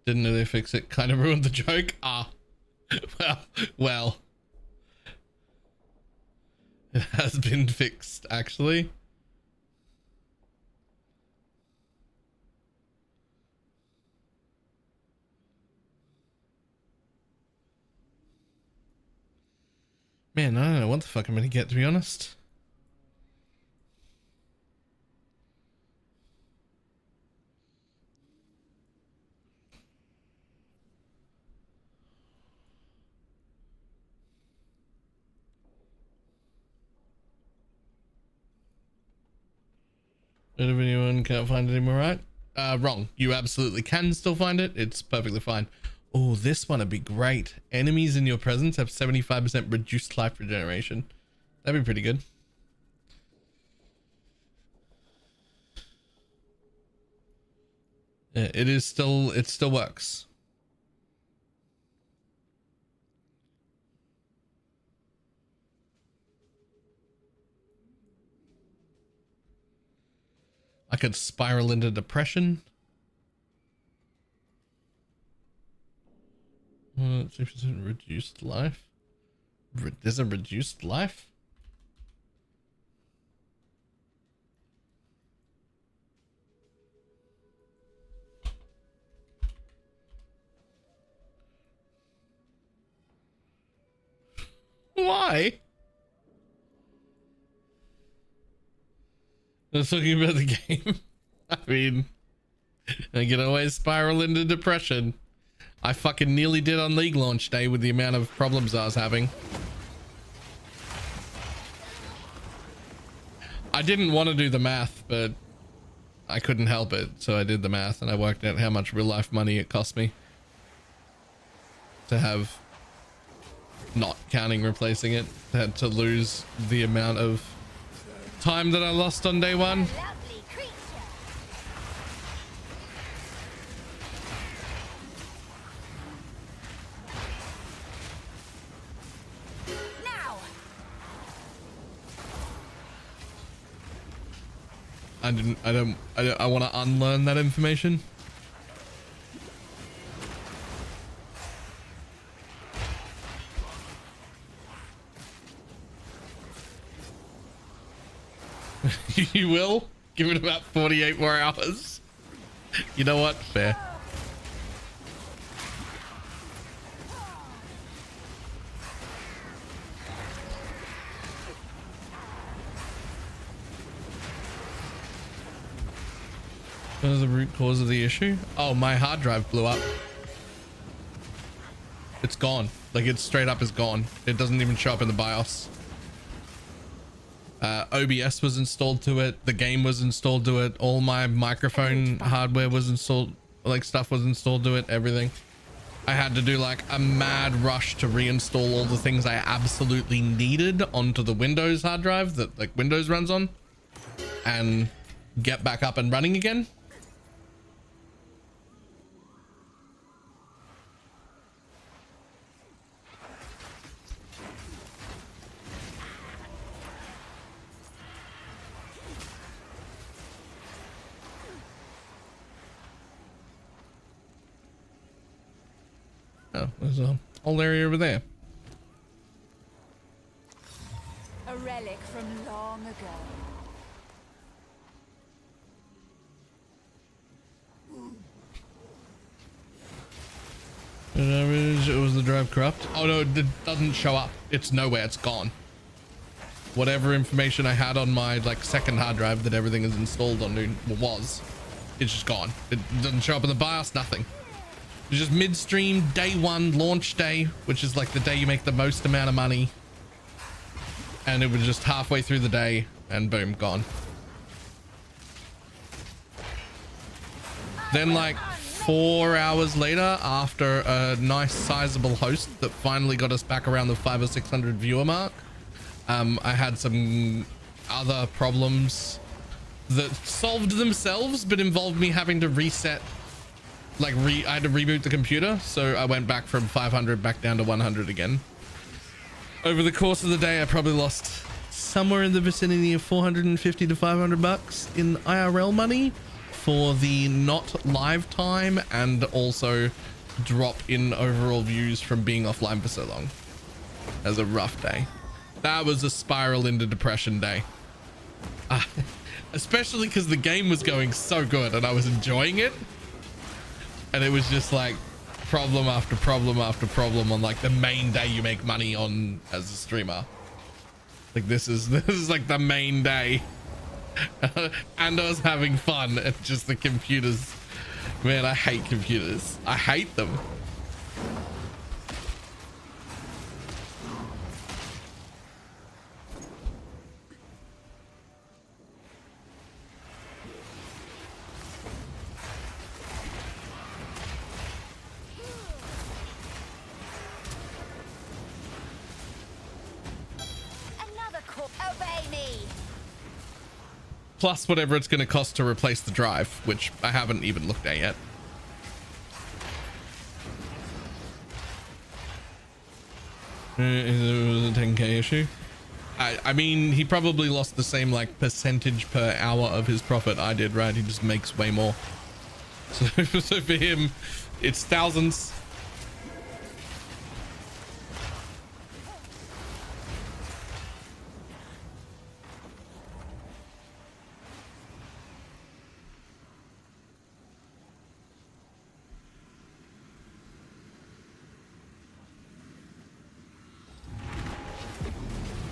Speaker 6: Didn't know they fix it. Kind of ruined the joke. Well. It has been fixed, actually. Man, I don't know what the fuck I'm gonna get, to be honest. Bit of anyone can't find it anymore, right? Wrong. You absolutely can still find it. It's perfectly fine. Oh, this one would be great. Enemies in your presence have 75% reduced life regeneration. That'd be pretty good. Yeah, it still works. I could spiral into depression. 6% reduced life. There's a reduced life? Why? I was talking about the game. I mean, I can always spiral into depression. I fucking nearly did on League launch day with the amount of problems I was having.
Speaker 1: I didn't want to do the math, but I couldn't help it. So I did the math and I worked out how much real life money it cost me to have, not counting replacing it, to lose the amount of time that I lost on day one. I want to unlearn that information. You will? Give it about 48 more hours. You know what? Fair. What is the root cause of the issue? Oh, my hard drive blew up. It's gone. Like, it's straight up is gone. It doesn't even show up in the BIOS. OBS was installed to it. The game was installed to it. All my microphone hardware was installed. Like, stuff was installed to it. Everything. I had to do like a mad rush to reinstall all the things I absolutely needed onto the Windows hard drive that like Windows runs on and get back up and running again. Oh, there's a whole area over there.
Speaker 16: A relic from long ago.
Speaker 1: Was the drive corrupt? Oh no, it doesn't show up. It's nowhere. It's gone. Whatever information I had on my like second hard drive that everything is installed on it's just gone. It doesn't show up in the BIOS, nothing. It's just midstream day one launch day, which is like the day you make the most amount of money. And it was just halfway through the day and boom, gone. Then like 4 hours later, after a nice sizable host that finally got us back around the 500 or 600 viewer mark, I had some other problems that solved themselves, but involved me having to reset. Like I had to reboot the computer, so I went back from 500 back down to 100 again. Over the course of the day, I probably lost somewhere in the vicinity of 450 to 500 bucks in IRL money for the not live time and also drop in overall views from being offline for so long. That was a rough day. That was a spiral into depression day. Especially because the game was going so good and I was enjoying it. And it was just like problem after problem after problem on like the main day you make money on as a streamer. Like this is like the main day. And I was having fun. It's just the computers. Man, I hate computers. I hate them. Plus whatever it's going to cost to replace the drive, which I haven't even looked at yet. It was a 10k issue. I mean, he probably lost the same like percentage per hour of his profit I did, right? He just makes way more. So for him, it's thousands.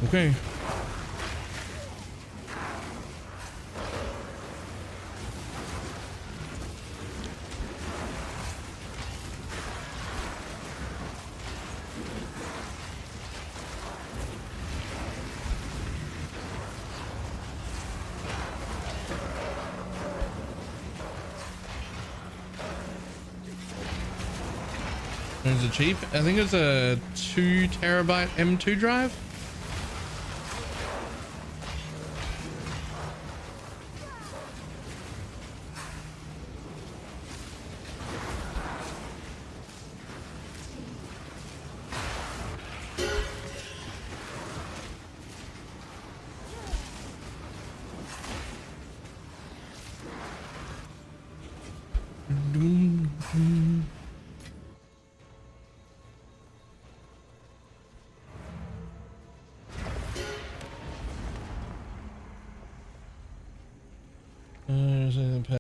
Speaker 1: Okay.
Speaker 6: Is it cheap? I think it's a 2 terabyte M2 drive.